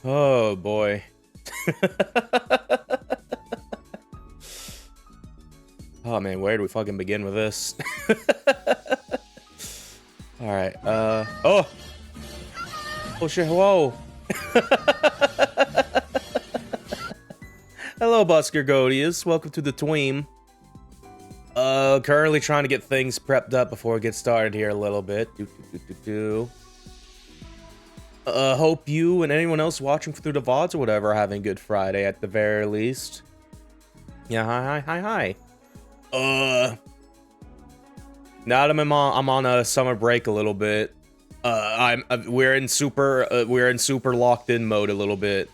Oh boy. Oh man, where do we fucking begin with this? All right. Oh. Oh shit. Whoa. Hello, Busker Godius. Welcome to the Tweem. Currently trying to get things prepped up before we get started here a little bit. Hope you and anyone else watching through the VODs or whatever are having a good Friday at the very least. Yeah, hi. Now that I'm on a summer break a little bit. We're in super locked in mode a little bit.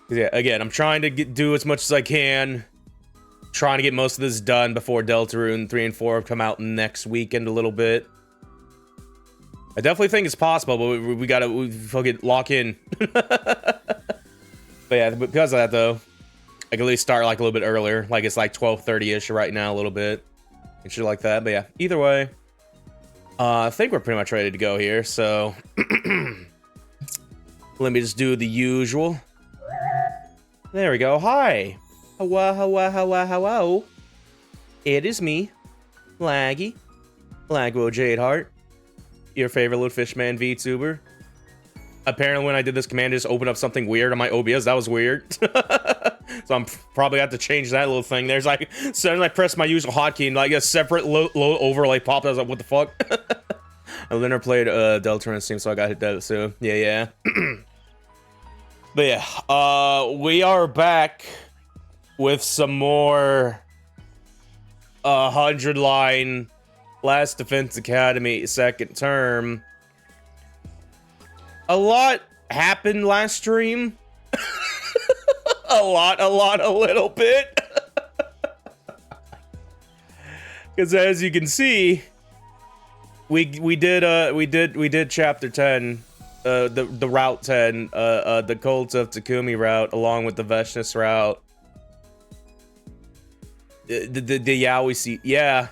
Yeah, again, I'm trying to do as much as I can. Trying to get most of this done before Deltarune 3 and 4 come out next weekend a little bit. I definitely think it's possible, but we gotta fucking lock in. But yeah, because of that though, I can at least start like a little bit earlier. Like it's like 12:30-ish right now, a little bit. And shit like that. But yeah, either way. I think we're pretty much ready to go here, so let me just do the usual. There we go. Hi. Hello. It is me, Laguo Jadeheart, your favorite little fishman VTuber. Apparently when I did this command, it just opened up something weird on my OBS. That was weird. So I'm probably have to change that little thing. There's like, as soon as I press my usual hotkey and like a separate low overlay popped, I was like, what the fuck? I never played Deltarune Steam, so I got hit that soon. Yeah. But yeah, we are back with some more 100-line Last Defense Academy second term. A lot happened last stream. a little bit. Because as you can see, we did chapter 10, the route 10, the Cult of Takumi route, along with the Veshness route. The Yaoi seat, yeah.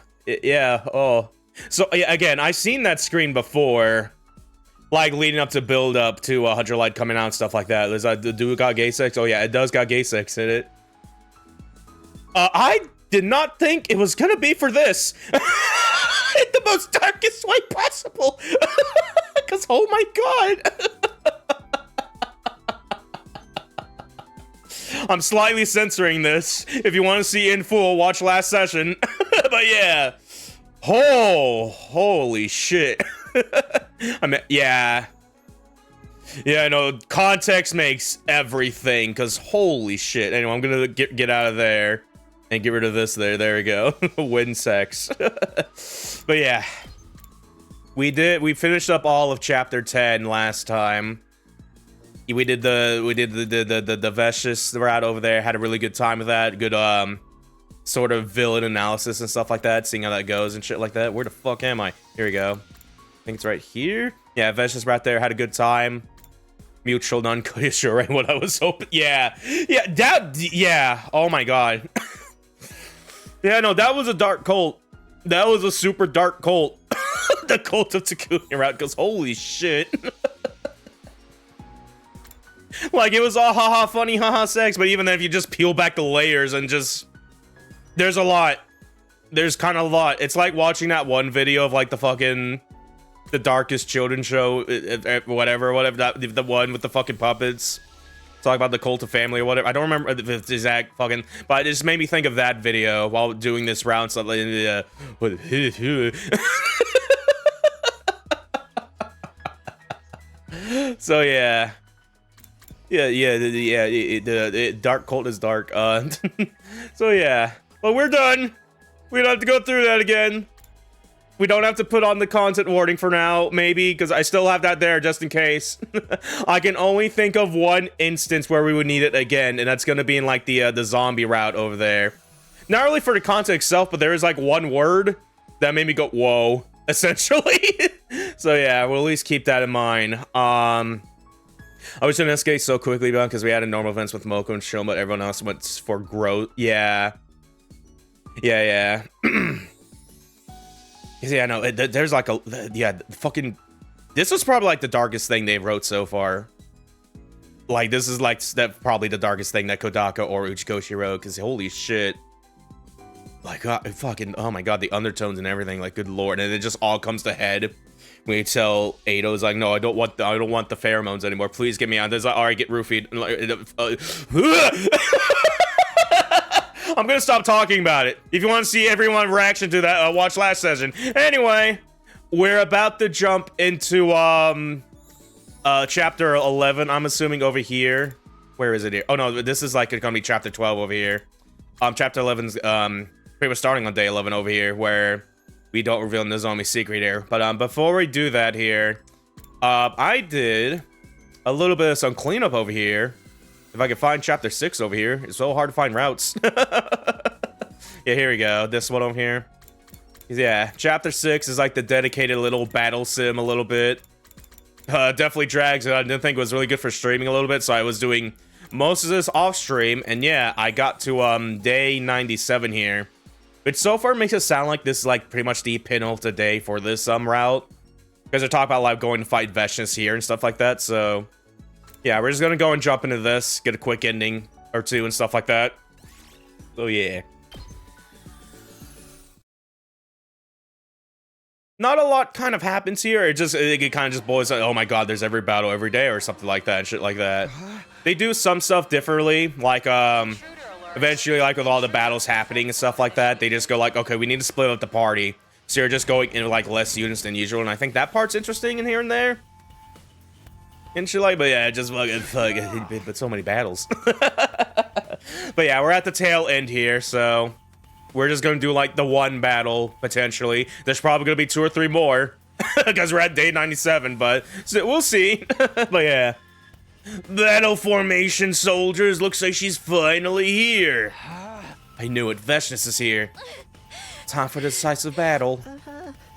Oh, so yeah, again, I've seen that screen before, like leading up to build up to 100 Light coming out and stuff like that. There's do it got gay sex? Oh yeah, it does got gay sex in it. I did not think it was gonna be for this. In the most darkest way possible. Because oh my god. I'm slightly censoring this. If you want to see in full, watch last session. But yeah. Oh, holy shit. I mean, yeah. Yeah, no, context makes everything, because holy shit. Anyway, I'm gonna get out of there and get rid of this there. There we go. Win sex. But yeah. We finished up all of chapter 10 last time. We did the Veshness route over there. Had a really good time with that. Good sort of villain analysis and stuff like that. Seeing how that goes and shit like that. Where the fuck am I? Here we go. I think it's right here. Yeah, Veshness right there. Had a good time. Mutual non-clear, sure, right? What I was hoping. Yeah. Oh my god. Yeah, no, that was a dark cult. That was a super dark cult. The Cult of Takumi route, because holy shit. Like, it was all haha funny, haha sex, but even then, if you just peel back the layers and just... There's a lot. There's kind of a lot. It's like watching that one video of, like, the fucking... The Darkest Children show, whatever, the one with the fucking puppets. Talk about the Cult of Family or whatever. I don't remember the exact fucking... But it just made me think of that video while doing this round. So, so yeah. The dark cult is dark. So yeah, but we're done. We don't have to go through that again. We don't have to put on the content warning for now, maybe, because I still have that there just in case. I can only think of one instance where we would need it again, and that's gonna be in like the zombie route over there. Not really for the content itself, but there is like one word that made me go whoa, essentially. So yeah, we'll at least keep that in mind. I was in SK so quickly because we had a normal events with Moko and Shoma, but everyone else went for growth. Yeah. Yeah, no, there's like a... Yeah, fucking... This was probably like the darkest thing they wrote so far. Like, this is like probably the darkest thing that Kodaka or Uchikoshi wrote, because holy shit. Like, fucking, oh my god, the undertones and everything, like, good lord. And it just all comes to head when you tell Eido's like, no, I don't want the pheromones anymore. Please get me on this. Like, all right, get roofied. I'm gonna stop talking about it. If you want to see everyone's reaction to that, watch last session. Anyway, we're about to jump into chapter 11. I'm assuming over here. Where is it here? Oh no, this is like gonna be chapter 12 over here. Chapter 11's pretty much starting on day 11 over here, where we don't reveal Nozomi's secret here. But before we do that here, I did a little bit of some cleanup over here. If I can find chapter 6 over here, it's so hard to find routes. Yeah, here we go. This one over here. Yeah, chapter 6 is like the dedicated little battle sim a little bit. Definitely drags it. I didn't think it was really good for streaming a little bit, so I was doing most of this off stream. And yeah, I got to day 97 here, which so far makes it sound like this is like pretty much the penultimate day for this route, because they're talking about like going to fight Veshnis here and stuff like that. So yeah, we're just gonna go and jump into this, get a quick ending or two and stuff like that. So yeah, not a lot kind of happens here. It kind of just boils like, oh my god, there's every battle every day or something like that and shit like that. They do some stuff differently, like eventually, like with all the battles happening and stuff like that, they just go like, okay, we need to split up the party, so you're just going in like less units than usual. And I think that part's interesting in here and there and shit like, but yeah, just fucking but so many battles. But yeah, we're at the tail end here, so we're just gonna do like the one battle potentially. There's probably gonna be 2 or 3 more because we're at day 97, but so we'll see. But yeah, battle formation, soldiers. Looks like she's finally here. I knew it. Veshnis is here. Time for the decisive battle.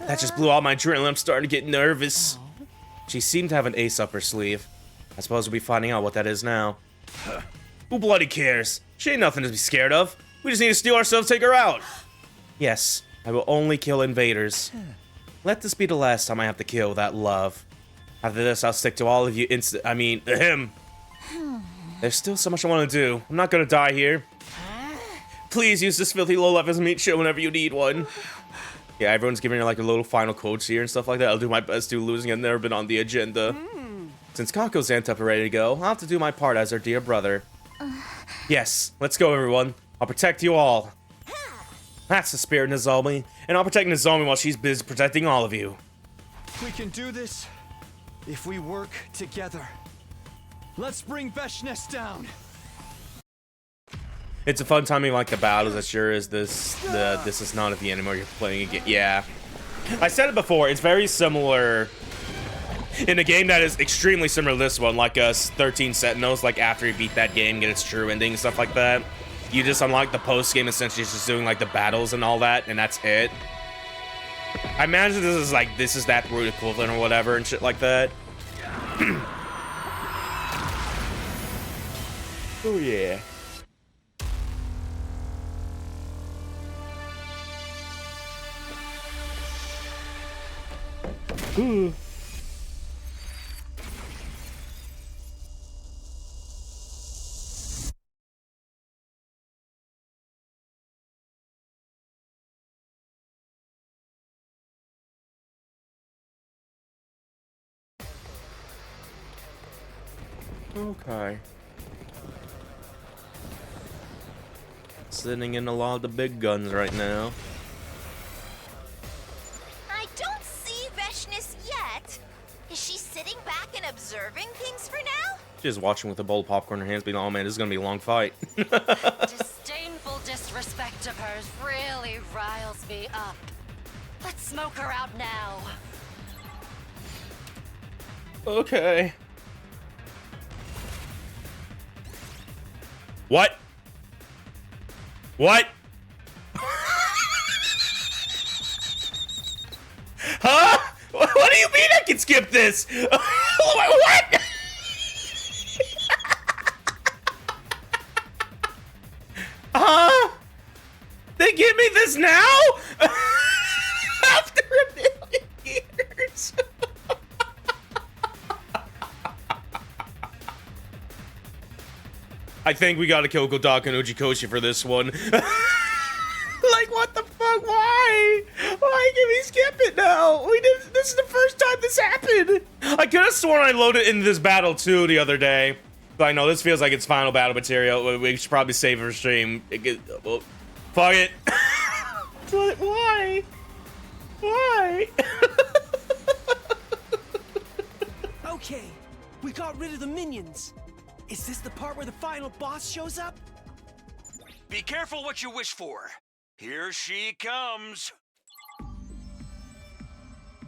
That just blew all my adrenaline. I'm starting to get nervous. She seemed to have an ace up her sleeve. I suppose we'll be finding out what that is now. Who bloody cares? She ain't nothing to be scared of. We just need to steel ourselves, take her out. Yes, I will only kill invaders. Let this be the last time I have to kill without love. After this, I'll stick to all of you him. There's still so much I want to do. I'm not gonna die here. Please use this filthy lowlife as a meat shield whenever you need one. Yeah, everyone's giving her like a little final quotes here and stuff like that. I'll do my best to. Losing has never been on the agenda. Since Kako's amped up and ready to go, I'll have to do my part as her dear brother. Yes, let's go everyone. I'll protect you all. That's the spirit, Nozomi. And I'll protect Nozomi while she's busy protecting all of you. We can do this if we work together. Let's bring Veshnis down. It's a fun timing like the battles. That sure is this is not at the end anymore. You're playing again. Yeah, I said it before. It's very similar in a game that is extremely similar to this one, like 13 Sentinels. Like after you beat that game, get its true ending and stuff like that. You just unlock the post game, essentially just doing like the battles and all that, and that's it. I imagine this is that root equivalent or whatever and shit like that. Oh yeah. Ooh. Okay. Sitting in a lot of the big guns right now. I don't see Veshnis yet. Is she sitting back and observing things for now? She's watching with a bowl of popcorn in her hands, being, oh man, this is gonna be a long fight. Disdainful disrespect of hers really riles me up. Let's smoke her out now. Okay. What? What? Huh? What do you mean I can skip this? What? Huh? They give me this now? After a million years? I think we gotta kill Godaka and Ujikoshi for this one. Like, what the fuck? Why? Why can we skip it now? This is the first time this happened. I could have sworn I loaded into this battle too the other day. But I know this feels like it's final battle material. We should probably save it for stream. Well, fuck it. What? Why? Why? Okay, we got rid of the minions. Is this the part where the final boss shows up? Be careful what you wish for. Here she comes.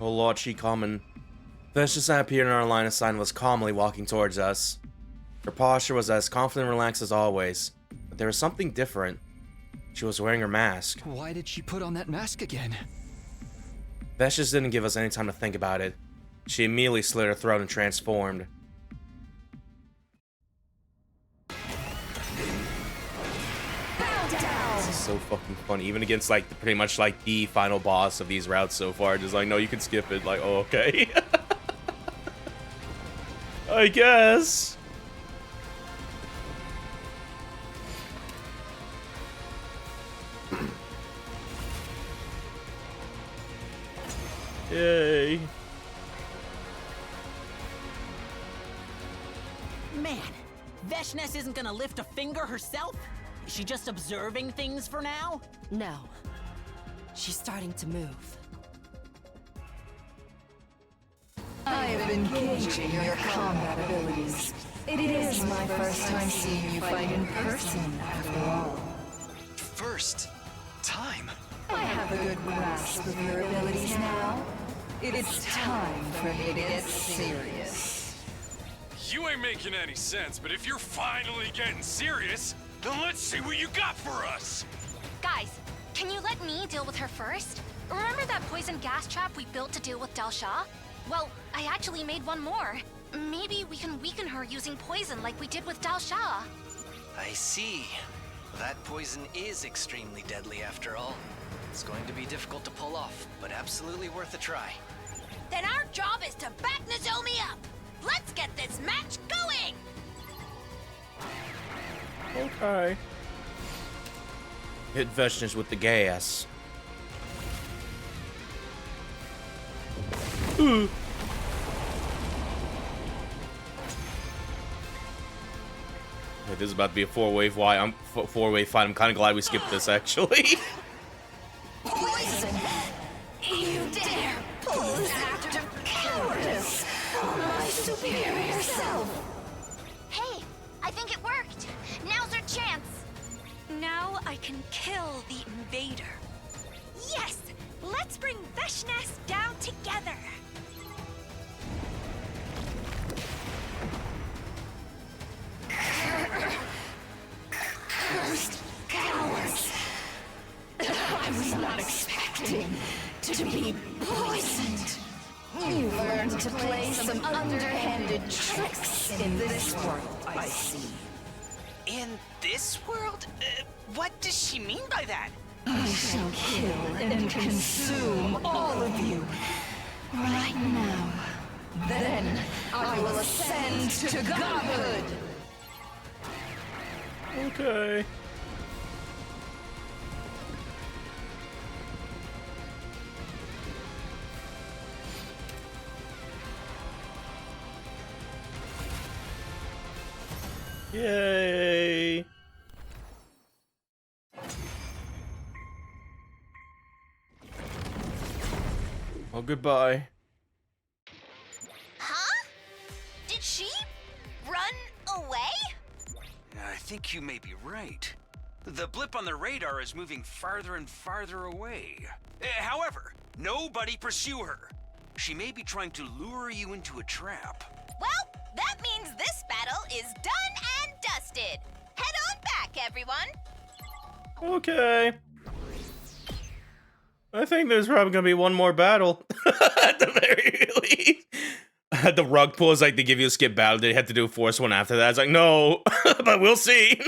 Oh Lord, she coming. Vicious appeared in our line of sight and was calmly walking towards us. Her posture was as confident and relaxed as always, but there was something different. She was wearing her mask. Why did she put on that mask again? Vicious didn't give us any time to think about it. She immediately slit her throat and transformed. This is so fucking funny, even against like pretty much like the final boss of these routes so far. Just like, no, you can skip it. Like, oh, okay. I guess. Yay. Man, Veshness isn't gonna lift a finger herself? Is she just observing things for now? No. She's starting to move. I have been gauging your combat abilities. It is my first time seeing you fight in person, after all. First time. I have a good grasp of your abilities now. It's time for me to get serious. You ain't making any sense, but if you're finally getting serious, then let's see what you got for us. Guys, can you let me deal with her first? Remember that poison gas trap we built to deal with Dalsha? Well, I actually made one more. Maybe we can weaken her using poison like we did with Dalsha. I see. That poison is extremely deadly after all. It's going to be difficult to pull off, but absolutely worth a try. Then our job is to back Nozomi up. Let's get this match going! Okay. Hit Veshness with the gas. Ooh. Hey, this is about to be a four-way fight. I'm kind of glad we skipped this, actually. Poison! You dare pull this act of cowardice on my superior self! Hey, I think it worked. Now's our chance. Now I can kill the invader. Yes! Let's bring Veshness down together. Cursed cowards! I was not expecting to be poisoned. You've learned to play some underhanded tricks in this world, I see. In this world? What does she mean by that? I shall kill and consume all of you right now. Then I will ascend to godhood. Okay. Yay. Well, goodbye. Huh? Did she run away? I think you may be right. The blip on the radar is moving farther and farther away. However, nobody pursue her. She may be trying to lure you into a trap. Well, that means this battle is done and dusted. Head on back, everyone. Okay. I think there's probably gonna be one more battle at the very least. The rug pull is like they give you a skip battle. They had to do a force one after that. It's like, no, but we'll see.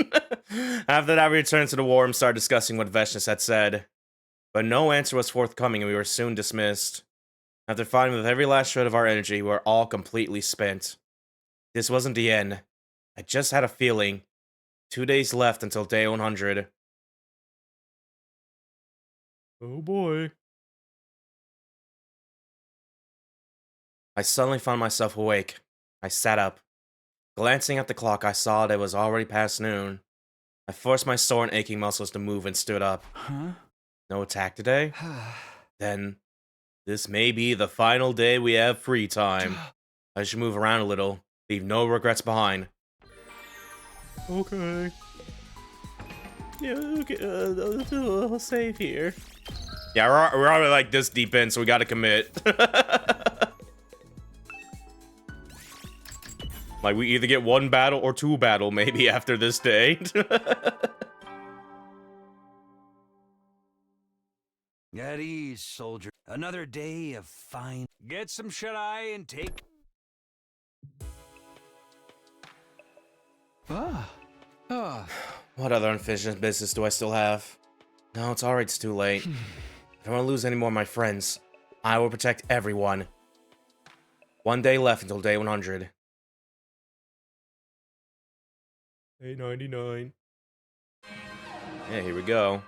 After that, we returned to the war and started discussing what Veshness had said. But no answer was forthcoming and we were soon dismissed. After fighting with every last shred of our energy, we were all completely spent. This wasn't the end. I just had a feeling 2 days left until day 100. Oh boy. I suddenly found myself awake. I sat up. Glancing at the clock, I saw that it was already past noon. I forced my sore and aching muscles to move and stood up. Huh? No attack today? Then, this may be the final day we have free time. I should move around a little, leave no regrets behind. Okay. Yeah, okay, I'll save here. Yeah, we're already like this deep in, so we gotta commit. Like, we either get 1 battle or 2 battle, maybe, after this day. At ease, soldier. Another day of fine. Get some shut-eye and take... What other unfinished business do I still have? No, it's alright, it's too late. I don't want to lose any more of my friends. I will protect everyone. 1 day left until day 100. Day 99. Yeah, here we go.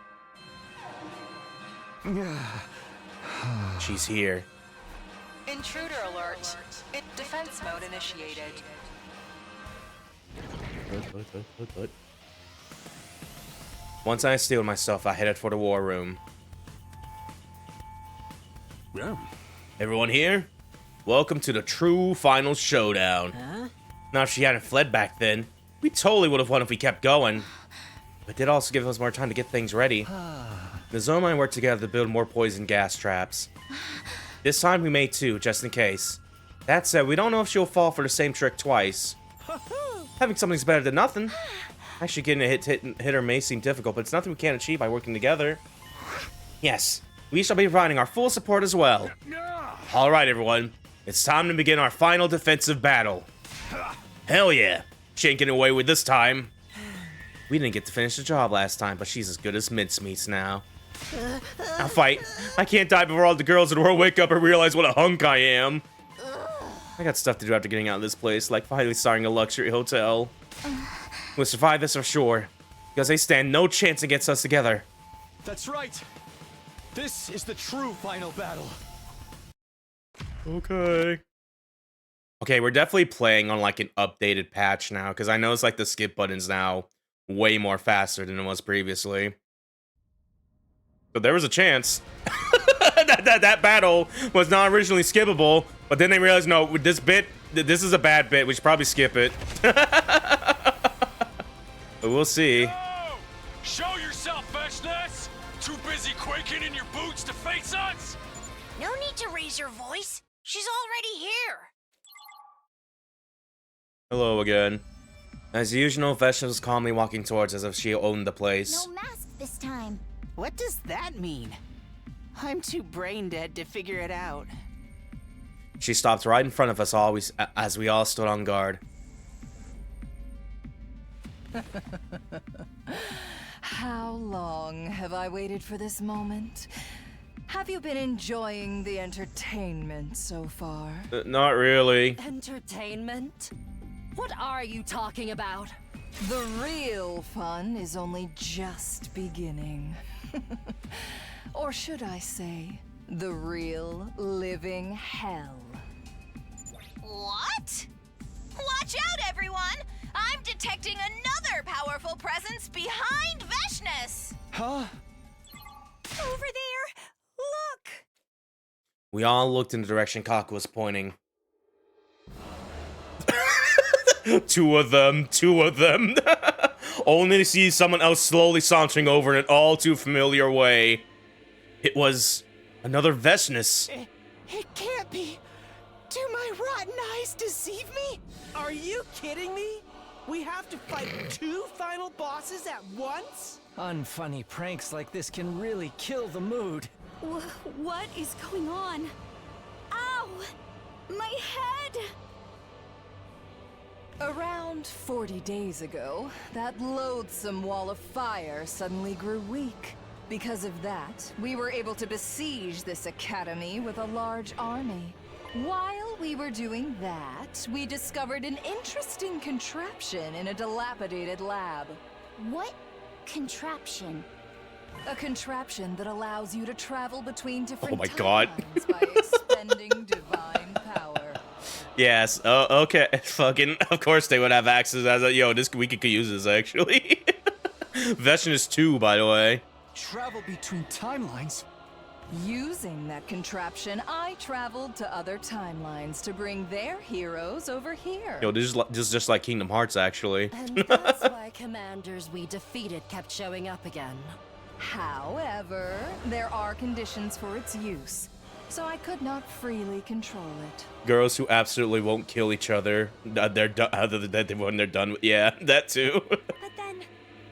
She's here. Intruder alert. Defense mode initiated. Once I steeled myself, I headed for the war room. Yeah. Everyone here? Welcome to the true final showdown. Huh? Now, if she hadn't fled back then, we totally would have won if we kept going. But it did also give us more time to get things ready. Nozomi and I worked together to build more poison gas traps. This time we made 2, just in case. That said, we don't know if she'll fall for the same trick twice. Having something's better than nothing. Actually, getting a hit her may seem difficult, but it's nothing we can't achieve by working together. Yes, we shall be providing our full support as well. Alright, everyone. It's time to begin our final defensive battle. Hell yeah. She ain't getting away with this time. We didn't get to finish the job last time, but she's as good as mincemeats now. Now fight. I can't die before all the girls in the world wake up and realize what a hunk I am. I got stuff to do after getting out of this place, like finally starting a luxury hotel. We'll survive this for sure, because they stand no chance against us together. That's right. This is the true final battle. Okay. Okay, we're definitely playing on like an updated patch now, because I noticed like the skip button's now way more faster than it was previously. So there was a chance that battle was not originally skippable, but then they realized, no, with this bit, this is a bad bit, we should probably skip it. But we'll see. Yo! Show yourself, Veshness! Too busy quaking in your boots to face us? No need to raise your voice. She's already here. Hello again. As usual, Veshna was calmly walking towards us as if she owned the place. No mask this time. What does that mean? I'm too brain dead to figure it out. She stopped right in front of us as we all stood on guard. How long have I waited for this moment? Have you been enjoying the entertainment so far? Not really. Entertainment? What are you talking about? The real fun is only just beginning. Or should I say, the real living hell. What? Watch out, everyone! I'm detecting another powerful presence behind Veshness! Huh? Over there! Look! We all looked in the direction Kaku was pointing. Two of them. Only to see someone else slowly sauntering over in an all too familiar way. It was another Veshness. It can't be. Do my rotten eyes deceive me? Are you kidding me? We have to fight 2 final bosses at once? Unfunny pranks like this can really kill the mood. What is going on? Ow! My head! Around 40 days ago, that loathsome wall of fire suddenly grew weak. Because of that, we were able to besiege this academy with a large army. While we were doing that, we discovered an interesting contraption in a dilapidated lab. What contraption? A contraption that allows you to travel between different Oh my God. timelines by expending divine power. Yes. Oh, okay. Fucking. Of course they would have access as a. Yo, this we could use this actually. Veshness 2, by the way. Travel between timelines? Using that contraption, I traveled to other timelines to bring their heroes over here. Yo, this is just like Kingdom Hearts, actually. And that's why commanders we defeated kept showing up again. However, there are conditions for its use, so I could not freely control it. Girls who absolutely won't kill each other. They're done. Other than that, when they're done. Yeah, that too. But then,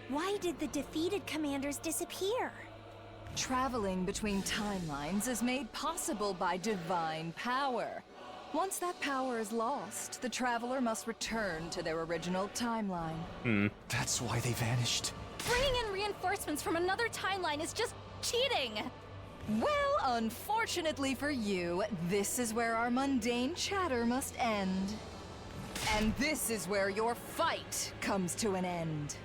why did the defeated commanders disappear? Traveling between timelines is made possible by divine power. Once that power is lost, the traveler must return to their original timeline. That's why they vanished. Bringing in reinforcements from another timeline is just cheating. Well, unfortunately for you, this is where our mundane chatter must end. And this is where your fight comes to an end.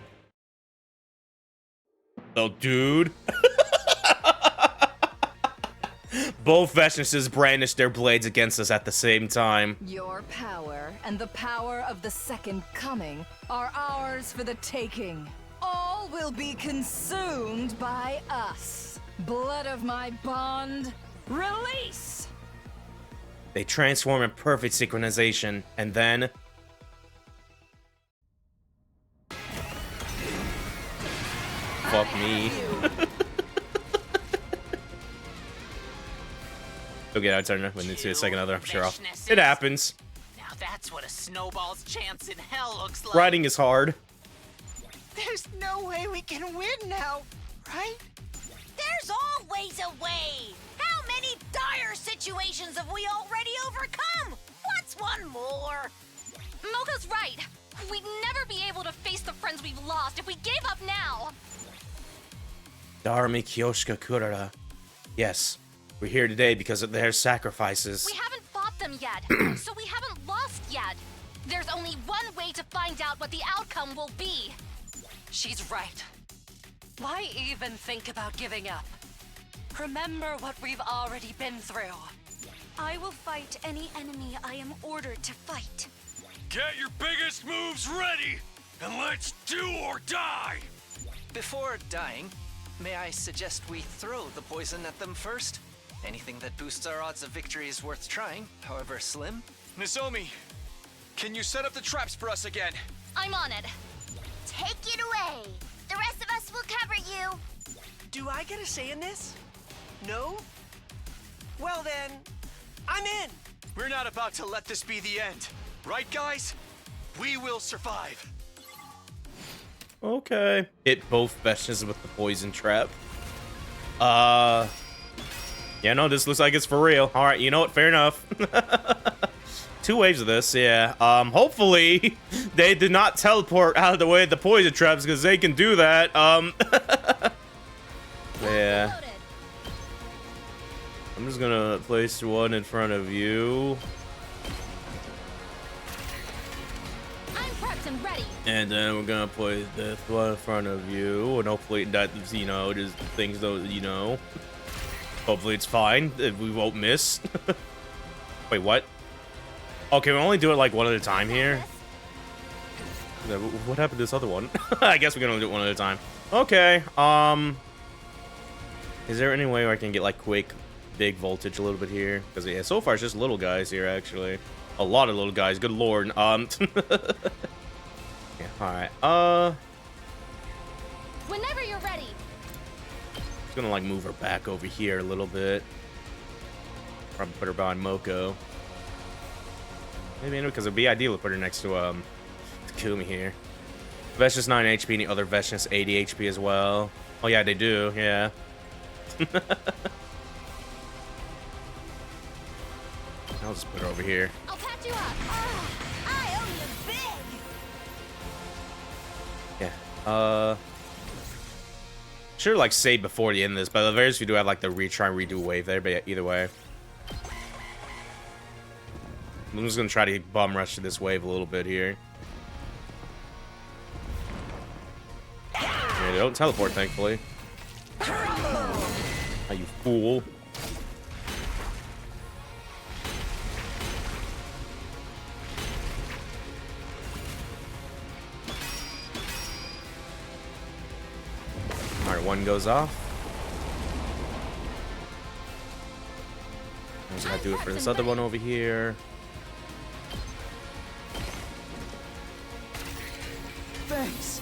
Oh, dude. Both Veshnesses brandish their blades against us at the same time. Your power and the power of the Second Coming are ours for the taking. All will be consumed by us. Blood of my bond, release! They transform in perfect synchronization, and then... Fuck me. You'll get out turn when they see a second other, I'm sure. It happens. Now that's what a snowball's chance in hell looks like. Riding is hard. There's no way we can win now, right? There's always a way! How many dire situations have we already overcome? What's one more? Moko's right. We'd never be able to face the friends we've lost if we gave up now. Dharmi Kyoshika Kurara. Yes, we're here today because of their sacrifices. We haven't fought them yet, so we haven't lost yet. There's only one way to find out what the outcome will be. She's right. Why even think about giving up? Remember what we've already been through. I will fight any enemy I am ordered to fight. Get your biggest moves ready, and let's do or die! Before dying, may I suggest we throw the poison at them first? Anything that boosts our odds of victory is worth trying, however slim. Nozomi, can you set up the traps for us again? I'm on it. Take it away. The rest of us will cover you. Do I get a say in this? No? Well then, I'm in. We're not about to let this be the end. Right, guys? We will survive. Okay. Hit both Veshnesses with the poison trap. Yeah, no, this looks like it's for real. Alright, you know what? Fair enough. 2 waves of this, yeah. Hopefully, they did not teleport out of the way of the poison traps, because they can do that. Yeah. I'm just gonna place one in front of you. I'm prepped and ready. And then we're gonna place this one in front of you, and hopefully that, you know, just things don't, you know. Hopefully it's fine. We won't miss. Wait, what? Okay, we only do it like one at a time here. What happened to this other one? I guess we can only do it one at a time. Okay. Is there any way where I can get like quick, big voltage a little bit here? Because yeah, so far it's just little guys here actually. A lot of little guys. Good lord. Yeah. All right. Whenever you're ready. Just gonna like move her back over here a little bit. Probably put her behind Moko. Maybe because it'd be ideal to put her next to Takumi here. Veshnes 9 HP and the other Veshnes 80 HP as well. Oh yeah, they do. Yeah. I'll just put her over here. I'll patch you up. I owe you big. Yeah. Sure, like save before the end of this, but at the very least we do have like the retry and redo wave there. But yeah, either way. I'm just gonna try to bum rush to this wave a little bit here. Yeah, they don't teleport, thankfully. Oh, you fool. Alright, one goes off. I'm just gonna do it for this other one over here. Thanks.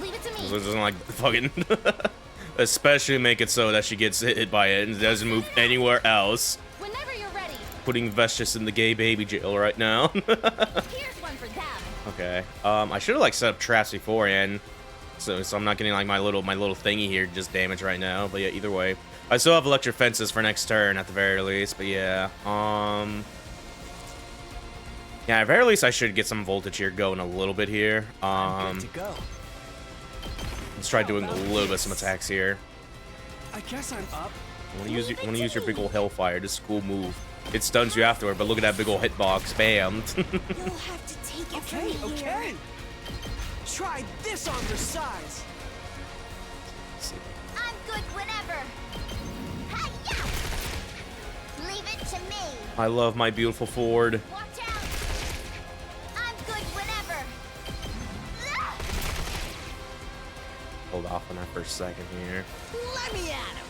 Leave it to me. So it doesn't like fucking especially make it so that she gets hit by it and doesn't move anywhere else. Whenever you're ready. Putting Vestius in the gay baby jail right now. Here's one for them. Okay. I should have like set up traps beforehand. So I'm not getting like my little thingy here just damage right now. But yeah, either way. I still have electric fences for next turn at the very least, but yeah. Yeah, at the very least I should get some voltage here going a little bit here. Good to go. Let's try doing a little bit of some attacks here. I guess I'm up. I want to use your big old hellfire. This is a cool move. It stuns you afterward, but look at that big old hitbox. Bam. You'll have to take it from here. Okay. Try this on your size. I'm good whenever. Hi-ya! Leave it to me. I love my beautiful Ford. Watch out. I'm good whenever. Hold off on that for a second here. Let me at him.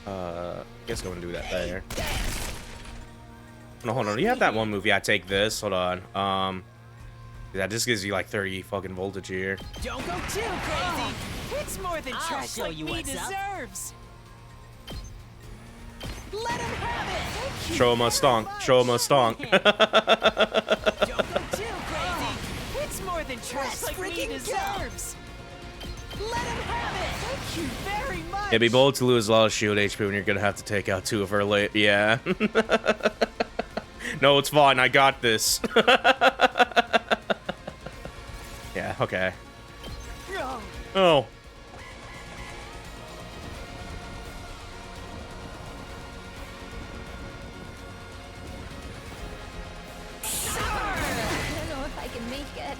I guess I'm gonna do that there. No, hold on. Do you have that one move? Yeah, take this. Hold on. That just gives you like 30 fucking voltage here. Don't go too crazy. It's more than I'll trash show like you me what's up. deserves. Let him have it. Show him a stonk. Show him a stonk. Don't go too crazy. It's more than trash like me deserves. Let him have it. Thank you very much. Yeah, be bold to lose a lot of shield HP when you're gonna have to take out 2 of her late. Yeah. No, it's fine. I got this. Yeah, okay. Oh. I don't know if I can make it.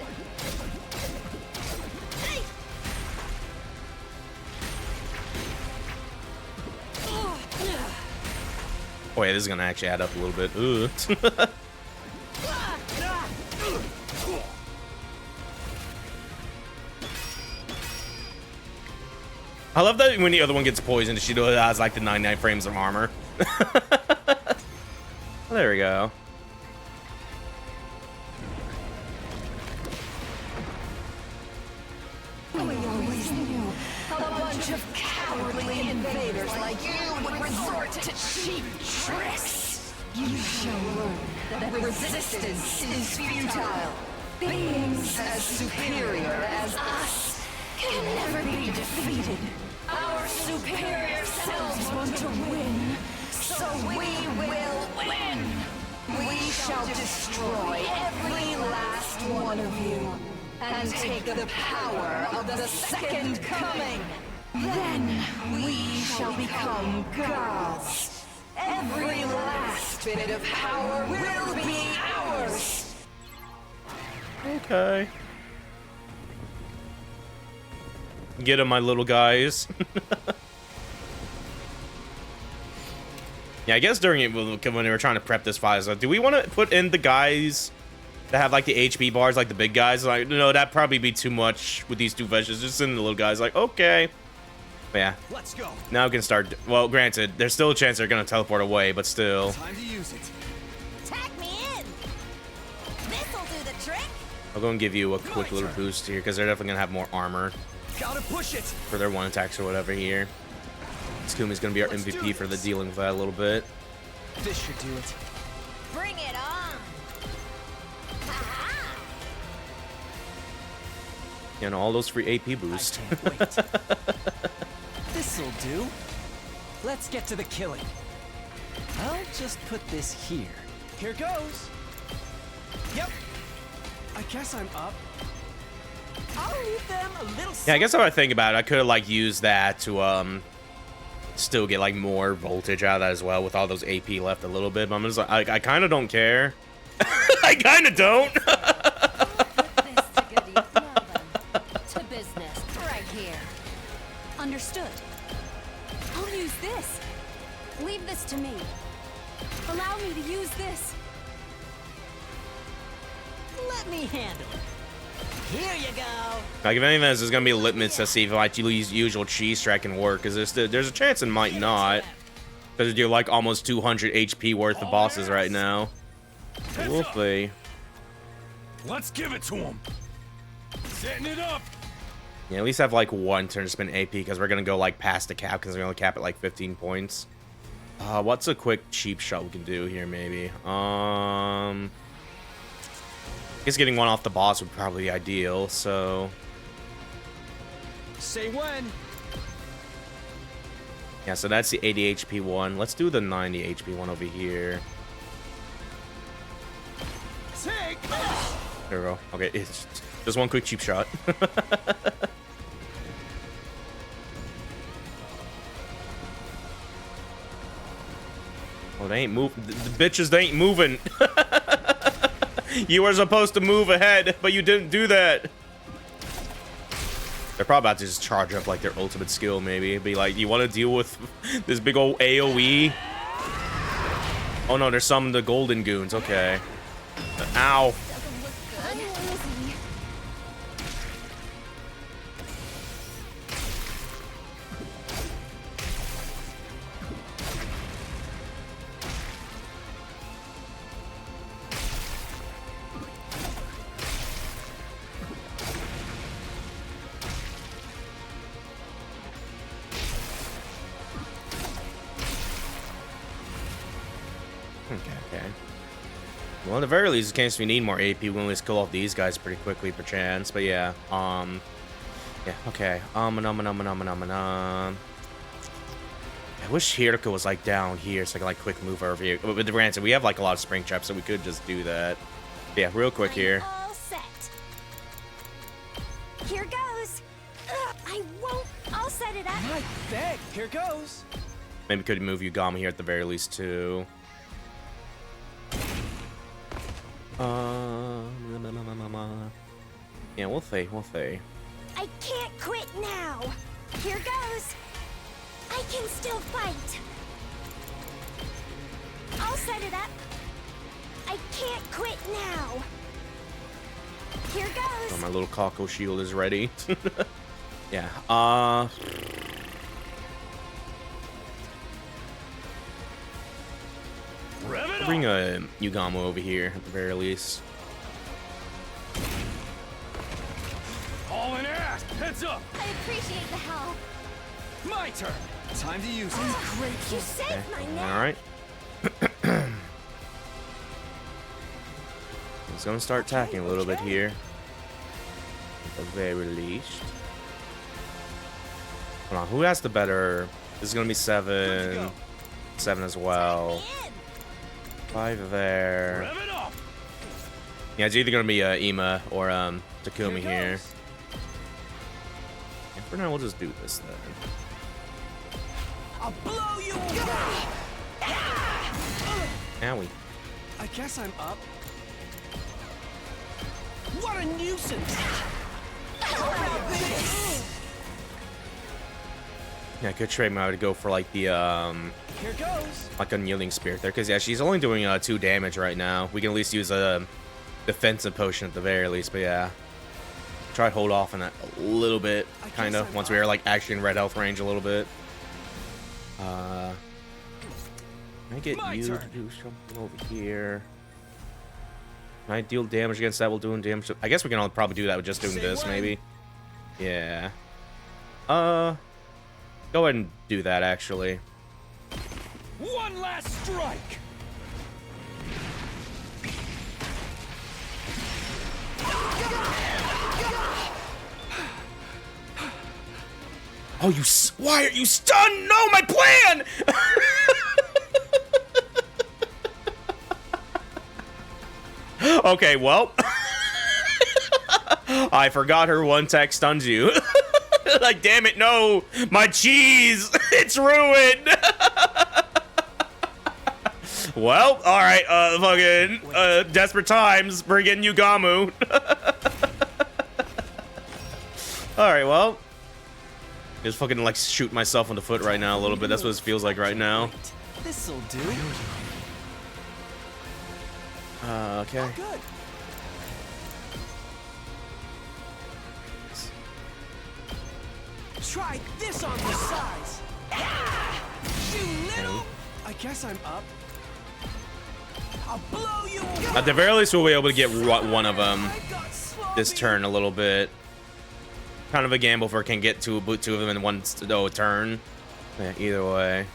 Oh yeah, this is gonna actually add up a little bit. Ooh. I love that when the other one gets poisoned, she has like the 99 frames of armor. There we go. We always knew a bunch of cowardly invaders like you would resort to cheap tricks. You shall learn that resistance is futile. Beings as superior as us can never be defeated. Our superior selves want to win, so we will win. We shall destroy every last one of you and take the power of the second coming. Then we shall become gods. Every last bit of power will be ours. Okay. Get him, my little guys. Yeah, I guess during it, when we were trying to prep this fight, so do we want to put in the guys that have like the HP bars, like the big guys? Like, no, that'd probably be too much with these 2 vegetables. Just send the little guys, like, okay. But yeah. Let's go. Now we can start. Well, granted, there's still a chance they're gonna teleport away, but still. Time to use it. Tag me in. This'll do the trick. I'll go and give you a quick little boost here because they're definitely gonna have more armor Gotta push it. for their 1 attacks or whatever here. Tsukumi's gonna be our MVP for the dealing with that a little bit. This should do it. Bring it on. Ha-ha. You know, all those free AP boosts. I can't wait. This'll do. Let's get to the killing. I'll just put this here. Here goes. Yep. I guess I'm up. I'll leave them a little. Yeah, I guess if I think about it, I could have like used that to still get like more voltage out of that as well with all those AP left a little bit. But I'm just like, I kind of don't care. I kind of don't. To business, right here. Understood. I'll use this. Leave this to me. Allow me to use this. Let me handle it. Here you go. Like, if anything, this is gonna be a litmus to see if like usual cheese track can work. Cause there's a chance it might not. Cause you're like almost 200 HP worth of bosses right now. We'll see. Let's give it to him. Setting it up. Yeah, at least have like one turn to spend AP because we're gonna go like past the cap because we're gonna cap at like 15 points. What's a quick cheap shot we can do here? Maybe. I guess getting one off the boss would probably be ideal. So. Say when. Yeah, so that's the 80 HP one. Let's do the 90 HP one over here. Take. There we go. Okay, it's just one quick cheap shot. Oh, they ain't moving. The bitches, they ain't moving. You were supposed to move ahead, but you didn't do that. They're probably about to just charge up like their ultimate skill, maybe. Be like, you want to deal with this big old AoE? Oh no, there's some of the golden goons. Okay. Ow. Okay. Well, at the very least, in case we need more AP, we can at least kill off these guys pretty quickly, perchance. But yeah, yeah, okay. I wish Hiroko was like down here so I could like quick move over here. But with the granted, we have like a lot of spring traps, so we could just do that. But yeah, real quick here. All set. Here goes. Ugh, I won't. I'll set it up. My beg. Here goes. Maybe could move Yugami here at the very least too. Yeah, we'll see. I can't quit now. Here goes. I can still fight. I'll set it up. I can't quit now. Here goes. Oh, my little Kako shield is ready. Yeah. Bring a Yugamo over here at the very least. All in ass. Heads up. I appreciate the help. My turn. Time to use it. Oh, great. You saved my neck. All right. It's gonna start attacking a little bit here. At the very least. Hold on, who has the better? This is gonna be 7. 7 as well. 5 there. Yeah, it's either gonna be Ima or Takumi here. Yeah, for now, we'll just do this then. I'll blow you away. Owie. I guess I'm up. What a nuisance! Yeah, I could trade my to go for like the Here goes. like unyielding spirit there, because yeah, she's only doing 2 damage right now. We can at least use a defensive potion at the very least, but yeah, try to hold off on that a little bit, kind of, once we are like actually in red health range a little bit. Can I get you to do something over here? Can I deal damage against that while doing damage? I guess we can all probably do that with just doing this, maybe. Yeah. Go ahead and do that, actually. One last strike. Oh, why are you stunned? No, my plan! Okay, well. I forgot her one tech stuns you. Like, damn it, no! My cheese! It's ruined. Well, all right. Fucking desperate times. Bring in Yugamu. All right. Well, just fucking like shoot myself in the foot right now a little bit. That's what it feels like right now. This'll do. Okay. Good. Try this on the sides. You little. I guess I'm up. I'll blow you away. At the very least, we'll be able to get one of them this turn a little bit. Kind of a gamble if we can get two of them in one turn. Yeah, either way.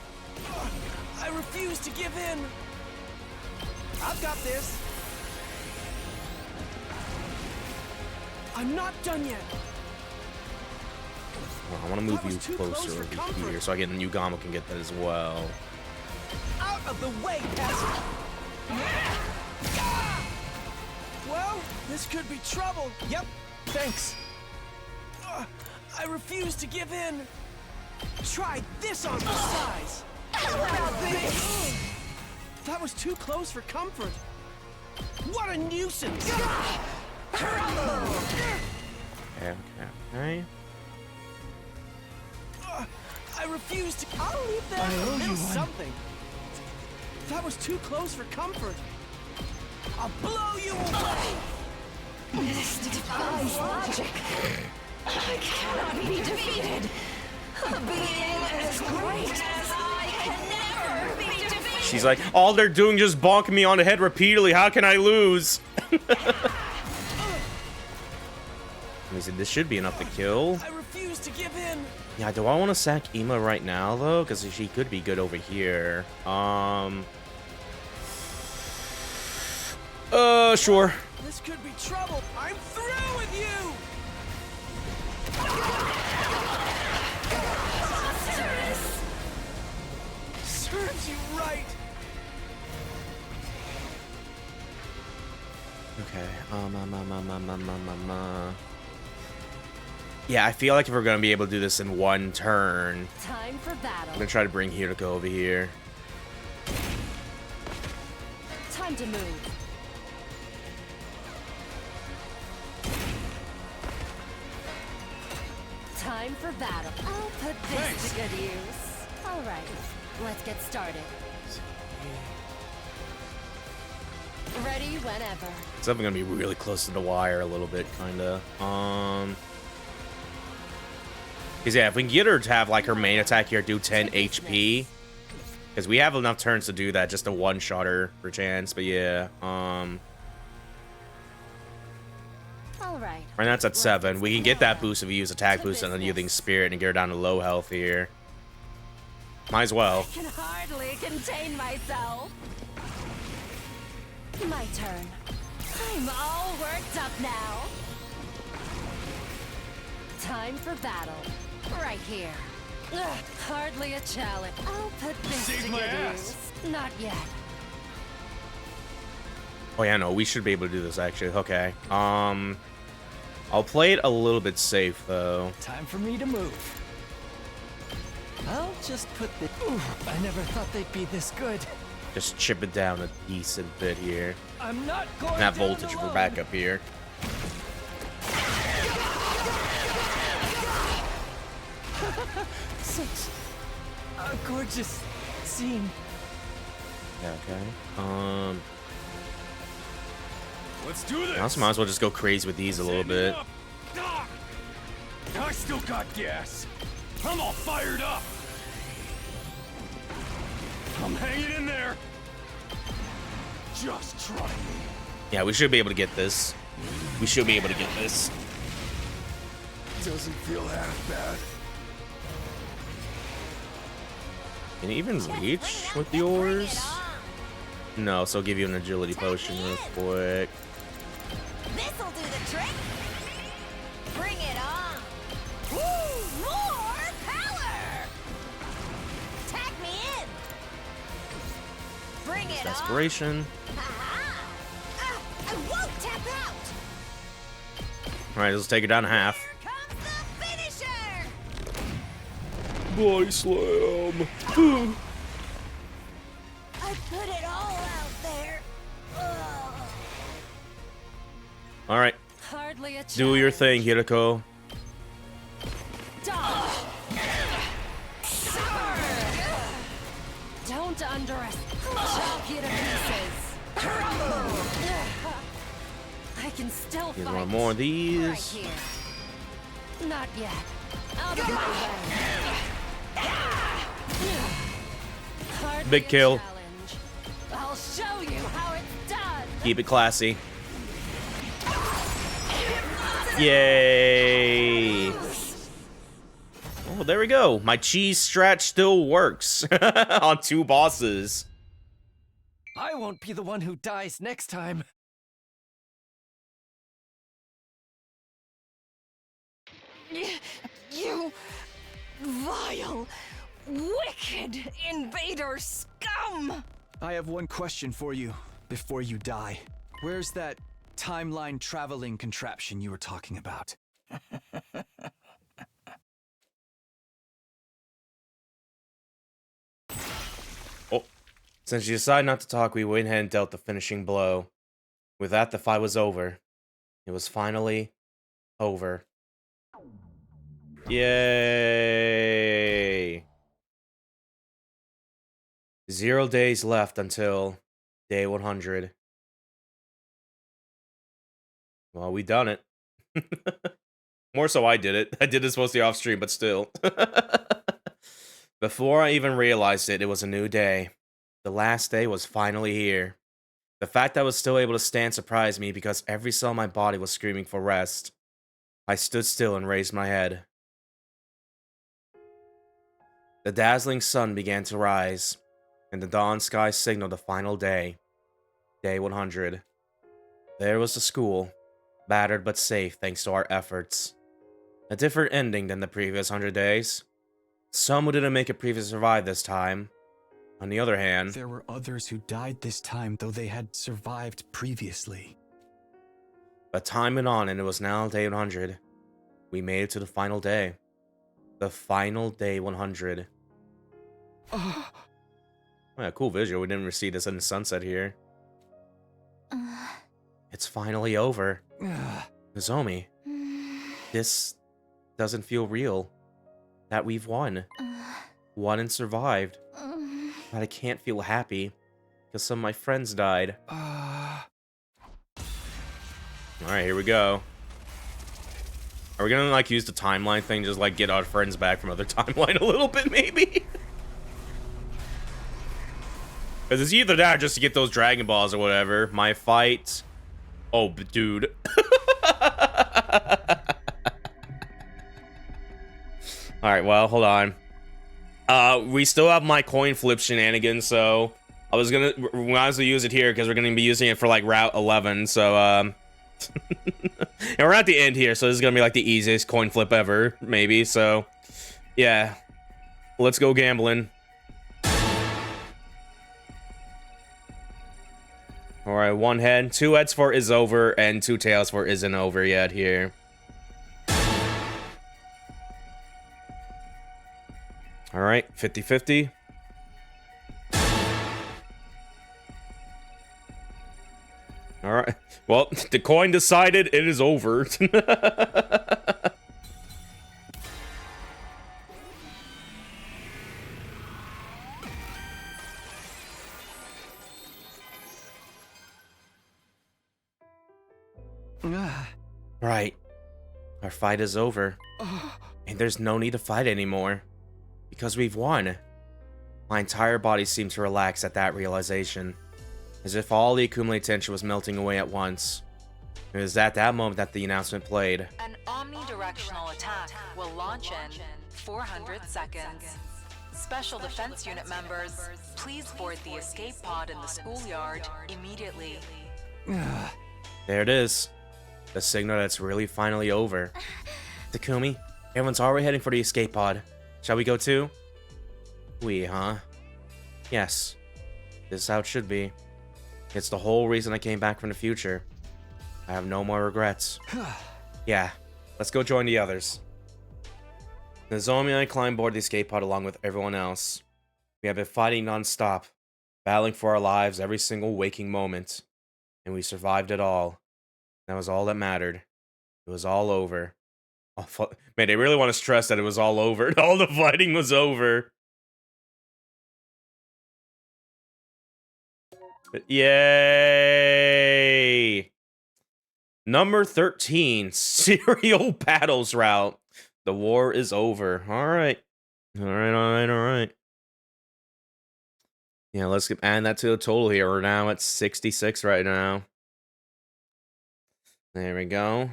I refuse to give in. I've got this. I'm not done yet. Well, I want to move you closer over here so I get Yugamo can get that as well. Out of the way, peasant. Well, this could be trouble. Yep, thanks. I refuse to give in. Try this on the size. That was too close for comfort. What a nuisance. Okay. I refuse to. I'll leave that a little something. That was too close for comfort. I'll blow you away. This defies logic. I cannot be defeated. A being as great as I can never be defeated. She's like, all they're doing just bonking me on the head repeatedly. How can I lose? Let me see. This should be enough to kill. I refuse to give in. Yeah, do I want to sack Ima right now though? Because she could be good over here. Sure. This could be trouble. I'm through with you. Serves you right. Okay. Yeah, I feel like if we're gonna be able to do this in one turn, Time for battle. I'm gonna try to bring Hiroko over here. Time to move. Time for battle. I'll put this to good use. All right, let's get started. Ready whenever. It's definitely gonna be really close to the wire a little bit, kinda. Because yeah, if we can get her to have like her main attack here do 10 HP, because we have enough turns to do that, just to one-shot her per chance. But yeah, All right. right now it's at 7. We can get that boost if we use attack boost and then using spirit and get her down to low health here. Might as well. I can hardly contain myself. My turn. I'm all worked up now. Time for battle. Right here. Ugh, hardly a challenge. I'll put this to good use. Not yet. Oh yeah, no, we should be able to do this actually. Okay. I'll play it a little bit safe though. Time for me to move. I'll just put the. Ooh, I never thought they'd be this good. Just chip it down a decent bit here. I'm not going And have down voltage for alone. backup here. Such a gorgeous scene. Yeah, okay. Let's do this. I also might as well just go crazy with these a little bit. I still got gas. I'm all fired up. I'm hanging in there. Just try me. Yeah, we should be able to get this. We should be able to get this. Doesn't feel half bad. Can you even reach with yours? No, so I'll give you an agility potion real quick. This'll do the trick. Bring it on. Woo! More power. Tag me in. Bring it on. Desperation. I won't tap out. Alright, let's take it down to half. Here comes the finisher. Body slam. I put it all out there. Ugh. All right, Hardly a do your thing, Hirako. Dodge. Don't underestimate. Chop you to pieces. I can still Here's fight. one more of these. Right here. Not yet. Out of my way. Hardly Big a kill. challenge. I'll show you how it's done. Keep it classy. Yay! Oh, there we go. My cheese strat still works on 2 bosses. I won't be the one who dies next time. You vile, wicked invader scum! I have one question for you before you die. Where's that timeline traveling contraption you were talking about? Oh, since you decided not to talk, we went ahead and dealt the finishing blow. With that, the fight was over. It was finally over. Yay! 0 days left until day 100. Well, we done it. More so I did it. I did this mostly off stream, but still. Before I even realized it, it was a new day. The last day was finally here. The fact that I was still able to stand surprised me because every cell in my body was screaming for rest. I stood still and raised my head. The dazzling sun began to rise, and the dawn sky signaled the final day. Day 100. There was the school, battered but safe thanks to our efforts. A different ending than the previous 100 days. Some who didn't make it previously survived this time. On the other hand, There were others who died this time, though they had survived previously. but time went on and it was now day 100. We made it to the final day. The final day 100. Oh, yeah, cool visual. We didn't even see this in the sunset here. It's finally over. Nozomi, this doesn't feel real. That we've won. Won and survived. But I can't feel happy because some of my friends died. Alright, here we go. Are we gonna like use the timeline thing, just like get our friends back from other timeline a little bit, maybe? Because it's either that or just to get those Dragon Balls or whatever. My fight. Oh, dude. Alright, well, hold on. We still have my coin flip shenanigans, so I was gonna might as well use it here because we're gonna be using it for like Route 11. So and we're at the end here, so this is gonna be like the easiest coin flip ever, maybe. So yeah, let's go gambling. All right, 1 head, 2 heads for is over, and 2 tails for isn't over yet here. All right, 50-50. All right. Well, the coin decided it is over. Right. Our fight is over. And there's no need to fight anymore. Because we've won. My entire body seemed to relax at that realization. As if all the accumulated tension was melting away at once. It was at that moment that the announcement played. An omnidirectional attack will launch in 400 seconds. Special Defense Unit members, please board the escape pod in the schoolyard immediately. There it is. The signal that it's really finally over. Takumi, everyone's already heading for the escape pod. Shall we go too? We, huh? Yes. This is how it should be. It's the whole reason I came back from the future. I have no more regrets. Yeah, let's go join the others. Nozomi and I climbed aboard the escape pod along with everyone else. We have been fighting non-stop, battling for our lives every single waking moment. And we survived it all. That was all that mattered. It was all over. Oh, man, they really want to stress that it was all over. All the fighting was over. Yay! Number 13, Serial Battles Route. The war is over. Alright. Alright. Yeah, let's add that to the total here. We're now at 66 right now. There we go.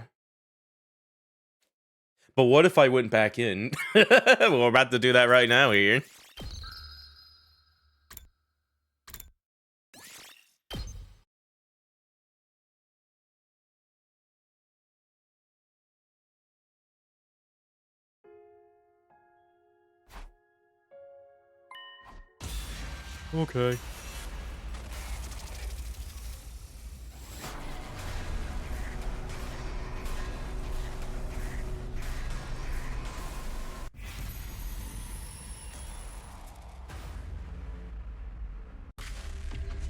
But what if I went back in? Well, we're about to do that right now here. Okay.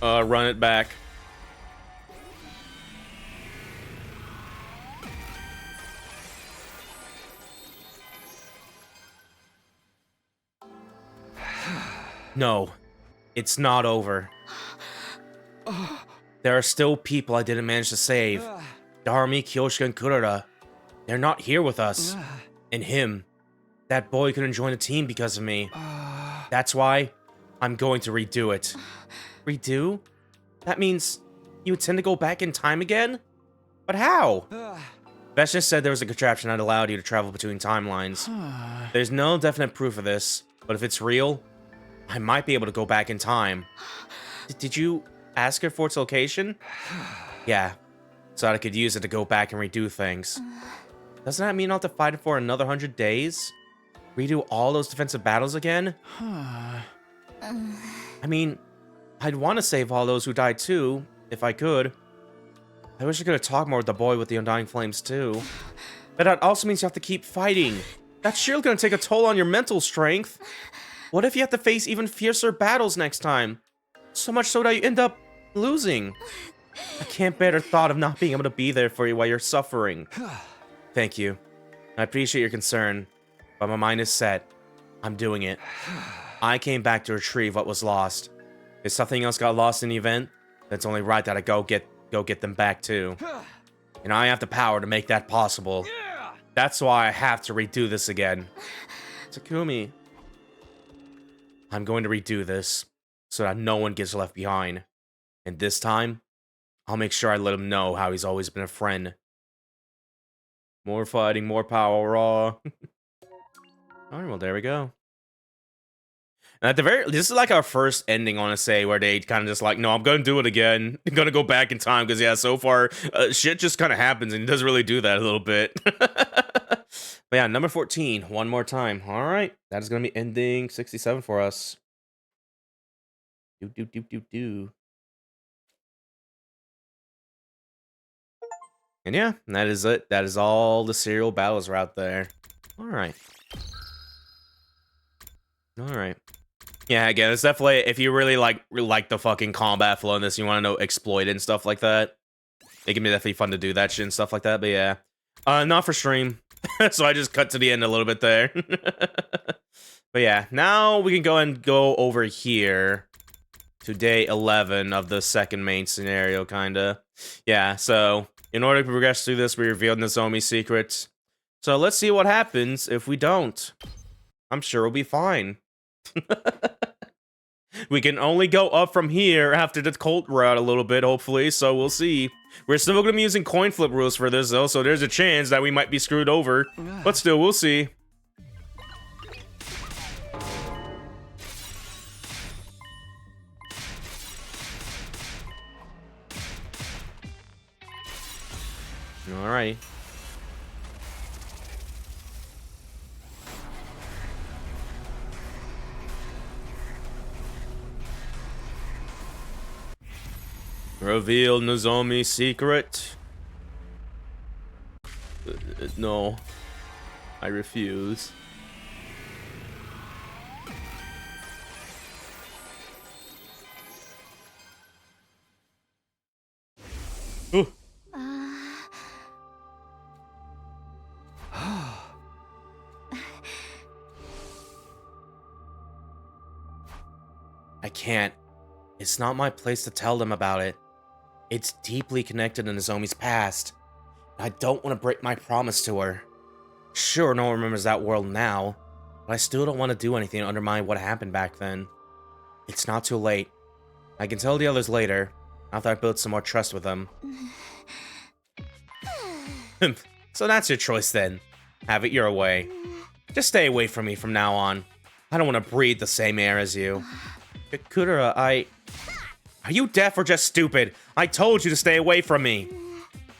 Run it back. No, it's not over. There are still people I didn't manage to save. Darmi, Kyoshika, and Kurara. They're not here with us. And him. That boy couldn't join the team because of me. That's why I'm going to redo it. Redo? That means you intend to go back in time again? But how? Veshna said there was a contraption that allowed you to travel between timelines. There's no definite proof of this, but if it's real, I might be able to go back in time. Did you ask her for its location? Yeah, so that I could use it to go back and redo things. Doesn't that mean I'll have to fight it for another 100 days? Redo all those defensive battles again? I mean, I'd want to save all those who died too, if I could. I wish I could have talked more with the boy with the undying flames too. But that also means you have to keep fighting. That's surely gonna take a toll on your mental strength. What if you have to face even fiercer battles next time? So much so that you end up losing. I can't bear the thought of not being able to be there for you while you're suffering. Thank you. I appreciate your concern, but my mind is set. I'm doing it. I came back to retrieve what was lost. If something else got lost in the event, then it's only right that I go get them back too. And I have the power to make that possible. That's why I have to redo this again. Takumi. I'm going to redo this so that no one gets left behind. And this time, I'll make sure I let him know how he's always been a friend. More fighting, more power, raw. Alright, well, there we go. And at the this is like our first ending, I want to say, where they kind of just like, no, I'm going to do it again. I'm going to go back in time, because, yeah, so far, shit just kind of happens, and he doesn't really do that a little bit. But yeah, number 14, one more time. All right, that is going to be ending 67 for us. Do. And yeah, that is it. That is all the serial battles are out there. All right. Yeah, again, it's definitely, if you really like the fucking combat flow in this, you want to know exploit and stuff like that, it can be definitely fun to do that shit and stuff like that, but yeah. Not for stream, so I just cut to the end a little bit there. But yeah, now we can go over here to day 11 of the second main scenario, kinda. Yeah, so in order to progress through this, we revealed Nozomi's secret. So let's see what happens if we don't. I'm sure we'll be fine. We can only go up from here after the cult route a little bit, hopefully, so we'll see. We're still going to be using coin flip rules for this, though, so there's a chance that we might be screwed over. But still, we'll see. Alright. Reveal Nozomi's secret. No. I refuse. Ooh. I can't. It's not my place to tell them about it. It's deeply connected to Nozomi's past. I don't want to break my promise to her. Sure, no one remembers that world now, but I still don't want to do anything to undermine what happened back then. It's not too late. I can tell the others later, after I build some more trust with them. So that's your choice then. Have it your way. Just stay away from me from now on. I don't want to breathe the same air as you. Kudera, Are you deaf or just stupid? I told you to stay away from me.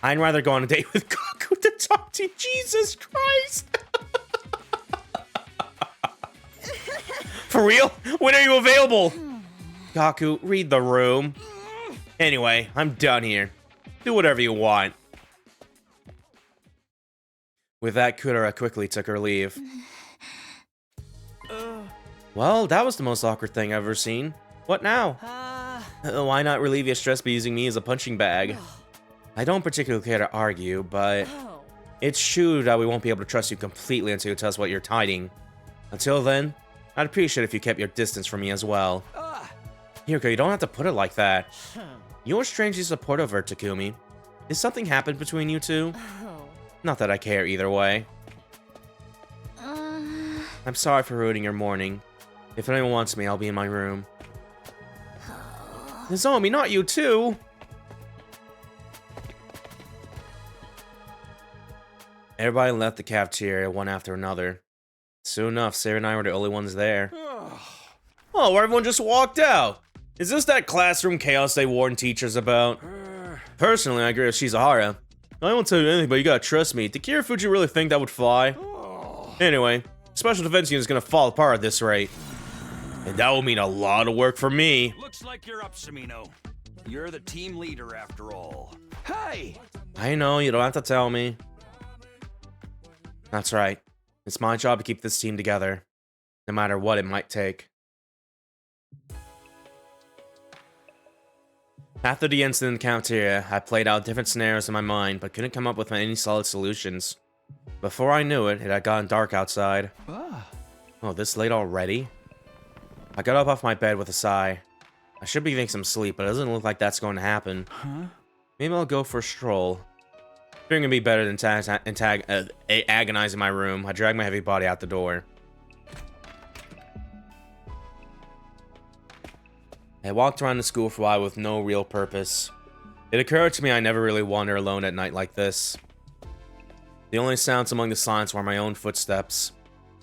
I'd rather go on a date with Gaku than talk to you. Jesus Christ. For real? When are you available? Gaku, read the room. Anyway, I'm done here. Do whatever you want. With that, Kudera quickly took her leave. Well, that was the most awkward thing I've ever seen. What now? Why not relieve your stress by using me as a punching bag? I don't particularly care to argue, but it's true that we won't be able to trust you completely until you tell us what you're hiding. Until then, I'd appreciate if you kept your distance from me as well. Hiriko, you don't have to put it like that. You're strangely supportive of her, Takumi. Did something happen between you two? Not that I care either way. I'm sorry for ruining your morning. If anyone wants me, I'll be in my room. Nozomi, not you too! Everybody left the cafeteria one after another. Soon enough, Sarah and I were the only ones there. Oh, everyone just walked out! Is this that classroom chaos they warned teachers about? Personally, I agree with Shizuhara. I won't tell you anything, but you gotta trust me. Did Kirifuji really think that would fly? Anyway, Special Defense Unit is gonna fall apart at this rate. And that will mean a lot of work for me. Looks like you're up, Samino. You're the team leader after all. Hey! I know, you don't have to tell me. That's right. It's my job to keep this team together, no matter what it might take. After the incident in the cafeteria, I played out different scenarios in my mind, but couldn't come up with any solid solutions. Before I knew it, it had gotten dark outside. Oh, this late already? I got up off my bed with a sigh. I should be getting some sleep, but it doesn't look like that's going to happen. Maybe I'll go for a stroll. Figuring it'd be better than agonizing my room, I dragged my heavy body out the door. I walked around the school for a while with no real purpose. It occurred to me I never really wander alone at night like this. The only sounds among the silence were my own footsteps.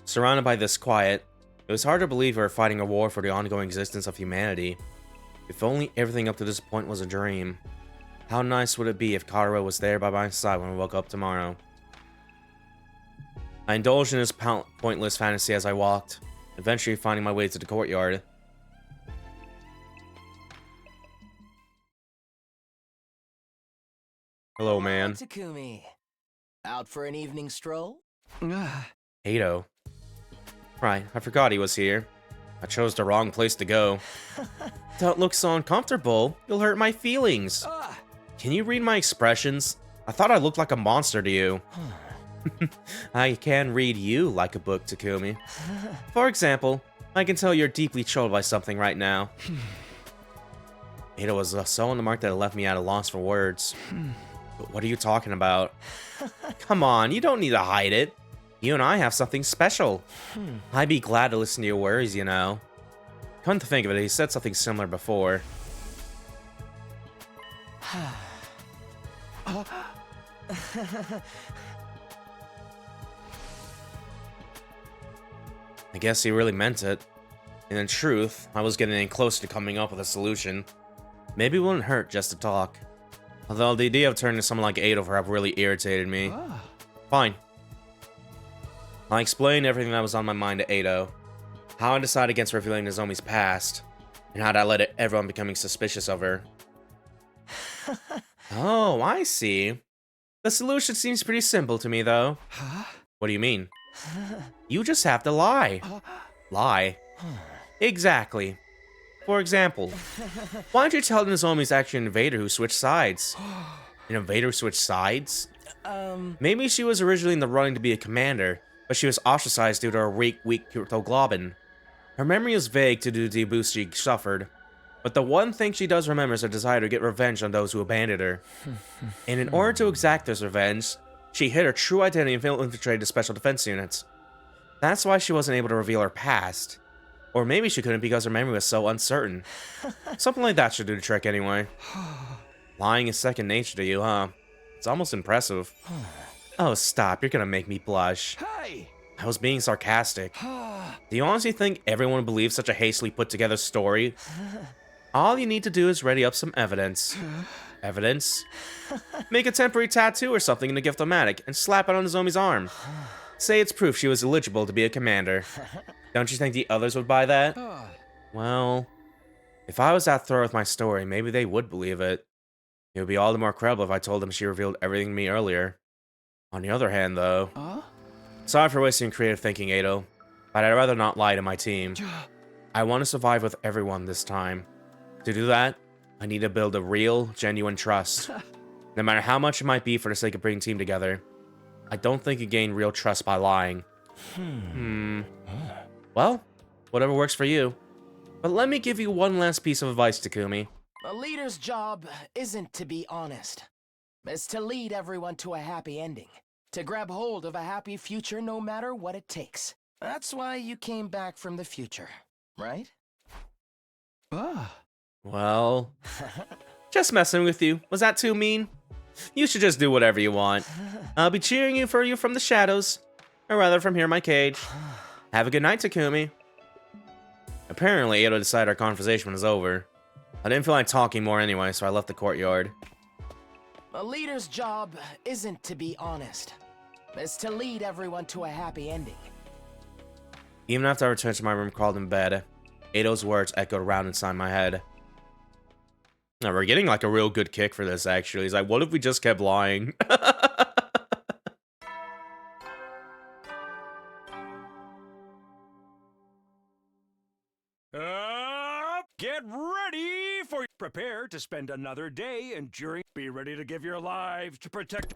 Surrounded by this quiet, it was hard to believe we were fighting a war for the ongoing existence of humanity. If only everything up to this point was a dream. How nice would it be if Kara was there by my side when I woke up tomorrow? I indulged in this pointless fantasy as I walked, eventually finding my way to the courtyard. Hello, man. Takumi. Out for an evening stroll? Ado. Right, I forgot he was here. I chose the wrong place to go. Don't look so uncomfortable. You'll hurt my feelings. Can you read my expressions? I thought I looked like a monster to you. I can read you like a book, Takumi. For example, I can tell you're deeply troubled by something right now. Ado was so on the mark that it left me at a loss for words. But what are you talking about? Come on, you don't need to hide it. You and I have something special. I'd be glad to listen to your worries, you know. Come to think of it, he said something similar before. I guess he really meant it. And in truth, I was getting closer to coming up with a solution. Maybe it wouldn't hurt just to talk. Although the idea of turning to someone like Ado for help really irritated me. Fine. I explained everything that was on my mind to Ado. How I decided against revealing Nozomi's past. And how that led to everyone becoming suspicious of her. Oh, I see. The solution seems pretty simple to me, though. What do you mean? You just have to lie. Lie? Exactly. For example, why don't you tell Nozomi's actually an invader who switched sides? An invader switched sides? Maybe she was originally in the running to be a commander, but she was ostracized due to her weak cryptoglobin. Her memory is vague due to the abuse she suffered, but the one thing she does remember is her desire to get revenge on those who abandoned her. And in order to exact this revenge, she hid her true identity and infiltrated the special defense units. That's why she wasn't able to reveal her past. Or maybe she couldn't because her memory was so uncertain. Something like that should do the trick anyway. Lying is second nature to you, huh? It's almost impressive. Oh, stop. You're gonna make me blush. Hey! I was being sarcastic. Do you honestly think everyone would believe such a hastily put together story? All you need to do is ready up some evidence. Evidence? Make a temporary tattoo or something in the gift-o-matic and slap it on Nozomi's arm. Say it's proof she was eligible to be a commander. Don't you think the others would buy that? Well, if I was that thorough with my story, maybe they would believe it. It would be all the more credible if I told them she revealed everything to me earlier. On the other hand, though... Sorry for wasting creative thinking, Ado, but I'd rather not lie to my team. I want to survive with everyone this time. To do that, I need to build a real, genuine trust. No matter how much it might be for the sake of bringing the team together, I don't think you gain real trust by lying. Well, whatever works for you. But let me give you one last piece of advice, Takumi. A leader's job isn't to be honest. It's to lead everyone to a happy ending. To grab hold of a happy future no matter what it takes. That's why you came back from the future, right? Well, just messing with you. Was that too mean? You should just do whatever you want. I'll be cheering you from the shadows. Or rather, from here in my cage. Have a good night, Takumi. Apparently, Ado decided our conversation was over. I didn't feel like talking more anyway, so I left the courtyard. A leader's job isn't to be honest. It's to lead everyone to a happy ending. Even after I returned to my room crawled in bed, Ado's words echoed around inside my head. Now, we're getting like a real good kick for this, actually. He's like, what if we just kept lying? Get ready for... Prepare to spend another day enduring... Be ready to give your lives to protect...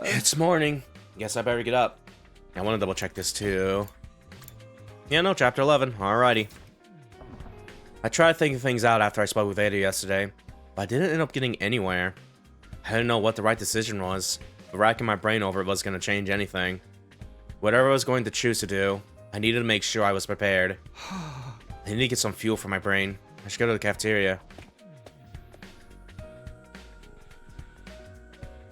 It's morning. Guess I better get up. I want to double check this too. Yeah, no, chapter 11. Alrighty. I tried thinking things out after I spoke with Ada yesterday, but I didn't end up getting anywhere. I didn't know what the right decision was, but racking my brain over it was going to change anything. Whatever I was going to choose to do, I needed to make sure I was prepared. I need to get some fuel for my brain. I should go to the cafeteria.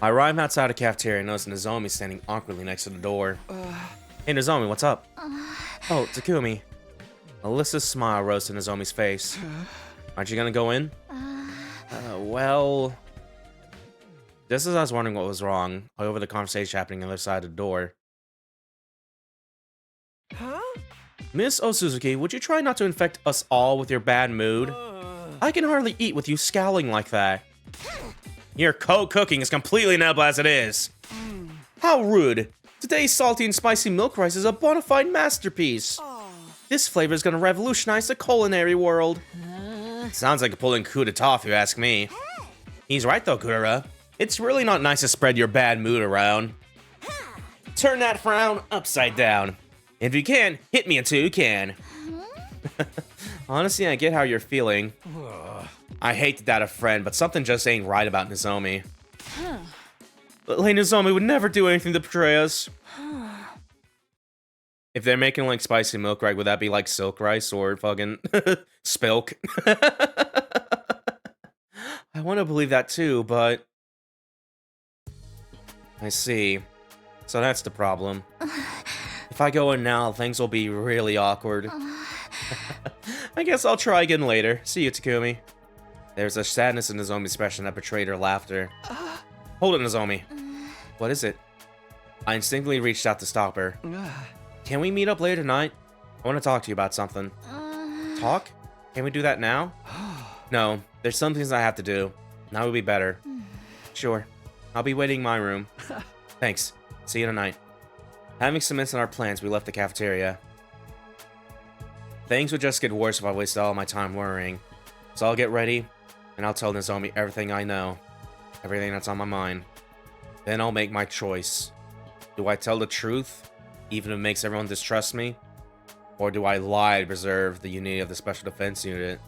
I arrived outside the cafeteria and noticed Nozomi standing awkwardly next to the door. Hey Nozomi, what's up? Oh, Takumi. Alyssa's smile rose to Nozomi's face. Aren't you gonna go in? Well... Just as I was wondering what was wrong, I overheard the conversation happening on the other side of the door. Miss Osuzuki, would you try not to infect us all with your bad mood? I can hardly eat with you scowling like that. Your cold cooking is completely inedible as it is. How rude. Today's salty and spicy milk rice is a bona fide masterpiece. This flavor is going to revolutionize the culinary world. Sounds like a pulling coup d'etat if you ask me. He's right though, Kura. It's really not nice to spread your bad mood around. Turn that frown upside down. If you can, hit me until you can. Honestly, I get how you're feeling. I hate to doubt a friend, but something just ain't right about Nozomi. Like, Nozomi would never do anything to betray us. If they're making, like, spicy milk, right, would that be, like, silk rice or fucking spilk? I want to believe that, too, but... I see. So that's the problem. If I go in now, things will be really awkward. I guess I'll try again later. See you, Takumi. There's a sadness in Nozomi's expression that betrayed her laughter. Hold it, Nozomi. What is it? I instinctively reached out to stop her. Can we meet up later tonight? I want to talk to you about something. Talk? Can we do that now? No, there's some things I have to do. Now would be better. Sure. I'll be waiting in my room. Thanks. See you tonight. Having commenced on our plans, we left the cafeteria. Things would just get worse if I wasted all my time worrying. So I'll get ready, and I'll tell Nozomi everything I know. Everything that's on my mind. Then I'll make my choice. Do I tell the truth, even if it makes everyone distrust me? Or do I lie to preserve the unity of the Special Defense Unit?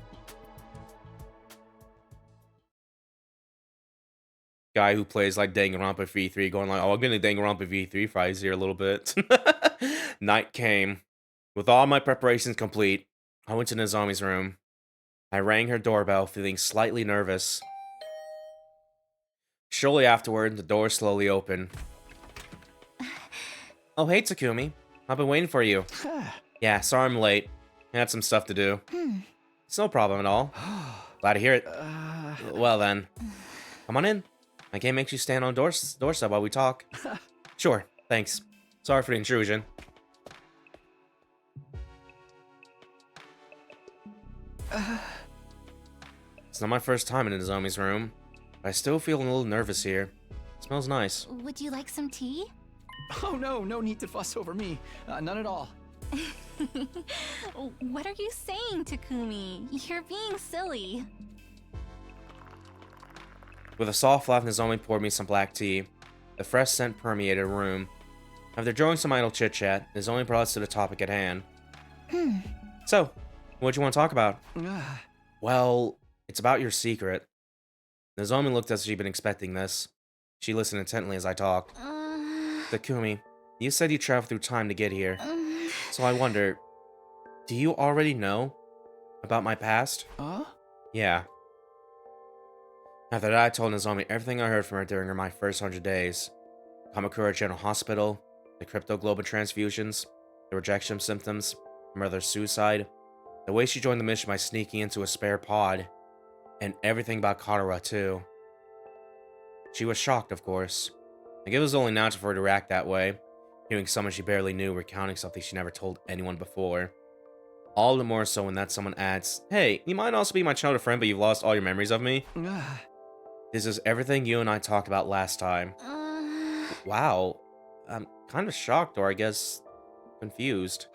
Guy who plays like Danganronpa V3 going like, oh, I'm gonna Danganronpa V3 fries here a little bit. Night came. With all my preparations complete, I went to Nozomi's room. I rang her doorbell, feeling slightly nervous. Shortly afterward, the door slowly opened. Oh, hey, Takumi. I've been waiting for you. Yeah, sorry I'm late. I had some stuff to do. It's no problem at all. Glad to hear it. Well then, come on in. I can't make you stand on doorstep while we talk. Sure, thanks. Sorry for the intrusion. It's not my first time in Nozomi's room, but I still feel a little nervous here. It smells nice. Would you like some tea? Oh no need to fuss over me. None at all. What are you saying, Takumi? You're being silly. With a soft laugh, Nozomi poured me some black tea. The fresh scent permeated the room. After drawing some idle chit-chat, Nozomi brought us to the topic at hand. So, what'd you want to talk about? Well, it's about your secret. Nozomi looked as if she'd been expecting this. She listened intently as I talked. Takumi, you said you traveled through time to get here. So I wonder, do you already know about my past? Yeah. After that, I told Nozomi everything I heard from her during my first 100 days. Kamakura General Hospital, the cryptoglobin transfusions, the rejection symptoms, her mother's suicide, the way she joined the mission by sneaking into a spare pod, and everything about Katara too. She was shocked, of course. I guess it was only natural for her to react that way, hearing someone she barely knew recounting something she never told anyone before. All the more so when that someone adds, hey, you might also be my childhood friend, but you've lost all your memories of me. This is everything you and I talked about last time. Wow. I'm kind of shocked, or I guess confused.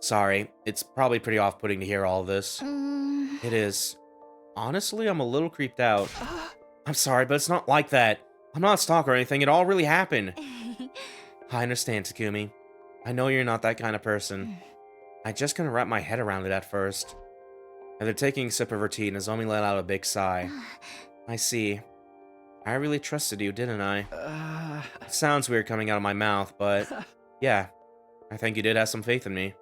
Sorry, it's probably pretty off-putting to hear all this. It is. Honestly, I'm a little creeped out. I'm sorry, but it's not like that. I'm not a stalker or anything. It all really happened. I understand, Takumi. I know you're not that kind of person. I just couldn't wrap my head around it at first. After taking a sip of her tea, Nozomi let out a big sigh. I see. I really trusted you, didn't I? It sounds weird coming out of my mouth, but yeah, I think you did have some faith in me.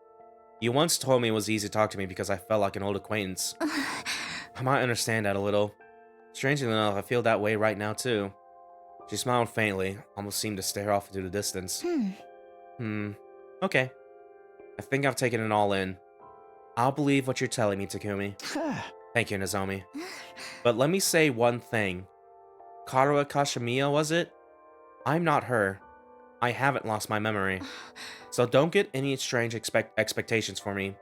You once told me it was easy to talk to me because I felt like an old acquaintance. I might understand that a little. Strangely enough, I feel that way right now too. She smiled faintly, almost seemed to stare off into the distance. Okay. I think I've taken it all in. I'll believe what you're telling me, Takumi. Thank you, Nozomi. But let me say one thing. Katara Kashimiya, was it? I'm not her. I haven't lost my memory. So don't get any strange expectations for me.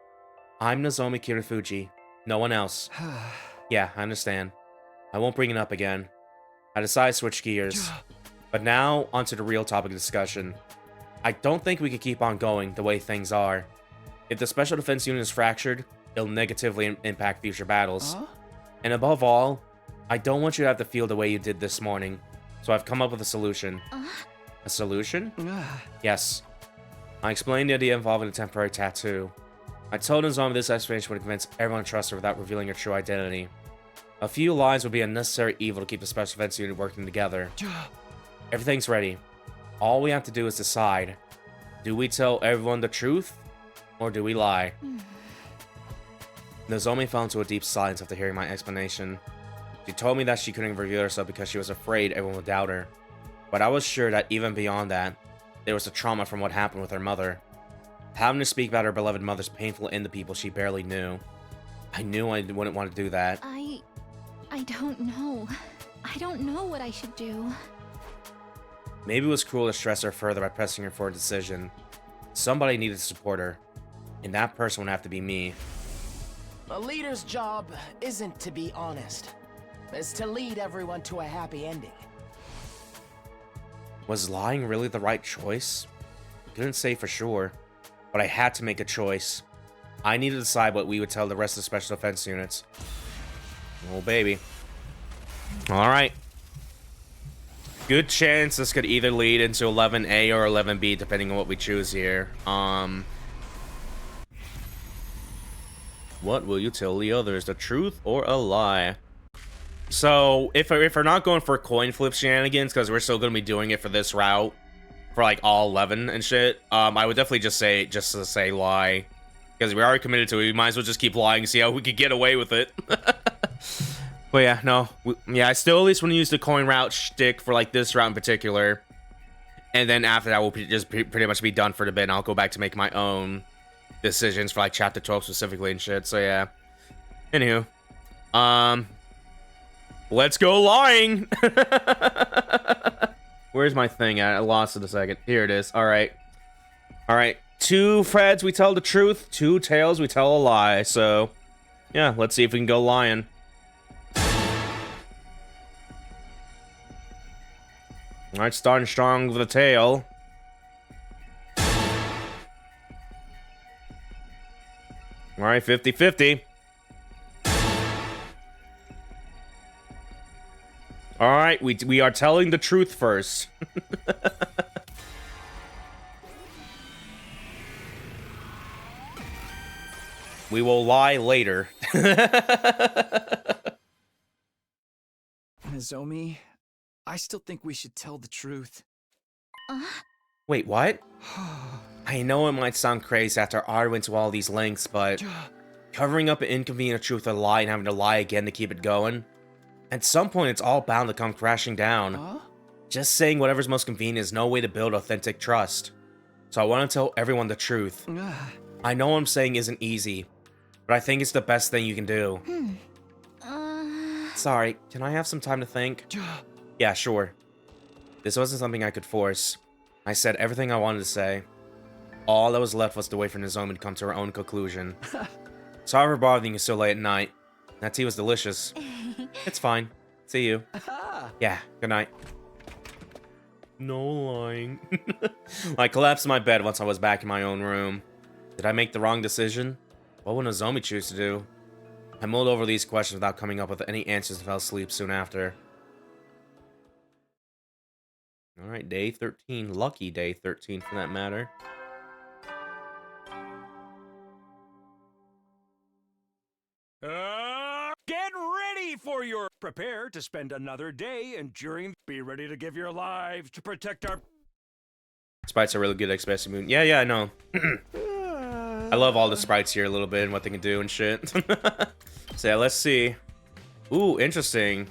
I'm Nozomi Kirifuji. No one else. Yeah, I understand. I won't bring it up again. I decided to switch gears. But now, onto the real topic of discussion. I don't think we can keep on going the way things are. If the Special Defense Unit is fractured, it'll negatively impact future battles. And above all, I don't want you to have to feel the way you did this morning. So I've come up with a solution. A solution? Yes. I explained the idea involving a temporary tattoo. I told Nozomi this explanation would convince everyone to trust her without revealing her true identity. A few lies would be a necessary evil to keep the Special Defense Unit working together. Everything's ready. All we have to do is decide. Do we tell everyone the truth? Or do we lie? Nozomi fell into a deep silence after hearing my explanation. She told me that she couldn't reveal herself because she was afraid everyone would doubt her. But I was sure that even beyond that, there was a trauma from what happened with her mother. Having to speak about her beloved mother's painful end to people she barely knew. I knew I wouldn't want to do that. I don't know. I don't know what I should do. Maybe it was cruel to stress her further by pressing her for a decision. Somebody needed to support her. And that person would have to be me. A leader's job isn't to be honest. It's to lead everyone to a happy ending. Was lying really the right choice? I couldn't say for sure, but I had to make a choice. I needed to decide what we would tell the rest of the Special Defense Units. Oh, baby. All right. Good chance this could either lead into 11A or 11B, depending on what we choose here. What will you tell the others? The truth or a lie? So, if we're not going for coin flip shenanigans, because we're still going to be doing it for this route, for like all 11 and shit, I would definitely just say lie. Because we already committed to it, we might as well just keep lying and see how we could get away with it. But yeah, no. Yeah, I still at least want to use the coin route shtick for like this route in particular. And then after that, we'll just pretty much be done for the bit, and I'll go back to make my own decisions for like chapter 12 specifically and shit. So yeah. Anywho. Let's go lying! Where's my thing at? I lost it a second. Here it is. Alright. Alright. 2 Freds, we tell the truth. 2 Tails, we tell a lie. So, yeah, let's see if we can go lying. Alright, starting strong with a tail. Alright, 50-50. Alright, we are telling the truth first. We will lie later. Nozomi, I still think we should tell the truth. Wait, what? I know it might sound crazy after arguing to all these lengths, but covering up an inconvenient truth with a lie and having to lie again to keep it going, at some point it's all bound to come crashing down. Just saying whatever's most convenient is no way to build authentic trust. So I want to tell everyone the truth. I know what I'm saying isn't easy, but I think it's the best thing you can do. Sorry, can I have some time to think? Yeah, sure. This wasn't something I could force. I said everything I wanted to say. All that was left was to wait for Nozomi to come to her own conclusion. Sorry for bothering you so late at night. That tea was delicious. It's fine. See you. Yeah, good night. No lying. I collapsed in my bed once I was back in my own room. Did I make the wrong decision? What would Nozomi choose to do? I mulled over these questions without coming up with any answers and fell asleep soon after. Alright, day 13. Lucky day 13 for that matter. Get ready for your... Prepare to spend another day enduring... Be ready to give your lives to protect our... Sprites are really good at expressing mood. Yeah, I know. I love all the sprites here a little bit and what they can do and shit. So yeah, let's see. Ooh, interesting.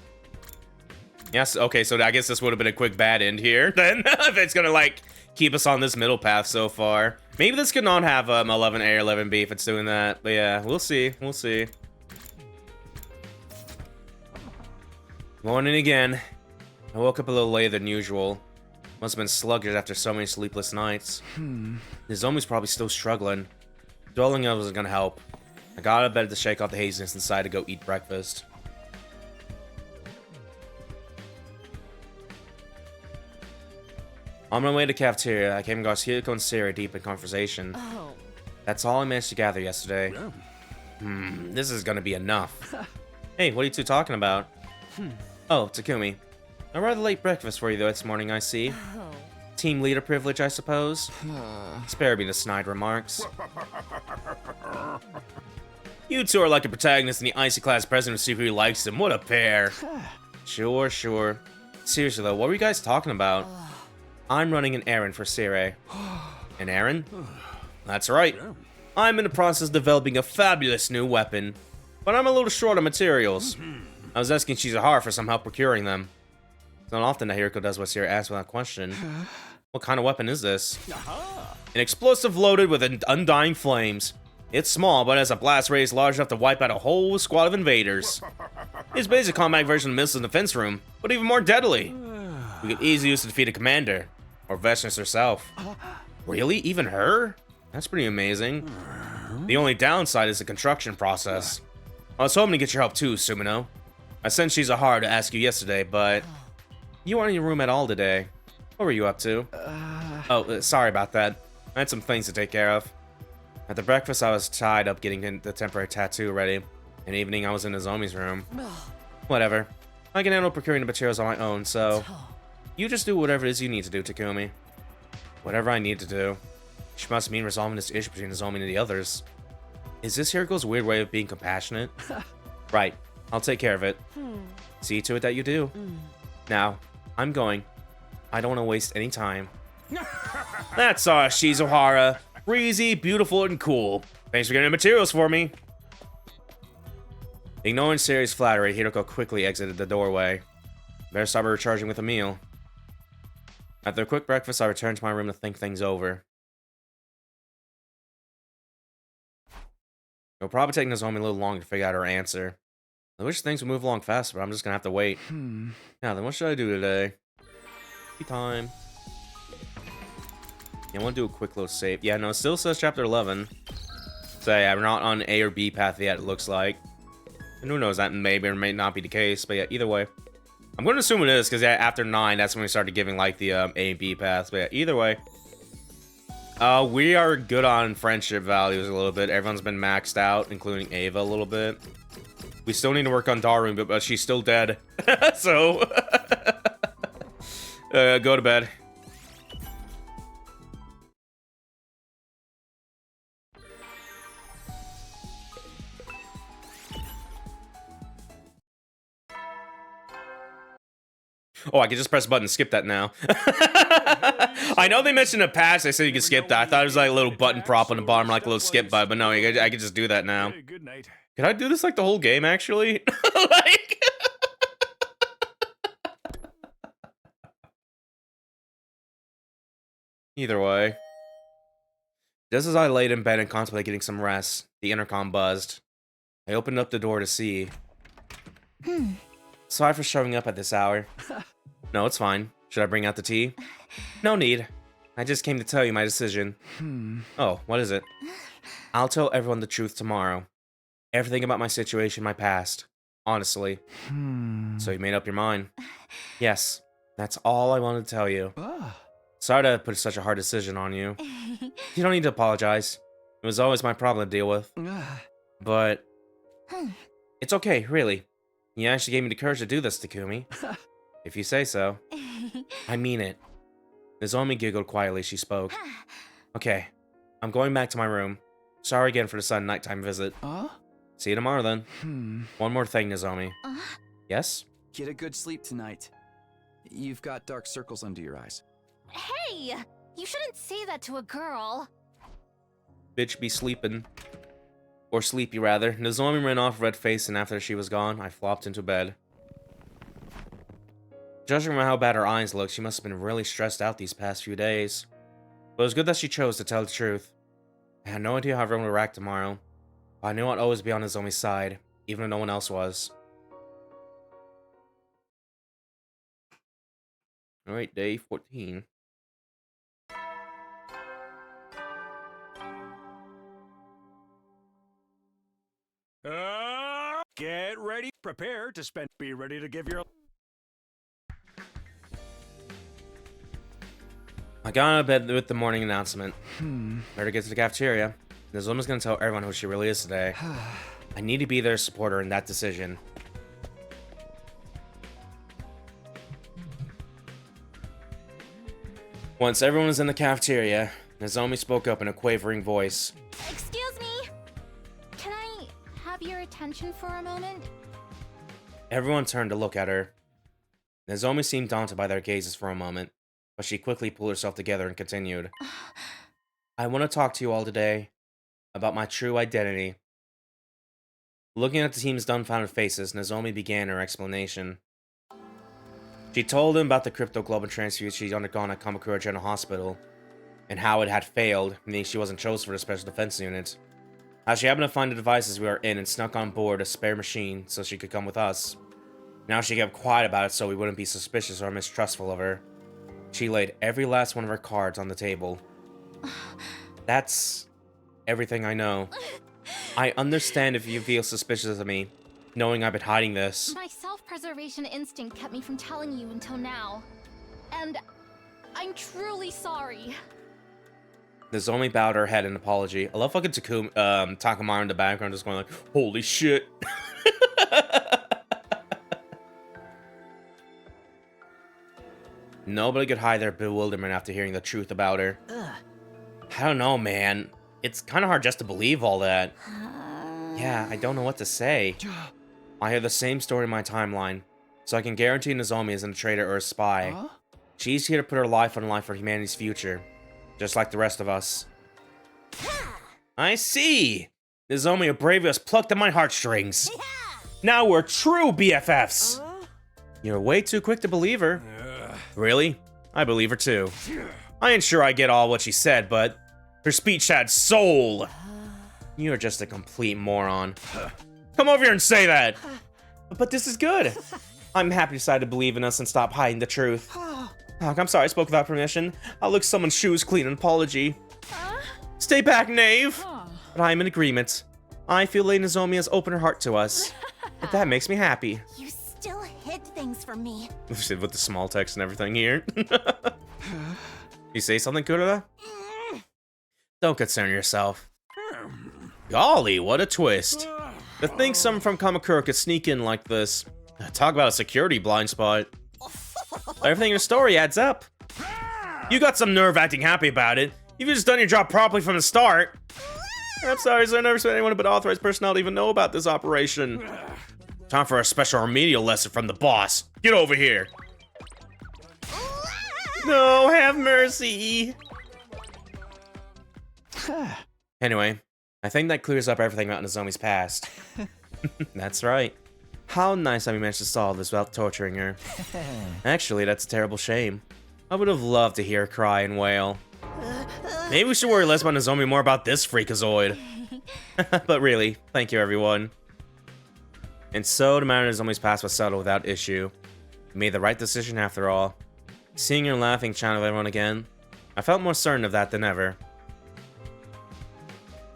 Yes, okay, so I guess this would have been a quick bad end here, then, if it's gonna, like, keep us on this middle path so far. Maybe this could not have 11A or 11B if it's doing that, but yeah, we'll see, we'll see. Morning again. I woke up a little later than usual. Must have been sluggish after so many sleepless nights. Nozomi's probably still struggling. Dwelling on it wasn't gonna help. I got out of bed to shake off the haziness inside to go eat breakfast. On my way to the cafeteria, I came across Hiko and Sarah deep in conversation. That's all I managed to gather yesterday. This is gonna be enough. Hey, what are you two talking about? Oh, Takumi. A rather late breakfast for you though this morning, I see. Team leader privilege, I suppose? Spare me the snide remarks. You two are like a protagonist in the Icy Class president to see who likes him. What a pair. Sure. Seriously though, what were you guys talking about? I'm running an errand for Sire. An errand? That's right. I'm in the process of developing a fabulous new weapon, but I'm a little short on materials. I was asking Shizahara for some help procuring them. It's not often that Hiriko does what Sire asks without question. What kind of weapon is this? An explosive loaded with undying flames. It's small, but has a blast radius large enough to wipe out a whole squad of invaders. It's basically a combat version of Missile Defense Room, but even more deadly. We could easily use to defeat a commander, or Veshness herself. Really? Even her? That's pretty amazing. The only downside is the construction process. I was hoping to get your help too, Sumino. I sent Shizahara to ask you yesterday, but you weren't in your room at all today. What were you up to? Sorry about that. I had some things to take care of. At the breakfast, I was tied up getting the temporary tattoo ready. In the evening, I was in Nozomi's room. Whatever. I can handle procuring the materials on my own, so... You just do whatever it is you need to do, Takumi. Whatever I need to do. Which must mean resolving this issue between Nozomi and the others. Is this Hiriko's weird way of being compassionate? Right. I'll take care of it. See to it that you do. Now, I'm going. I don't want to waste any time. That's Shizuhara. Breezy, beautiful, and cool. Thanks for getting the materials for me. Ignoring Seri's flattery, Hiriko quickly exited the doorway. Better start recharging with a meal. After a quick breakfast, I returned to my room to think things over. It'll probably take Nozomi a little longer to figure out her answer. I wish things would move along faster, but I'm just gonna have to wait. Now then, what should I do today? Tea time. Yeah, I want to do a quick little save. Yeah, no, it still says chapter 11. So yeah, we're not on A or B path yet, it looks like. And who knows, that may or may not be the case, but yeah, either way. I'm going to assume it is, because yeah, after 9, that's when we started giving, like, the A and B paths, but yeah, either way. We are good on friendship values a little bit. Everyone's been maxed out, including Ava a little bit. We still need to work on Daru, but she's still dead. So, go to bed. Oh, I can just press a button and skip that now. I know they mentioned in the past they said you could skip that. I thought it was like a little button prop on the bottom, like a little skip button, but no, I can just do that now. Can I do this like the whole game, actually? Like... Either way. Just as I laid in bed and contemplated getting some rest, the intercom buzzed. I opened up the door to see. Sorry for showing up at this hour. No, it's fine. Should I bring out the tea? No need. I just came to tell you my decision. Oh, what is it? I'll tell everyone the truth tomorrow. Everything about my situation, my past. Honestly. So you made up your mind? Yes. That's all I wanted to tell you. Sorry to put such a hard decision on you. You don't need to apologize. It was always my problem to deal with. But... It's okay, really. You actually gave me the courage to do this, Takumi. If you say so. I mean it. Nozomi giggled quietly. She spoke. Okay, I'm going back to my room. Sorry again for the sudden nighttime visit. See you tomorrow then. One more thing, Nozomi. Yes? Get a good sleep tonight. You've got dark circles under your eyes. Hey! You shouldn't say that to a girl. Bitch be sleeping. Or sleepy, rather. Nozomi ran off red-faced, and after she was gone, I flopped into bed. Judging from how bad her eyes looked, she must have been really stressed out these past few days. But it was good that she chose to tell the truth. I had no idea how everyone would react tomorrow. But I knew I'd always be on Nozomi's side, even if no one else was. Alright, day 14. Get ready, prepare to spend, be ready to give your... I got out of bed with the morning announcement. Better get to the cafeteria. Nozomi's gonna tell everyone who she really is today. I need to be there to support her in that decision. Once everyone was in the cafeteria, Nozomi spoke up in a quavering voice. Excuse me. Can I have your attention for a moment? Everyone turned to look at her. Nozomi seemed daunted by their gazes for a moment, but she quickly pulled herself together and continued. I want to talk to you all today about my true identity. Looking at the team's dumbfounded faces, Nozomi began her explanation. She told them about the cryptoglobin transfusion she'd undergone at Kamakura General Hospital, and how it had failed, meaning she wasn't chosen for the Special Defense Unit. How she happened to find the devices we were in and snuck on board a spare machine so she could come with us. Now she kept quiet about it so we wouldn't be suspicious or mistrustful of her. She laid every last one of her cards on the table. That's everything I know. I understand if you feel suspicious of me, knowing I've been hiding this. My self-preservation instinct kept me from telling you until now. And I'm truly sorry. Nozomi bowed her head in apology. I love fucking Takamaru in the background just going like, holy shit. Nobody could hide their bewilderment after hearing the truth about her. I don't know, man. It's kind of hard just to believe all that. Yeah, I don't know what to say. I hear the same story in my timeline, so I can guarantee Nozomi isn't a traitor or a spy. Huh? She's here to put her life on the line for humanity's future, just like the rest of us. I see! Nozomi, a brave was plucked at my heartstrings. Now we're true BFFs! You're way too quick to believe her. Really? I believe her too. I ain't sure I get all what she said, but her speech had soul. You're just a complete moron. Come over here and say that! But this is good. I'm happy you decided to believe in us and stop hiding the truth. I'm sorry I spoke without permission. I'll lick someone's shoes clean, an apology. Stay back, knave! But I'm in agreement. I feel Lady Nozomi has opened her heart to us. And that makes me happy. You still hid things from me. With the small text and everything here. You say something, Kurura? Don't concern yourself. Golly, what a twist. To think someone from Kamakura could sneak in like this. Talk about a security blind spot. Everything in your story adds up. You got some nerve acting happy about it. You've just done your job properly from the start. I'm sorry, sir. I never expect anyone but authorized personnel to even know about this operation. Time for a special remedial lesson from the boss. Get over here. No, have mercy. Anyway, I think that clears up everything about Nozomi's past. That's right. How nice that we managed to solve this without torturing her. Actually, that's a terrible shame. I would have loved to hear her cry and wail. Maybe we should worry less about Nozomi, more about this freakazoid. But really, thank you everyone. And so the matter of Nozomi's past was settled without issue. We made the right decision after all. Seeing her laughing channel with everyone again, I felt more certain of that than ever.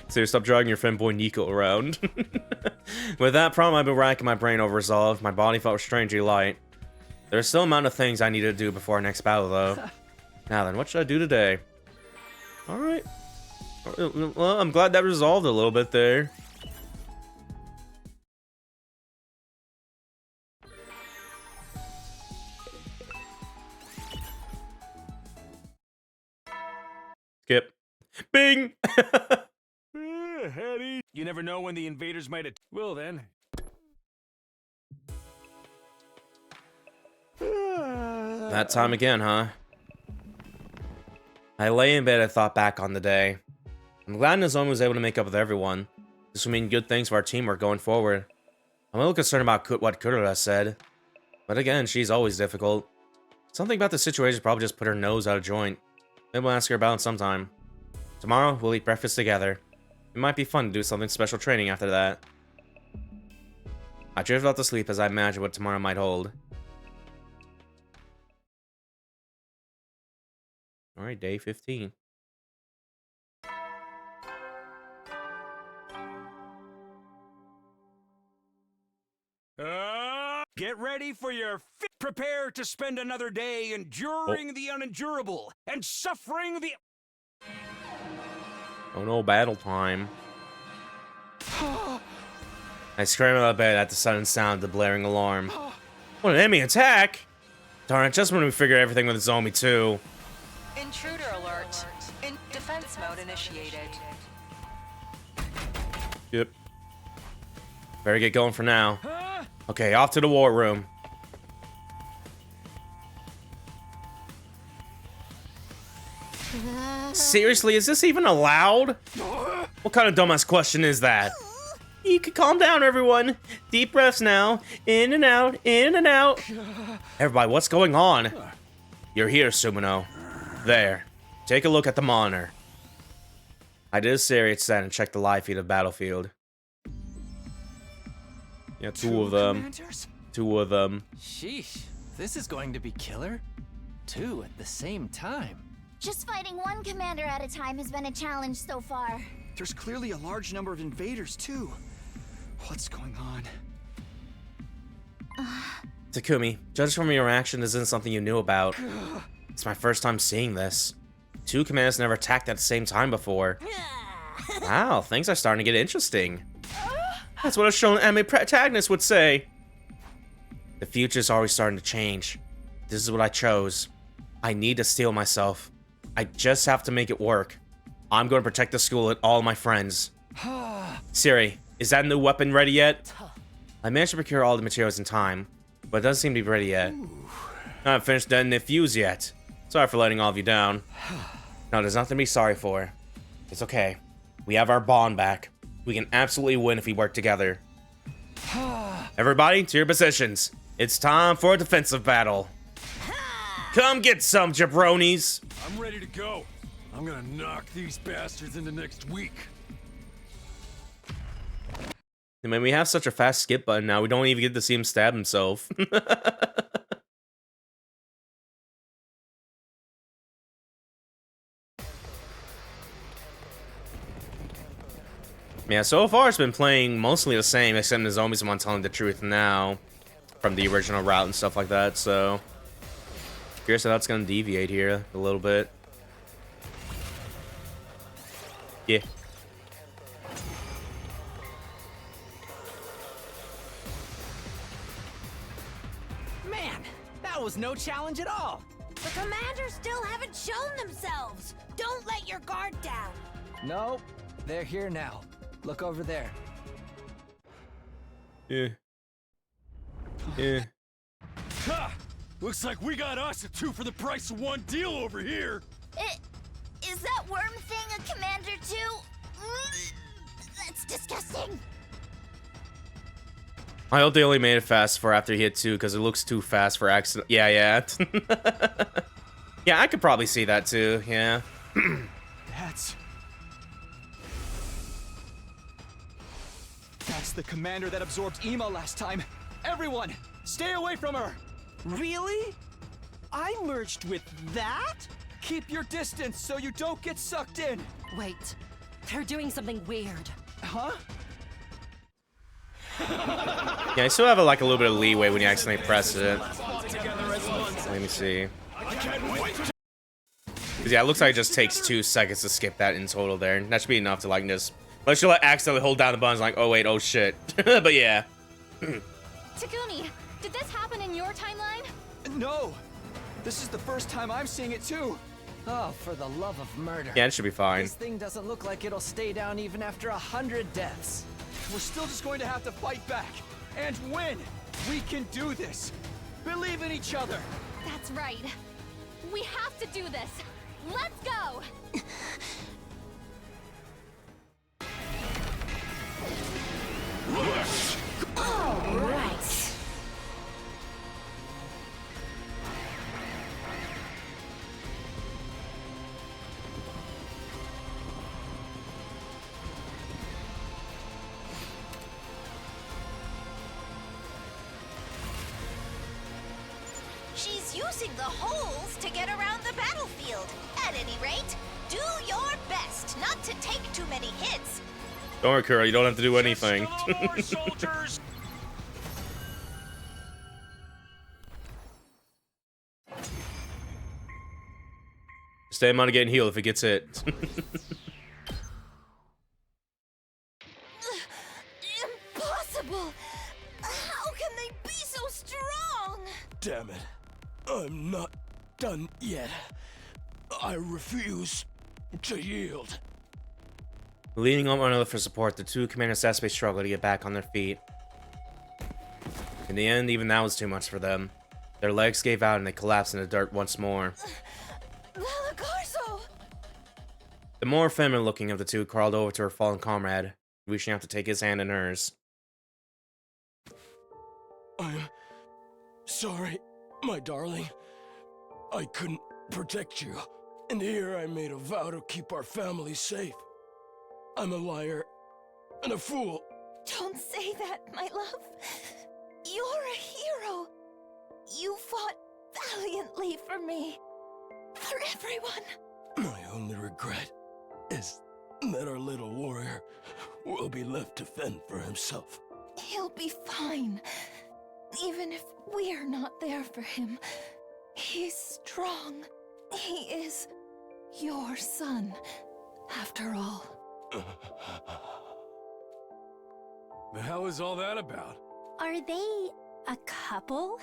So stop dragging your femboy Nico around. With that problem, I've been racking my brain over resolve. My body felt strangely light. There's still a amount of things I need to do before our next battle, though. Now then, what should I do today? Alright. Well, I'm glad that resolved a little bit there. Skip. Bing! Hetty, you never know when the invaders might well then. That time again, huh? I lay in bed and thought back on the day. I'm glad Nozomi was able to make up with everyone. This will mean good things for our teamwork going forward. I'm a little concerned about what Kurura said. But again, she's always difficult. Something about the situation probably just put her nose out of joint. Maybe we'll ask her about it sometime. Tomorrow, we'll eat breakfast together. It might be fun to do something special training after that. I drift off to sleep as I imagine what tomorrow might hold. Alright, day 15. Get ready for your prepare to spend another day enduring the unendurable and suffering the... Oh no, battle time. I scrambled out of bed at the sudden sound of the blaring alarm. What an enemy attack! Darn it, just when we figured everything with Nozomi too. Intruder alert. In defense mode initiated. Yep. Better get going for now. Okay, off to the war room. Seriously, is this even allowed? What kind of dumbass question is that? You can calm down, everyone. Deep breaths now. In and out, in and out. Everybody, what's going on? You're here, Sumino. There. Take a look at the monitor. I did a serious set and checked the live feed of Battlefield. Yeah, two of them. Commanders? Two of them. Sheesh, this is going to be killer. Two at the same time. Just fighting one commander at a time has been a challenge so far. There's clearly a large number of invaders, too. What's going on? Takumi, judged from your reaction, this isn't something you knew about. It's my first time seeing this. Two commanders never attacked at the same time before. Wow, things are starting to get interesting. That's what a shonen anime protagonist would say. The future's already starting to change. This is what I chose. I need to steel myself. I just have to make it work. I'm going to protect the school and all my friends. Siri, is that new weapon ready yet? I managed to procure all the materials in time, but it doesn't seem to be ready yet. I haven't finished detonating the fuse yet. Sorry for letting all of you down. No, there's nothing to be sorry for. It's okay. We have our bond back. We can absolutely win if we work together. Everybody, to your positions. It's time for a defensive battle. Come get some, jabronis. I'm ready to go. I'm gonna knock these bastards into next week. I mean, we have such a fast skip button now, we don't even get to see him stab himself. Yeah, so far it's been playing mostly the same, except there's always someone telling the truth now from the original route and stuff like that, so curious how that's gonna deviate here a little bit. Yeah. Man, that was no challenge at all. The commanders still haven't shown themselves. Don't let your guard down. Nope, they're here now. Look over there. Yeah. Yeah. Ha! Looks like we got us a 2 for the price of 1 deal over here. Is that worm thing a commander too? That's disgusting. I hope they only made it fast for after he hit 2, because it looks too fast for accident. Yeah, yeah. Yeah, I could probably see that too, yeah. That's the commander that absorbed Ema last time. Everyone, stay away from her! Really? I merged with that? Keep your distance so you don't get sucked in! Wait, they're doing something weird. Huh? Yeah, I still have like a little bit of leeway when you accidentally press it. Let me see. Yeah, it looks like it just takes 2 seconds to skip that in total there. That should be enough to like just... Unless you accidentally hold down the buttons like, oh wait, oh shit. But yeah. Takumi, did this happen in your timeline? No! This is the first time I'm seeing it too! Oh, for the love of murder. Yeah, it should be fine. This thing doesn't look like it'll stay down even after 100 deaths. We're still just going to have to fight back and win! We can do this! Believe in each other! That's right. We have to do this. Let's go! All right. She's using the holes to get around the battlefield. At any rate, do your best not to take too many hits. Don't worry, Kuro, you don't have to do anything. Stay him on getting healed if it gets hit. Impossible! How can they be so strong? Damn it. I'm not done yet. I refuse to yield. Leaning on one another for support, the two commanders desperately struggle to get back on their feet. In the end, even that was too much for them. Their legs gave out and they collapsed in the dirt once more. The more feminine looking of the two crawled over to her fallen comrade, reaching out to take his hand in hers. I'm sorry, my darling. I couldn't protect you. And here I made a vow to keep our family safe. I'm a liar and a fool. Don't say that, my love. You're a hero. You fought valiantly for me. For everyone. My only regret is that our little warrior will be left to fend for himself. He'll be fine. Even if we're not there for him. He's strong. He is your son, after all. The hell is all that about? Are they a couple?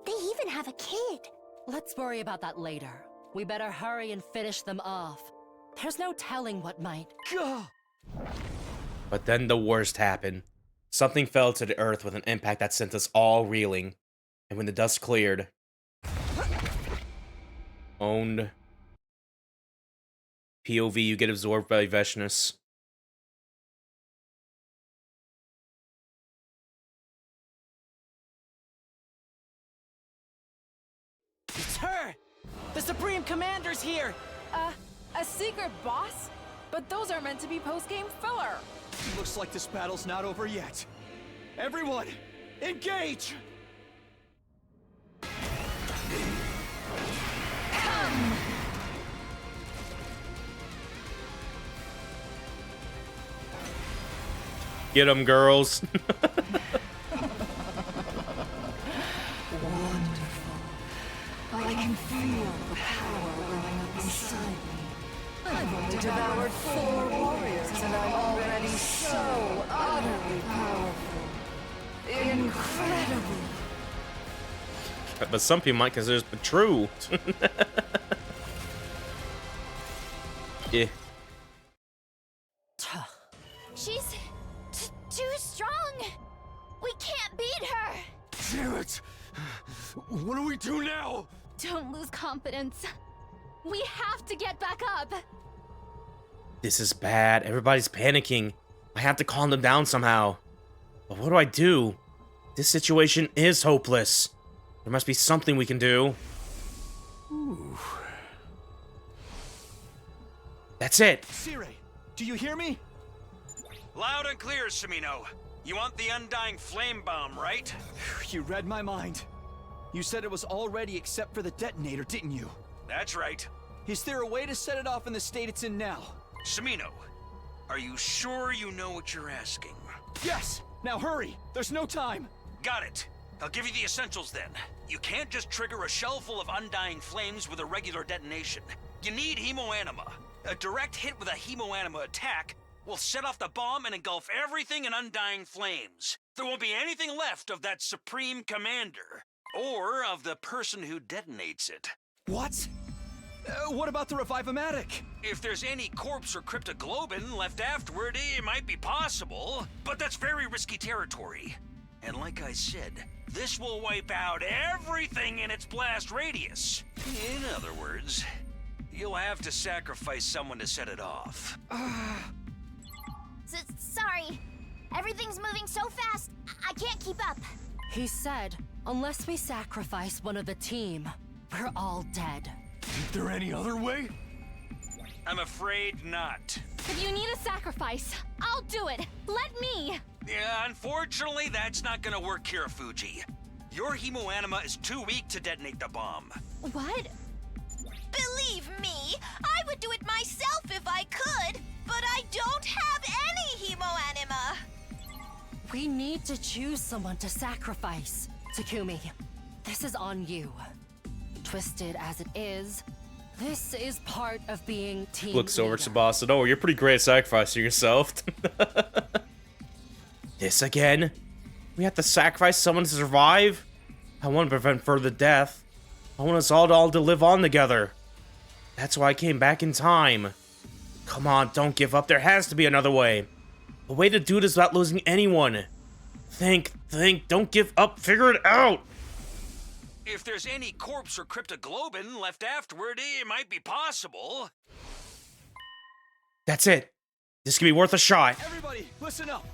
They even have a kid. Let's worry about that later. We better hurry and finish them off. There's no telling what might. But then the worst happened. Something fell to the earth with an impact that sent us all reeling. And when the dust cleared... Owned... POV, you get absorbed by Veshness. It's her! The Supreme Commander's here! A secret boss? But those are meant to be post-game filler. Looks like this battle's not over yet. Everyone, engage! Come! Get 'em, girls. Wonderful. I can feel the power welling up inside me. I've only devoured 4 warriors, and I'm already so utterly powerful. Incredible. But some people might consider it true. Yeah. She's too strong. We can't beat her. Damn it! What do we do now? Don't lose confidence. We have to get back up. This is bad. Everybody's panicking. I have to calm them down somehow. But what do I do? This situation is hopeless. There must be something we can do. Ooh. That's it. Sire, do you hear me? Loud and clear, Sumino. You want the undying flame bomb, right? You read my mind. You said it was all ready except for the detonator, didn't you? That's right. Is there a way to set it off in the state it's in now? Sumino, are you sure you know what you're asking? Yes! Now hurry! There's no time! Got it. I'll give you the essentials then. You can't just trigger a shell full of undying flames with a regular detonation. You need hemoanima. A direct hit with a hemoanima attack will set off the bomb and engulf everything in undying flames. There won't be anything left of that Supreme Commander, or of the person who detonates it. What? What about the Revive-O-Matic? If there's any corpse or cryptoglobin left afterward, it might be possible, but that's very risky territory. And like I said, this will wipe out everything in its blast radius. In other words, you'll have to sacrifice someone to set it off. Sorry. Everything's moving so fast, I can't keep up. He said, unless we sacrifice one of the team, we're all dead. Is there any other way? I'm afraid not. If you need a sacrifice, I'll do it. Let me. Yeah, unfortunately, that's not gonna work, Kirafuji. Your hemoanima is too weak to detonate the bomb. What? Believe me, I would do it myself if I could, but I don't have any hemoanima. We need to choose someone to sacrifice. Takumi, this is on you. Twisted as it is, this is part of being team Looks over leader. to Boss and, oh, you're pretty great at sacrificing yourself. This again? We have to sacrifice someone to survive? I want to prevent further death. I want us all to live on together. That's why I came back in time. Come on, don't give up. There has to be another way. A way to do this without losing anyone. Think, don't give up. Figure it out. If there's any corpse or cryptoglobin left afterward, it might be possible. That's it. This could be worth a shot. Everybody, listen up.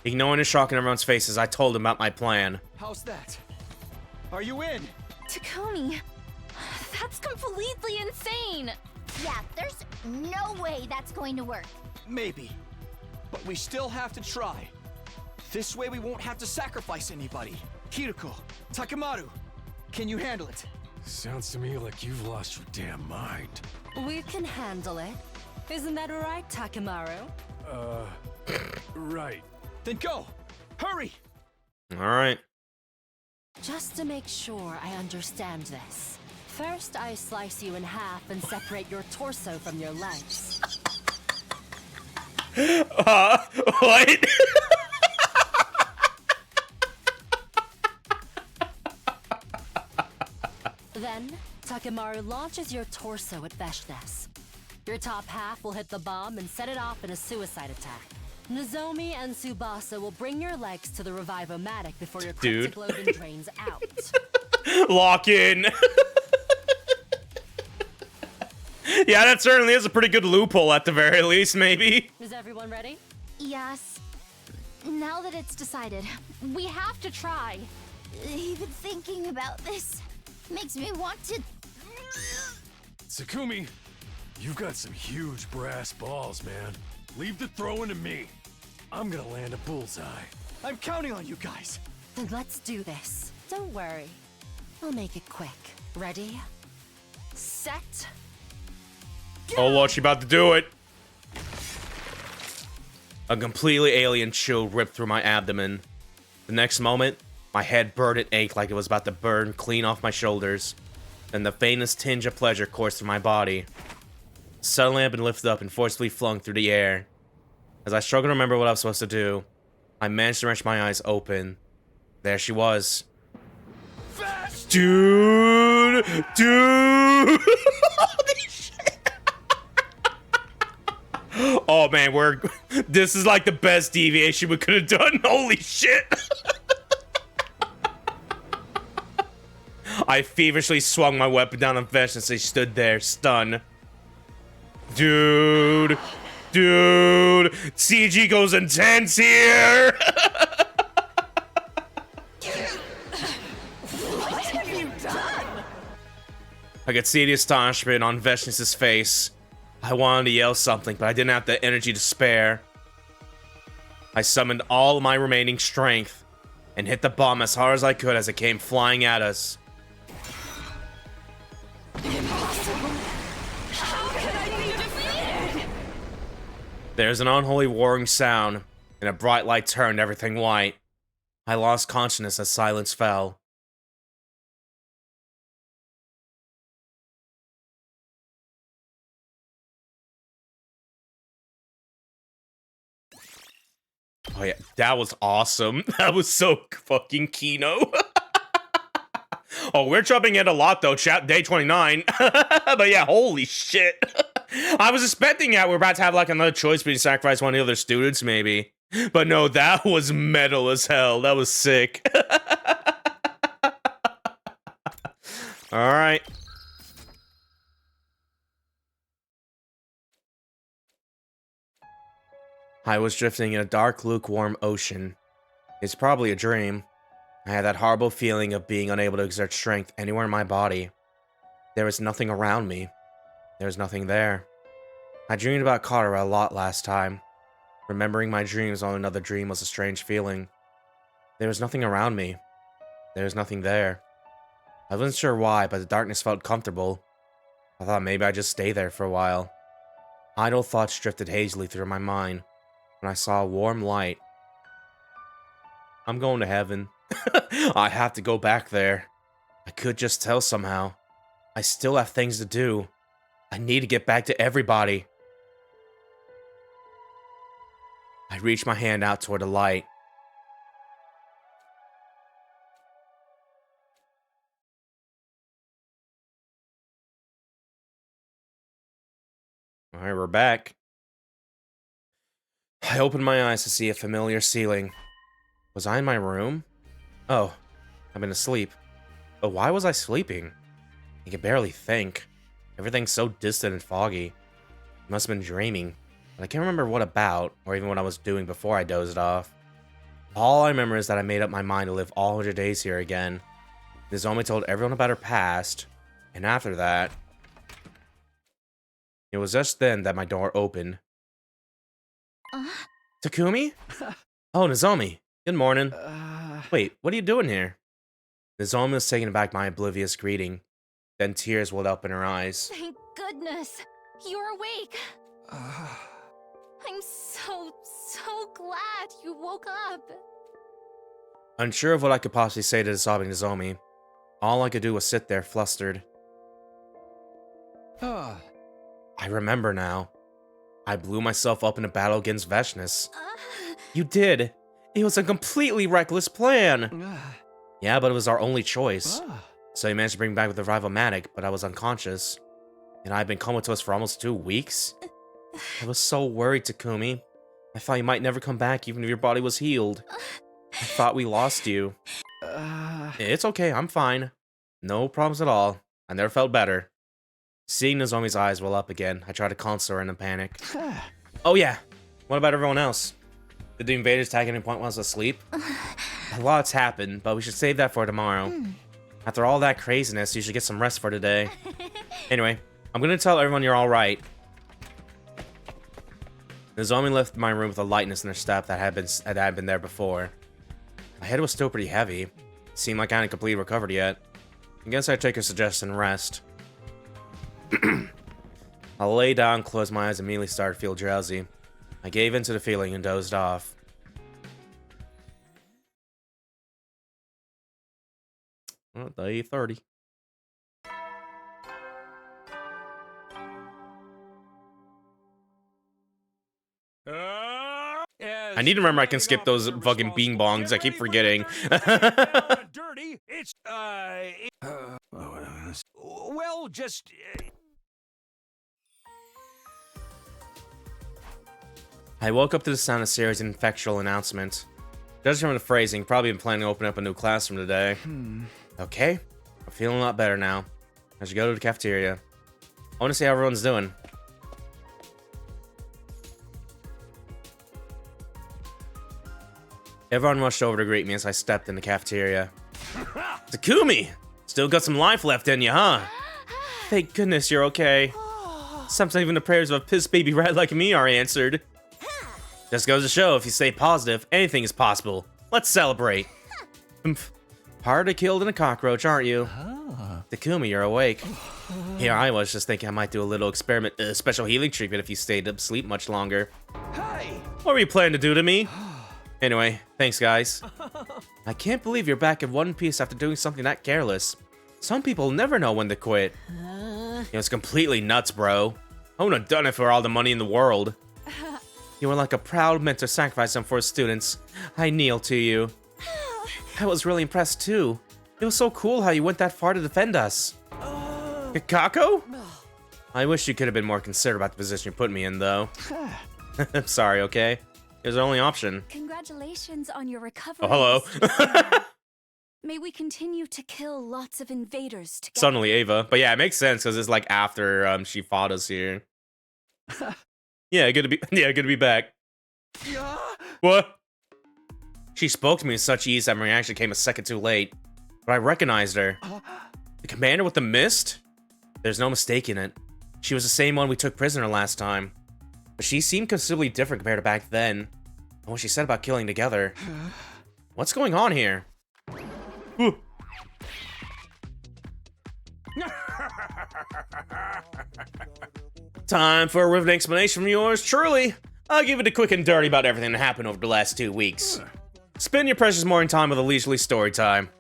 Ignoring the shock in everyone's faces, I told him about my plan. How's that? Are you in? Takumi, that's completely insane. Yeah, there's no way that's going to work. Maybe. But we still have to try. This way we won't have to sacrifice anybody. Kiriko, Takemaru, can you handle it? Sounds to me like you've lost your damn mind. We can handle it. Isn't that right, Takemaru? Right. Then go! Hurry! All right. Just to make sure I understand this. First, I slice you in half and separate your torso from your legs. What? Then, Takemaru launches your torso at Veshnes. Your top half will hit the bomb and set it off in a suicide attack. Nozomi and Tsubasa will bring your legs to the Revive-O-Matic before your cryptic loading drains out. Lock in. Yeah, that certainly is a pretty good loophole at the very least, maybe. Is everyone ready? Yes. Now that it's decided, we have to try. Even thinking about this makes me want to... Takumi, you've got some huge brass balls, man. Leave the throwing to me. I'm gonna land a bullseye. I'm counting on you guys. Then let's do this. Don't worry. I'll make it quick. Ready? Set. Oh, watch, you about to do it. A completely alien chill ripped through my abdomen. The next moment, my head burned and ached like it was about to burn clean off my shoulders. Then the faintest tinge of pleasure coursed through my body. Suddenly I've been lifted up and forcefully flung through the air. As I struggled to remember what I was supposed to do, I managed to wrench my eyes open. There she was. Dude! Dude! Holy shit! Oh man, this is like the best deviation we could have done. Holy shit! I feverishly swung my weapon down on Vesh as they stood there, stunned. Dude! Dude! CG goes intense here! What have you done? I could see the astonishment on Veshnes' face. I wanted to yell something, but I didn't have the energy to spare. I summoned all of my remaining strength and hit the bomb as hard as I could as it came flying at us. Impossible. How can I be defeated? There's an unholy warring sound, and a bright light turned everything white. I lost consciousness as silence fell. Oh yeah, that was awesome. That was so fucking Kino. Oh, we're jumping in a lot though, chat. Day 29. But yeah, holy shit. I was expecting that we're about to have like another choice between sacrifice one of the other students, maybe. But no, that was metal as hell. That was sick. Alright. I was drifting in a dark, lukewarm ocean. It's probably a dream. I had that horrible feeling of being unable to exert strength anywhere in my body. There was nothing around me. There was nothing there. I dreamed about Katara a lot last time. Remembering my dreams on another dream was a strange feeling. There was nothing around me. There was nothing there. I wasn't sure why, but the darkness felt comfortable. I thought maybe I'd just stay there for a while. Idle thoughts drifted hazily through my mind when I saw a warm light. I'm going to heaven. I have to go back there. I could just tell somehow. I still have things to do. I need to get back to everybody. I reached my hand out toward the light. Alright, we're back. I opened my eyes to see a familiar ceiling. Was I in my room? Oh, I've been asleep. But why was I sleeping? I could barely think. Everything's so distant and foggy. I must have been dreaming, but I can't remember what about, or even what I was doing before I dozed off. All I remember is that I made up my mind to live all 100 days here again. Nozomi told everyone about her past, and after that... It was just then that my door opened. Takumi? Oh, Nozomi. Good morning. Wait, what are you doing here? Nozomi was taken aback by my oblivious greeting. Then tears welled up in her eyes. Thank goodness. You're awake. I'm so glad you woke up. Unsure of what I could possibly say to the sobbing Nozomi, all I could do was sit there flustered. I remember now. I blew myself up in a battle against Veshness. You did. It was a completely reckless plan. Yeah, but it was our only choice. So you managed to bring me back with the Rival-matic, but I was unconscious. And I've been comatose for almost 2 weeks. I was so worried, Takumi. I thought you might never come back even if your body was healed. I thought we lost you. It's okay, I'm fine. No problems at all. I never felt better. Seeing Nozomi's eyes well up again, I tried to console her in a panic. Oh yeah, what about everyone else? Did the invaders attack any point while I was asleep? A lot's happened, but we should save that for tomorrow. After all that craziness, you should get some rest for today. Anyway, I'm gonna tell everyone you're alright. Nozomi left my room with a lightness in her step that had been there before. My head was still pretty heavy. It seemed like I hadn't completely recovered yet. I guess I'd take her suggestion and rest. I lay down, closed my eyes, and immediately started to feel drowsy. I gave in to the feeling and dozed off. Well, day 30. I need to remember I can skip those fucking bean bongs. I keep forgetting. Dirty. It's well, just. I woke up to the sound of Siri's ineffectual announcement. Judging from the phrasing, probably been planning to open up a new classroom today. Okay, I'm feeling a lot better now. I should go to the cafeteria. I want to see how everyone's doing. Everyone rushed over to greet me as I stepped in the cafeteria. Takumi! Still got some life left in you, huh? Thank goodness you're okay. Sometimes even the prayers of a piss baby rat like me are answered. Just goes to show, if you stay positive, anything is possible. Let's celebrate. Harder to kill than a cockroach, aren't you? Takumi, you're awake. Here I was just thinking I might do a little experiment, special healing treatment if you stayed up sleep much longer. Hey! What were you planning to do to me? Anyway, thanks guys. I can't believe you're back in one piece after doing something that careless. Some people never know when to quit. It's completely nuts, bro. I wouldn't have done it for all the money in the world. You were like a proud mentor sacrificing for his students. I kneel to you. I was really impressed too. It was so cool how you went that far to defend us. Kakako? I wish you could have been more considerate about the position you put me in, though. I'm sorry, okay? It was our only option. Congratulations on your recovery. Oh, hello. May we continue to kill lots of invaders together. Suddenly Ava. But yeah, it makes sense because it's like after she fought us here. Yeah, good to be back. What? She spoke to me with such ease that my reaction came a second too late. But I recognized her. The commander with the mist? There's no mistaking it. She was the same one we took prisoner last time. But she seemed considerably different compared to back then. And what she said about killing together. What's going on here? Ooh. Time for a riveting explanation from yours truly. I'll give it a quick and dirty about everything that happened over the last 2 weeks. Spend your precious morning time with a leisurely story time.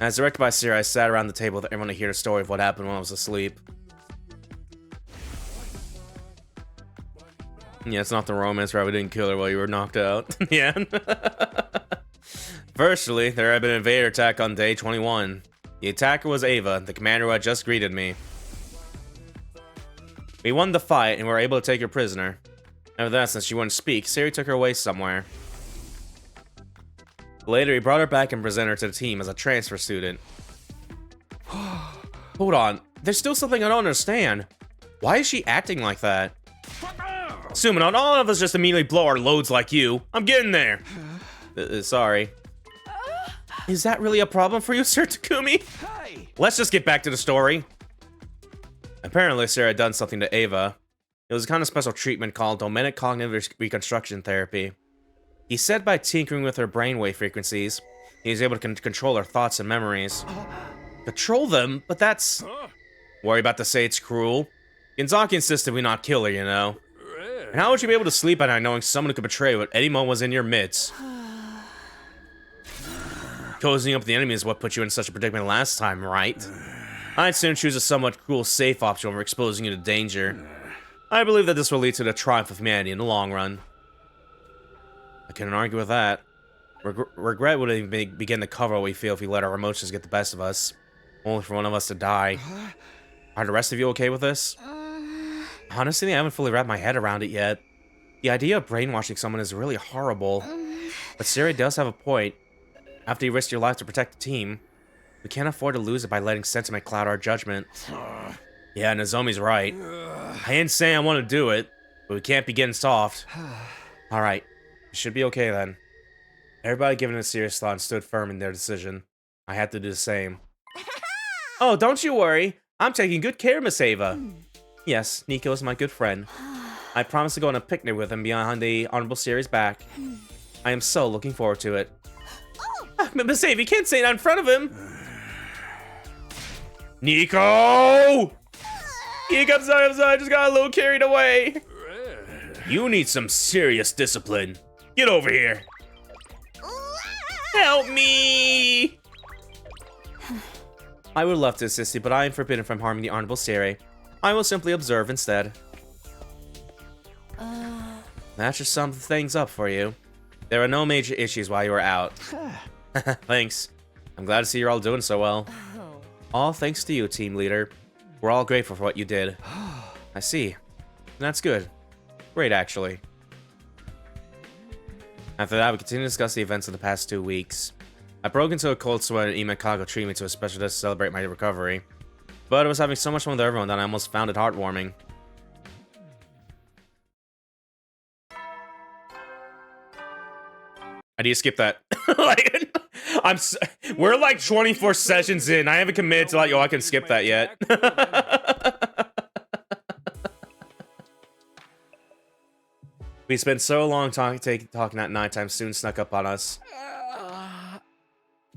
As directed by Siri, I sat around the table with everyone to hear the story of what happened when I was asleep. Yeah, it's not the romance where we didn't kill her while you were knocked out. Yeah. Firstly, there had been an invader attack on day 21. The attacker was Ava, the commander who had just greeted me. We won the fight and were able to take her prisoner. After that, since she wouldn't speak, Siri took her away somewhere. Later, he brought her back and presented her to the team as a transfer student. Hold on, there's still something I don't understand. Why is she acting like that? Assuming not all of us just immediately blow our loads like you. I'm getting there. Sorry. Is that really a problem for you, Sir Takumi? Hey. Let's just get back to the story. Apparently, Sarah had done something to Ava. It was a kind of special treatment called Dominic Cognitive Reconstruction Therapy. He said by tinkering with her brainwave frequencies, he was able to control her thoughts and memories. Control them? But that's... Worry about to say it's cruel? Ginzaki insisted we not kill her, you know. And how would you be able to sleep at night knowing someone who could betray you at any moment was in your midst? Cozying up the enemy is what put you in such a predicament last time, right? I'd soon choose a somewhat cruel safe option over exposing you to danger. I believe that this will lead to the triumph of humanity in the long run. I couldn't argue with that. Regret would even begin to cover what we feel if we let our emotions get the best of us. Only for one of us to die. Are the rest of you okay with this? Honestly, I haven't fully wrapped my head around it yet. The idea of brainwashing someone is really horrible. But Siri does have a point. After you risk your life to protect the team, we can't afford to lose it by letting sentiment cloud our judgment. Yeah, Nozomi's right. I ain't saying I want to do it, but we can't be getting soft. Alright, it should be okay then. Everybody giving it a serious thought and stood firm in their decision. I had to do the same. Oh, don't you worry. I'm taking good care of Miss Ava. Yes, Nico is my good friend. I promised to go on a picnic with him behind the Honorable Series back. I am so looking forward to it. Miss Ava, you can't say that in front of him. Nico! Nico, I'm sorry, I just got a little carried away. You need some serious discipline. Get over here. Help me! I would love to assist you, but I am forbidden from harming the Honorable Siri. I will simply observe instead. That should sum things up for you. There are no major issues while you were out. Thanks. I'm glad to see you're all doing so well. All thanks to you, team leader. We're all grateful for what you did. I see. That's good. Great, actually. After that, we continue to discuss the events of the past 2 weeks. I broke into a cold sweat and Ime Kago treated me to a special day to celebrate my recovery. But I was having so much fun with everyone that I almost found it heartwarming. I need to skip that. We're like 24 sessions in. I haven't committed to like, yo, I can skip that yet. We spent so long talking at nighttime, soon snuck up on us.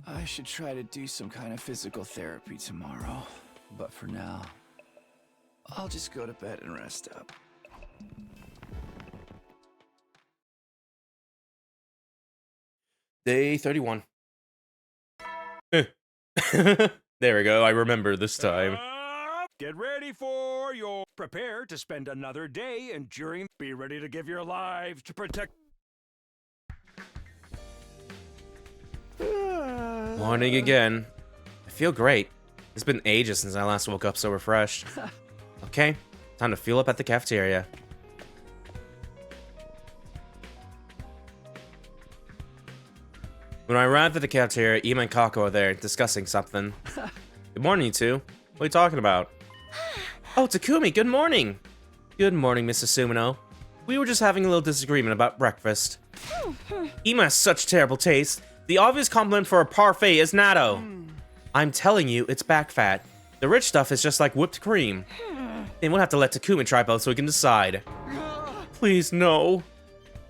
I should try to do some kind of physical therapy tomorrow. But for now, I'll just go to bed and rest up. Day 31. There we go. I remember this time. Get ready for your... Prepare to spend another day enduring... Be ready to give your lives to protect... Morning again. I feel great. It's been ages since I last woke up so refreshed. Okay, time to fuel up at the cafeteria. When I arrived at the cafeteria, Ima and Kako are there discussing something. Good morning, you two. What are you talking about? Oh, Takumi, good morning. Good morning, Mrs. Sumino. We were just having a little disagreement about breakfast. Ima has such terrible taste. The obvious compliment for a parfait is natto. I'm telling you, it's back fat. The rich stuff is just like whipped cream. Then we'll have to let Takumi try both so we can decide. Please, no.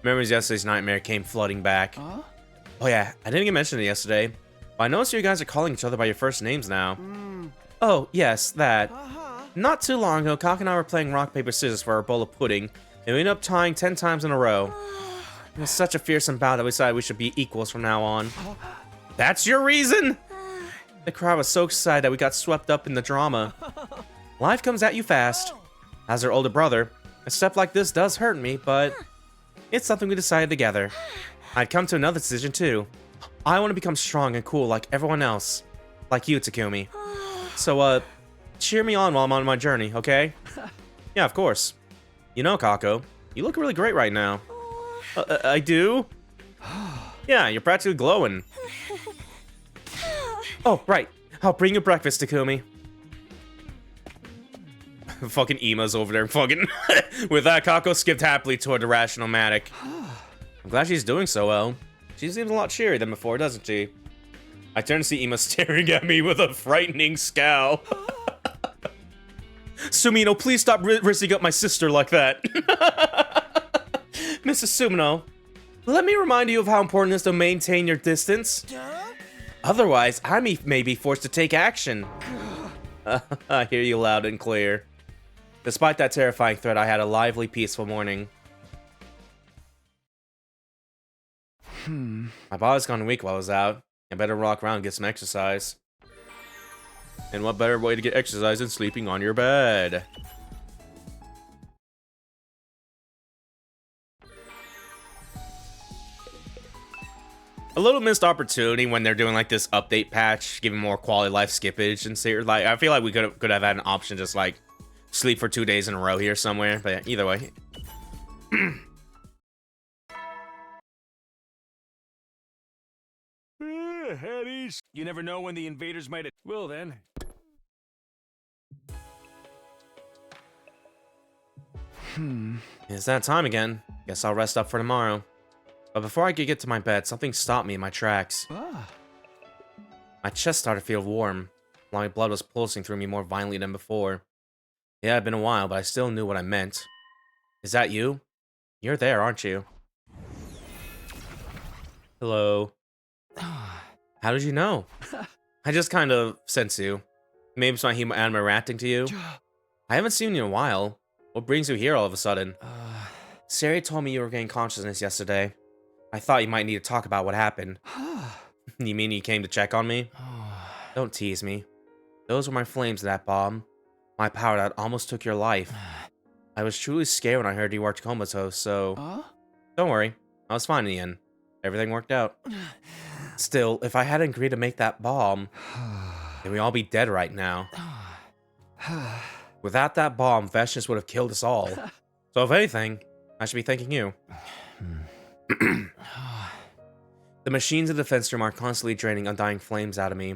Memories of yesterday's nightmare came flooding back. Oh yeah, I didn't get mentioned it yesterday. But I noticed you guys are calling each other by your first names now. Oh, yes, that. Not too long ago, Kaka and I were playing rock, paper, scissors for our bowl of pudding, and we ended up tying 10 times in a row. It was such a fearsome bout that we decided we should be equals from now on. That's your reason? The crowd was so excited that we got swept up in the drama. Life comes at you fast. As her older brother, a step like this does hurt me, but it's something we decided together. I'd come to another decision too. I want to become strong and cool like everyone else. Like you, Takumi. So, cheer me on while I'm on my journey, okay? Yeah, of course. You know, Kako, you look really great right now. I do? Yeah, you're practically glowing. Oh, right. I'll bring you breakfast, Takumi. Fucking Ima's over there, fucking... With that, Kako skipped happily toward the rational Matic. I'm glad she's doing so well. She seems a lot cheerier than before, doesn't she? I turn to see Ima staring at me with a frightening scowl. Sumino, please stop risking up my sister like that. Mrs. Sumino, let me remind you of how important it is to maintain your distance. Otherwise, I may be forced to take action. I hear you loud and clear. Despite that terrifying threat, I had a lively, peaceful morning. My body's gone weak while I was out. I better walk around and get some exercise. And what better way to get exercise than sleeping on your bed? A little missed opportunity when they're doing like this update patch, giving more quality life skippage and say, like, I feel like we could have had an option just like sleep for 2 days in a row here somewhere. But yeah, either way. Headies. You never know when the invaders might. Well then. It's that time again. Guess I'll rest up for tomorrow. But before I could get to my bed, something stopped me in my tracks. My chest started to feel warm. My blood was pulsing through me more violently than before. Yeah, it'd been a while, but I still knew what I meant. Is that you? You're there, aren't you? Hello. How did you know? I just kind of sense you. Maybe it's my anime reacting to you. I haven't seen you in a while. What brings you here all of a sudden? Sari told me you were getting consciousness yesterday. I thought you might need to talk about what happened. You mean you came to check on me? Don't tease me. Those were my flames of that bomb. My power that almost took your life. I was truly scared when I heard you were comatose, so... Don't worry. I was fine in the end. Everything worked out. Still, if I hadn't agreed to make that bomb, then we'd all be dead right now. Without that bomb, Vashnis would have killed us all. So if anything, I should be thanking you. The machines in the defense room are constantly draining undying flames out of me,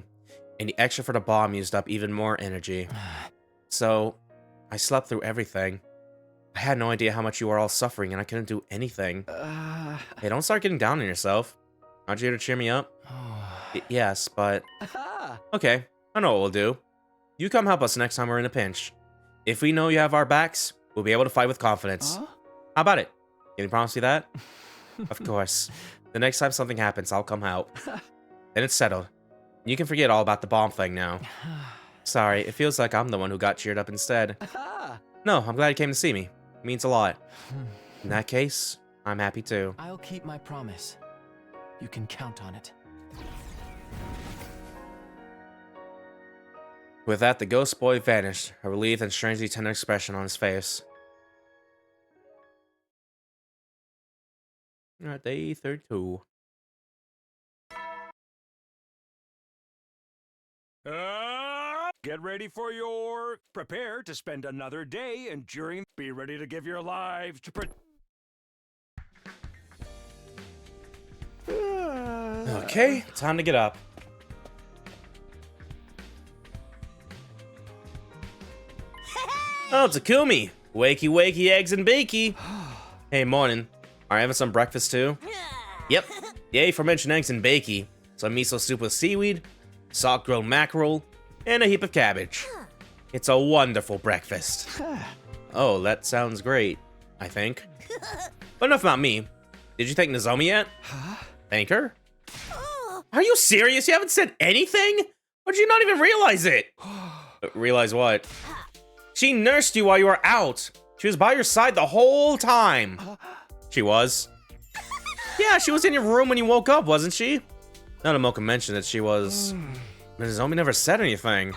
and the extra for the bomb used up even more energy. So, I slept through everything. I had no idea how much you were all suffering, and I couldn't do anything. Hey, don't start getting down on yourself. Aren't you here to cheer me up? Yes, but... Okay, I know what we'll do. You come help us next time we're in a pinch. If we know you have our backs, we'll be able to fight with confidence. How about it? Can you promise me that? Of course. The next time something happens, I'll come out. Then it's settled. You can forget all about the bomb thing now. Sorry, it feels like I'm the one who got cheered up instead. No, I'm glad you came to see me. It means a lot. In that case, I'm happy too. I'll keep my promise. You can count on it. With that, the ghost boy vanished, a relieved and strangely tender expression on his face. Alright, day 32. Get ready for your... Prepare to spend another day enduring... Be ready to give your lives to... Okay, time to get up. Oh, Takumi! Wakey, wakey, eggs and bakey! Hey, morning. Are you having some breakfast too? Yep. The aforementioned eggs and bakey. Some miso soup with seaweed, salt-grilled mackerel, and a heap of cabbage. It's a wonderful breakfast. Oh, that sounds great, I think. But enough about me. Did you thank Nozomi yet? Thank her? Are you serious? You haven't said anything? Or did you not even realize it? Realize what? She nursed you while you were out. She was by your side the whole time. She was? Yeah, she was in your room when you woke up, wasn't she? Nanamoka mentioned that she was... Nozomi never said anything.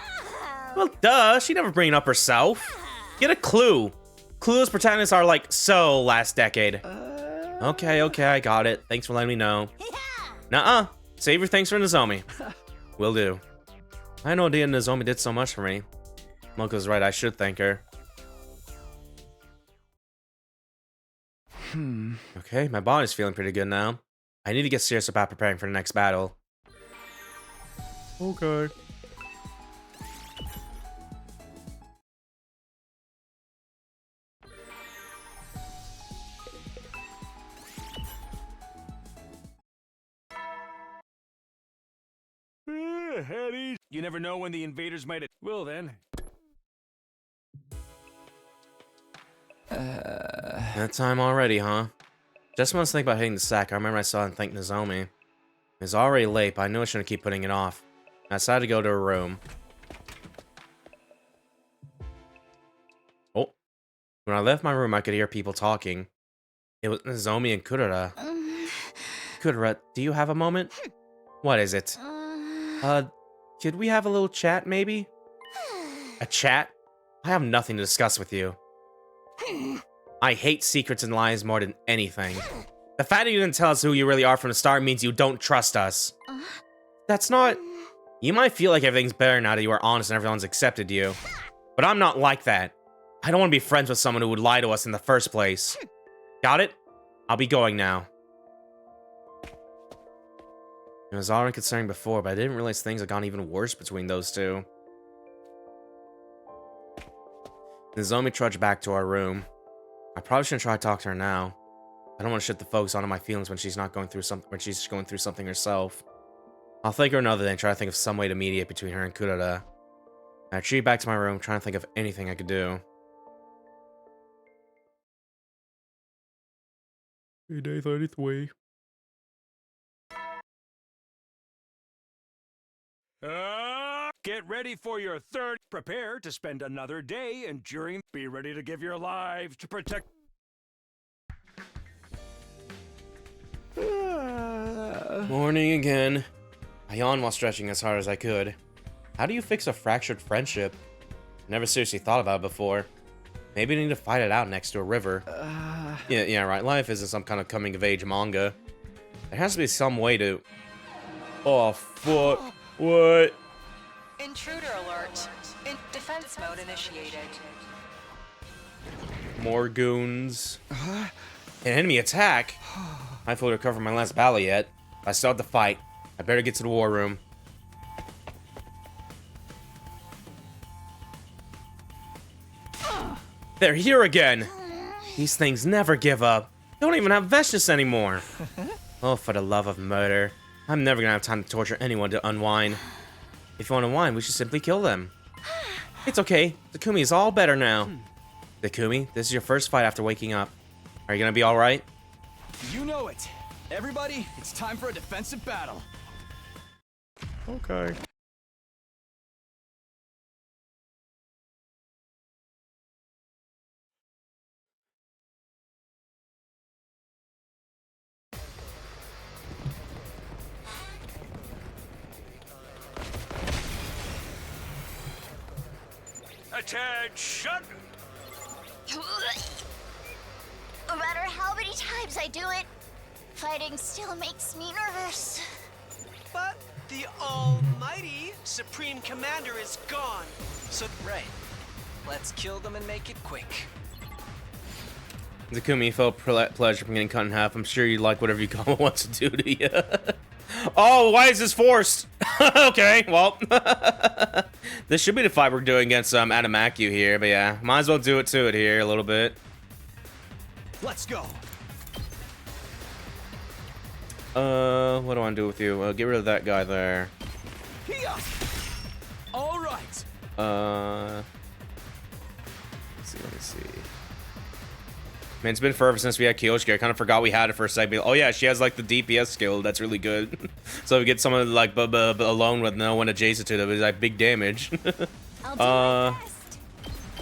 Well, duh, she never bring it up herself. Get a clue. Clues protagonists are like so last decade. Okay, I got it. Thanks for letting me know. Nuh-uh. Save your thanks for Nozomi. Will do. I had no idea Nozomi did so much for me. Moko's right, I should thank her. Okay, my body's feeling pretty good now. I need to get serious about preparing for the next battle. Okay. Headies. You never know when the invaders might... Well then. That time already, huh? Just when I was thinking about hitting the sack, I remember I saw and thanked Nozomi. It was already late, but I knew I shouldn't keep putting it off. I decided to go to her room. Oh. When I left my room, I could hear people talking. It was Nozomi and Kurara. Kurara, do you have a moment? What is it? Could we have a little chat, maybe? A chat? I have nothing to discuss with you. I hate secrets and lies more than anything. The fact that you didn't tell us who you really are from the start means you don't trust us. That's not... You might feel like everything's better now that you are honest and everyone's accepted you. But I'm not like that. I don't want to be friends with someone who would lie to us in the first place. Got it? I'll be going now. It was already concerning before, but I didn't realize things had gone even worse between those two. Nozomi trudged back to our room. I probably shouldn't try to talk to her now. I don't want to shift the focus onto my feelings when she's not going through something. When she's going through something herself. I'll thank her another day and try to think of some way to mediate between her and Kurata. I retreated back to my room, trying to think of anything I could do. Day 33. Get ready for your third. Prepare to spend another day enduring. Be ready to give your lives to protect. Morning again. I yawned while stretching as hard as I could. How do you fix a fractured friendship? Never seriously thought about it before. Maybe I need to fight it out next to a river. Yeah, right. Life isn't some kind of coming-of-age manga. There has to be some way to... Oh, fuck. What? Intruder alert. In defense mode initiated. More goons. An enemy attack? I fully recovered from my last battle yet. I still have to fight. I better get to the war room. They're here again! These things never give up. They don't even have Veshnis anymore. Oh, for the love of murder. I'm never gonna have time to torture anyone to unwind. If you want to unwind, we should simply kill them. It's okay. Takumi is all better now. Takumi, this is your first fight after waking up. Are you gonna be alright? You know it. Everybody, it's time for a defensive battle. Okay. Attention! No matter how many times I do it, fighting still makes me nervous. But the almighty Supreme Commander is gone. So, right. Let's kill them and make it quick. Takumi felt pleasure from getting cut in half. I'm sure you like whatever Yukama wants to do to you. Oh, why is this forced? Okay, well. This should be the fight we're doing against Adamakyu here, but yeah. Might as well do it to it here a little bit. Let's go. What do I want to do with you? Get rid of that guy there. All right. Let me see. Man, it's been forever since we had Kyoshika. I kind of forgot we had it for a second. Oh yeah, she has like the DPS skill. That's really good. So we get someone like alone with no one adjacent to them. It's like big damage. I'll do my best.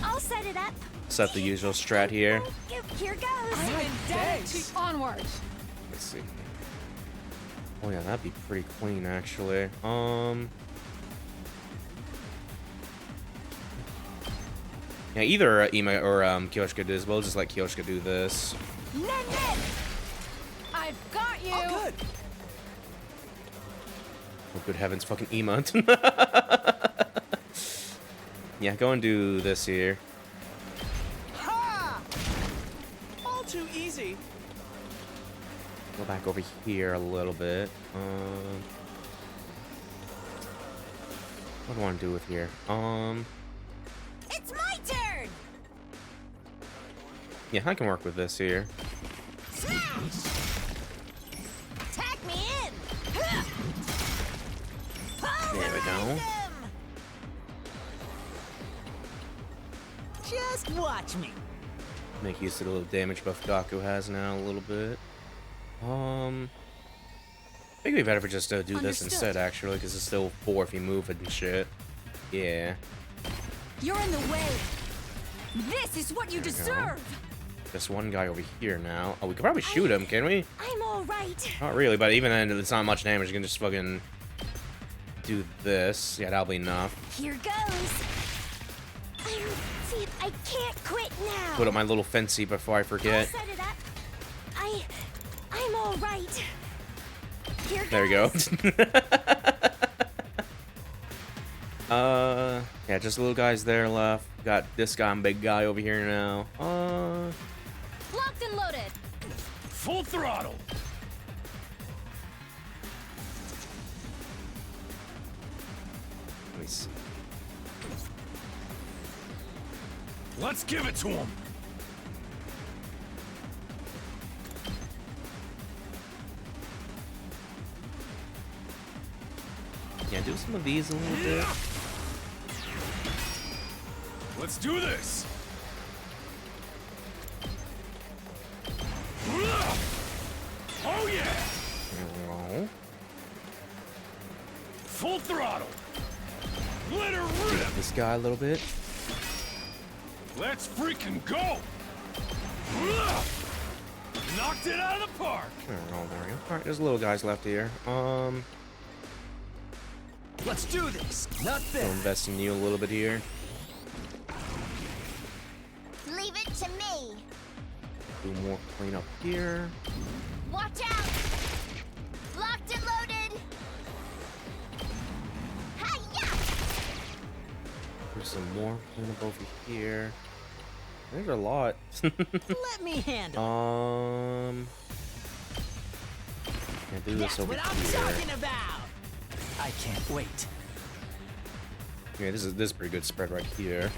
I'll set it up. Set the usual strat here. Here goes. Onward. Let's see. Oh yeah, that'd be pretty clean actually. Yeah, either Ima or Kyoshika do this. We'll just let Kyoshika do this. I've got you. Oh, good. Oh, good heavens, fucking Ima. Yeah, go and do this here. Ha! All too easy. Go back over here a little bit. What do I want to do with here? It's my turn! Yeah, I can work with this here. Smash! Tag me in! There we go. Just watch me. Make use of the little damage buff Gaku has now a little bit. I think it'd be better if we just do this instead, actually, because it's still 4 if you move it and shit. Yeah. You're in the way. This is what you deserve. Just one guy over here now. Oh, we could probably shoot him, can we? I'm all right. Not really, but even then, it's not much damage. You can just fucking do this. Yeah, that'll be enough. Here goes. See, I can't quit now. Put up my little fancy before I forget. I'll set it up. I'm all right. Here There we go. Yeah, just little guys there left. Got this guy and big guy over here now. Locked and loaded. Full throttle. Let me see. Let's give it to him. Yeah, do some of these a little bit. Let's do this. Oh yeah. No. Full throttle. Let her rip. This guy a little bit. Let's freaking go. Knocked it out of the park. There we go. All right, there's little guys left here. Let's do this. Not I'll bad. invest in you a little bit here. Leave it to me. Do more cleanup here. Watch out. Locked and loaded. Hi-ya! There's some more cleanup over here. There's a lot. Let me handle Can't do this That's over what I'm here. talking about. I can't wait. Yeah, this is pretty good spread right here.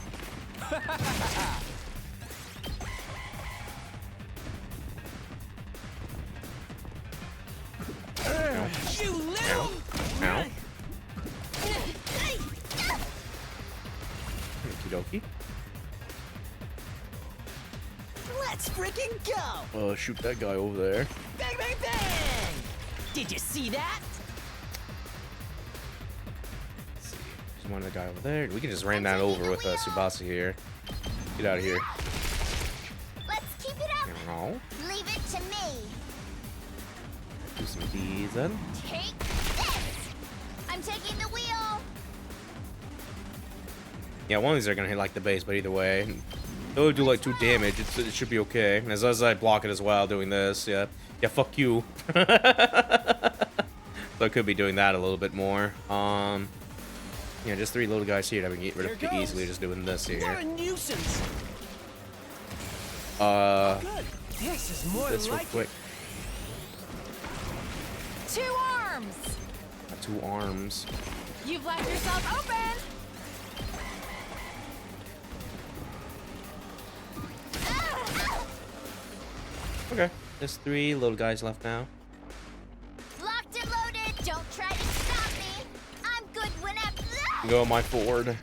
You little. Ow. Okie dokie. Let's freaking go. Shoot that guy over there. Bang, bang, bang. Did you see that? There's one other guy over there. We can just ram that over with Tsubasa here. Get out of here. Let's keep it up. No. Leave it to me. Do some of these then. Take this. I'm taking the wheel. Yeah, one of these are gonna hit like the base, but either way, it'll do like 2 damage. It should be okay. As long as I block it as well, doing this. Yeah, fuck you. So I could be doing that a little bit more. Yeah, just 3 little guys here that we can get rid of pretty easily. Just doing this What here. a nuisance. Good. This is more This real like quick. 2 arms. Got 2 arms. You've left yourself open. Okay, there's 3 little guys left now. Locked and loaded. Don't try to stop me. I'm good whenever. Go my forward.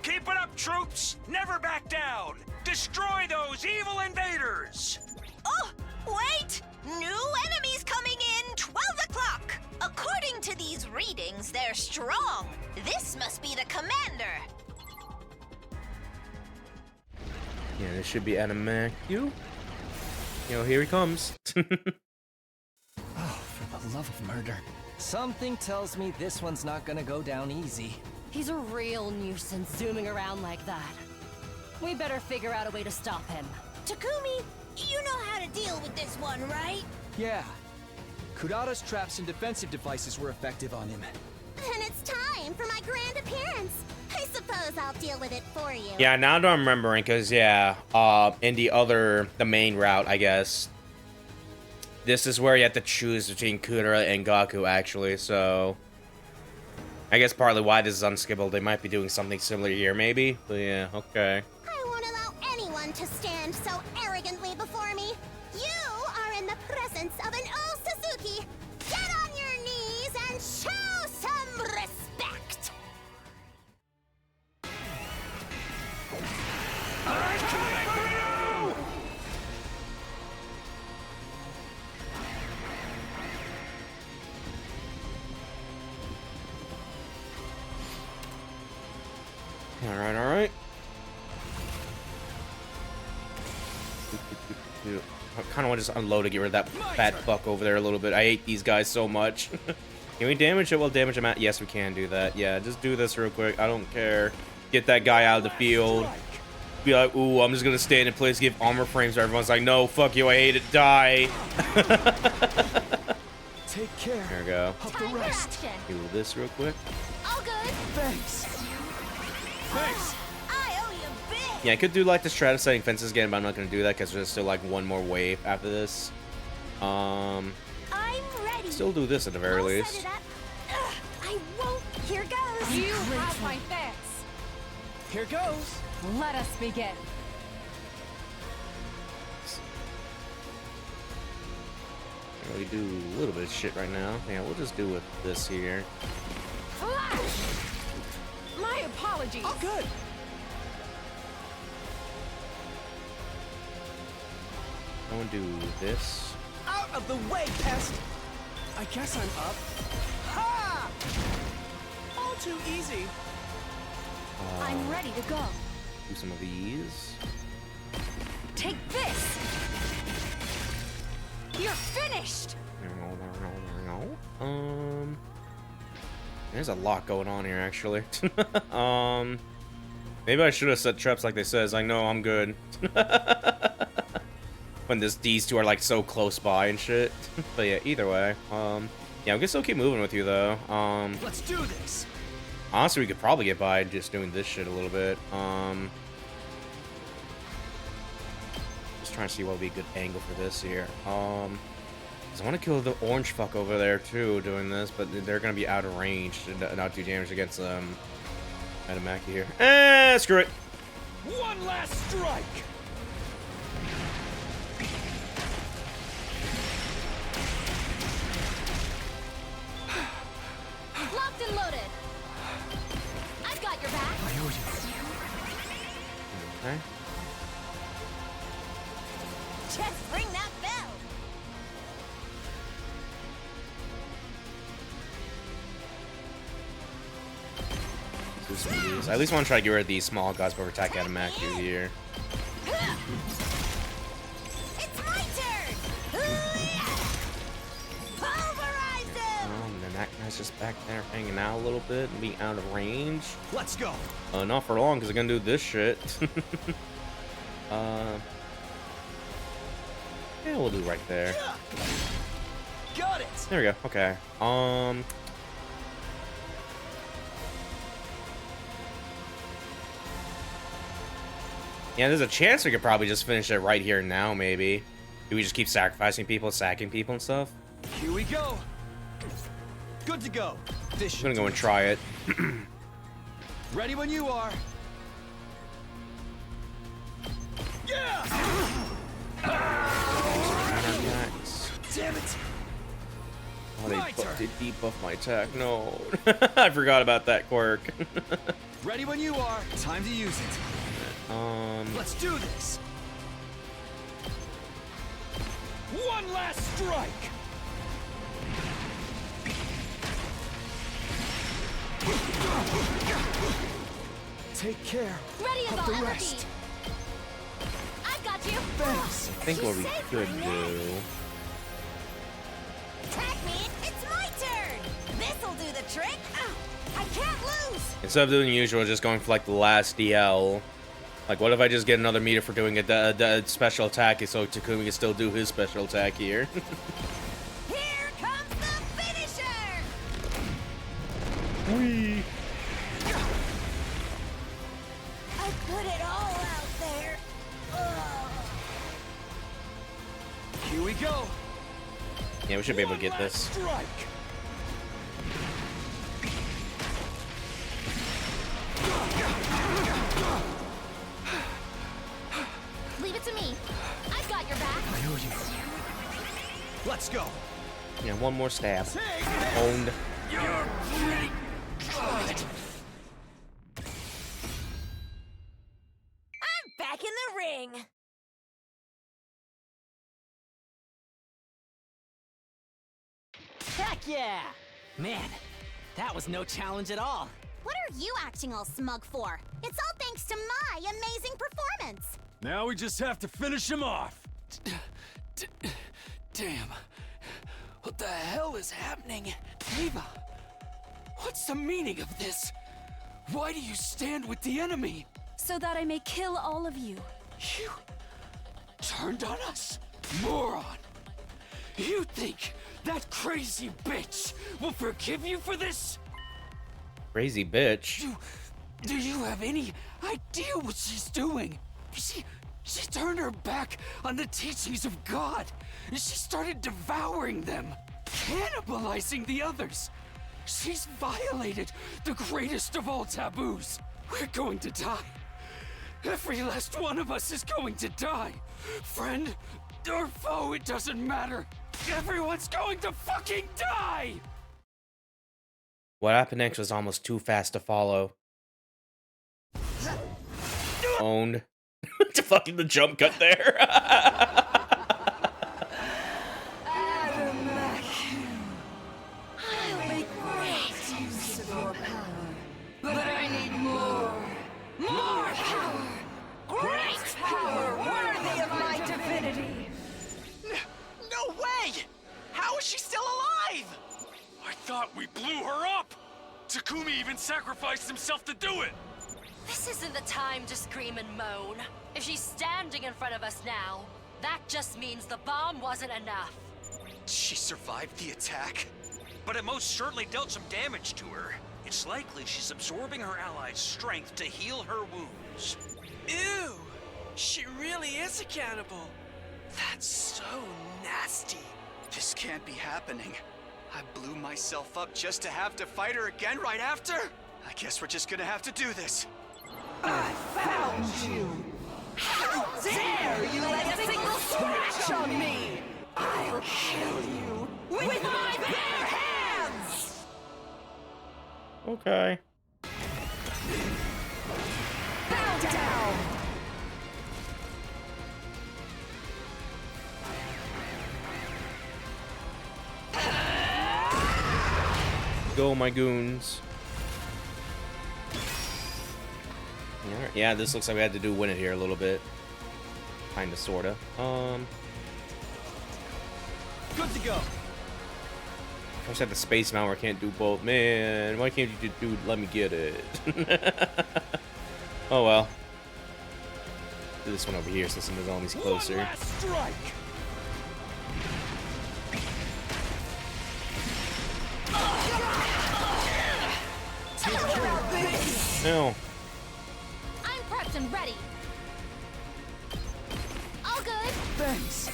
Keep it up, troops! Never back down! Destroy those evil invaders! Oh, wait! New enemies coming in 12 o'clock. According to these readings, they're strong. This must be the commander. Yeah, this should be Animacu. You know, here he comes. Oh, for the love of murder. Something tells me this one's not gonna go down easy. He's a real nuisance zooming around like that. We better figure out a way to stop him. Takumi, you know how to deal with this one, right? Yeah. Kurata's traps and defensive devices were effective on him. Then it's time for my grand appearance. I suppose I'll deal with it for you. Yeah, now that I'm remembering, because, yeah, in the main route, I guess, this is where you have to choose between Kudara and Gaku, actually, so I guess partly why this is unskippable. They might be doing something similar here, maybe, but yeah, okay. I won't allow anyone to stand so arrogantly before me. You are in the presence of an old Suzuki. Get on your knees and show some respect. I'm coming for you! Alright, alright. I kind of want to just unload to get rid of that fat fuck over there a little bit. I hate these guys so much. Can we damage it? Well, damage him out. Yes, we can do that. Yeah, just do this real quick. I don't care. Get that guy out of the field. Be like, ooh, I'm just gonna stand in place, give armor frames. Everyone's like, no, fuck you, I hate it, die. Take care. There we go. Of the rest. Do this real quick. All good. Thanks. Thanks. I owe you big. Yeah, I could do like the stratus setting fences again, but I'm not gonna do that because there's still like one more wave after this. I'm ready. Still do this at the very I'll least. set it up. I won't. Here goes. You have my thanks. Here goes. Let us begin. We do a little bit of shit right now. Yeah, we'll just do with this here. Flash! My apologies. Oh, good. I'm gonna do this. Out of the way, pest. I guess I'm up. Ha! All too easy. I'm ready to go. Do some of these. Take this! You're finished! There's a lot going on here, actually. Maybe I should have set traps like they says. I know I'm good. When these two are like so close by and shit. But yeah, either way. Yeah, I'm gonna still keep moving with you though. Let's do this. Honestly, we could probably get by just doing this shit a little bit. Just trying to see what would be a good angle for this here. 'Cause I want to kill the orange fuck over there too doing this, but they're gonna be out of range to not do damage against Adamaki here. Screw it. One last strike. Locked and loaded. I've got your back. I owe you. Okay. Just ring that bell. Do some of these. I at least want to try to get rid of these small guys before attack Adamaki here. It's my turn. Pulverize him. And then that guy's just back there hanging out a little bit and being out of range. Let's go. Not for long, because they're gonna do this shit. Yeah, we'll do right there. Got it. There we go. Okay. Yeah, there's a chance we could probably just finish it right here and now, maybe. Do we just keep sacrificing people, sacking people and stuff? Here we go. Good to go. This I'm gonna go and try it. Ready when you are. Yeah! Damn it! Oh, they debuff my attack. No. I forgot about that quirk. Ready when you are. Time to use it. Let's do this. One last strike. Take care. Ready as of I'll the ever rest. be. I've got you. Thanks. I think what we could do. Attack me. It's my turn. This'll do the trick. I can't lose. Instead of doing the usual, just going for like the last DL. Like, what if I just get another meter for doing a special attack so Takumi can still do his special attack here? Here comes the finisher. Whee! I put it all out there. Here we go. Yeah, we should be able to get this. Strike. Leave it to me. I've got your back. I owe you. Let's go. Yeah, one more stab. Owned. You're pretty good. I'm back in the ring. Heck yeah! Man, that was no challenge at all. What are you acting all smug for? It's all thanks to my amazing performance. Now we just have to finish him off. Damn. What the hell is happening? Eva, what's the meaning of this? Why do you stand with the enemy? So that I may kill all of you. You turned on us? Moron! You think that crazy bitch will forgive you for this? Crazy bitch. Do you have any idea what she's doing? She turned her back on the teachings of God. She started devouring them, cannibalizing the others. She's violated the greatest of all taboos. We're going to die. Every last one of us is going to die. Friend or foe, it doesn't matter. Everyone's going to fucking die! What happened next was almost too fast to follow. Owned. To fucking the jump cut there. I'll make great use of your power, but I need more power! Great power worthy of my divinity! No way! How is she still alive? I thought we blew her up! Takumi even sacrificed himself to do it! This isn't the time to scream and moan. If she's standing in front of us now, that just means the bomb wasn't enough. She survived the attack, but it most certainly dealt some damage to her. It's likely she's absorbing her allies' strength to heal her wounds. Ew! She really is a cannibal. That's so nasty. This can't be happening. I blew myself up just to have to fight her again right after? I guess we're just gonna have to do this. I found you! How dare you lay a single scratch on me! I'll kill you with my bare hands! Okay. Bow down! Go, my goons. Yeah, this looks like we had to do win it here a little bit. Kinda, sorta. Good to go. First had the space mount where I can't do both. Man, why can't you do let me get it? Oh well. Do this one over here since Nozomi's closer. One last strike. No. I'm prepped and ready. All good. Thanks.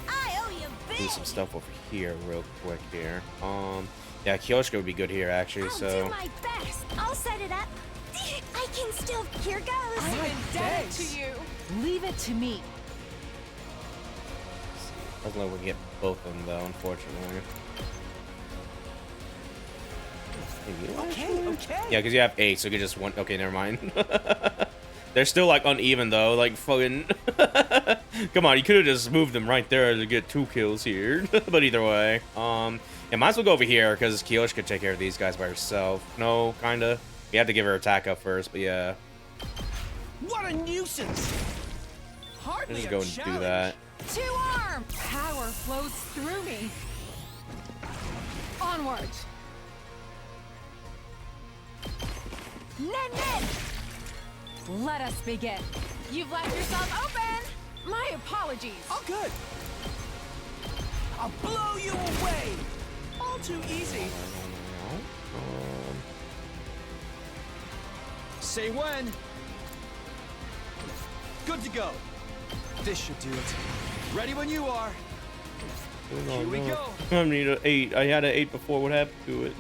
I owe you big. Do some stuff over here real quick here. Yeah, Kyoshka would be good here actually, I'll so do my best. I'll set it up. I can still. Here goes. I'm indebted to you. Leave it to me. doesn't look like we get both of them though, unfortunately. Okay. Yeah, because you have 8, so you get just 1. Okay, never mind. They're still like uneven though, like fucking. Come on, you could have just moved them right there to get 2 kills here. But either way, yeah, might as well go over here because Kyoshi could take care of these guys by herself. No, kinda. You have to give her attack up first, but yeah. What a nuisance! Hardly Just a go and challenge. do that. 2 arm! Power flows through me. Onward. Nen! Let us begin. You've left yourself open! My apologies. Oh, good. I'll blow you away! All too easy. Say when. Good to go. This should do it. Ready when you are. Oh, Here we no. go. I need an 8. I had an 8 before. What happened to it?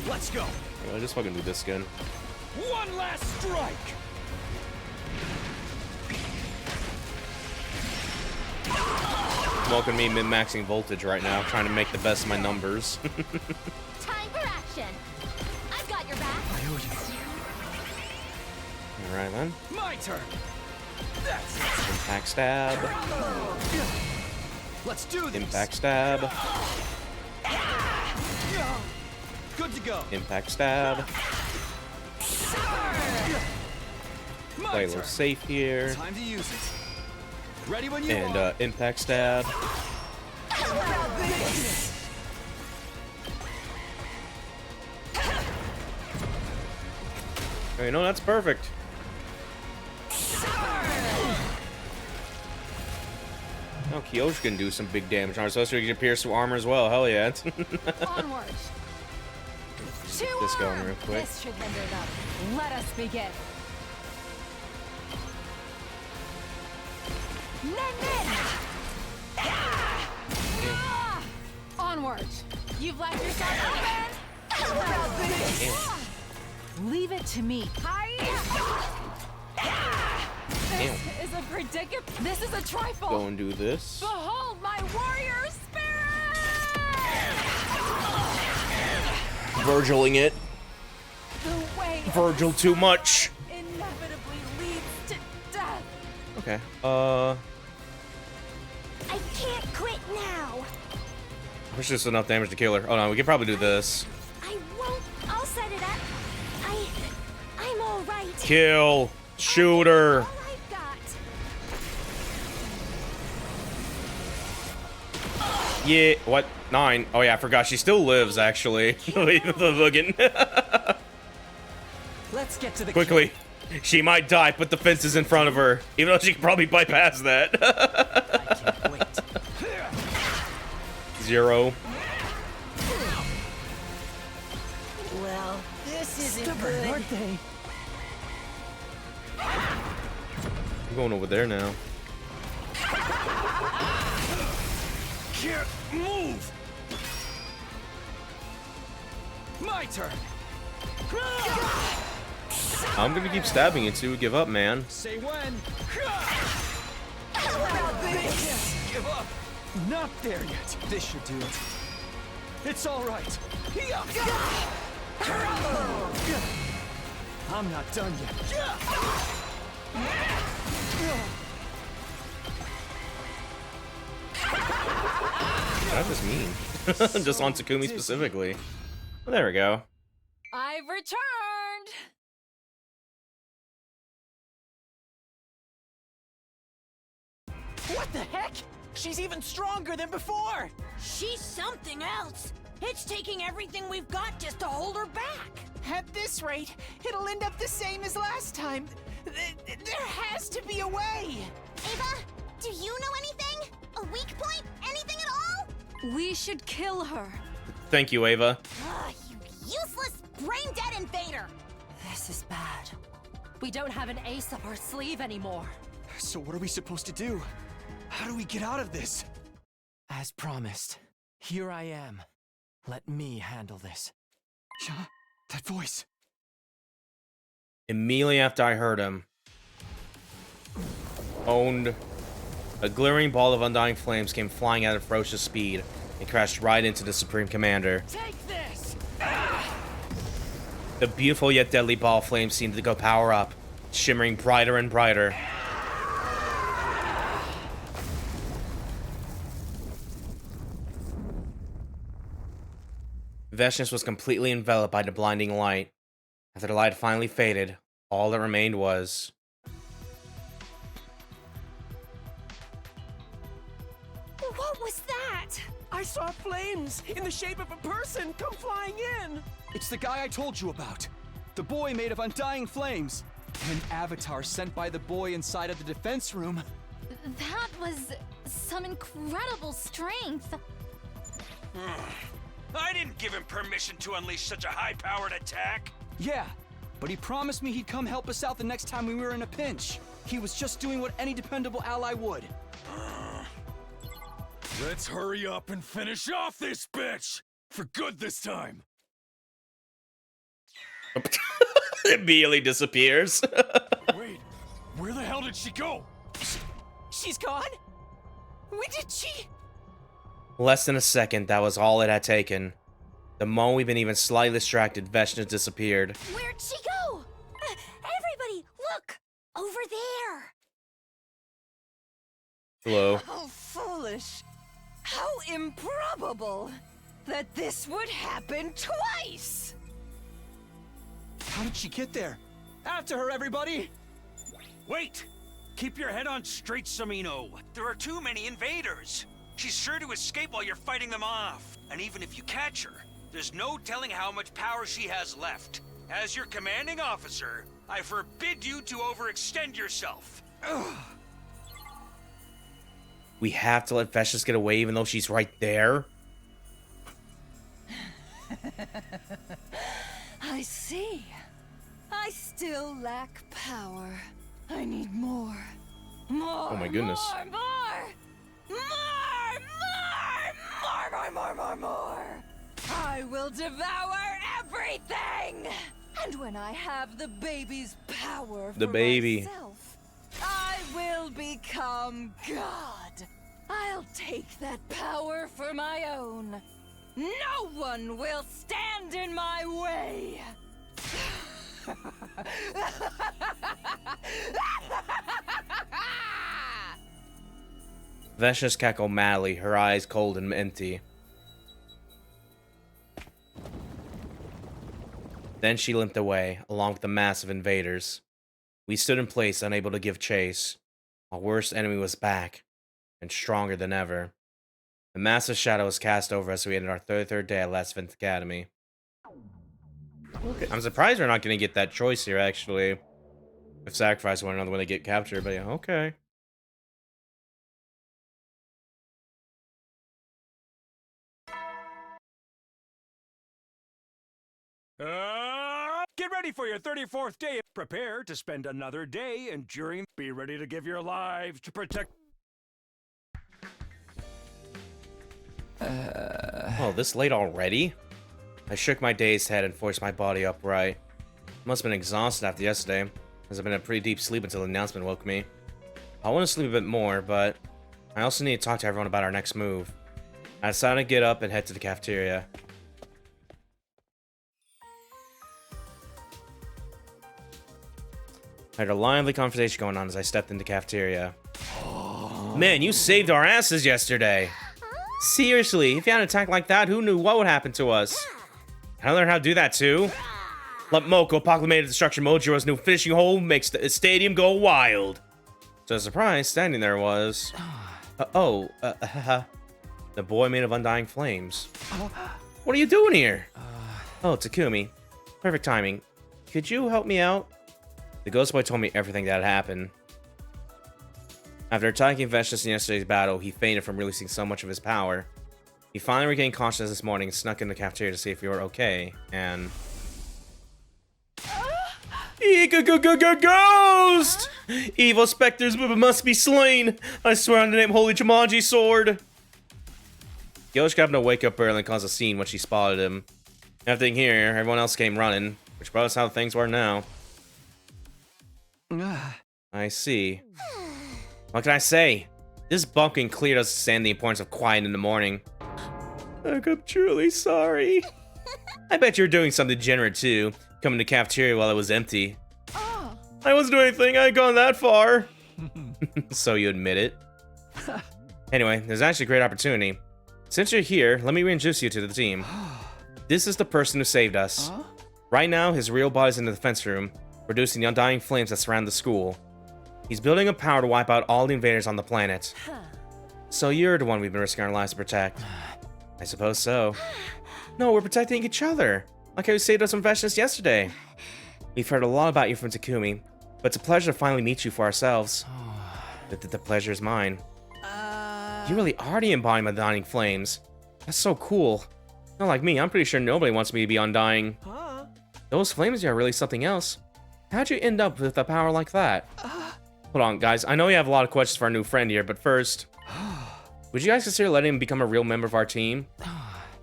Let's go. I'll just fucking do this again. One last strike. Welcome me min-maxing voltage right now, trying to make the best of my numbers. Time for action. I've got your back. I owe you. Alright then. My turn. That's Impact stab. Let's do this. Impact stab. Good to go. Impact stab. Play a little safe here. Time to use it. Ready when you And are. impact stab. this! You know, that's perfect. Oh, Kyoshi can do some big damage. Our associate can pierce some armor as well. Hell yeah. Onward. Get this going real quick. This should hinder them. Let us begin. Onward. You've left yourself open. Leave it to me. This is a predicament. This is a trifle. Go and do this. Behold my warrior spirit! Virgiling it. The way Virgil too much. inevitably leads to death. Okay. I can't quit now. I wish there's enough damage to kill her. Oh no, we could probably do this. I won't. I'll set it up. I'm all right. Kill. Shoot her. All I've got. Yeah. What? 9. Oh yeah, I forgot. She still lives actually. The Let's get to the quickly. She might die. Put the fences in front of her, even though she can probably bypass that. I can't wait. 0. Well, this isn't Stubborn, good. aren't they? I'm going over there now. Can't move! My turn. I'm gonna keep stabbing you until we give up, man. Say when. Give up. Not there yet. This should do it. It's all right. I'm not done yet. What does this mean? Just on Takumi specifically. Well, there we go. I've returned. What the heck? She's even stronger than before! She's something else. It's taking everything we've got just to hold her back. At this rate, it'll end up the same as last time. There has to be a way! Ava, do you know anything? A weak point? Anything at all? We should kill her. Thank you, Ava. You useless, brain-dead invader! This is bad. We don't have an ace up our sleeve anymore. So what are we supposed to do? How do we get out of this? As promised, here I am. Let me handle this. Yeah, that voice. Immediately after I heard him, owned, a glittering ball of undying flames came flying out at ferocious speed and crashed right into the Supreme Commander. Take this! The beautiful yet deadly ball of flames seemed to go power up, shimmering brighter and brighter. Veshnius was completely enveloped by the blinding light. After the light finally faded, all that remained was... What was that? I saw flames in the shape of a person come flying in. It's the guy I told you about. The boy made of undying flames. An avatar sent by the boy inside of the defense room. That was some incredible strength. I didn't give him permission to unleash such a high-powered attack. Yeah, but he promised me he'd come help us out the next time we were in a pinch. He was just doing what any dependable ally would. Let's hurry up and finish off this bitch! For good this time! Immediately disappears. Wait, where the hell did she go? She's gone? When did she? Less than a second, that was all it had taken. The moment we've been even slightly distracted, Veshnius disappeared. Where'd she go? Everybody, look! Over there! Hello. How foolish. How improbable that this would happen twice! How did she get there? After her, everybody! Wait! Keep your head on straight, Samino. There are too many invaders. She's sure to escape while you're fighting them off. And even if you catch her, there's no telling how much power she has left. As your commanding officer, I forbid you to overextend yourself. Ugh. We have to let Veshnis get away even though she's right there? I see. I still lack power. I need more. More. Oh my goodness. More. I will devour everything. And when I have the baby's power for myself, I will become God. I'll take that power for my own. No one will stand in my way. Veshnis cackled madly, her eyes cold and empty. Then she limped away, along with the mass of invaders. We stood in place, unable to give chase. Our worst enemy was back, and stronger than ever. The massive shadow was cast over us as we ended our third day at Last Vince Academy. Okay. I'm surprised we're not going to get that choice here, actually. If sacrifice one another when they get captured, but yeah, okay. Get ready for your 34th day. Prepare to spend another day enduring. Be ready to give your lives to protect. Oh, this late already? I shook my dazed head and forced my body upright. Must have been exhausted after yesterday, as I've been in a pretty deep sleep until the announcement woke me. I want to sleep a bit more, but I also need to talk to everyone about our next move. I decided to get up and head to the cafeteria. I had a lively conversation going on as I stepped into the cafeteria. Man, you saved our asses yesterday. Seriously, if you had an attack like that, who knew what would happen to us? I learned how to do that too. Let Moko proclamated destruction Mojiro's new finishing hole makes the stadium go wild. To a surprise, standing there was... the boy made of undying flames. What are you doing here? Oh, Takumi. Perfect timing. Could you help me out? The ghost boy told me everything that happened. After attacking Veshnis in yesterday's battle, he fainted from releasing so much of his power. He finally regained consciousness this morning and snuck in the cafeteria to see if you were okay, and... Ghost! Evil specters must be slain! I swear on the name Holy Jumanji Sword! Ghost happened to wake up early and cause a scene when she spotted him. After here, everyone else came running, which brought us how things were now. I see. What can I say? This bumpkin cleared us to stand the importance of quiet in the morning. I'm truly sorry. I bet you're doing something degenerate too, coming to the cafeteria while it was empty. I wasn't doing anything, I ain't gone that far. So you admit it. Anyway, there's actually a great opportunity. Since you're here, let me reintroduce you to the team. This is the person who saved us. Right now, his real body's in the defense room, reducing the undying flames that surround the school. He's building a power to wipe out all the invaders on the planet. So you're the one we've been risking our lives to protect. I suppose so. No, we're protecting each other. Like how you saved us from Veshnis yesterday. We've heard a lot about you from Takumi, but it's a pleasure to finally meet you for ourselves. The pleasure is mine. You really are the embodiment of the undying flames. That's so cool. Not like me, I'm pretty sure nobody wants me to be undying. Those flames are really something else. How'd you end up with a power like that? Hold on, guys. I know you have a lot of questions for our new friend here, but first... Would you guys consider letting him become a real member of our team?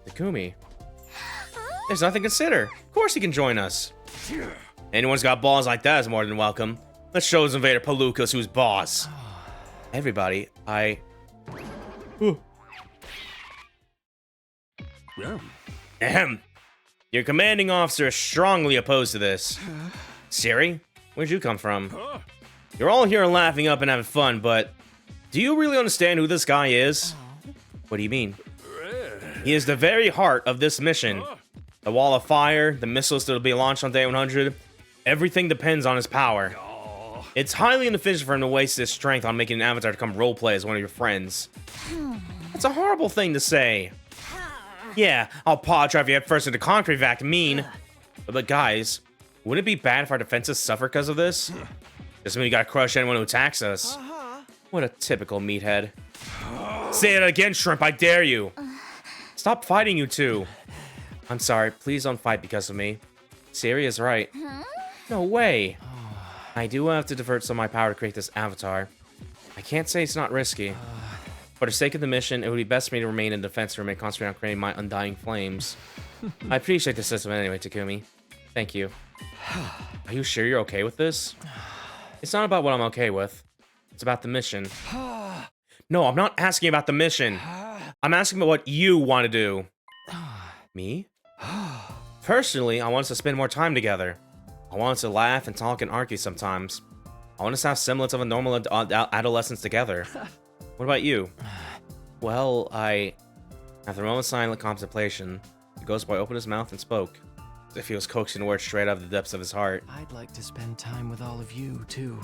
Takumi. There's nothing to consider. Of course he can join us. Anyone's got balls like that is more than welcome. Let's show this invader Palookas who's boss. Everybody, Ahem. Your commanding officer is strongly opposed to this. Siri, where'd you come from? You're all here laughing up and having fun, but do you really understand who this guy is? What do you mean? He is the very heart of this mission. The wall of fire, the missiles that will be launched on day 100, everything depends on his power. It's highly inefficient for him to waste his strength on making an avatar to come roleplay as one of your friends. That's a horrible thing to say. Yeah, I'll paw drive you head first into concrete vac, mean. But guys, wouldn't it be bad if our defenses suffer because of this? Doesn't mean we gotta crush anyone who attacks us. What a typical meathead. Say it again, Shrimp, I dare you. Stop fighting, you two. I'm sorry, please don't fight because of me. Siri is right. No way. I do have to divert some of my power to create this avatar. I can't say it's not risky. For the sake of the mission, it would be best for me to remain in the defense room and concentrate on creating my undying flames. I appreciate the system anyway, Takumi. Thank you. Are you sure you're okay with this? It's not about what I'm okay with. It's about the mission. No, I'm not asking about the mission. I'm asking about what you want to do. Me? Personally, I want us to spend more time together. I want us to laugh and talk and argue sometimes. I want us to have semblance of a normal adolescence together. What about you? Well, after a moment's silent contemplation, the ghost boy opened his mouth and spoke, as if he was coaxing words straight out of the depths of his heart. I'd like to spend time with all of you, too,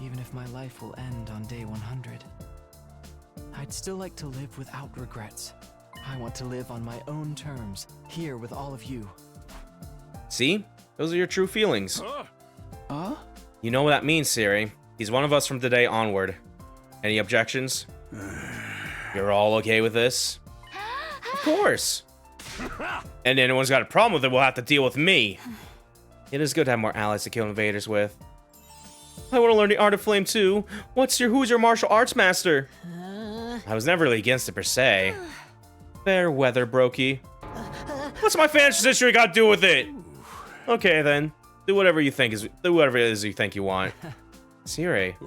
even if my life will end on day 100. I'd still like to live without regrets. I want to live on my own terms, here with all of you. See? Those are your true feelings. You know what that means, Siri. He's one of us from today onward. Any objections? You're all okay with this? Of course. And anyone's got a problem with it, we'll have to deal with me. It is good to have more allies to kill invaders with. I want to learn the art of flame too. Who's your martial arts master? I was never really against it per se. Fair weather, Brokey. What's my fantasy history got to do with it? Okay then. Do whatever it is you think you want. Siri.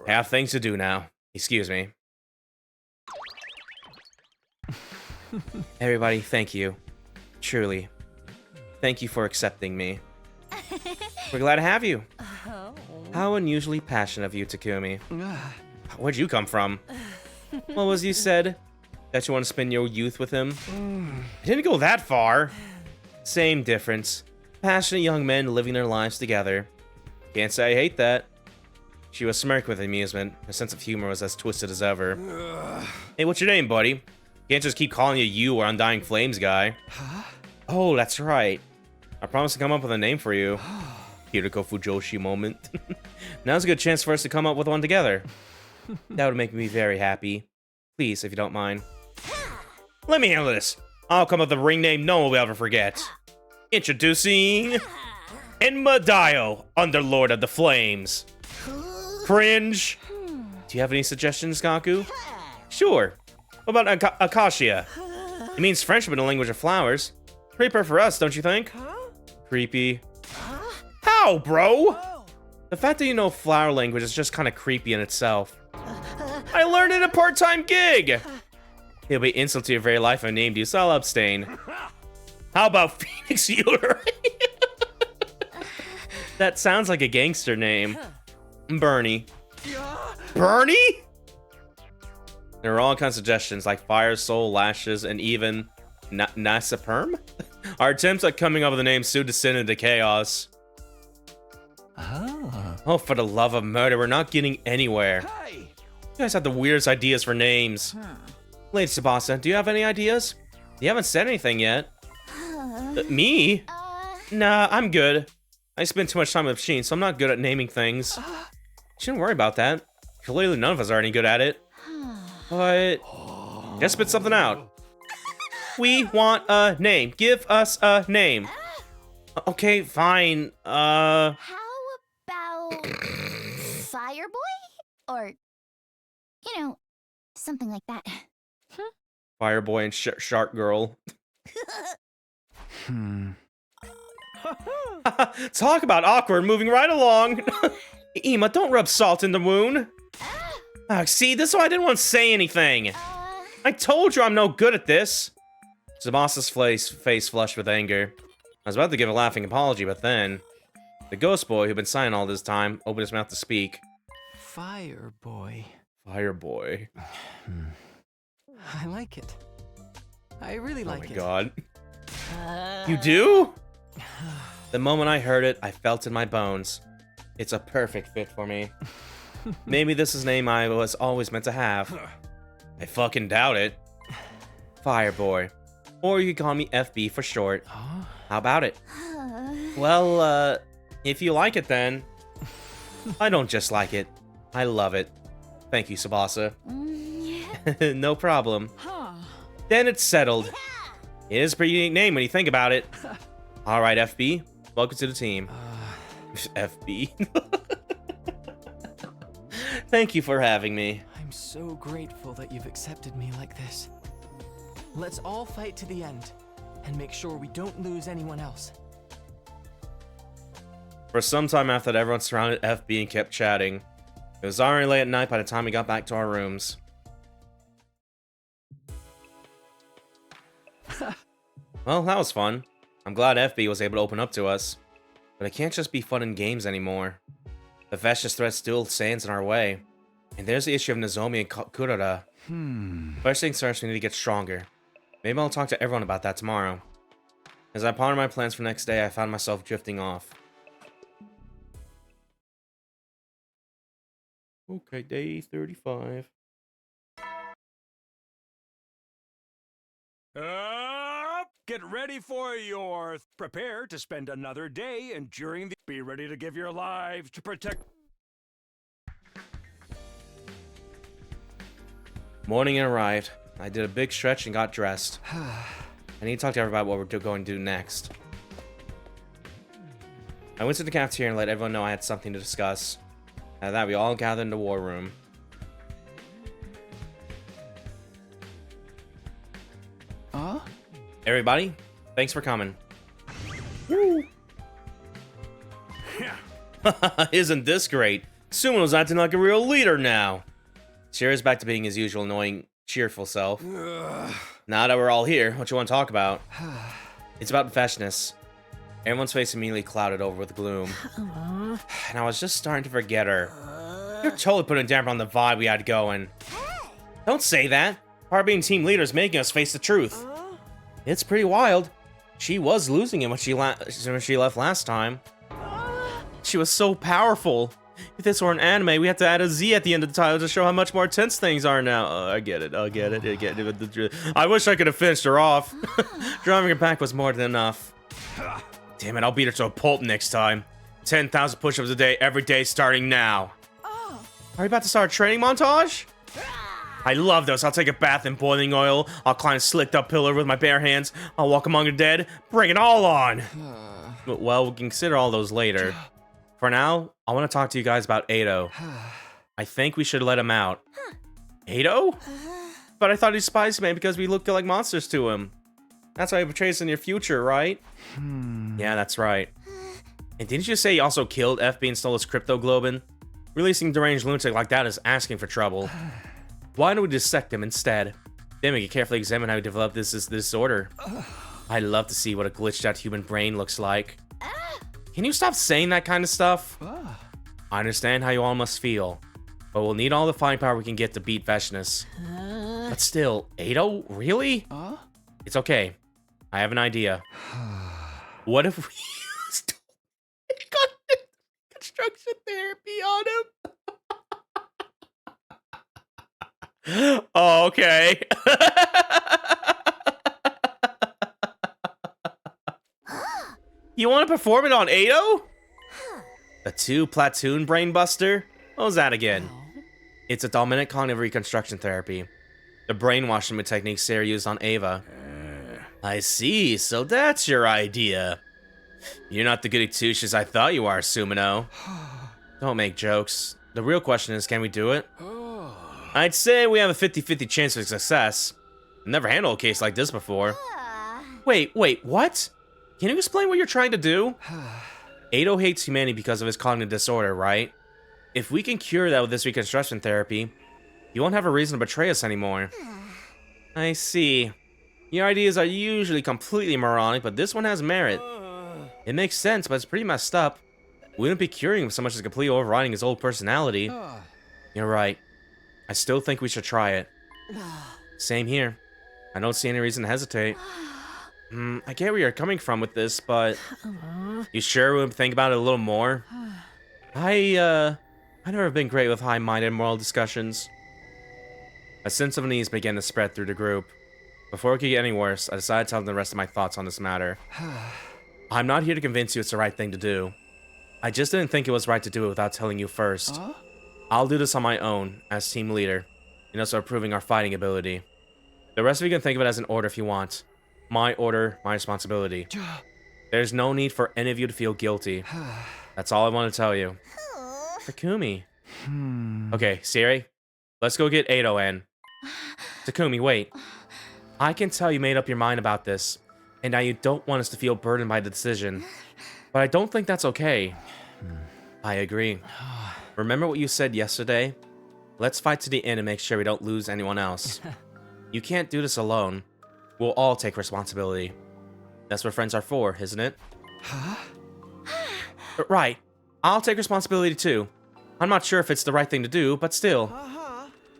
I have things to do now. Excuse me. Everybody, thank you. Truly. Thank you for accepting me. We're glad to have you. How unusually passionate of you, Takumi. Where'd you come from? What was you said? That you want to spend your youth with him? I didn't go that far. Same difference. Passionate young men living their lives together. Can't say I hate that. She was smirked with amusement. Her sense of humor was as twisted as ever. Hey, what's your name, buddy? Can't just keep calling you or Undying Flames guy. Oh, that's right. I promised to come up with a name for you. Hiriko Fujoshi moment. Now's a good chance for us to come up with one together. That would make me very happy. Please, if you don't mind. Let me handle this. I'll come up with a ring name no one will ever forget. Introducing... Enmadayo, Underlord of the Flames. Cringe. Do you have any suggestions, Gaku? Sure. What about Acacia? It means friendship in the language of flowers. Creeper for us, don't you think? Creepy. How, bro? The fact that you know flower language is just kind of creepy in itself. I learned it in a part-time gig. It'll be insult to your very life I named you, so I'll abstain. How about Phoenix Yuri? That sounds like a gangster name. Bernie. Bernie? There are all kinds of suggestions like Fire, Soul, Lashes, and even Nasaperm? Our attempts at coming up with a name soon descended into chaos. Oh, for the love of murder, we're not getting anywhere. You guys have the weirdest ideas for names. Lady Tsubasa, do you have any ideas? You haven't said anything yet. Me? Nah, I'm good. I spend too much time with Sheen, so I'm not good at naming things. Shouldn't worry about that. Clearly none of us are any good at it. But... just spit something out. We want a name. Give us a name. Okay, fine. How about... Fireboy? Or... you know, something like that. Fireboy and Shark Girl. Talk about awkward, moving right along. Ima, don't rub salt in the wound. See, this is why I didn't want to say anything. I told you I'm no good at this. Tsubasa's face flushed with anger. I was about to give a laughing apology, but then... the ghost boy, who'd been silent all this time, opened his mouth to speak. Fireboy. Fireboy. I like it. I really like it. Oh my god. You do? The moment I heard it, I felt in my bones. It's a perfect fit for me. Maybe this is the name I was always meant to have. I fucking doubt it. Fireboy. Or you can call me FB for short. How about it? Well, if you like it then. I don't just like it. I love it. Thank you, Tsubasa. No problem. Then it's settled. It is a pretty unique name when you think about it. Alright, FB. Welcome to the team. FB. Thank you for having me. I'm so grateful that you've accepted me like this. Let's all fight to the end, and make sure we don't lose anyone else. For some time after that, everyone surrounded FB and kept chatting. It was already late at night by the time we got back to our rooms. Well, that was fun. I'm glad FB was able to open up to us. But it can't just be fun and games anymore. The Vesh's threat still stands in our way. And there's the issue of Nozomi and Kurara. First things first, we need to get stronger. Maybe I'll talk to everyone about that tomorrow. As I pondered my plans for next day, I found myself drifting off. Okay, day 35. Get ready for your... Prepare to spend another day enduring the... Be ready to give your lives to protect... Morning arrived. I did a big stretch and got dressed. I need to talk to everybody about what we're going to do next. I went to the cafeteria and let everyone know I had something to discuss. After that, we all gathered in the war room. Everybody, thanks for coming. Woo. Isn't this great? Sumo's acting like a real leader now. Shira's back to being his usual annoying, cheerful self. Now that we're all here, what you want to talk about? It's about Veshness. Everyone's face immediately clouded over with gloom. And I was just starting to forget her. You're totally putting a damper on the vibe we had going. Don't say that. Part of being team leader is making us face the truth. It's pretty wild. She was losing it when she left last time. She was so powerful. If this were an anime, we have to add a Z at the end of the title to show how much more intense things are now. I get it. I wish I could have finished her off. Driving her back was more than enough. Damn it, I'll beat her to a pulp next time. 10,000 push-ups a day, every day, starting now. Are you about to start a training montage? I love those. I'll take a bath in boiling oil. I'll climb a slicked up pillar with my bare hands. I'll walk among the dead. Bring it all on. Well, we can consider all those later. For now, I want to talk to you guys about Ado. I think we should let him out. Ado? But I thought he despised me because we looked like monsters to him. That's why he betrays us in your future, right? Yeah, that's right. And didn't you say he also killed FB and stole his crypto globin? Releasing deranged lunatic like that is asking for trouble. Why don't we dissect him instead? Then we can carefully examine how he developed this disorder. I'd love to see what a glitched out human brain looks like. Can you stop saying that kind of stuff? I understand how you all must feel, but we'll need all the firepower we can get to beat Veshness. But still, Ado? Really? It's okay. I have an idea. What if we used construction therapy on him? Oh, okay. You want to perform it on Ado? A 2 platoon brain buster? What was that again? It's a dominant cognitive reconstruction therapy. The brainwashing technique Sarah used on Ava. I see, so that's your idea. You're not the goody two-shoes I thought you are, Sumino. Don't make jokes. The real question is, can we do it? I'd say we have a 50-50 chance of success. I've never handled a case like this before. Wait, what? Can you explain what you're trying to do? Ado hates humanity because of his cognitive disorder, right? If we can cure that with this reconstruction therapy, he won't have a reason to betray us anymore. I see. Your ideas are usually completely moronic, but this one has merit. It makes sense, but it's pretty messed up. We wouldn't be curing him so much as completely overriding his old personality. You're right. I still think we should try it. Same here. I don't see any reason to hesitate. I get where you're coming from with this, but... You sure we would think about it a little more? I've never been great with high-minded moral discussions. A sense of unease began to spread through the group. Before it could get any worse, I decided to tell them the rest of my thoughts on this matter. I'm not here to convince you it's the right thing to do. I just didn't think it was right to do it without telling you first. Huh? I'll do this on my own, as team leader, and also improving our fighting ability. The rest of you can think of it as an order if you want. My order, my responsibility. There's no need for any of you to feel guilty. That's all I want to tell you. Takumi. Okay, Siri, let's go get Ado in. Takumi, wait. I can tell you made up your mind about this, and now you don't want us to feel burdened by the decision. But I don't think that's okay. I agree. Remember what you said yesterday? Let's fight to the end and make sure we don't lose anyone else. You can't do this alone. We'll all take responsibility. That's what friends are for, isn't it? Huh? Right. I'll take responsibility too. I'm not sure if it's the right thing to do, but still.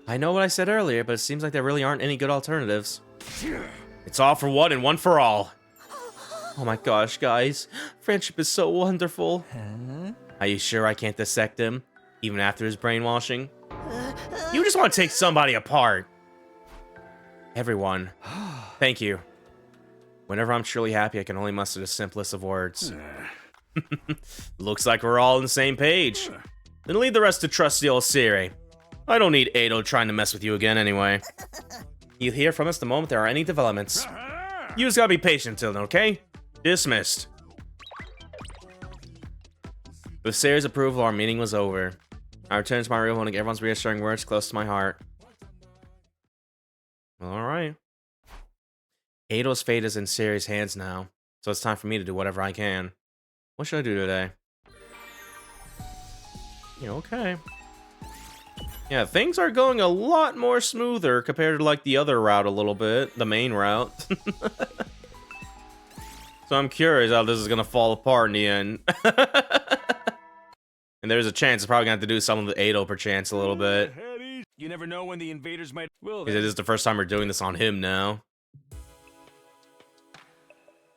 I know what I said earlier, but it seems like there really aren't any good alternatives. It's all for one and one for all. Oh my gosh, guys. Friendship is so wonderful. Are you sure I can't dissect him, even after his brainwashing? You just want to take somebody apart. Everyone, thank you. Whenever I'm truly happy, I can only muster the simplest of words. Looks like we're all on the same page. Then leave the rest to trusty old Siri. I don't need Ado trying to mess with you again anyway. You'll hear from us the moment there are any developments. You just gotta be patient till then, okay? Dismissed. With Siri's approval, our meeting was over. I returned to my room holding everyone's reassuring words close to my heart. Alright. Ado's fate is in Siri's hands now, so it's time for me to do whatever I can. What should I do today? Yeah, okay. Yeah, things are going a lot more smoother compared to like the other route a little bit, the main route. So I'm curious how this is gonna fall apart in the end. And there's a chance it's probably gonna have to do something with Ado perchance a little bit. You never know when the invaders might. Well, because it is the first time we're doing this on him now.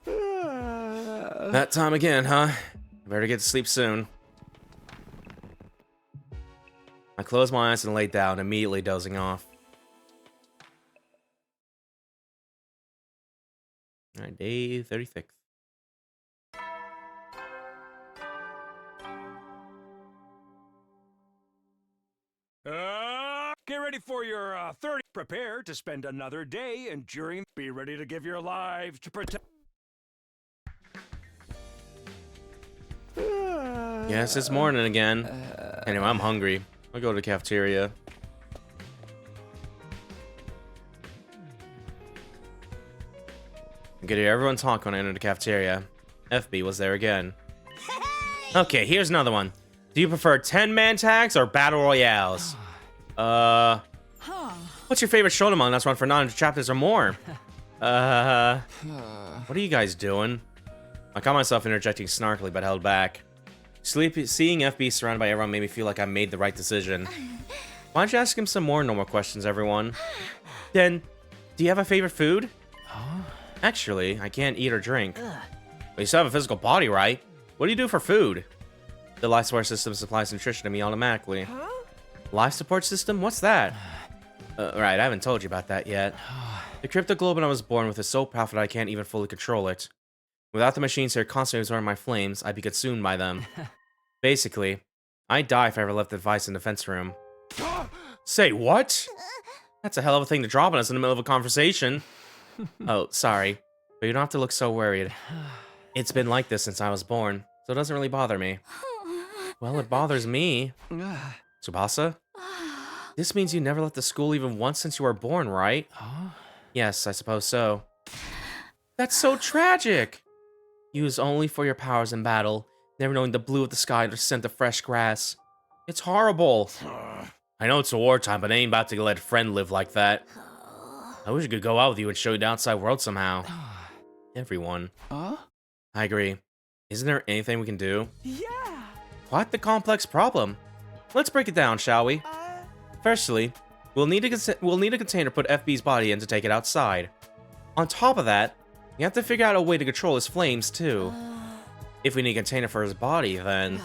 That time again, huh? Better get to sleep soon. I closed my eyes and laid down, immediately dozing off. Alright, day 36. Get ready for your 30. Prepare to spend another day enduring. Be ready to give your lives to protect. Yes, it's morning again. Anyway, I'm hungry. I'll go to the cafeteria. I could hear everyone talk when I entered the cafeteria. FB was there again. Okay, here's another one. Do you prefer 10-man tags or battle royales? What's your favorite shonen that's run for 900 chapters or more? What are you guys doing? I caught myself interjecting snarkily, but held back. Seeing FB surrounded by everyone made me feel like I made the right decision. Why don't you ask him some more normal questions, everyone? Then, do you have a favorite food? Actually, I can't eat or drink. But you still have a physical body, right? What do you do for food? The life support system supplies nutrition to me automatically. Life support system? What's that? Right, I haven't told you about that yet. The cryptoglobin I was born with is so powerful that I can't even fully control it. Without the machines here constantly absorbing my flames, I'd be consumed by them. Basically, I'd die if I ever left the device in the defense room. Say what? That's a hell of a thing to drop on us in the middle of a conversation. Oh, sorry, but you don't have to look so worried. It's been like this since I was born, so it doesn't really bother me. Well, it bothers me. Tsubasa? This means you never left the school even once since you were born, right? Yes, I suppose so. That's so tragic! Used only for your powers in battle, never knowing the blue of the sky or the scent of fresh grass. It's horrible. I know it's a wartime, but I ain't about to let a friend live like that. I wish I could go out with you and show you the outside world somehow. Everyone. I agree. Isn't there anything we can do? Yeah! Quite the complex problem. Let's break it down, shall we? Firstly, we'll need a container to put FB's body in to take it outside. On top of that, we have to figure out a way to control his flames, too. If we need a container for his body, then...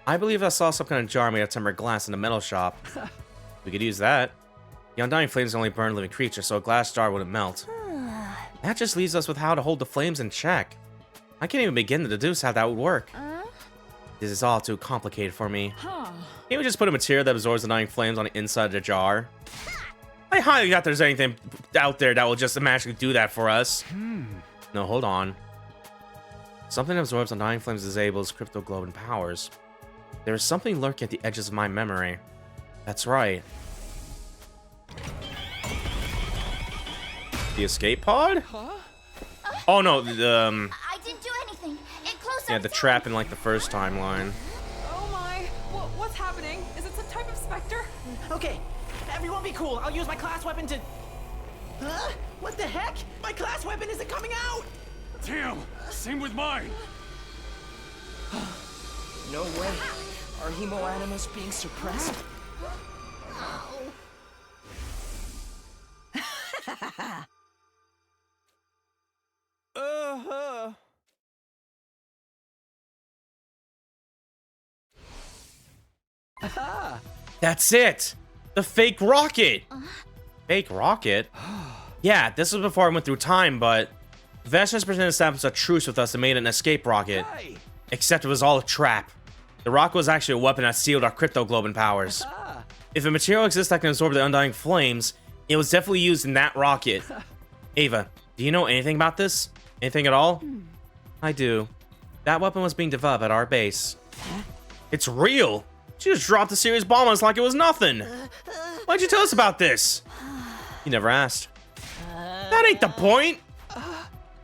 I believe I saw some kind of jar made of tempered glass in the metal shop. We could use that. The undying flames only burn living creatures, so a glass jar wouldn't melt. That just leaves us with how to hold the flames in check. I can't even begin to deduce how that would work. This is all too complicated for me. Can't we just put a material that absorbs the dying flames on the inside of the jar? I highly doubt there's anything out there that will just magically do that for us. No, hold on. Something that absorbs undying flames disables cryptoglobin powers. There is something lurking at the edges of my memory. That's right. The escape pod? Oh no, the I didn't do anything. It closed yeah, the trap in like the first timeline. Oh my. What's happening? Is it some type of specter? Okay, everyone be cool. I'll use my class weapon to... Huh? What the heck? My class weapon isn't coming out! Damn! Same with mine! No way. Are hemoanimus being suppressed? That's it! The fake rocket! Fake rocket? Yeah, this was before I went through time, but Vashna's pretended to establish a truce with us and made an escape rocket. Except it was all a trap. The rocket was actually a weapon that sealed our cryptoglobin powers. If a material exists that can absorb the undying flames, it was definitely used in that rocket. Ava, do you know anything about this? Anything at all? I do. That weapon was being developed at our base. It's real! She just dropped a serious bomb on us like it was nothing! Why'd you tell us about this? You never asked. That ain't the point!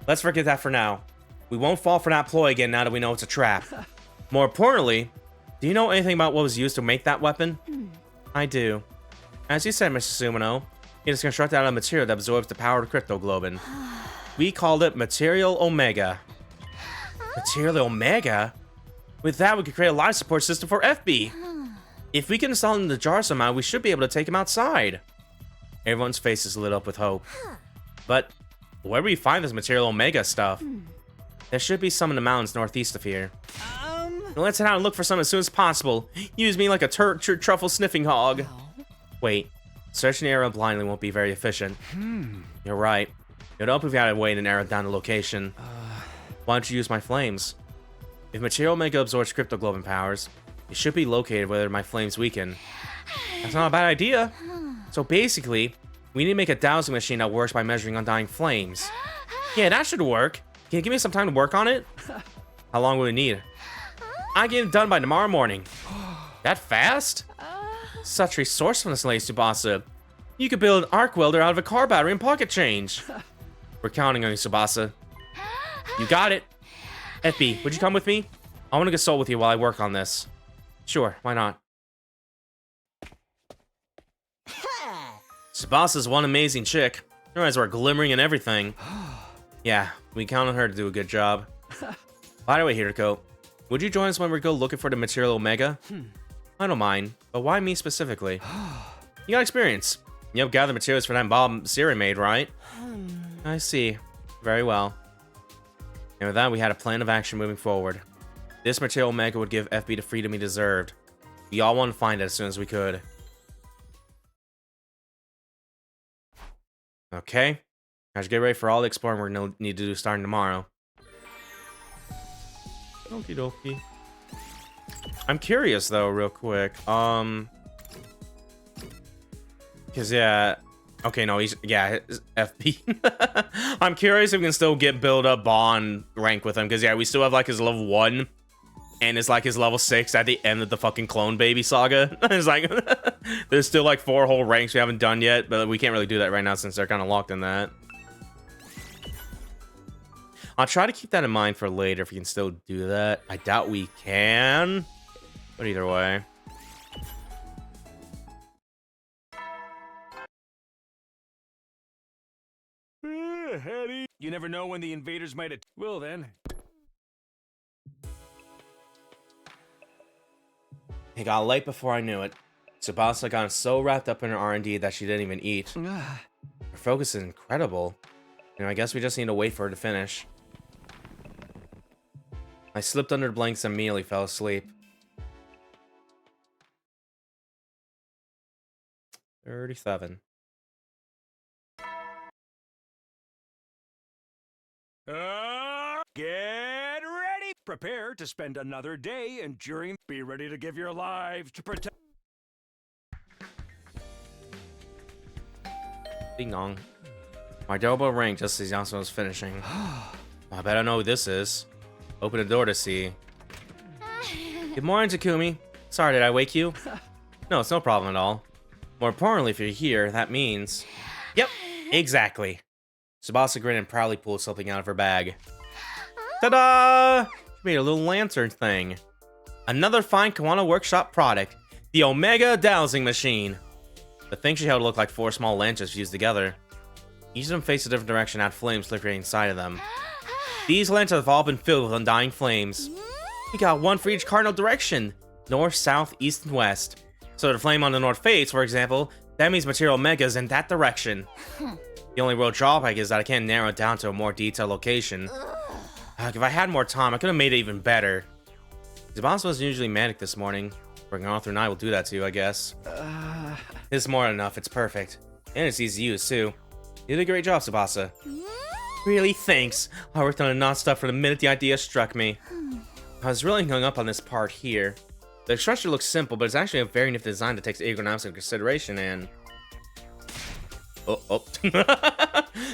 Let's forget that for now. We won't fall for that ploy again now that we know it's a trap. More importantly, do you know anything about what was used to make that weapon? I do. As you said, Mr. Sumino, it is constructed out of material that absorbs the power of cryptoglobin. We called it Material Omega. Material Omega? With that, we could create a life support system for FB. If we can install it in the jar somehow, we should be able to take him outside. Everyone's faces lit up with hope. But where do we find this Material Omega stuff? There should be some in the mountains northeast of here. Let's head out and look for some as soon as possible. Use me like a truffle sniffing hog. Wait, searching the area blindly won't be very efficient. You're right. It would help if we had a way to narrow down the location. Why don't you use my flames? If Material Omega absorbs cryptoglobin powers, it should be located where my flames weaken. That's not a bad idea. So basically, we need to make a dowsing machine that works by measuring undying flames. Yeah, that should work. Can you give me some time to work on it? How long will we need? I get it done by tomorrow morning. That fast? Such resourcefulness, Lady Tsubasa. You could build an arc welder out of a car battery and pocket change. We're counting on you, Tsubasa. You got it. FB, would you come with me? I want to consult with you while I work on this. Sure, why not? Tsubasa's one amazing chick. Her eyes are glimmering and everything. Yeah, we count on her to do a good job. By the way, Hiriko, would you join us when we go looking for the Material Omega? I don't mind, but why me specifically? You got experience. You have gathered materials for that bomb Siri made, right? I see. Very well. And with that, we had a plan of action moving forward. This Material Omega would give FB the freedom he deserved. We all want to find it as soon as we could. Okay. Let's get ready for all the exploring we're gonna need to do starting tomorrow. Okie dokie. I'm curious though, real quick. Cause yeah. Okay, no, he's FB. I'm curious if we can still get build up bond rank with him, because yeah, we still have like his level 1 and it's like his level 6 at the end of the fucking clone baby saga. It's like there's still like 4 whole ranks we haven't done yet, but we can't really do that right now since they're kind of locked in that. I'll try to keep that in mind for later if we can still do that. I doubt we can, but either way. Hetty. You never know when the invaders might Well then. It got late before I knew it. Tsubasa got so wrapped up in her R&D that she didn't even eat. Her focus is incredible. You know, I guess we just need to wait for her to finish. I slipped under the blankets and immediately fell asleep. 37. Get ready! Prepare to spend another day enduring. Be ready to give your lives to protect. Ding dong. My doorbell rang just as Yasuo was finishing. I bet I know who this is. Open the door to see. Good morning, Takumi. Sorry, did I wake you? No, it's no problem at all. More importantly, if you're here, that means... Yep, exactly. Tsubasa grinned and proudly pulled something out of her bag. Ta-da! She made a little lantern thing. Another fine Kawana Workshop product. The Omega Dowsing Machine. The thing she held looked like 4 small lanterns fused together. Each of them faced a different direction and had flames flickering inside of them. These lanterns have all been filled with undying flames. We got one for each cardinal direction. North, south, east, and west. So the flame on the north face, for example, that means material Omega's in that direction. The only real drawback is that I can't narrow it down to a more detailed location. If I had more time, I could have made it even better. Tsubasa was usually manic this morning. Working on through night will do that to you, I guess. It's more than enough, it's perfect. And it's easy to use, too. You did a great job, Tsubasa. Really, thanks. I worked on it non-stop from the minute the idea struck me. I was really hung up on this part here. The structure looks simple, but it's actually a very nifty design that takes ergonomics into consideration and... Oh.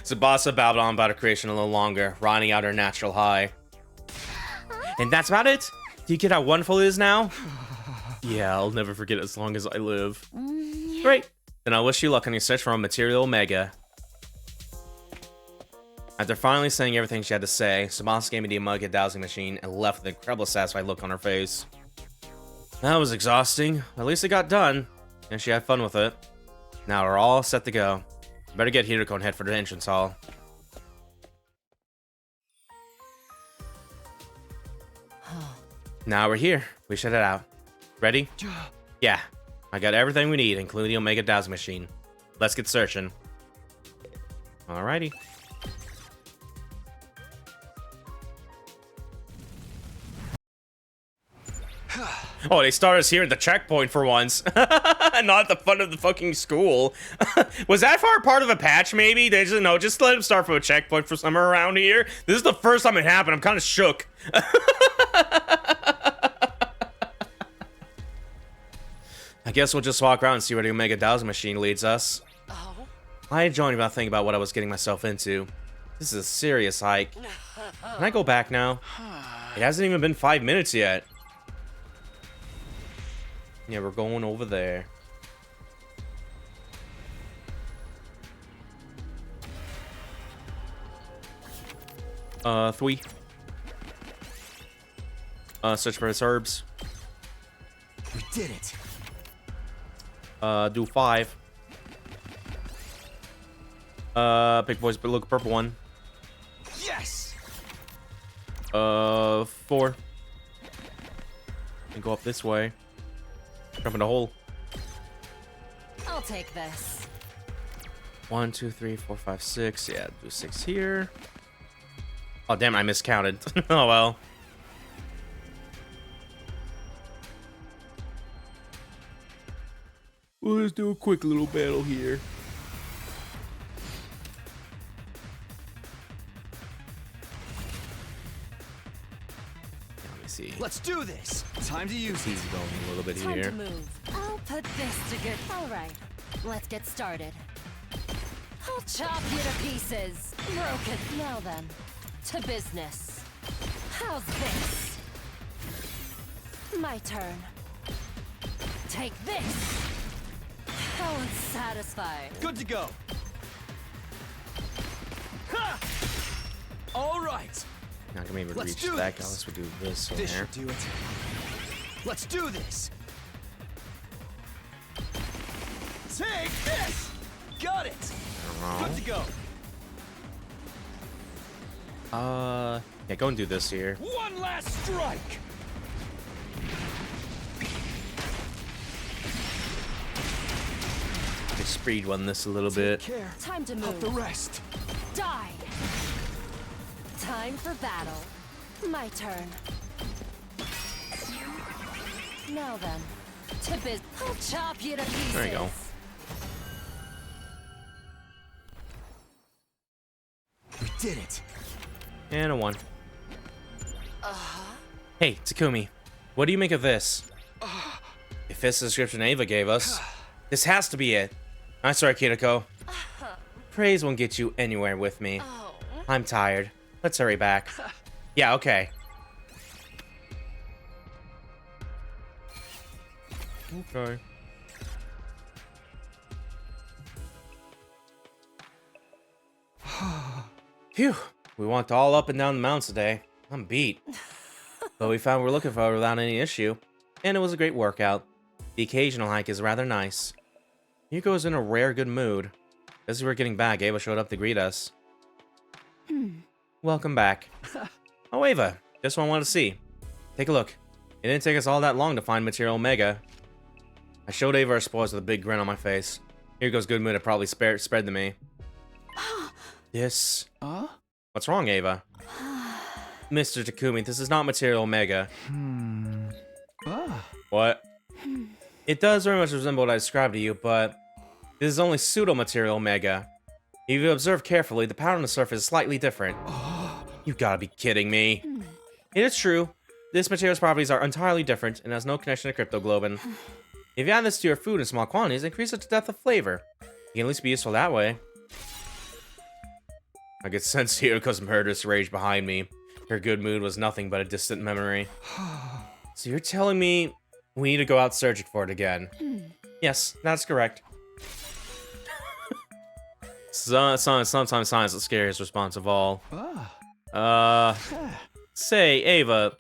Tsubasa babbled on about her creation a little longer, riding out her natural high. And that's about it? Do you get how wonderful it is now? Yeah, I'll never forget it as long as I live. Great. Then I wish you luck on your search for a material Omega. After finally saying everything she had to say, Tsubasa gave me the Omega Dowsing Machine and left with an incredibly satisfied look on her face. That was exhausting. At least it got done, and she had fun with it. Now we're all set to go. Better get Hiroko and head for the entrance hall. Now we're here. We should head out. Ready? Yeah. I got everything we need, including the Omega Dowsing Machine. Let's get searching. Alrighty. Oh, they started us here at the checkpoint for once. Not the fun of the fucking school. Was that for part of a patch, maybe? They just, no, just let him start from a checkpoint for somewhere around here. This is the first time it happened. I'm kind of shook. I guess we'll just walk around and see where the Omega Dowsing Machine leads us. Oh? I had joined about thinking about what I was getting myself into. This is a serious hike. Can I go back now? It hasn't even been 5 minutes yet. Yeah, we're going over there. Three. Search for his herbs. We did it. Do 5. Big boys, but look, purple one. Yes. 4. And go up this way. Jump in the hole. I'll take this. 1, 2, 3, 4, 5, 6. Yeah, do 6 here. Oh, damn, I miscounted. Oh, well. We'll just do a quick little battle here. Let me see. Let's do this. Time to use He's going a little bit Time here. to move. I'll put this to good. All right, let's get started. I'll chop you to pieces. Broken. Now then, to business. How's this? My turn. Take this. How unsatisfying. Good to go. Ha! All right. Not gonna even Let's reach do that this. unless we do this This here. should do it. Let's do this. Take this. Got it. Good to go. Yeah, go and do this here. One last strike. I speed run this a little bit. Care. Time to move. Of the rest. Die. Time for battle. My turn. Now then, to biz. I'll chop you to pieces. There you go. did it. And a 1. Hey, Takumi, what do you make of this? If it's the description Ava gave us, this has to be it. I'm sorry, Kiriko. Praise won't get you anywhere with me. I'm tired. Let's hurry back. Yeah, okay. Okay. Phew. We walked all up and down the mountains today. I'm beat. But we found what we're looking for without any issue. And it was a great workout. The occasional hike is rather nice. Yuko was in a rare good mood. As we were getting back, Ava showed up to greet us. Welcome back. Oh, Ava. Just what I wanted to see. Take a look. It didn't take us all that long to find Material Omega. I showed Ava our spoils with a big grin on my face. Yuko's good mood had probably spread to me. This... What's wrong, Ava? Mr. Takumi, this is not Material Omega. What? It does very much resemble what I described to you, but this is only pseudo-Material Omega. If you observe carefully, the pattern on the surface is slightly different. You gotta be kidding me. It is true. This material's properties are entirely different and has no connection to cryptoglobin. If you add this to your food in small quantities, increase its depth of flavor. It can at least be useful that way. I could sense Hiriko's murderous rage behind me. Her good mood was nothing but a distant memory. So you're telling me we need to go out searching for it again? Yes, that's correct. Sometimes science is the scariest response of all. Say, Ava,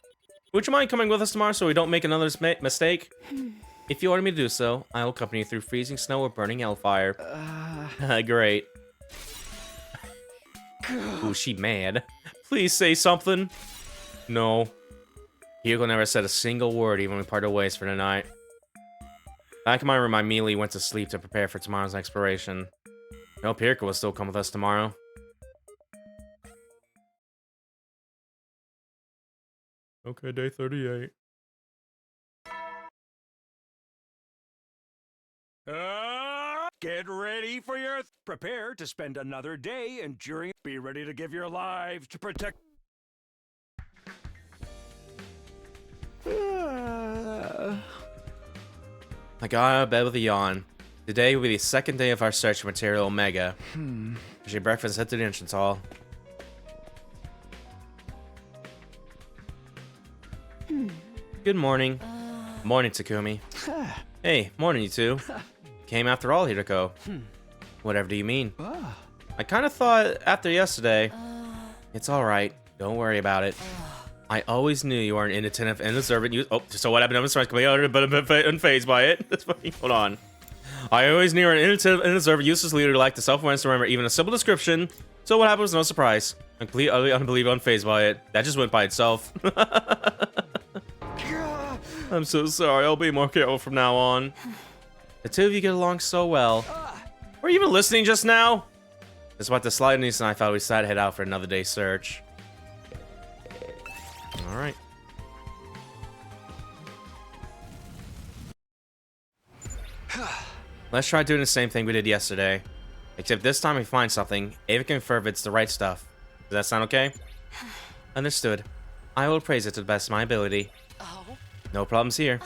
would you mind coming with us tomorrow so we don't make another mistake? If you order me to do so, I will accompany you through freezing snow or burning hellfire. Great. Ooh, she mad. Please say something. No. Hugo never said a single word even when we parted ways for the night. Back in my room, I immediately went to sleep to prepare for tomorrow's exploration. I hope Hiriko will still come with us tomorrow. Okay, day 38. Get ready for your... Prepare to spend another day enduring... Be ready to give your lives to protect... I got out of bed with a yawn. Today will be the second day of our search for Material Omega. She breakfast, head to the entrance hall. Good morning. Morning, Takumi. Hey, morning, you two. Came after all, Hiriko. Whatever do you mean? I kind of thought after yesterday. It's alright. Don't worry about it. I always knew you are an inattentive and observant user. Oh, so what happened? I'm completely unfazed by it. That's funny. Hold on. I always knew you were an inattentive and observant useless leader who lacked the self-awareness to remember even a simple description. So what happened was no surprise. I'm completely, utterly, unbelievable, unfazed by it. That just went by itself. I'm so sorry. I'll be more careful from now on. The two of you get along so well. Were you even listening just now? Despite the slight uneasiness, I thought we decided to head out for another day's search. Alright. Let's try doing the same thing we did yesterday. Except this time we find something, Ava can confirm it's the right stuff. Does that sound okay? Understood. I will praise it to the best of my ability. No problems here.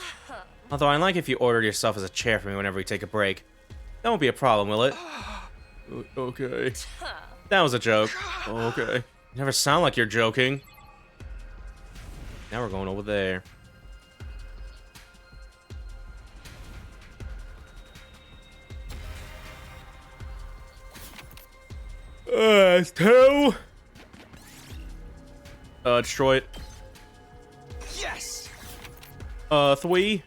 Although I like if you ordered yourself as a chair for me whenever we take a break. That won't be a problem, will it? Okay. That was a joke. Okay. You never sound like you're joking. Now we're going over there. It's 2. Destroy it. Yes. 3.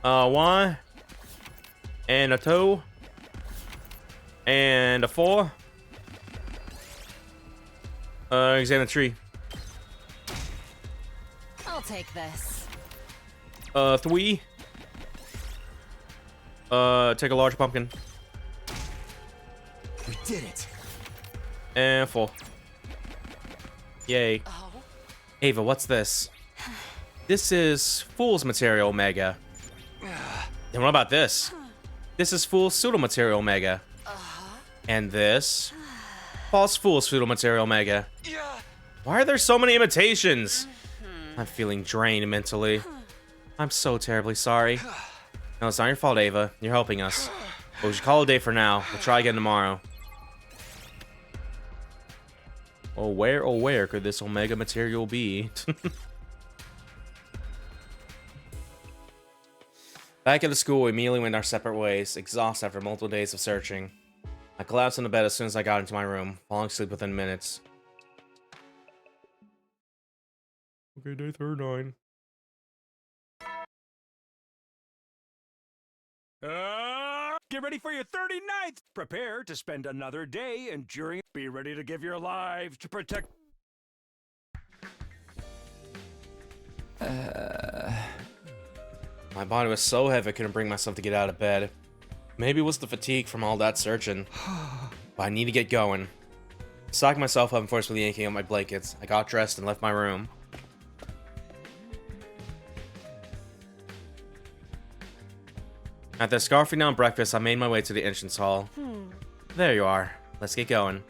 1. And a 2. And a 4. Examine the tree. I'll take this. 3. Take a large pumpkin. We did it. And 4. Yay. Ava, what's this? This is Fool's Material Omega. Then what about this? This is Fool's Pseudo Material Omega. And this? False Fool Pseudo Material Mega. Why are there so many imitations? I'm feeling drained mentally. I'm so terribly sorry. No, it's not your fault, Ava. You're helping us. But we should call it a day for now. We'll try again tomorrow. Oh, where could this Omega material be? Back at the school, we immediately went our separate ways, exhausted after multiple days of searching. I collapsed into bed as soon as I got into my room, falling asleep within minutes. Okay, day 39. Get ready for your 39th! Prepare to spend another day enduring. Be ready to give your lives to protect. My body was so heavy I couldn't bring myself to get out of bed. Maybe it was the fatigue from all that searching. But I need to get going. Stocking myself up and forcefully yanking out my blankets, I got dressed and left my room. After scarfing down breakfast, I made my way to the entrance hall. There you are. Let's get going.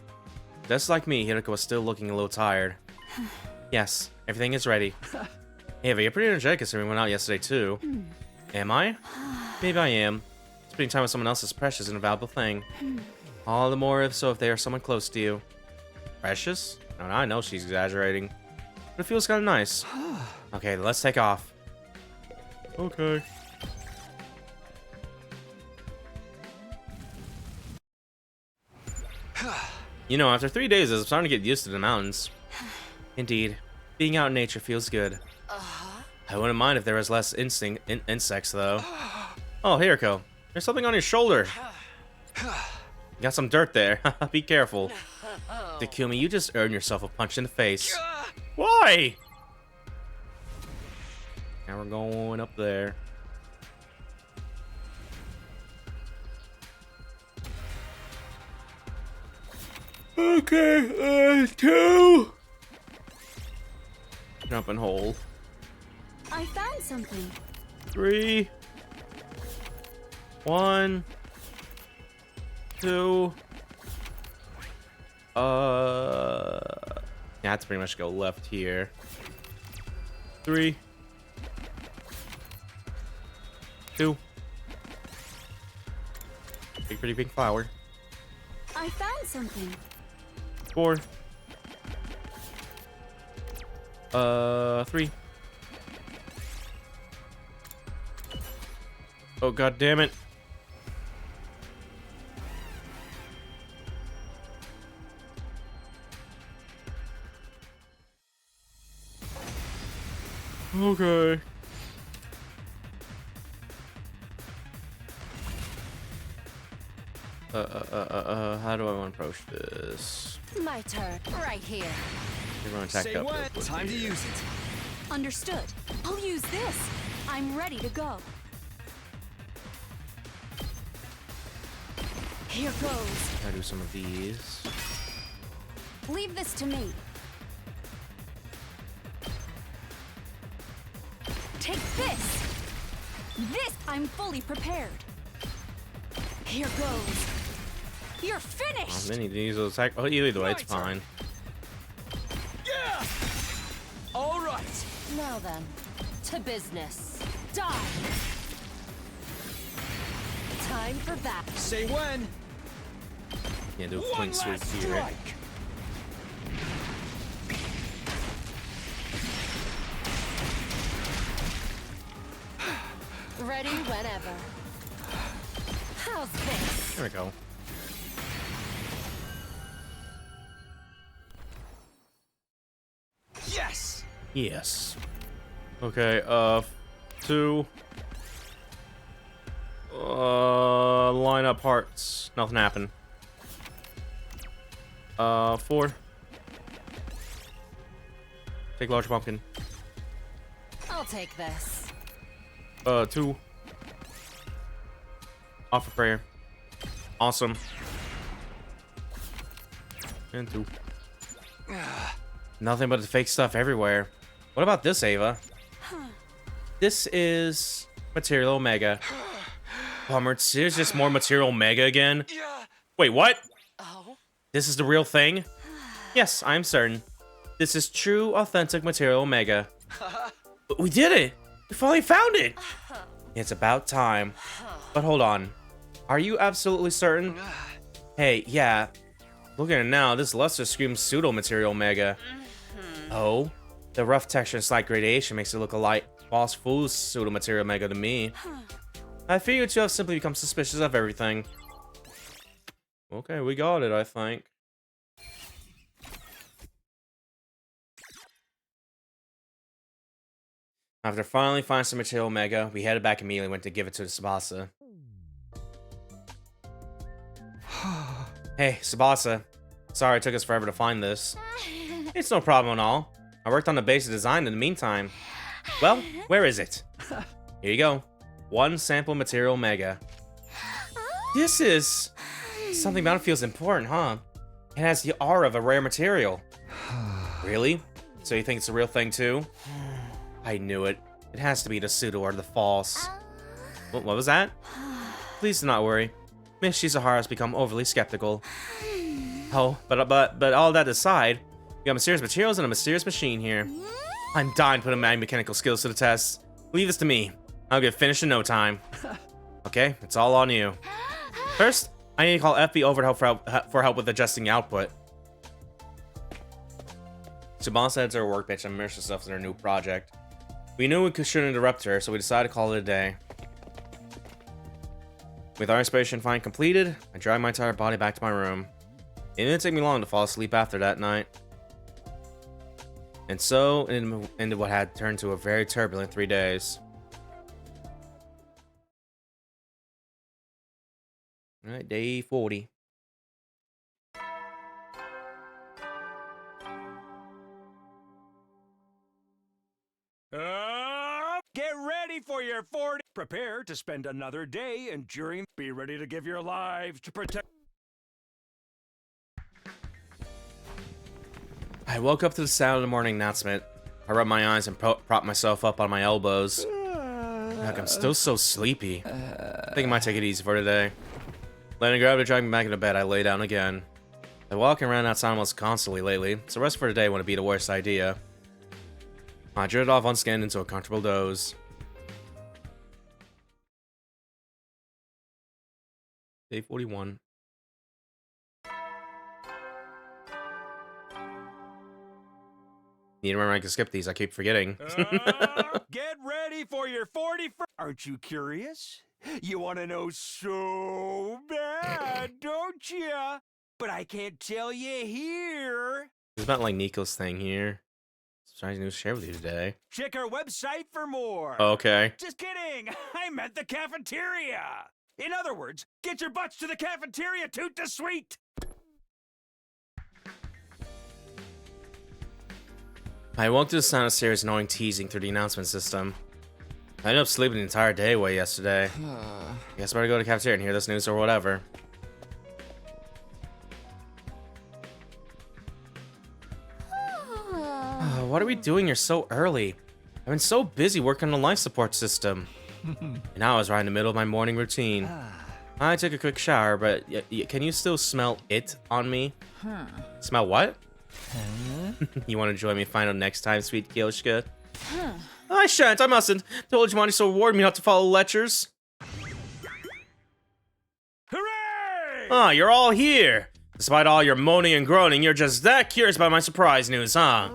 Just like me, Hiroko was still looking a little tired. Yes, everything is ready. Hey, Ava, you're pretty energetic considering we went out yesterday too. Am I? Maybe I am. Spending time with someone else is precious and a valuable thing. All the more if so if they are someone close to you. Precious? No, I know she's exaggerating. But it feels kind of nice. Okay, let's take off. Okay. You know, after 3 days, I'm starting to get used to the mountains. Indeed, being out in nature feels good. I wouldn't mind if there was less insects, though. Oh, Hiroko, there's something on your shoulder. You got some dirt there. Be careful. Takumi, you just earned yourself a punch in the face. Why? Now we're going up there. Okay, 2. Jump and hold. I found something. 3. 1. 2. Yeah, that's pretty much go left here. 3. 2. Pretty big flower. I found something. 4. 3. Oh, god damn it. Okay. How do I want to approach this? My turn. Right here. You're going to attack up. What? Time to use it. Understood. I'll use this. I'm ready to go. Here goes. I'll do some of these. Leave this to me. Take this. This, I'm fully prepared. Here goes. You're finished. Then these will attack. Oh, either way, it's fine. Yeah. All right. Now then, to business. Die. Time for that. Say when. Yeah, do a clean sweep here. Strike. Ready whenever. How's this? There we go. Yes. Yes. Okay, 2. Line up hearts. Nothing happened. 4. Take large pumpkin. I'll take this. 2. Offer prayer. Awesome. And 2. Nothing but the fake stuff everywhere. What about this, Ava? This is Material Omega. Bummer, there's just more Material Omega again. Wait, what? Oh? This is the real thing? Yes, I'm certain. This is true, authentic Material Omega. We did it! We finally found it! It's about time. But hold on. Are you absolutely certain? Hey, yeah. Look at it now. This luster screams pseudo Material Omega. Oh? The rough texture and slight gradation makes it look like false fool's pseudo Material Omega to me. I fear you two have simply become suspicious of everything. Okay, we got it, I think. After finally finding some Material Omega, we headed back immediately and went to give it to Tsubasa. Hey, Tsubasa. Sorry it took us forever to find this. It's no problem at all. I worked on the basic design in the meantime. Well, where is it? Here you go. One sample Material Omega. This is... Something about it feels important, huh? It has the aura of a rare material. Really? So you think it's a real thing too? I knew it. It has to be the pseudo or the false. What was that? Please do not worry. Miss Shizuhara has become overly skeptical. Oh, but all that aside, we got mysterious materials and a mysterious machine here. I'm dying to put my mechanical skills to the test. Leave this to me. I'll get finished in no time. Okay, it's all on you. First, I need to call FB over for help with adjusting the output. Tsubasa heads to her workbench and immersed herself in her new project. We knew we shouldn't interrupt her, so we decided to call it a day. With our inspiration find completed, I dragged my entire body back to my room. It didn't take me long to fall asleep after that night. And so, into what had turned to a very turbulent 3 days. Alright, day 40. Get ready for your 40. Prepare to spend another day enduring. Be ready to give your lives to protect. I woke up to the sound of the morning announcement. I rubbed my eyes and propped myself up on my elbows. Heck, I'm still so sleepy. I think I might take it easy for today. Letting gravity drag me back into bed, I lay down again. I've been walking around outside almost constantly lately, so rest for today wouldn't be the worst idea. I drifted off once again into a comfortable doze. Day 41. Need to remember I can skip these, I keep forgetting. Get ready for your 41st. Aren't you curious? You want to know so bad, don't you? But I can't tell you here. It's about like Nico's thing here. Surprising news to share with you today. Check our website for more. Okay. Just kidding. I meant the cafeteria. In other words, get your butts to the cafeteria, toot the sweet. I woke to the sound of Sarah's annoying teasing through the announcement system. I ended up sleeping the entire day away yesterday. Guess I better go to the cafeteria and hear this news or whatever. What are we doing here so early? I've been so busy working on the life support system. And now I was right in the middle of my morning routine. I took a quick shower, but can you still smell it on me? Smell what? You want to join me final next time, sweet Kyoshka? I shan't, I mustn't. Told you Monty so reward me not to follow lectures. Hooray! Ah, you're all here. Despite all your moaning and groaning, you're just that curious about my surprise news, huh?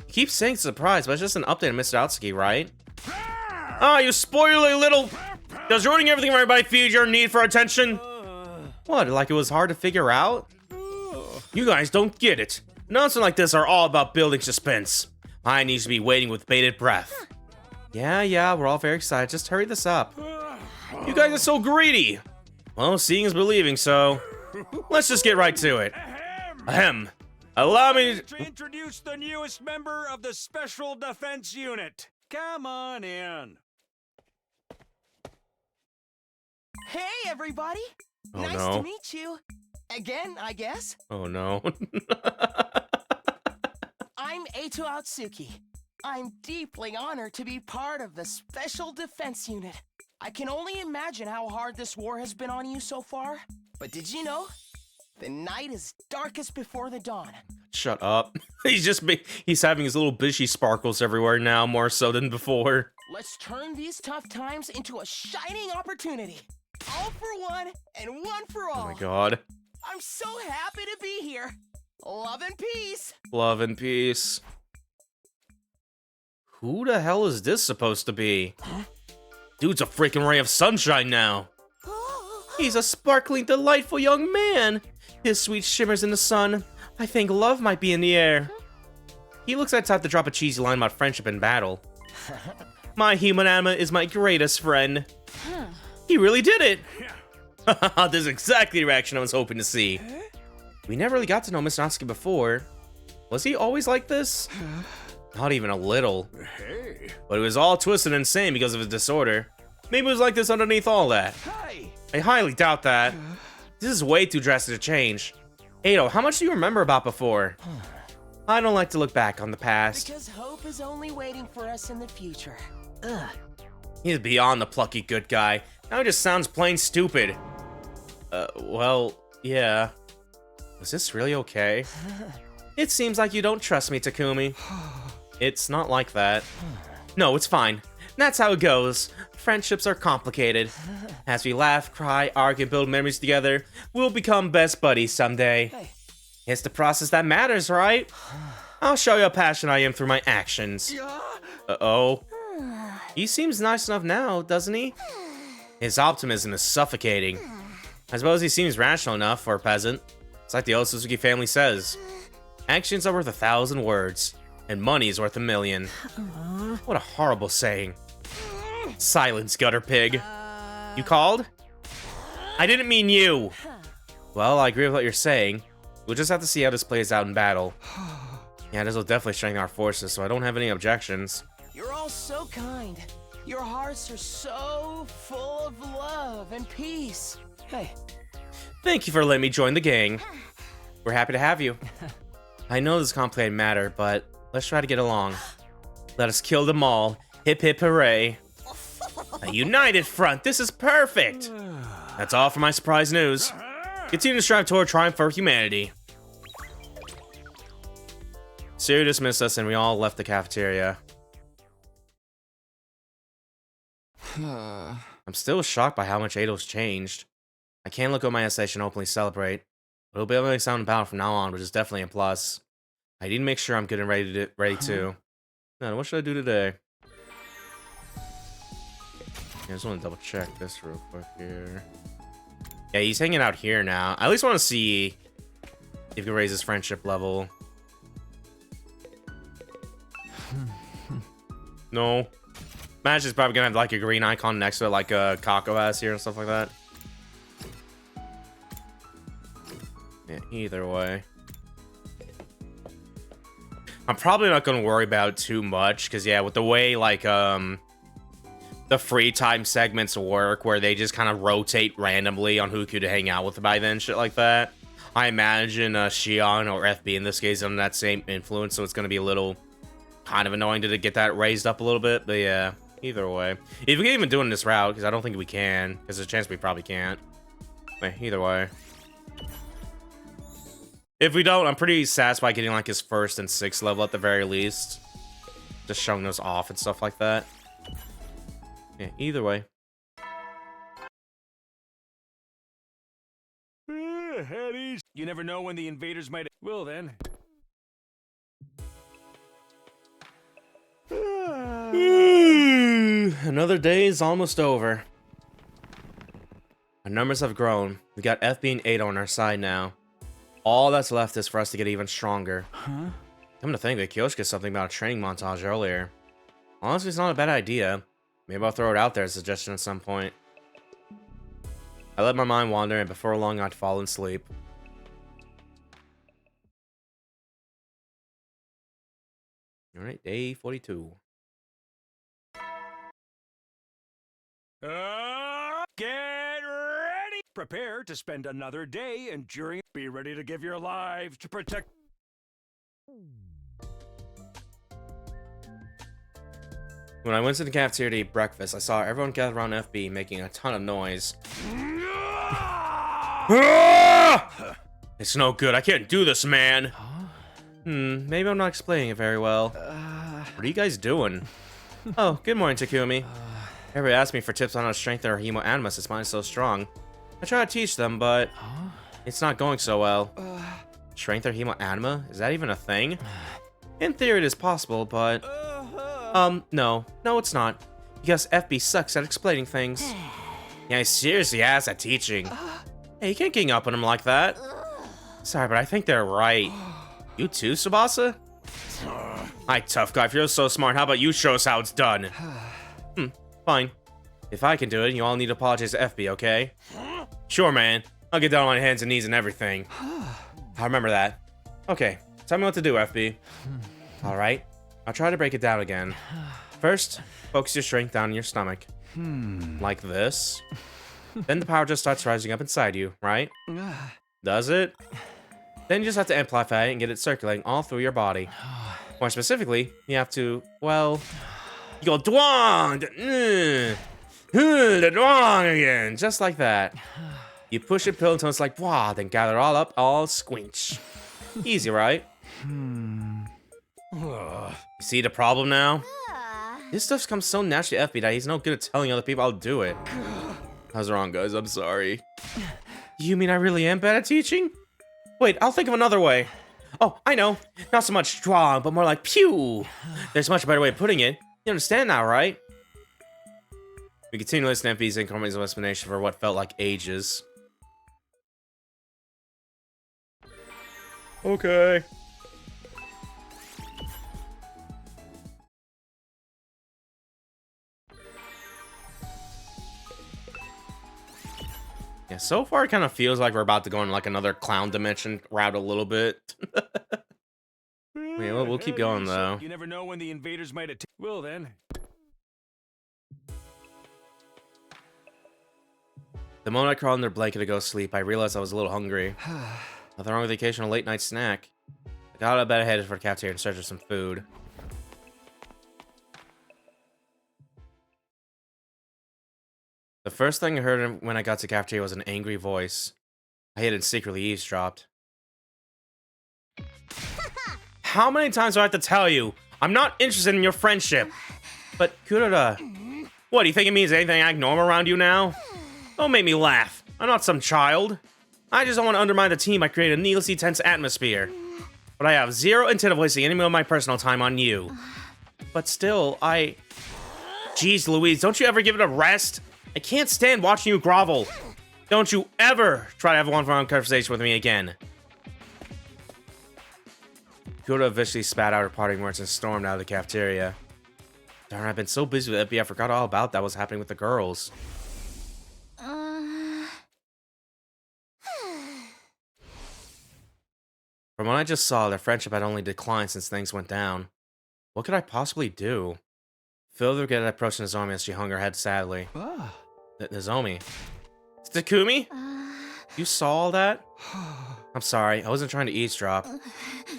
You keep saying surprise, but it's just an update on Mr. Atsuki, right? Ah, you spoiler little... Does ruining everything for everybody feed your need for attention? What, like it was hard to figure out? You guys don't get it. Announcements like this are all about building suspense. I need to be waiting with bated breath. Yeah, we're all very excited. Just hurry this up. You guys are so greedy. Well, seeing is believing, so... Let's just get right to it. Ahem. Allow me to introduce the newest member of the Special Defense Unit. Come on in. Hey, everybody! Oh, nice no. to meet you. Again, I guess. Oh no. I'm Eito Atsuki. I'm deeply honored to be part of the Special Defense Unit. I can only imagine how hard this war has been on you so far. But did you know? The night is darkest before the dawn. Shut up. He's having his little bishy sparkles everywhere now, more so than before. Let's turn these tough times into a shining opportunity. All for one and one for all. Oh my god. I'm so happy to be here. Love and peace. Love and peace. Who the hell is this supposed to be? Huh? Dude's a freaking ray of sunshine now. He's a sparkling, delightful young man. His sweet shimmers in the sun. I think love might be in the air. He looks like the type to drop a cheesy line about friendship in battle. My human anima is my greatest friend. He really did it. This is exactly the reaction I was hoping to see. We never really got to know Mr. Natsuki before. Was he always like this? Not even a little. But it was all twisted and insane because of his disorder. Maybe it was like this underneath all that. I highly doubt that. This is way too drastic to change. Ado, how much do you remember about before? I don't like to look back on the past. Because hope is only waiting for us in the future. Ugh. He's beyond the plucky good guy. Now he just sounds plain stupid. Well, yeah. Was this really okay? It seems like you don't trust me, Takumi. It's not like that. No, it's fine. That's how it goes. Friendships are complicated. As we laugh, cry, argue, and build memories together, we'll become best buddies someday. It's the process that matters, right? I'll show you how passionate I am through my actions. Uh-oh. He seems nice enough now, doesn't he? His optimism is suffocating. I suppose he seems rational enough for a peasant. It's like the old Suzuki family says. Actions are worth 1,000 words, and money is worth 1,000,000. What a horrible saying. Silence, gutter pig. You called? I didn't mean you. Well, I agree with what you're saying. We'll just have to see how this plays out in battle. Yeah, this will definitely strengthen our forces, so I don't have any objections. You're all so kind. Your hearts are so full of love and peace. Hey. Thank you for letting me join the gang. We're happy to have you. I know this is a complicated matter, but let's try to get along. Let us kill them all. Hip hip hooray. A united front. This is perfect. That's all for my surprise news. Continue to strive toward triumph for humanity. Siri dismissed us and we all left the cafeteria. I'm still shocked by how much Ado's changed. I can't look at my station and openly celebrate. It'll be able to sound in battle from now on, which is definitely a plus. I need to make sure I'm good and ready too. Now, what should I do today? I just want to double check this real quick here. Yeah, he's hanging out here now. I at least want to see if he can raise his friendship level. No. Match is probably gonna have like a green icon next to it, like a Kako has here and stuff like that. Yeah, either way. I'm probably not gonna worry about it too much, because yeah, with the way like the free time segments work, where they just kind of rotate randomly on who could hang out with by then, shit like that. I imagine Shion or FB in this case on that same influence, so it's gonna be a little kind of annoying to get that raised up a little bit, but yeah, either way. If we can even do it in this route, because I don't think we can, because there's a chance we probably can't. But either way. If we don't, I'm pretty satisfied getting like his 1st and 6th level at the very least. Just showing those off and stuff like that. Yeah, either way. You never know when the invaders might... Well then. Another day is almost over. Our numbers have grown. We got FB and 8 on our side now. All that's left is for us to get even stronger. Huh? Come to think, Kyoshi said something about a training montage earlier. Honestly, it's not a bad idea. Maybe I'll throw it out there as a suggestion at some point. I let my mind wander, and before long, I'd fall asleep. Alright, day 42. Get ready! Prepare to spend another day enduring. Be ready to give your lives to protect. When I went to the cafeteria to eat breakfast, I saw everyone gathered around FB making a ton of noise. It's no good. I can't do this, man. Maybe I'm not explaining it very well. What are you guys doing? Oh, good morning, Takumi. Everybody asked me for tips on how to strengthen our hemo animus since mine is so strong. I try to teach them, but it's not going so well. Strengthen our hemo anima? Is that even a thing? In theory, it is possible, but... no. No, it's not. Because FB sucks at explaining things. Yeah, he seriously ass at teaching. Hey, you can't gang up on him like that. Sorry, but I think they're right. You too, Tsubasa? Hi, tough guy. If you're so smart, how about you show us how it's done? Fine. If I can do it, you all need to apologize to FB, okay? Sure, man. I'll get down on my hands and knees and everything. I remember that. Okay, tell me what to do, FB. Alright, I'll try to break it down again. First, focus your strength down in your stomach. Like this. Then the power just starts rising up inside you, right? Does it? Then you just have to amplify it and get it circulating all through your body. More specifically, you have to, well... You go dwang! The dwang again, just like that. You push it pill until it's like, wow, then gather it all up, all squinch. Easy, right? You see the problem now? This stuff comes so naturally to FB that he's no good at telling other people how to do it. I was wrong, guys. I'm sorry. You mean I really am bad at teaching? Wait, I'll think of another way. Oh, I know. Not so much strong, but more like pew. There's a much better way of putting it. You understand now, right? We continue to listen to FB's incomprehensible explanation for what felt like ages. Okay. Yeah, so far it kind of feels like we're about to go in like another clown dimension route a little bit. Yeah, we'll keep going though. You never know when the invaders might attack. Well then. The moment I crawled in their blanket to go sleep, I realized I was a little hungry. Nothing wrong with the occasional late night snack. I got out of bed and headed for the cafeteria in search of some food. The first thing I heard when I got to the cafeteria was an angry voice. I hid and secretly eavesdropped. How many times do I have to tell you? I'm not interested in your friendship. But Kuroda, what, do you think it means anything act normal around you now? Don't make me laugh. I'm not some child. I just don't want to undermine the team by creating a needlessly tense atmosphere. But I have zero intent of wasting any of my personal time on you. But still, Jeez Louise, don't you ever give it a rest? I can't stand watching you grovel. Don't you ever try to have a one-on-one conversation with me again. Kuroda viciously spat out her parting words and stormed out of the cafeteria. Darn, I've been so busy with FB, I forgot all about that was happening with the girls. From what I just saw, their friendship had only declined since things went down. What could I possibly do? Filled with regret, I approached Nozomi as she hung her head sadly. Nozomi? It's Takumi? You saw all that? I'm sorry, I wasn't trying to eavesdrop.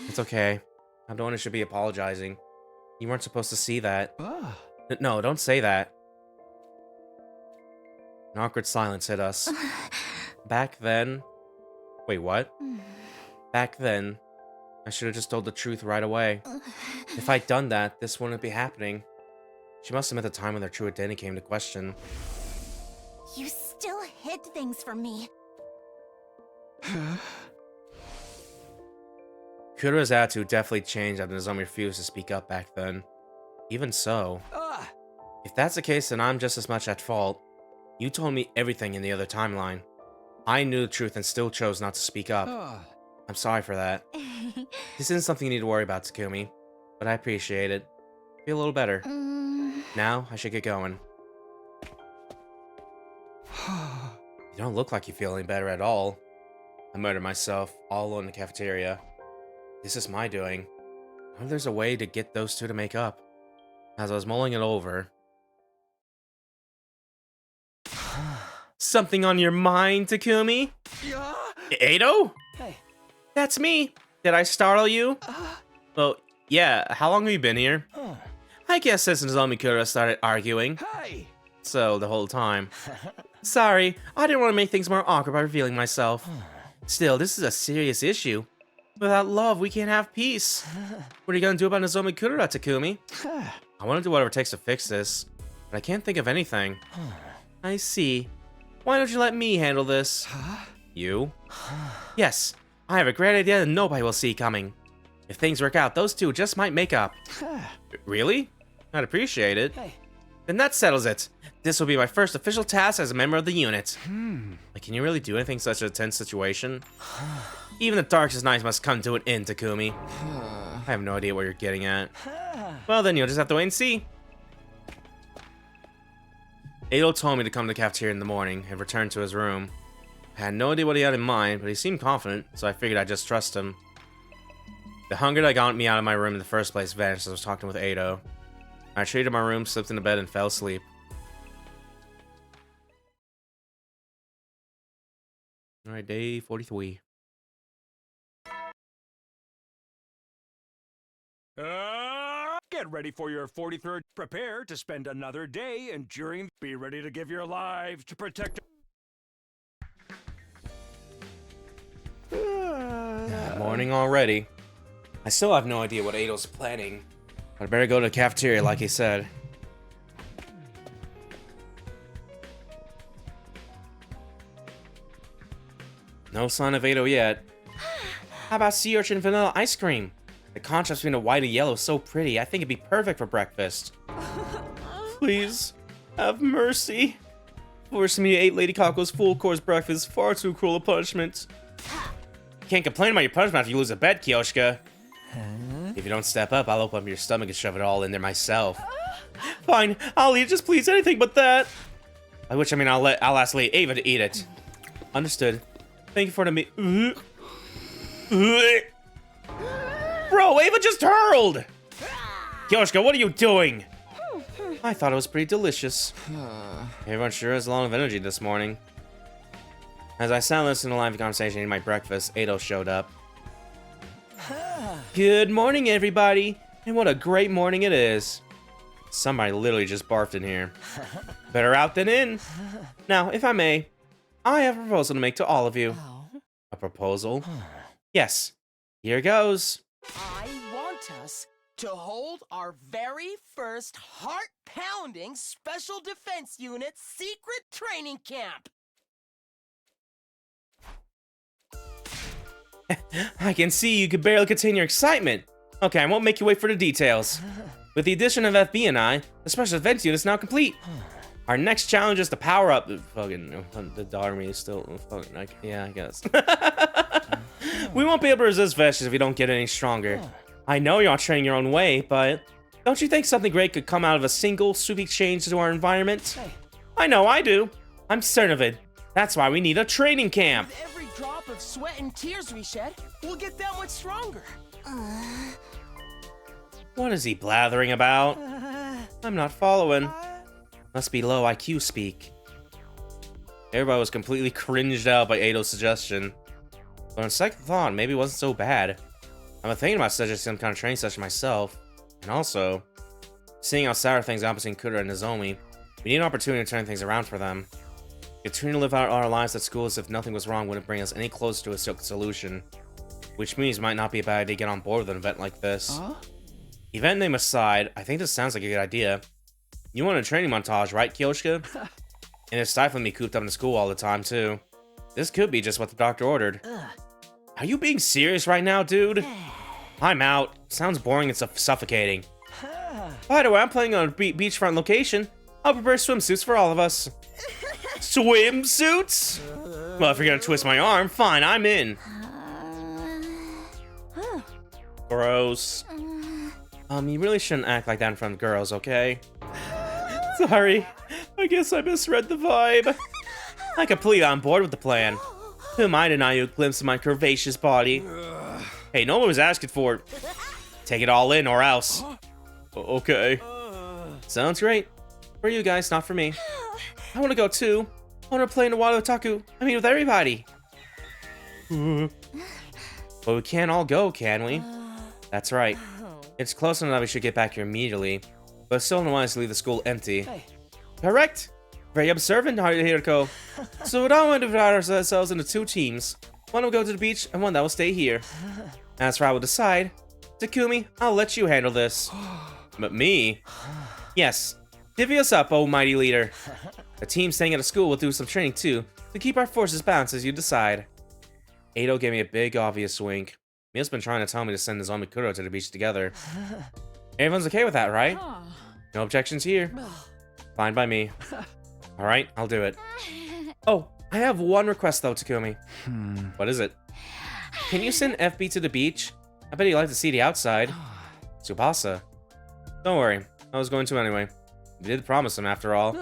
It's okay. I'm the one who should be apologizing. You weren't supposed to see that. No, don't say that. An awkward silence hit us. Back then... Wait, what? Back then, I should have just told the truth right away. If I'd done that, this wouldn't be happening. She must have meant the time when their true identity came to question. You still hid things from me. Kuroda's attitude definitely changed after Nozomi refused to speak up back then. Even so, if that's the case, then I'm just as much at fault. You told me everything in the other timeline. I knew the truth and still chose not to speak up. I'm sorry for that. This isn't something you need to worry about, Takumi, but I appreciate it. Feel a little better. Now, I should get going. You don't look like you feel any better at all. I muttered myself, all alone in the cafeteria. This is my doing. I wonder if there's a way to get those two to make up. As I was mulling it over... Something on your mind, Takumi? Edo? Hey. That's me. Did I startle you? Well, yeah. How long have you been here? I guess since Nozomi Kuroda started arguing. Hey. So, the whole time. Sorry, I didn't want to make things more awkward by revealing myself. Still, this is a serious issue. Without love, we can't have peace. What are you gonna do about Nozomi Kudera, Takumi? I want to do whatever it takes to fix this, but I can't think of anything. I see. Why don't you let me handle this? You? Yes, I have a great idea that nobody will see coming. If things work out, those two just might make up. Really? I'd appreciate it. Then that settles it. This will be my first official task as a member of the unit. Like, can you really do anything in such a tense situation? Even the darkest nights must come to an end, Takumi. I have no idea what you're getting at. Well, then you'll just have to wait and see. Ado told me to come to the cafeteria in the morning and return to his room. I had no idea what he had in mind, but he seemed confident, so I figured I'd just trust him. The hunger that got me out of my room in the first place vanished as I was talking with Ado. I retreated to my room, slipped into bed, and fell asleep. Alright, day 43. Get ready for your 43rd. Prepare to spend another day enduring. Be ready to give your lives to protect. Morning already. I still have no idea what Ado's planning. But I better go to the cafeteria like he said. No sign of Ado yet. How about sea urchin vanilla ice cream? The contrast between the white and yellow is so pretty. I think it'd be perfect for breakfast. Please, have mercy. Forcing me to eat Lady Kako's full course breakfast. Far too cruel a punishment. You can't complain about your punishment after you lose a bet, Kyoshka. If you don't step up, I'll open up your stomach and shove it all in there myself. Fine, I'll eat it. Just please, anything but that. By which I mean I'll ask Lady Ava to eat it. Understood. Thank you for the meat. Bro, Ava just hurled! Kyoshka, what are you doing? I thought it was pretty delicious. Everyone sure has a lot of energy this morning. As I sat listening to live conversation eating my breakfast, Ado showed up. Good morning, everybody. And what a great morning it is. Somebody literally just barfed in here. Better out than in. Now, if I may, I have a proposal to make to all of you. A proposal? Yes. Here goes. I want us to hold our very first heart-pounding Special Defense Unit secret training camp. I can see you could barely contain your excitement. Okay, I won't make you wait for the details. With the addition of FB and I, the Special Defense Unit is now complete. Our next challenge is to power up the army is still fucking like, yeah, I guess. We won't be able to resist Vesh if we don't get any stronger. I know you're all training your own way, but don't you think something great could come out of a single sweeping change to our environment? I know I do. I'm certain of it. That's why we need a training camp. With every drop of sweat and tears we shed, we'll get that much stronger. What is he blathering about? I'm not following. Must be low IQ speak. Everybody was completely cringed out by Ado's suggestion. But on second thought, maybe it wasn't so bad. I'm thinking about suggesting some kind of training session myself. And also, seeing how sour things are between Kudera and Nozomi, we need an opportunity to turn things around for them. Continuing to live out our lives at school as if nothing was wrong wouldn't bring us any closer to a solution. Which means it might not be a bad idea to get on board with an event like this. Event name aside, I think this sounds like a good idea. You want a training montage, right, Kyoshka? And it's stifling me cooped up in school all the time, too. This could be just what the doctor ordered. Are you being serious right now, dude? I'm out. Sounds boring and suffocating. By the way, I'm planning on a beachfront location. I'll prepare swimsuits for all of us. Swimsuits? Well, if you're gonna twist my arm, fine, I'm in. Gross. You really shouldn't act like that in front of girls, okay? Sorry. I guess I misread the vibe. I'm completely on board with the plan. Who am I to deny you a glimpse of my curvaceous body? Hey, no one was asking for it. Take it all in or else. Okay. Sounds great. For you guys, not for me. I want to go too. I want to play in the water otaku. I mean, with everybody. But we can't all go, can we? That's right. It's close enough that we should get back here immediately. But it's still unwise to leave the school empty. Correct. Very observant, Hiroko. So we don't want to divide ourselves into two teams. One will go to the beach, and one that will stay here. As for I will decide, Takumi, I'll let you handle this. But me? Yes. Divvy us up, oh mighty leader. The team staying at the school will do some training too, to keep our forces balanced as you decide. Ado gave me a big, obvious wink. Mia's been trying to tell me to send Nozomi Kuro to the beach together. Everyone's okay with that, right? No objections here. Fine by me. Alright, I'll do it. Oh, I have one request though, Takumi. What is it? Can you send FB to the beach? I bet he'd like to see the outside. Tsubasa. Don't worry, I was going to anyway. You did promise him after all.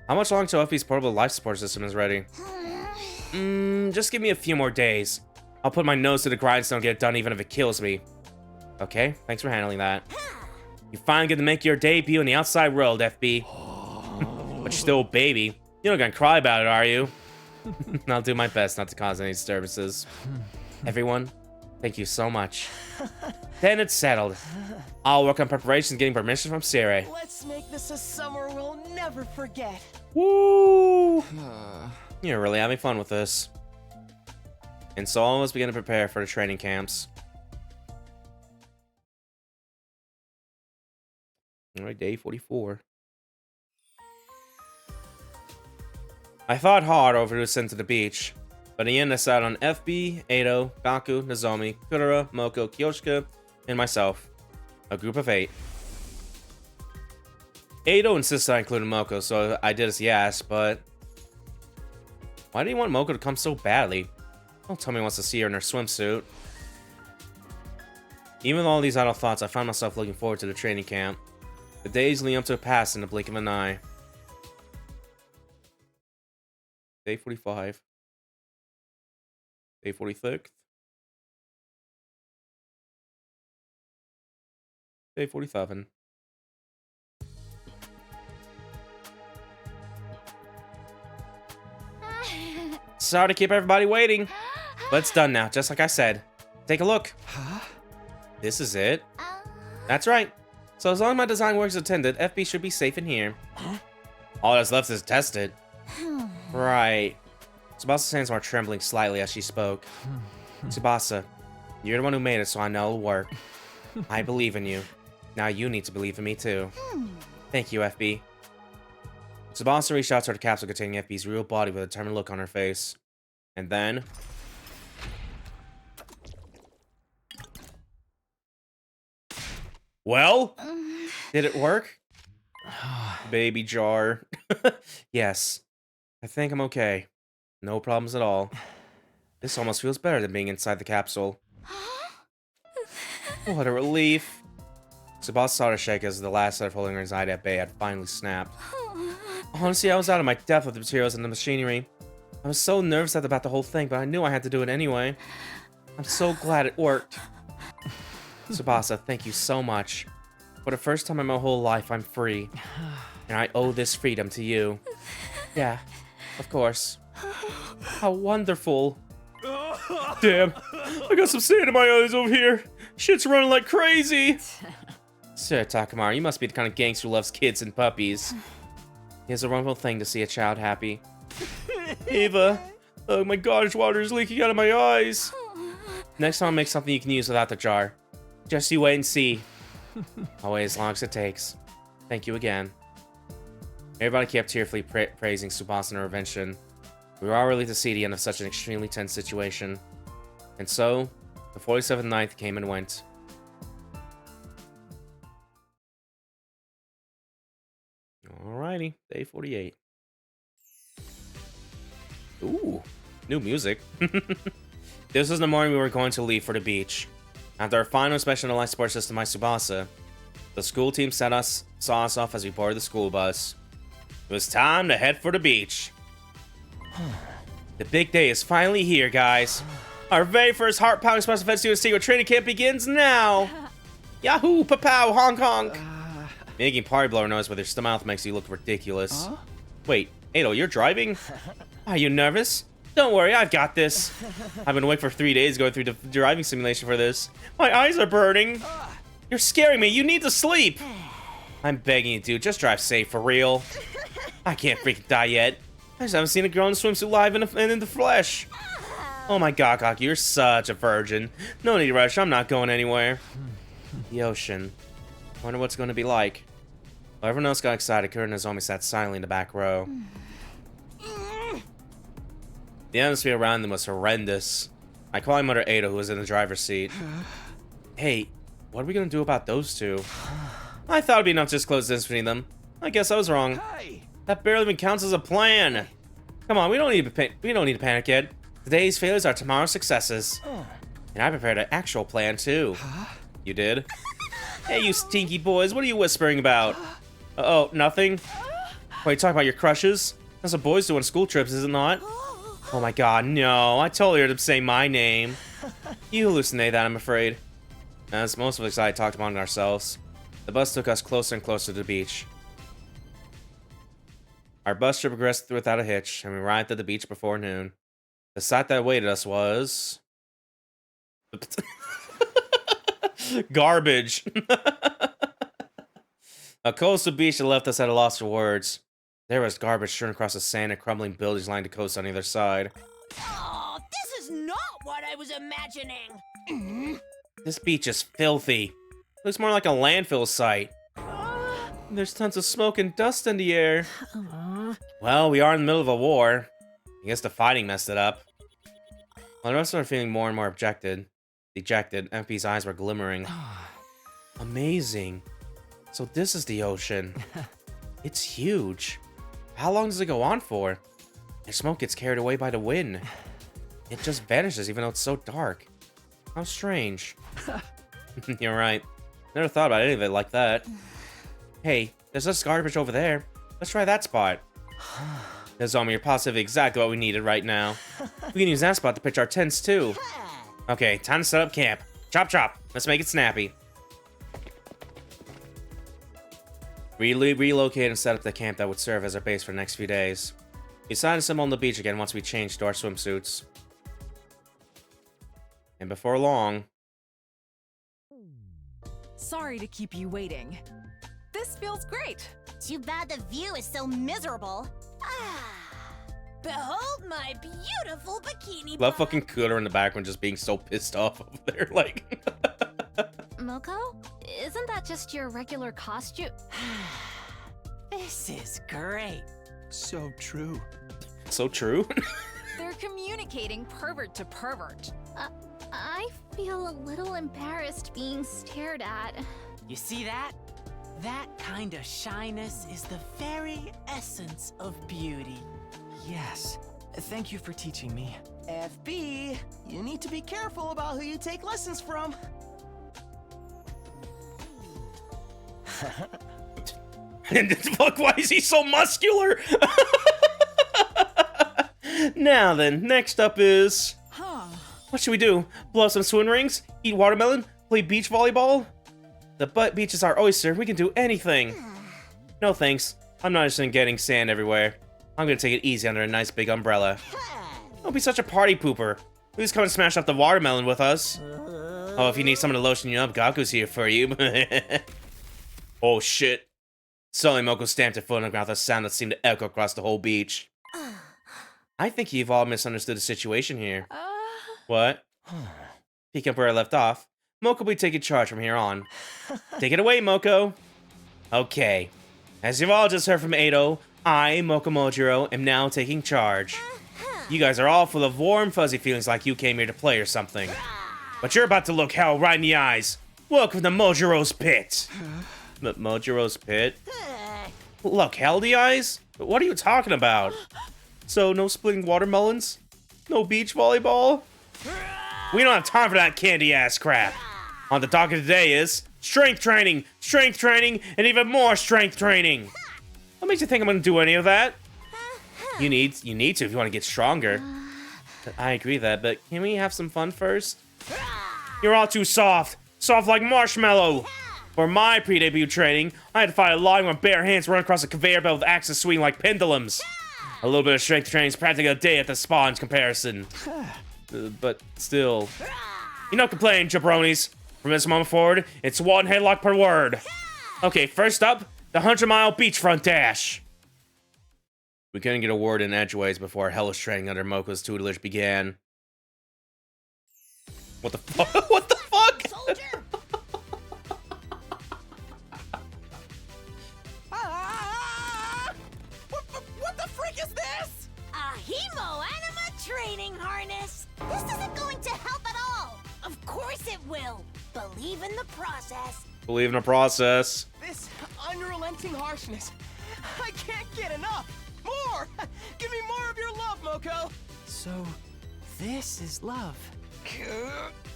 How much longer till FB's portable life support system is ready? Just give me a few more days. I'll put my nose to the grindstone and get it done even if it kills me. Okay, thanks for handling that. You finally get to make your debut in the outside world, FB. But you're still a baby. You're not gonna cry about it, are you? I'll do my best not to cause any disturbances. Everyone, thank you so much. Then it's settled. I'll work on preparations getting permission from Sire. Let's make this a summer we'll never forget. Woo! You're really having fun with this. And so all of us begin to prepare for the training camps. Alright, day 44. I thought hard over who to send to the beach, but in the end I decided on FB, Ado, Baku, Nozomi, Kudera, Moko, Kyoshika, and myself. A group of 8. Ado insisted I included Moko, so I did as he asked, but... why do you want Moko to come so badly? Don't tell me he wants to see her in her swimsuit. Even with all these idle thoughts, I found myself looking forward to the training camp. The days leading up to a pass in the blink of an eye. Day 45. Day 46. Day 47. Sorry to keep everybody waiting. But it's done now, just like I said. Take a look. Huh? This is it. That's right. So as long as my design works as intended, FB should be safe in here. Huh? All that's left is to test it. Right. Tsubasa's hands were trembling slightly as she spoke. Tsubasa, you're the one who made it, so I know it'll work. I believe in you. Now you need to believe in me too. Thank you, FB. Tsubasa reached out to the capsule containing FB's real body with a determined look on her face. And then... well? Did it work? Baby jar. Yes. I think I'm okay. No problems at all. This almost feels better than being inside the capsule. What a relief. Tsubasa saw her shake as the last set of holding her anxiety at bay had finally snapped. Honestly, I was out of my depth with the materials and the machinery. I was so nervous about the whole thing, but I knew I had to do it anyway. I'm so glad it worked. Tsubasa, thank you so much. For the first time in my whole life, I'm free. And I owe this freedom to you. Yeah, of course. How wonderful. Damn, I got some sand in my eyes over here. Shit's running like crazy. Sir Takamaru, you must be the kind of gangster who loves kids and puppies. It's a wonderful thing to see a child happy. Eva, oh my gosh, water is leaking out of my eyes. Next time I'll make something you can use without the jar. Just you wait and see. I'll wait as long as it takes. Thank you again. Everybody kept tearfully praising Tsubasa and her invention. We were all relieved to see the end of such an extremely tense situation. And so, the 47th night came and went. Alrighty, day 48. Ooh, new music. This was the morning we were going to leave for the beach. After our final inspection of the life support system by Tsubasa, the school team saw us off as we boarded the school bus. It was time to head for the beach. The big day is finally here, guys. Our very first heart-pounding special effects student secret training camp begins now. Yahoo! Papow! Hong Kong! Making party blower noise with your mouth makes you look ridiculous. Wait, Ado, you're driving? Are you nervous? Don't worry, I've got this. I've been awake for 3 days going through the driving simulation for this. My eyes are burning. You're scaring me. You need to sleep. I'm begging you, dude. Just drive safe, for real. I can't freaking die yet. I just haven't seen a girl in a swimsuit live and in the flesh. Oh my god, Cocky, you're such a virgin. No need to rush, I'm not going anywhere. The ocean. Wonder what's going to be like. Well, everyone else got excited. Kurt and Nozomi sat silently in the back row. The atmosphere around them was horrendous. I called my mother Ada, who was in the driver's seat. Hey, what are we gonna do about those two? I thought it'd be enough to just close distance between them. I guess I was wrong. That barely even counts as a plan. Come on, we don't need to panic yet. Today's failures are tomorrow's successes. And I prepared an actual plan too. You did? Hey, you stinky boys, what are you whispering about? Oh, nothing? Wait, talk about your crushes? That's what boys do on school trips, is it not? Oh my god, no. I told her to say my name. You hallucinate that, I'm afraid. As most of us I talked among ourselves. The bus took us closer and closer to the beach. Our bus trip progressed without a hitch, and we arrived at the beach before noon. The sight that awaited us was... garbage. A coastal beach that left us at a loss for words. There was garbage strewn across the sand and crumbling buildings lined the coast on either side. Oh, this is not what I was imagining. This beach is filthy. Looks more like a landfill site. There's tons of smoke and dust in the air. Well, we are in the middle of a war. I guess the fighting messed it up. While the rest of us are feeling more and more dejected, FP's eyes were glimmering. Amazing. So this is the ocean. It's huge. How long does it go on for? The smoke gets carried away by the wind. It just vanishes even though it's so dark. How strange. You're right. Never thought about any of it like that. Hey, there's this garbage over there. Let's try that spot. Nozomi, you're positively exactly what we needed right now. We can use that spot to pitch our tents too. Okay, time to set up camp. Chop chop. Let's make it snappy. We relocated and set up the camp that would serve as our base for the next few days. We decided to swim on the beach again once we changed to our swimsuits. And before long... Sorry to keep you waiting. This feels great. Too bad the view is so miserable. Behold my beautiful bikini. Love fucking Cooter in the background just being so pissed off over there, like... Moko? Isn't that just your regular costume? This is great. So true. So true? They're communicating pervert to pervert. I feel a little embarrassed being stared at. You see that? That kind of shyness is the very essence of beauty. Yes. Thank you for teaching me. FB, you need to be careful about who you take lessons from. And fuck, why is he so muscular? Now then, next up is... What should we do? Blow up some swim rings? Eat watermelon? Play beach volleyball? The beach is our oyster. We can do anything. No thanks. I'm not interested in getting sand everywhere. I'm gonna take it easy under a nice big umbrella. Don't be such a party pooper. Please come and smash up the watermelon with us. Oh, if you need someone to lotion you up, Gaku's here for you. Oh shit. Suddenly Moko stamped her foot on the ground with a sound that seemed to echo across the whole beach. I think you've all misunderstood the situation here. What? Picking up where I left off, Moko will be taking charge from here on. Take it away, Moko. Okay. As you've all just heard from Ado, I, Moko Mojiro, am now taking charge. You guys are all full of warm, fuzzy feelings like you came here to play or something. But you're about to look hell right in the eyes. Welcome to Mojiro's Pit. Mojiro's Pit? Look hell in the eyes? What are you talking about? So, no splitting watermelons? No beach volleyball? We don't have time for that candy-ass crap. On the docket today is strength training, and even more strength training. What makes you think I'm gonna do any of that? You need to if you want to get stronger. I agree with that, but can we have some fun first? You're all too soft like marshmallow. For my pre-debut training, I had to fight a lion with bare hands run across a conveyor belt with axes swinging like pendulums. A little bit of strength training is practically a day at the spa in comparison. But still. You're not complaining, jabronis. From this moment forward, it's one headlock per word. Okay, first up, the 100-mile beachfront dash. We couldn't get a word in edgeways before hellish training under Moko's tutelage began. What the fuck? What the fuck? Soldier! What the frick is this? A hemo-anima training harness! This isn't going to help at all! Of course it will! Believe in the process. Believe in the process. This unrelenting harshness. I can't get enough. More! Give me more of your love, Moko. So, this is love.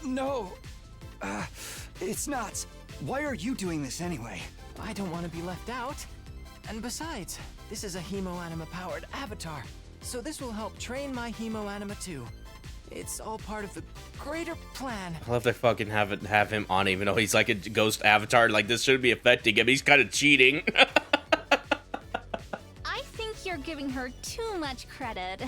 No. It's not. Why are you doing this anyway? I don't want to be left out. And besides, this is a hemo-anima-powered avatar. So this will help train my hemo-anima too. It's all part of the greater plan. I love they fucking have him on even though he's like a ghost avatar. Like, this shouldn't be affecting him. He's kind of cheating. I think you're giving her too much credit.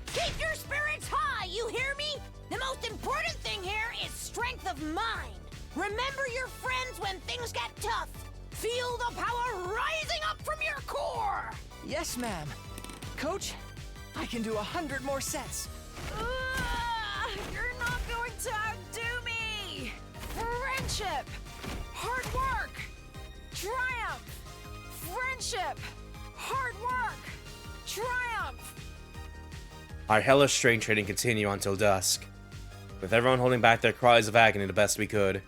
Keep your spirits high, you hear me? The most important thing here is strength of mind. Remember your friends when things get tough. Feel the power rising up from your core. Yes, ma'am. Coach, I can do 100 more sets. You're not going to outdo me! Friendship! Hard work! Triumph! Friendship! Hard work! Triumph! Our hellish strength training continued until dusk, with everyone holding back their cries of agony the best we could.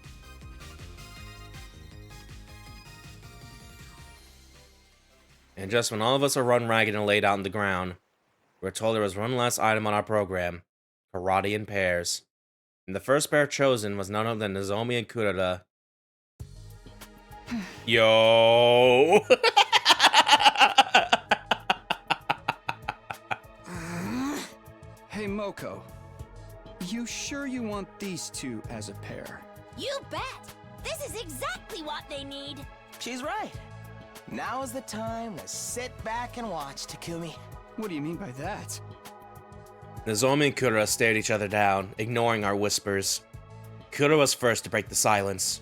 And just when all of us are run ragged and laid out on the ground, we're told there was one last item on our program: karate in pairs. And the first pair chosen was none other than Nozomi and Kurata. Yo! Hey, Moko. You sure you want these two as a pair? You bet! This is exactly what they need. She's right. Now is the time to sit back and watch, Takumi. What do you mean by that? Nozomi and Kurata stared each other down, ignoring our whispers. Kurata was first to break the silence.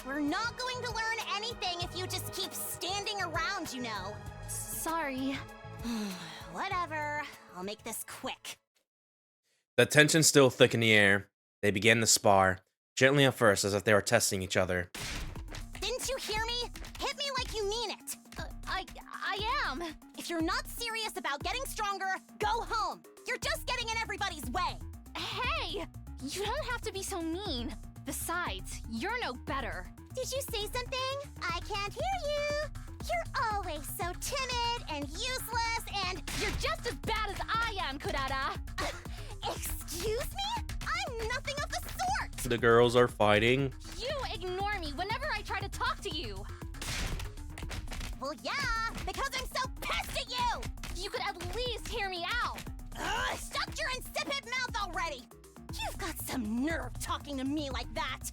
We're not going to learn anything if you just keep standing around, you know. Sorry. Whatever. I'll make this quick. The tension still thick in the air. They began to spar, gently at first as if they were testing each other. Didn't you hear me? Hit me like you mean it. I am. If you're not serious about getting stronger, go home. You're just getting in everybody's way. Hey! You don't have to be so mean. Besides, you're no better. Did you say something? I can't hear you. You're always so timid and useless and... You're just as bad as I am, Kurata. Excuse me? I'm nothing of the sort. The girls are fighting. You ignore me whenever I try to talk to you. Well, yeah, because I'm so pissed at you. You could at least hear me out. Shut your insipid mouth already. You've got some nerve talking to me like that.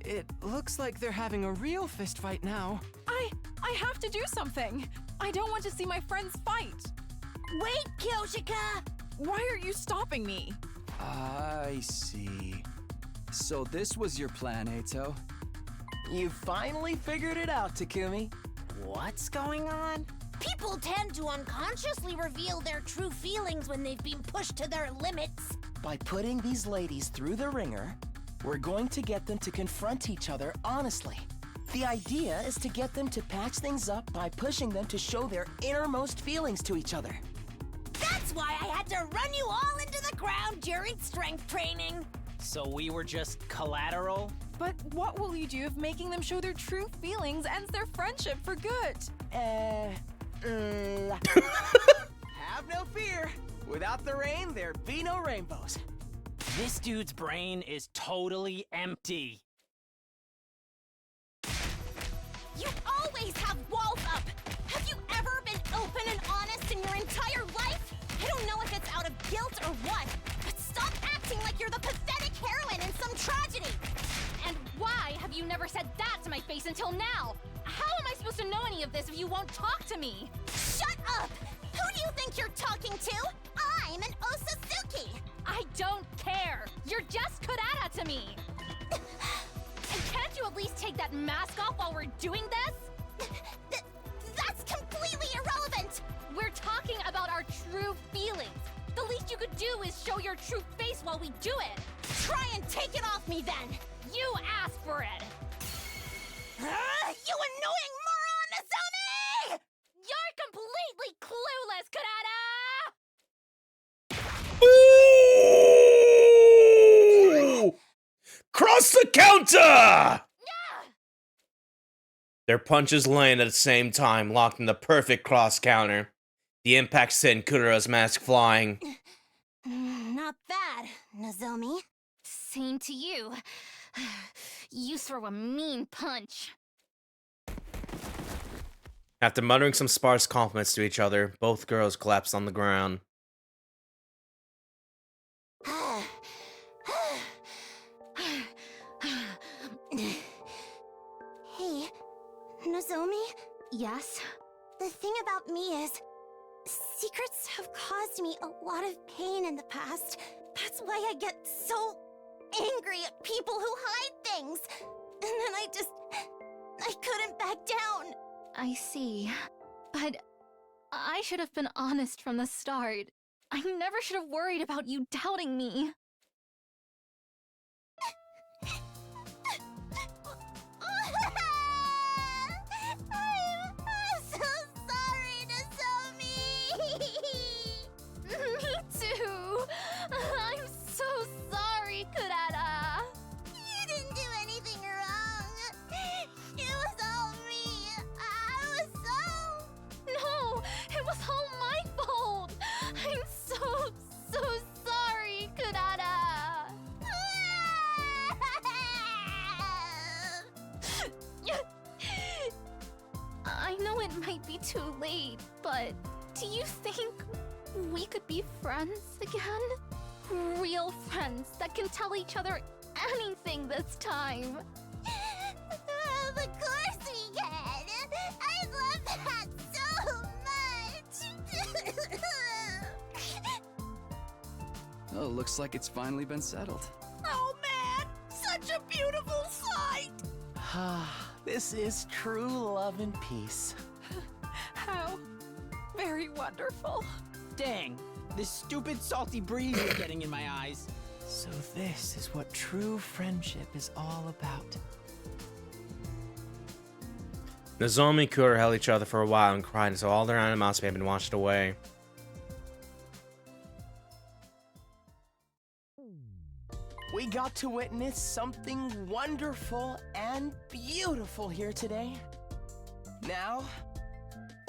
It looks like they're having a real fist fight now. I have to do something. I don't want to see my friends fight. Wait, Kyoshika! Why are you stopping me? I see. So this was your plan, Eito? You finally figured it out, Takumi. What's going on? People tend to unconsciously reveal their true feelings when they've been pushed to their limits. By putting these ladies through the ringer, we're going to get them to confront each other honestly. The idea is to get them to patch things up by pushing them to show their innermost feelings to each other. That's why I had to run you all into the ground during strength training. So we were just collateral? But what will you do if making them show their true feelings ends their friendship for good? Have no fear. Without the rain, there'd be no rainbows. This dude's brain is totally empty. You always have walls up. Have you ever been open and honest in your entire life? I don't know if it's out of guilt or what, but stop acting like you're the pathetic heroine in some tragedy. And why have you never said that to my face until now? How am I supposed to know any of this if you won't talk to me? Shut up! Who do you think you're talking to? I'm an Osazuki! I don't care! You're just Kurata to me! And can't you at least take that mask off while we're doing this? That's completely irrelevant! We're talking about our true feelings. The least you could do is show your true face while we do it. Try and take it off me then. You asked for it. You annoying moron, Nozomi! You're completely clueless, Kurata! Ooh! Cross the counter! Their punches land at the same time, locked in the perfect cross counter. The impact sent Kurara's mask flying. Not bad, Nozomi. Same to you. You throw a mean punch. After muttering some sparse compliments to each other, both girls collapsed on the ground. Hey, Nozomi? Yes? The thing about me is, secrets have caused me a lot of pain in the past. That's why I get so angry at people who hide things. And then I couldn't back down. I see. But I should have been honest from the start. I never should have worried about you doubting me. I'm so sorry, Nozomi. Me too. I'm so sorry, Kurata. You didn't do anything wrong. It was all me. No, it was all my fault. I'm so sorry, Kurata. I know it might be too late, but do you think we could be friends again? Real friends that can tell each other anything this time. Of course we can. I love that so much. Oh, looks like it's finally been settled. Oh man, such a beautiful sight. This is true love and peace. How very wonderful. Dang, this stupid salty breeze is getting in my eyes. So this is what true friendship is all about. Nozomi and Kurara held each other for a while and cried until all their animosity had been washed away. We got to witness something wonderful and beautiful here today. Now,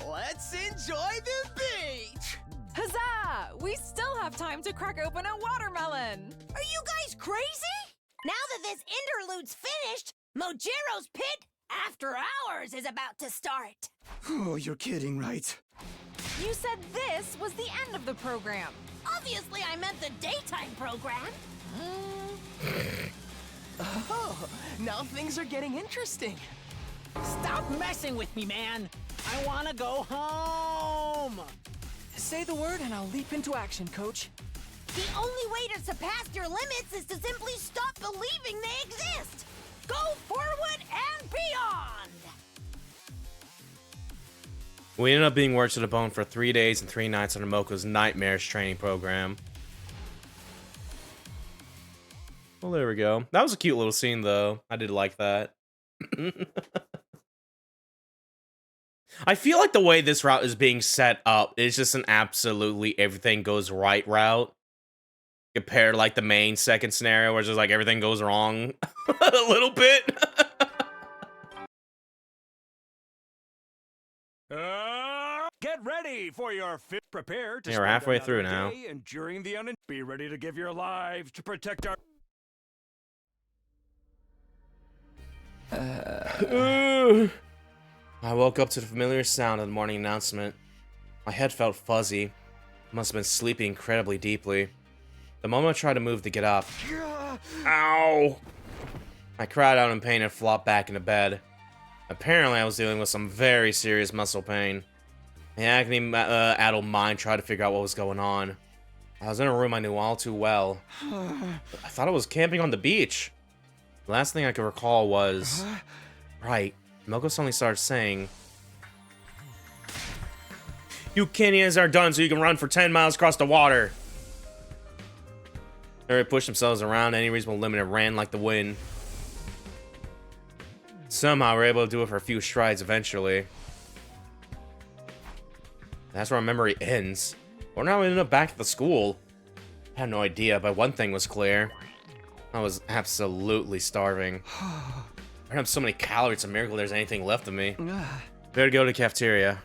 let's enjoy the beach! Huzzah! We still have time to crack open a watermelon. Are you guys crazy? Now that this interlude's finished, Mojiro's Pit After Hours is about to start. Oh, you're kidding, right? You said this was the end of the program. Obviously, I meant the daytime program. Oh, now things are getting interesting. Stop messing with me, man. I want to go home. Say the word and I'll leap into action, Coach. The only way to surpass your limits is to simply stop believing they exist. Go forward and beyond. We ended up being worked to the bone for 3 days and 3 nights under Moko's nightmarish training program. Well, there we go. That was a cute little scene, though. I did like that. I feel like the way this route is being set up is just an absolutely everything goes right route. Compared to, like, the main second scenario where it's just, like, everything goes wrong a little bit. Get ready for your fit. Prepare to Yeah, we're spend halfway another through now. day enduring the be ready to give your lives to protect our. I woke up to the familiar sound of the morning announcement. My head felt fuzzy. I must have been sleeping incredibly deeply. The moment I tried to move to get up. Ow! I cried out in pain and flopped back into bed. Apparently, I was dealing with some very serious muscle pain. My agony-addled mind tried to figure out what was going on. I was in a room I knew all too well. I thought I was camping on the beach. The last thing I could recall was... Right. Moko suddenly started saying... You Kenyans are done so you can run for 10 miles across the water. They pushed themselves around any reasonable limit and ran like the wind. Somehow we were able to do it for a few strides eventually. That's where our memory ends. Or now we ended up back at the school. I had no idea, but one thing was clear. I was absolutely starving. I have so many calories, it's a miracle there's anything left of me. Better go to the cafeteria.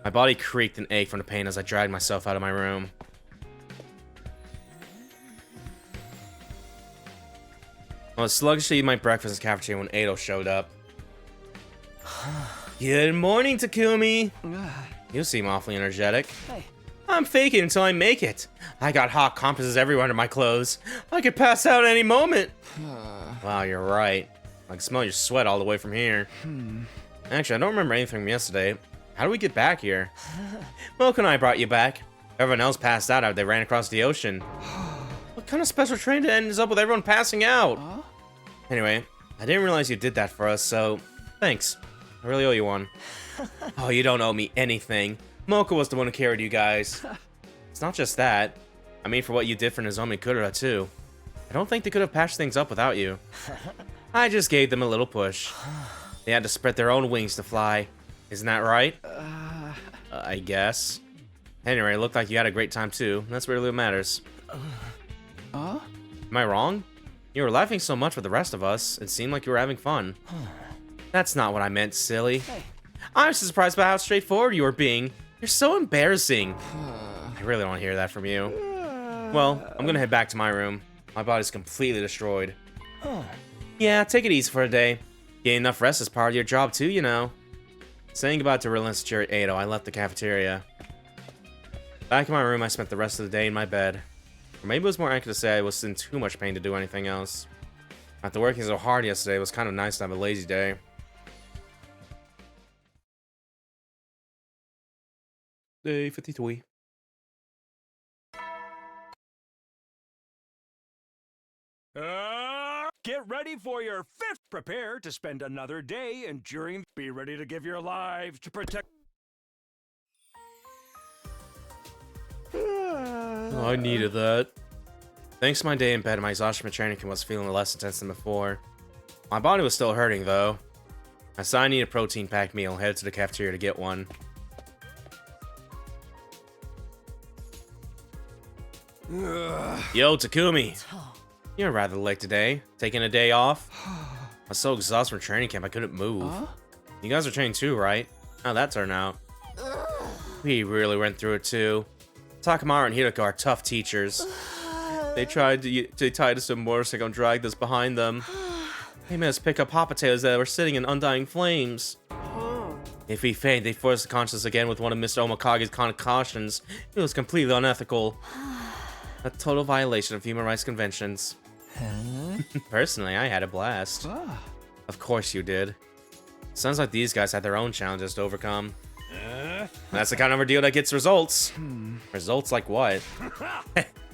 My body creaked and ached from the pain as I dragged myself out of my room. I was sluggishly eating my breakfast in the cafeteria when Ado showed up. Good morning, Takumi. You seem awfully energetic. Hey. I'm faking until I make it. I got hot compasses everywhere under my clothes. I could pass out at any moment. Wow, you're right. I can smell your sweat all the way from here. Actually, I don't remember anything from yesterday. How do we get back here? Milk and I brought you back. Everyone else passed out after they ran across the ocean. What kind of special train ends up with everyone passing out? Anyway, I didn't realize you did that for us, so thanks. I really owe you one. Oh, you don't owe me anything. Mocha was the one who carried you guys. It's not just that. I mean, for what you did for Nozomi Kudera, too. I don't think they could have patched things up without you. I just gave them a little push. They had to spread their own wings to fly. Isn't that right? I guess. Anyway, it looked like you had a great time, too. That's really what matters. Am I wrong? You were laughing so much with the rest of us, it seemed like you were having fun. That's not what I meant, silly. I'm surprised by how straightforward you were being. You're so embarrassing. I really don't want to hear that from you. Well, I'm gonna head back to my room. My body's completely destroyed. Yeah, take it easy for a day. Getting enough rest is part of your job too, you know. Saying goodbye to relentless Jerry Ado, I left the cafeteria. Back in my room, I spent the rest of the day in my bed. Or maybe it was more accurate to say I was in too much pain to do anything else. After working so hard yesterday, it was kind of nice to have a lazy day. Day 53. Get ready for your 5th. Prepare to spend another day enduring. Be ready to give your lives to protect. Oh, I needed that. Thanks to my day in bed, my exhaustion from training was feeling less intense than before. My body was still hurting, though. I saw I needed a protein-packed meal and headed to the cafeteria to get one. Yo, Takumi. You're rather late today. Taking a day off? I was so exhausted from training camp I couldn't move. You guys are trained too, right? How'd that turn out? We really went through it too. Takamaru and Hiroko are tough teachers. They tied us to a motorcycle and dragged us behind them. They made us pick up hot potatoes that were sitting in undying flames. If we faint, they forced us to conscious again with one of Mr. Omikage's concoctions. It was completely unethical. A total violation of human rights conventions. Personally, I had a blast. Of course you did. Sounds like these guys had their own challenges to overcome. That's the kind of ordeal that gets results. Results like what?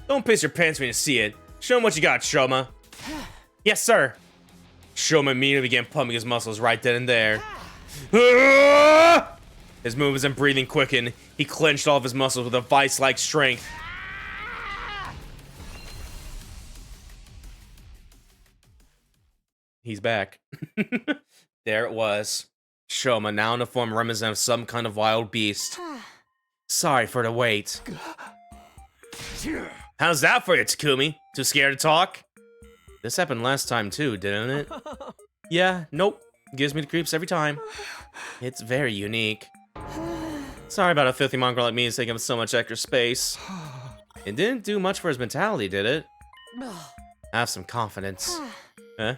Don't piss your pants when you see it. Show him what you got, Shoma. Yes, sir. Shoma immediately began pumping his muscles right then and there. His movements and breathing quickened. He clenched all of his muscles with a vice-like strength. He's back. There it was. Shoma, now in a form reminiscent of some kind of wild beast. Sorry for the wait. How's that for you, Takumi? Too scared to talk? This happened last time too, didn't it? Yeah, nope. Gives me the creeps every time. It's very unique. Sorry about a filthy mongrel like me taking up so much extra space. It didn't do much for his mentality, did it? Have some confidence. Huh?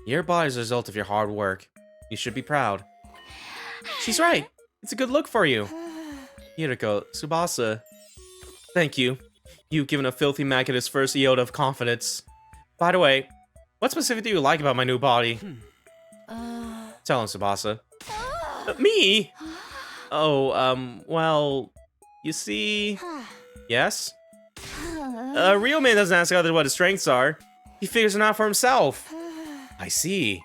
Your body's a result of your hard work. You should be proud. She's right. It's a good look for you. Hiroko, Tsubasa. Thank you. You've given a filthy maggot his first iota of confidence. By the way, what specifically do you like about my new body? Tell him, Tsubasa. Me? Oh, well, you see... Yes? A real man doesn't ask others what his strengths are. He figures them out for himself. I see.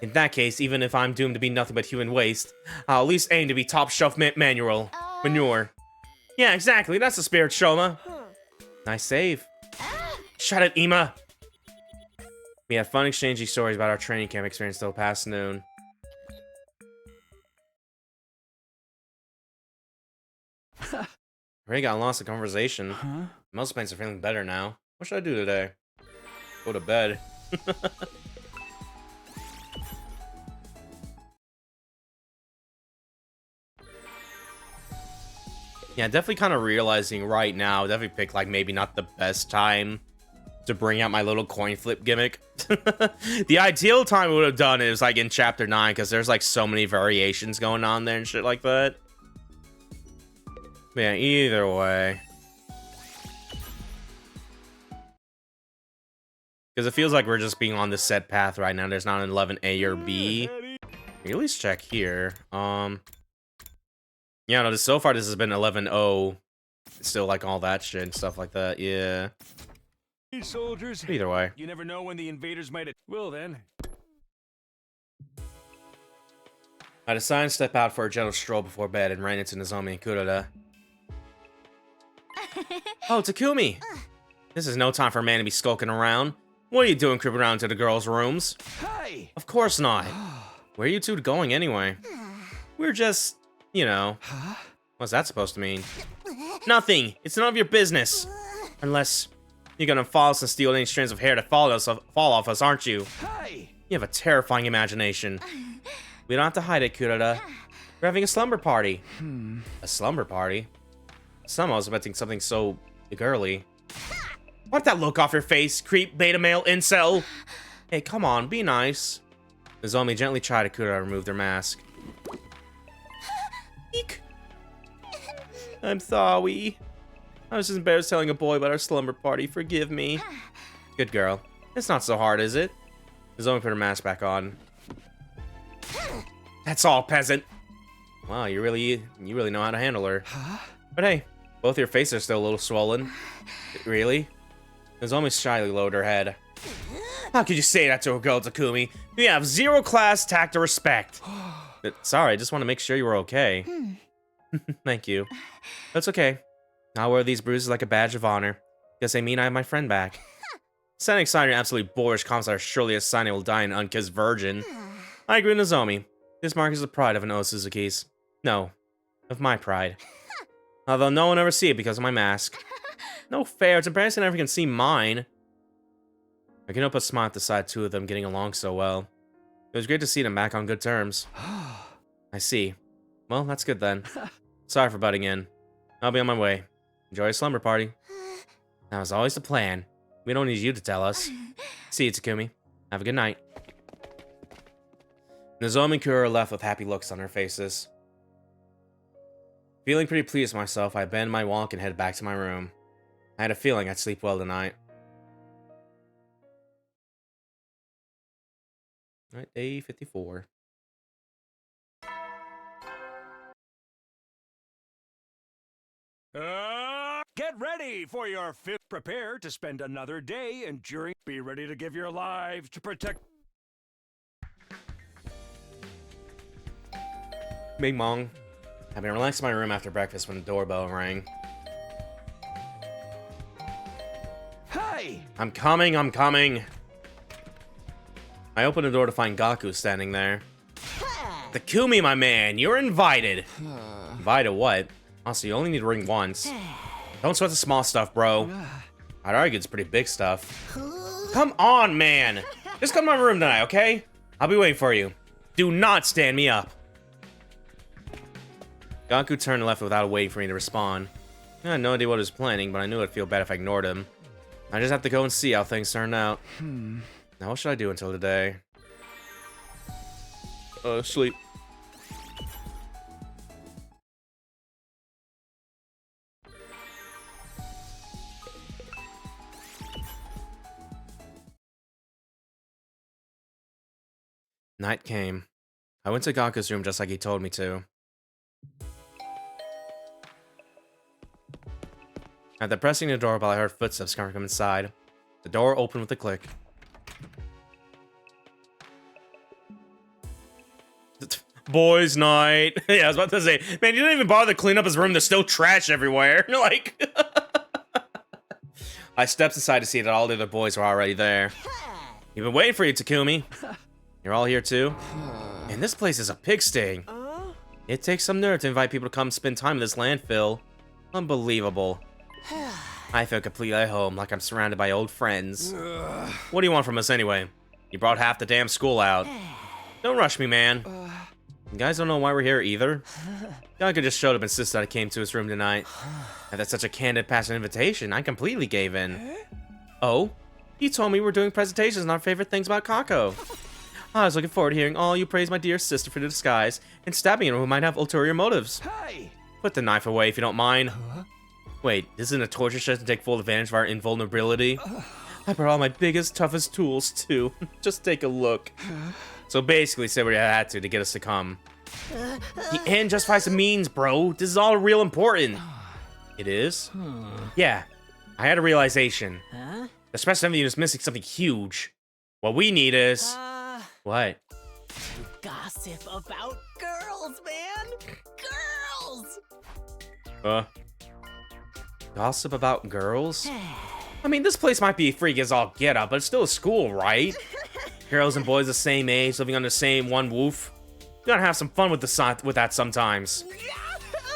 In that case, even if I'm doomed to be nothing but human waste, I'll at least aim to be top shelf manure. Yeah, exactly. That's the spirit, Shoma. Nice save. Shut it, Ema! We had fun exchanging stories about our training camp experience till past noon. Already got lost in conversation. Most paints are feeling better now. What should I do today? Go to bed. Yeah, definitely kind of realizing right now, definitely pick like maybe not the best time to bring out my little coin flip gimmick. The ideal time I would have done is like in chapter 9, because there's like so many variations going on there and shit like that. But yeah, either way. Because it feels like we're just being on the set path right now. There's not an 11A or B. At least check here. Yeah, no, so far this has been 11-0. Still like all that shit and stuff like that, yeah. Soldiers. Either way. You never know when the invaders might... Well then. I decided to step out for a gentle stroll before bed and ran into Nozomi and Kuroda. Oh, Takumi! This is no time for a man to be skulking around. What are you doing creeping around to the girls' rooms? Hey! Of course not. Where are you two going anyway? We're just... You know, what's that supposed to mean? Nothing. It's none of your business. Unless you're gonna follow us and steal any strands of hair that fall off us, aren't you? Hey! You have a terrifying imagination. We don't have to hide it, Kuroda. We're having a slumber party. A slumber party? Somehow I was expecting something so girly. Wipe that look off your face, creep, beta male, incel. Hey, come on, be nice. Nozomi gently tried to Kuroda to remove their mask. Eek. I'm sorry. I was just embarrassed telling a boy about our slumber party. Forgive me. Good girl. It's not so hard, is it? Nozomi put her mask back on. That's all, peasant. Wow, you really know how to handle her. But hey, both your faces are still a little swollen. Really? Nozomi shyly lowered her head. How could you say that to a girl, Takumi? You have zero class, tact, or respect. Sorry, I just want to make sure you were okay. Thank you. That's okay. I'll wear these bruises like a badge of honor. Guess they mean I have my friend back. Sending sign your absolutely boorish comments are surely a sign I will die an unkissed virgin. I agree, Nozomi. This mark is the pride of an Osuzuki's. No, of my pride. Although no one ever see it because of my mask. No fair, it's embarrassing I never can see mine. I can help but smile at the sight of two of them getting along so well. It was great to see them back on good terms. I see. Well, that's good then. Sorry for butting in. I'll be on my way. Enjoy your slumber party. That was always the plan. We don't need you to tell us. See you, Takumi. Have a good night. Nozomi and Kuro left with happy looks on their faces. Feeling pretty pleased with myself, I bend my walk and head back to my room. I had a feeling I'd sleep well tonight. Alright, day 54. Get ready for your fifth. Prepare to spend another day enduring. Be ready to give your lives to protect. Bing bong. I've been relaxed in my room after breakfast when the doorbell rang. Hey! I'm coming, I'm coming. I opened the door to find Gaku standing there. Takumi, my man, you're invited. Invited what? Also, you only need to ring once. Don't sweat the small stuff, bro. I'd argue it's pretty big stuff. Come on, man. Just come to my room tonight, okay? I'll be waiting for you. Do not stand me up. Gaku turned and left without waiting for me to respond. I had no idea what he was planning, but I knew I'd feel bad if I ignored him. I just have to go and see how things turn out. Now what should I do until today? Sleep. Night came. I went to Gaku's room just like he told me to. After pressing the doorbell, I heard footsteps coming from inside. The door opened with a click. Boys' night. Yeah, I was about to say, man, you didn't even bother to clean up his room. There's still trash everywhere. Like, I stepped aside to see that all the other boys were already there. We've been waiting for you, Takumi. You're all here too? And this place is a pigsty. It takes some nerve to invite people to come spend time in this landfill. Unbelievable. I feel completely at home, like I'm surrounded by old friends. What do you want from us anyway? You brought half the damn school out. Don't rush me, man. You guys don't know why we're here either? Yonka just showed up and insisted I came to his room tonight. And that's such a candid, passionate invitation, I completely gave in. Oh? You told me we were doing presentations on our favorite things about Kako. I was looking forward to hearing all you praise my dear sister for the disguise and stabbing anyone who might have ulterior motives. Hey! Put the knife away if you don't mind. Wait, this isn't a torture session to take full advantage of our invulnerability? I brought all my biggest, toughest tools, too. Just take a look. So basically, say what you had to get us to come. The end justifies the means, bro. This is all real important. It is? Yeah, I had a realization. The special enemy is missing something huge. What we need is... What? Gossip about girls, man! Girls! Gossip about girls? I mean, this place might be freaky as all get up, but it's still a school, right? Girls and boys the same age, living under the same one roof. You gotta have some fun with that sometimes.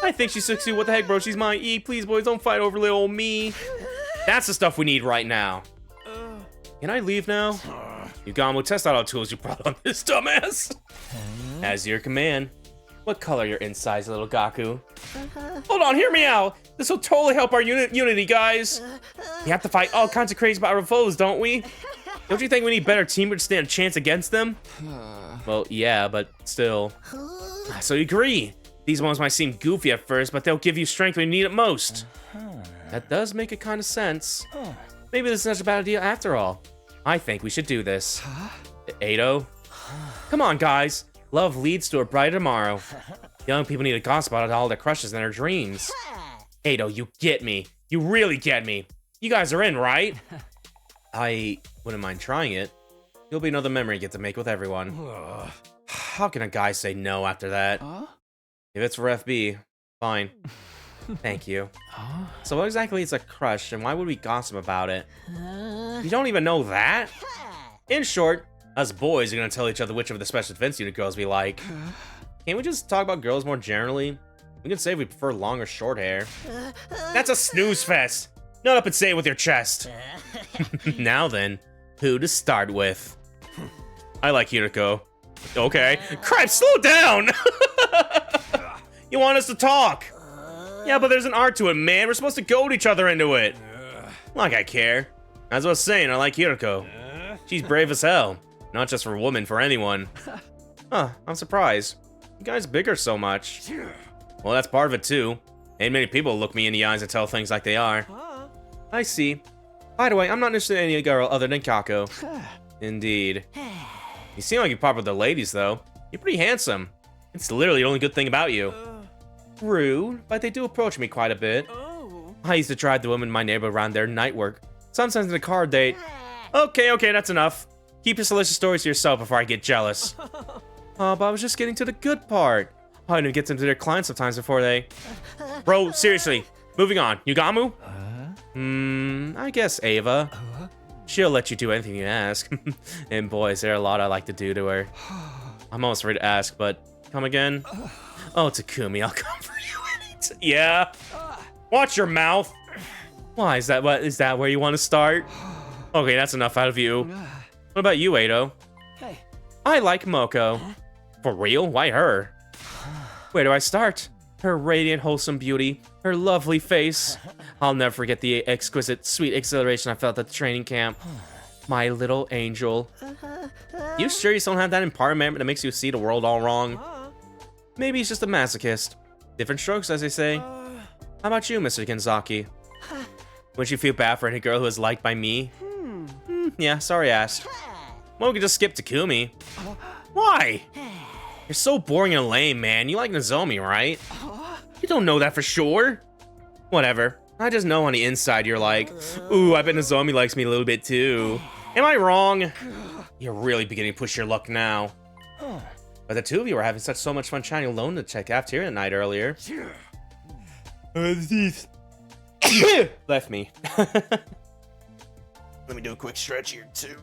I think she's 60. What the heck, bro? She's my E. Please, boys, don't fight over little old me. That's the stuff we need right now. Can I leave now? Yugamo, test out all tools you brought on this dumbass. As your command. What color are your insides, little Gaku? Hold on, hear me out. This will totally help our unity, guys. We have to fight all kinds of crazy powerful foes, don't we? Don't you think we need better teamwork to stand a chance against them? Well, yeah, but still. So you agree. These ones might seem goofy at first, but they'll give you strength when you need it most. That does make a kind of sense. Maybe this is such a bad idea after all. I think we should do this. Ado? Come on, guys. Love leads to a brighter tomorrow. Young people need to gossip about all their crushes and their dreams. Ado, you get me. You really get me. You guys are in, right? I wouldn't mind trying it. You'll be another memory you get to make with everyone. How can a guy say no after that? If it's for FB, fine. Thank you. So what exactly is a crush, and why would we gossip about it? You don't even know that? In short, us boys are gonna tell each other which of the special defense unit girls we like. Can't we just talk about girls more generally? We can say we prefer long or short hair. That's a snooze fest! Not up and say it with your chest. Now then, who to start with? I like Hiriko. Okay. Crap, slow down! You want us to talk? Yeah, but there's an art to it, man. We're supposed to goad each other into it. Like I care. As I was saying, I like Hiriko. She's brave as hell. Not just for a woman, for anyone. Huh, I'm surprised. You guys bigger so much. Well, that's part of it too. Ain't many people look me in the eyes and tell things like they are. I see. By the way, I'm not interested in any girl other than Kako. Indeed. You seem like you're popular with the ladies, though. You're pretty handsome. It's literally the only good thing about you. Rude, but they do approach me quite a bit. I used to drive the women in my neighborhood around their night work. Sometimes in a car date. Okay, that's enough. Keep your salacious stories to yourself before I get jealous. Oh, but I was just getting to the good part. I didn't even get them to their clients sometimes before they... Bro, seriously. Moving on. Yugamu? I guess Ava. She'll let you do anything you ask. And boys, there are a lot I like to do to her. I'm almost ready to ask, but... Come again? Oh, Takumi, I'll come for you anytime. Yeah? Watch your mouth. Why, is that where you want to start? Okay, that's enough out of you. What about you, Ado? Hey. I like Moko. For real? Why her? Where do I start? Her radiant, wholesome beauty, her lovely face. I'll never forget the exquisite, sweet exhilaration I felt at the training camp. My little angel. You sure you don't have that empowerment that makes you see the world all wrong? Maybe he's just a masochist. Different strokes, as they say. How about you, Mr. Kenzaki? Would you feel bad for any girl who is liked by me? Yeah, sorry I asked. Well, we could just skip Takumi. Why? You're so boring and lame, man. You like Nozomi, right? You don't know that for sure. Whatever. I just know on the inside you're like, ooh, I bet Nozomi likes me a little bit too. Am I wrong? You're really beginning to push your luck now. But the two of you were having so much fun chatting alone to check cafeteria at night earlier. Left me. Let me do a quick stretch here, too.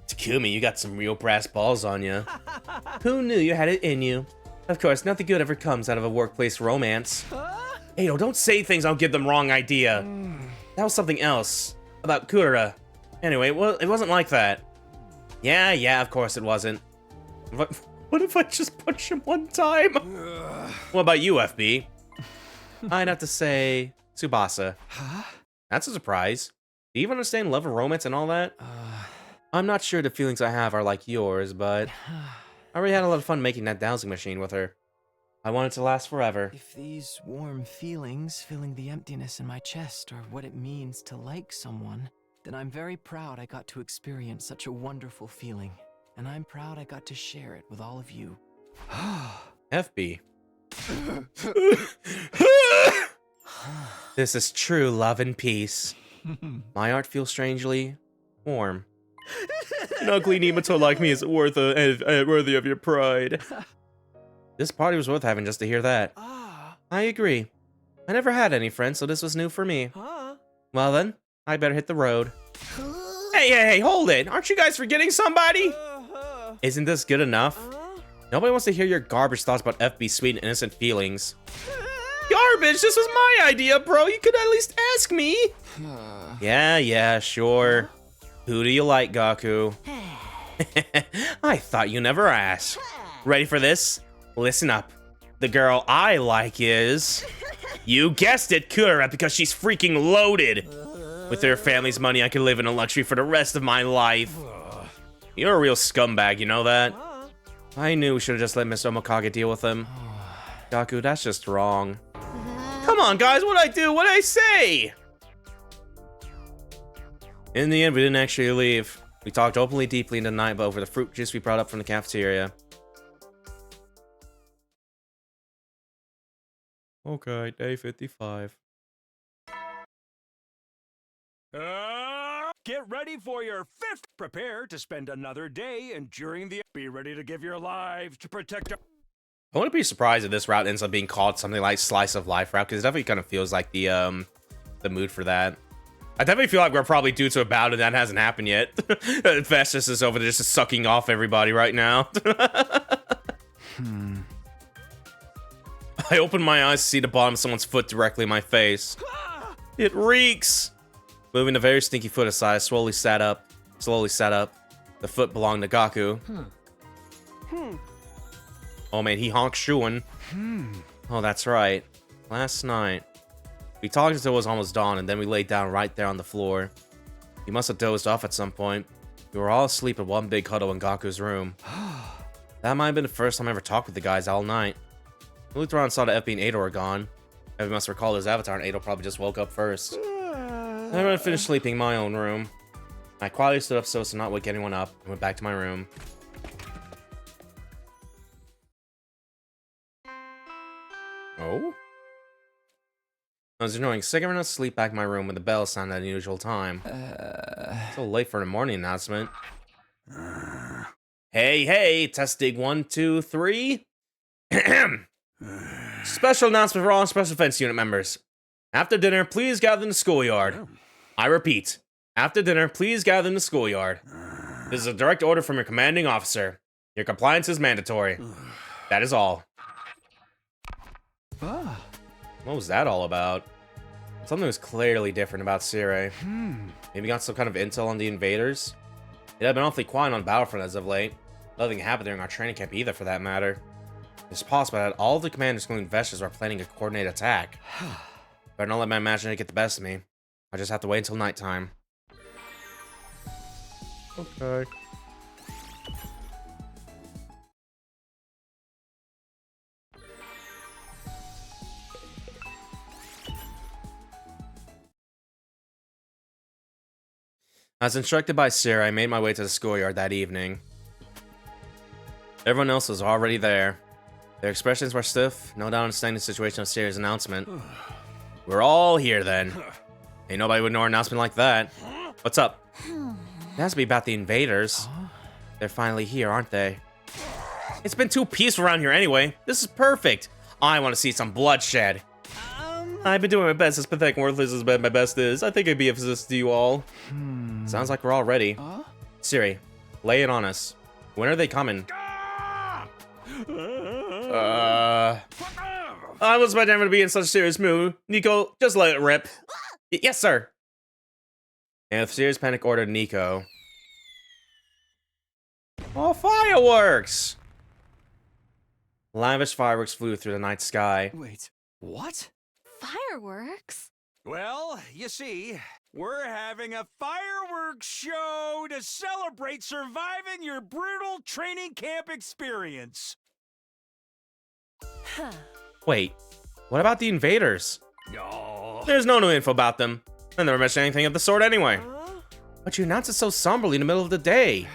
Takumi, you got some real brass balls on you. Who knew you had it in you? Of course, nothing good ever comes out of a workplace romance. Ado, don't say things I'll give them wrong idea. That was something else. About Kura. Anyway, well, it wasn't like that. Yeah, of course it wasn't. What if I just punch him one time? What about you, FB? I'd have to say Tsubasa. Huh? That's a surprise. Do you even understand love and romance and all that? I'm not sure the feelings I have are like yours, but I already had a lot of fun making that dowsing machine with her. I want it to last forever. If these warm feelings filling the emptiness in my chest are what it means to like someone, then I'm very proud I got to experience such a wonderful feeling. And I'm proud I got to share it with all of you. FB. This is true love and peace. My heart feels strangely warm. An ugly nematode like me is worthy of your pride. This party was worth having just to hear that. I agree. I never had any friends, so this was new for me. Well then, I better hit the road. Hey, hold it! Aren't you guys forgetting somebody? Isn't this good enough? Nobody wants to hear your garbage thoughts about FB's sweet and innocent feelings. Garbage? This was my idea, bro. You could at least ask me. Yeah, sure. Who do you like, Gaku? I thought you never asked. Ready for this? Listen up. The girl I like is... You guessed it, Kura, because she's freaking loaded. With her family's money, I could live in a luxury for the rest of my life. You're a real scumbag, you know that? I knew we should have just let Mr. Omokage deal with him. Gaku, that's just wrong. Come on, guys, what'd I do? What'd I say? In the end, we didn't actually leave. We talked openly deeply into the night, but over the fruit juice we brought up from the cafeteria. Okay, day 55. Get ready for your 5th. Prepare to spend another day enduring the... Be ready to give your lives to protect... I wouldn't be surprised if this route ends up being called something like Slice of Life route, because it definitely kind of feels like the mood for that. I definitely feel like we're probably due to a bout and that hasn't happened yet. Festus is over there just sucking off everybody right now. I opened my eyes to see the bottom of someone's foot directly in my face. It reeks! Moving the very stinky foot aside, I slowly sat up. The foot belonged to Gaku. Oh man, he honks shooing. Oh, that's right. Last night, we talked until it was almost dawn, and then we laid down right there on the floor. He must have dozed off at some point. We were all asleep in one big huddle in Gaku's room. That might have been the first time I ever talked with the guys all night. I looked around and saw that FB and Ado were gone. Everyone must recall his avatar, and Ado probably just woke up first. I went and finished sleeping in my own room. I quietly stood up so as to not wake anyone up, and went back to my room. Oh? I was enjoying a cigarette and sleep back in my room when the bell sounded at an unusual time. So late for a morning announcement. Hey, testing 1, 2, 3. Special announcement for all Special Defense Unit members. After dinner, please gather in the schoolyard. I repeat, after dinner, please gather in the schoolyard. This is a direct order from your commanding officer. Your compliance is mandatory. That is all. What was that all about? Something was clearly different about Sirei. Maybe got some kind of intel on the invaders? It had been awfully quiet on Battlefront as of late. Nothing happened during our training camp either, for that matter. It's possible that all the commanders, including Veshtas, are planning a coordinated attack. Better not let my imagination get the best of me. I just have to wait until nighttime. Okay. As instructed by Sarah, I made my way to the schoolyard that evening. Everyone else was already there. Their expressions were stiff, no doubt understanding the situation of Sarah's announcement. We're all here then. Ain't nobody would know an announcement like that. What's up? It has to be about the invaders. They're finally here, aren't they? It's been too peaceful around here anyway. This is perfect. I want to see some bloodshed. I've been doing my best, as pathetic and worthless as my best is. I think I'd be of assistance to you all. Sounds like we're all ready. Siri, lay it on us. When are they coming? I was about never to be in such a serious mood. Nico, just let it rip. Yes, sir. And with serious panic ordered Nico. Oh, fireworks! Lavish fireworks flew through the night sky. Wait, what? Fireworks? Well, you see, we're having a fireworks show to celebrate surviving your brutal training camp experience. Wait, what about the invaders? No. There's no new info about them. I never mentioned anything of the sort anyway. But you announced it so somberly in the middle of the day.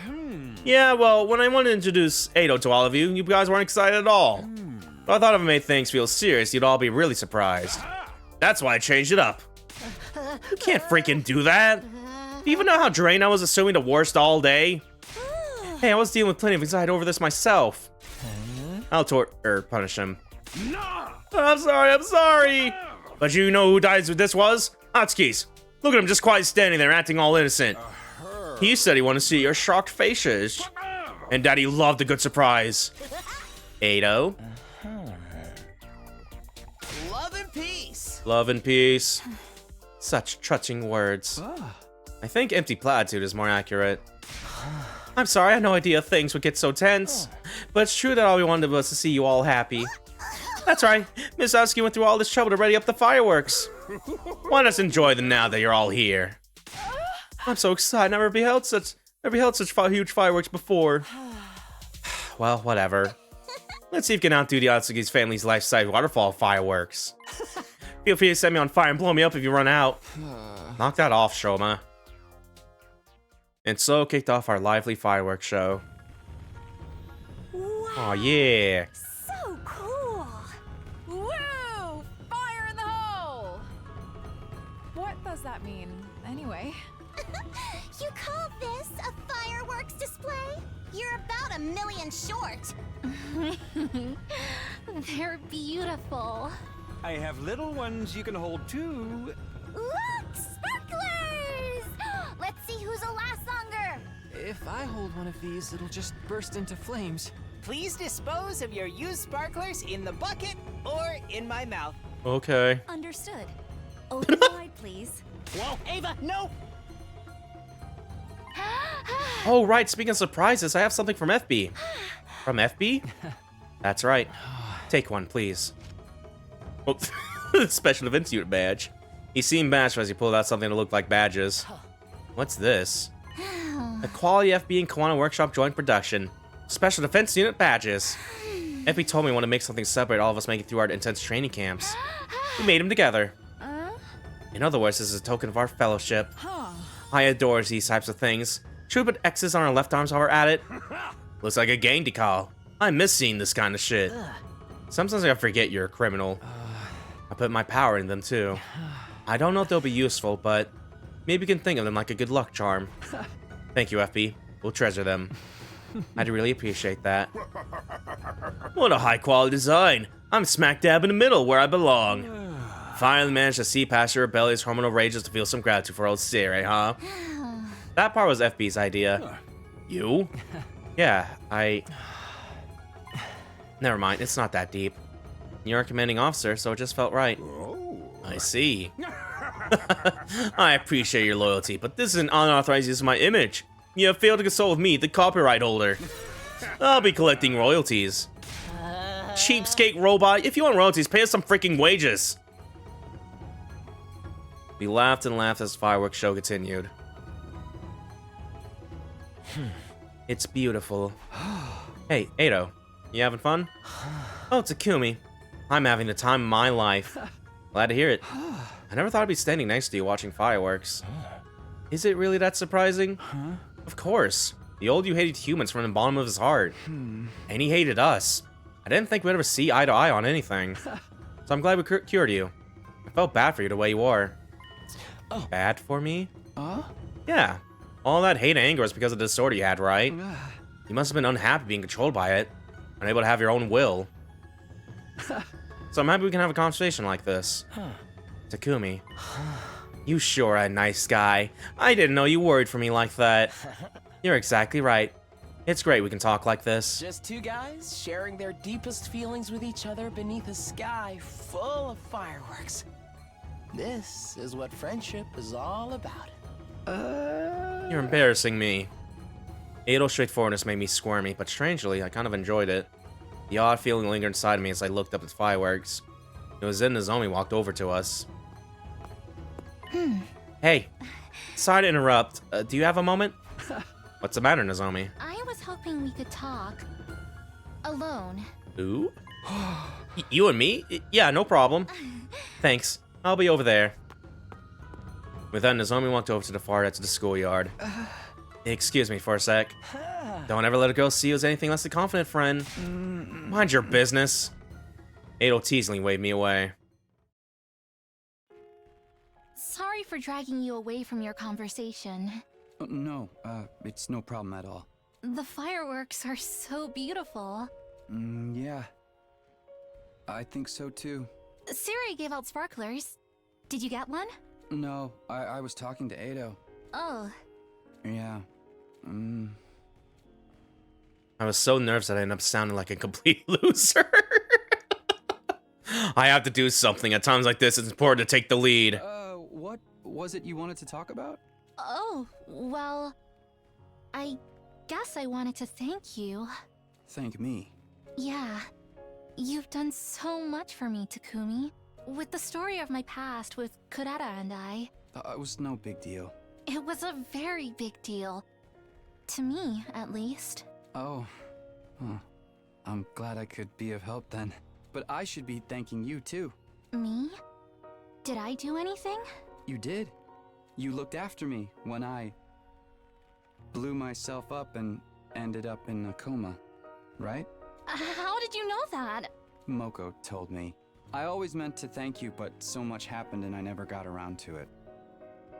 Yeah, well, when I wanted to introduce Ado to all of you, you guys weren't excited at all. But I thought if I made things feel serious, you'd all be really surprised. That's why I changed it up. You can't freaking do that. Do you even know how drained I was assuming the worst all day? Hey, I was dealing with plenty of anxiety over this myself. I'll punish him. I'm sorry. But you know who died with this was? Atsuki's. Look at him just quiet standing there acting all innocent. He said he wanted to see your shocked faces. And Daddy loved a good surprise. Ado. Love and peace. Love and peace. Such touching words. I think empty platitude is more accurate. I'm sorry, I had no idea things would get so tense. But it's true that all we wanted was to see you all happy. That's right, Miss Atsuki went through all this trouble to ready up the fireworks. Why not enjoy them now that you're all here? I'm so excited, never beheld such huge fireworks before. Well, whatever. Let's see if we can outdo the Atsuki's family's life-size waterfall fireworks. Feel free to set me on fire and blow me up if you run out. Knock that off, Shoma. And so kicked off our lively fireworks show. Wow. Aw, yeah. So cool. Woo! Fire in the hole! What does that mean, anyway? You call this a fireworks display? You're about $1 million short. They're beautiful. I have little ones you can hold too. Look, sparklers! Let's see who'll last longer. If I hold one of these, it'll just burst into flames. Please dispose of your used sparklers in the bucket or in my mouth. Okay. Understood. Open wide, please. Whoa, Ava, no! Oh, right, speaking of surprises, I have something from FB. From FB? That's right. Take one, please. Oh, special events unit badge. He seemed bashful as he pulled out something that looked like badges. What's this? A Quality FB and Kiwano Workshop joint production. Special defense unit badges. FB told me he wanted to make something separate all of us making through our intense training camps. We made them together. In other words, this is a token of our fellowship. I adore these types of things. Should we put X's on our left arms while we're at it? Looks like a gang decal. I miss seeing this kind of shit. Sometimes I forget you're a criminal. I put my power in them too. I don't know if they'll be useful, but maybe you can think of them like a good luck charm. Thank you, FB. We'll treasure them. I'd really appreciate that. What a high quality design. I'm smack dab in the middle where I belong. Finally managed to see past your rebellious hormonal rages to feel some gratitude for old Siri, huh? That part was FB's idea. You? Yeah, Never mind, it's not that deep. You're a commanding officer, so it just felt right. I see. I appreciate your loyalty, but this is an unauthorized use of my image. You have failed to consult with me, the copyright holder. I'll be collecting royalties. Cheapskate robot, if you want royalties, pay us some freaking wages. We laughed and laughed as the fireworks show continued. It's beautiful. Hey, Ado, you having fun? Oh, Takumi. I'm having the time of my life. Glad to hear it. I never thought I'd be standing next to you watching fireworks. Is it really that surprising? Of course. The old you hated humans from the bottom of his heart. And he hated us. I didn't think we'd ever see eye to eye on anything. So I'm glad we cured you. I felt bad for you the way you are. Bad for me? Yeah. All that hate and anger was because of the disorder you had, right? You must have been unhappy being controlled by it. Unable to have your own will. So I'm happy we can have a conversation like this. Takumi. You sure a nice guy. I didn't know you worried for me like that. You're exactly right. It's great we can talk like this. Just two guys sharing their deepest feelings with each other beneath a sky full of fireworks. This is what friendship is all about. You're embarrassing me. Edo's straightforwardness made me squirmy, but strangely, I kind of enjoyed it. The odd feeling lingered inside me as I looked up at the fireworks. It was then Nozomi walked over to us. Hey, sorry to interrupt. Do you have a moment? What's the matter, Nozomi? I was hoping we could talk. Alone. Ooh? You and me? Yeah, no problem. Thanks. I'll be over there. With that, Nozomi walked over to the far edge of the schoolyard. Excuse me for a sec. Don't ever let a girl see you as anything less than a confident friend. Mind your business. Edo teasingly waved me away. Sorry for dragging you away from your conversation. No, it's no problem at all. The fireworks are so beautiful. Yeah. I think so too. Siri gave out sparklers. Did you get one? No, I was talking to Edo. Oh. Yeah. I was so nervous that I ended up sounding like a complete loser. I have to do something. At times like this, it's important to take the lead. What was it you wanted to talk about? Oh, well, I guess I wanted to thank you. Thank me? Yeah. You've done so much for me, Takumi. With the story of my past with Kurata and I. It was no big deal. It was a very big deal. To me, at least. Oh. Huh. I'm glad I could be of help then. But I should be thanking you too. Me? Did I do anything? You did. You looked after me when I blew myself up and ended up in a coma, right? How did you know that? Moko told me. I always meant to thank you, but so much happened and I never got around to it.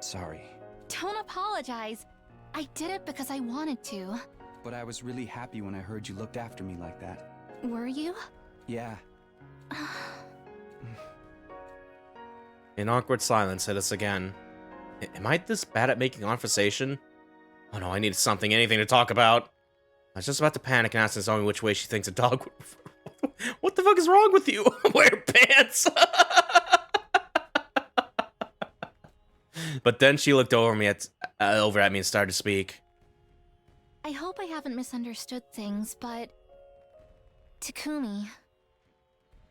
Sorry. Don't apologize. I did it because I wanted to. But I was really happy when I heard you looked after me like that. Were you? Yeah. An awkward silence hit us again. Am I this bad at making conversation? Oh no, I needed something, anything to talk about. I was just about to panic and ask Nozomi which way she thinks a dog would... What the fuck is wrong with you? Wear pants! But then she looked over at me and started to speak. I hope I haven't misunderstood things, but... Takumi...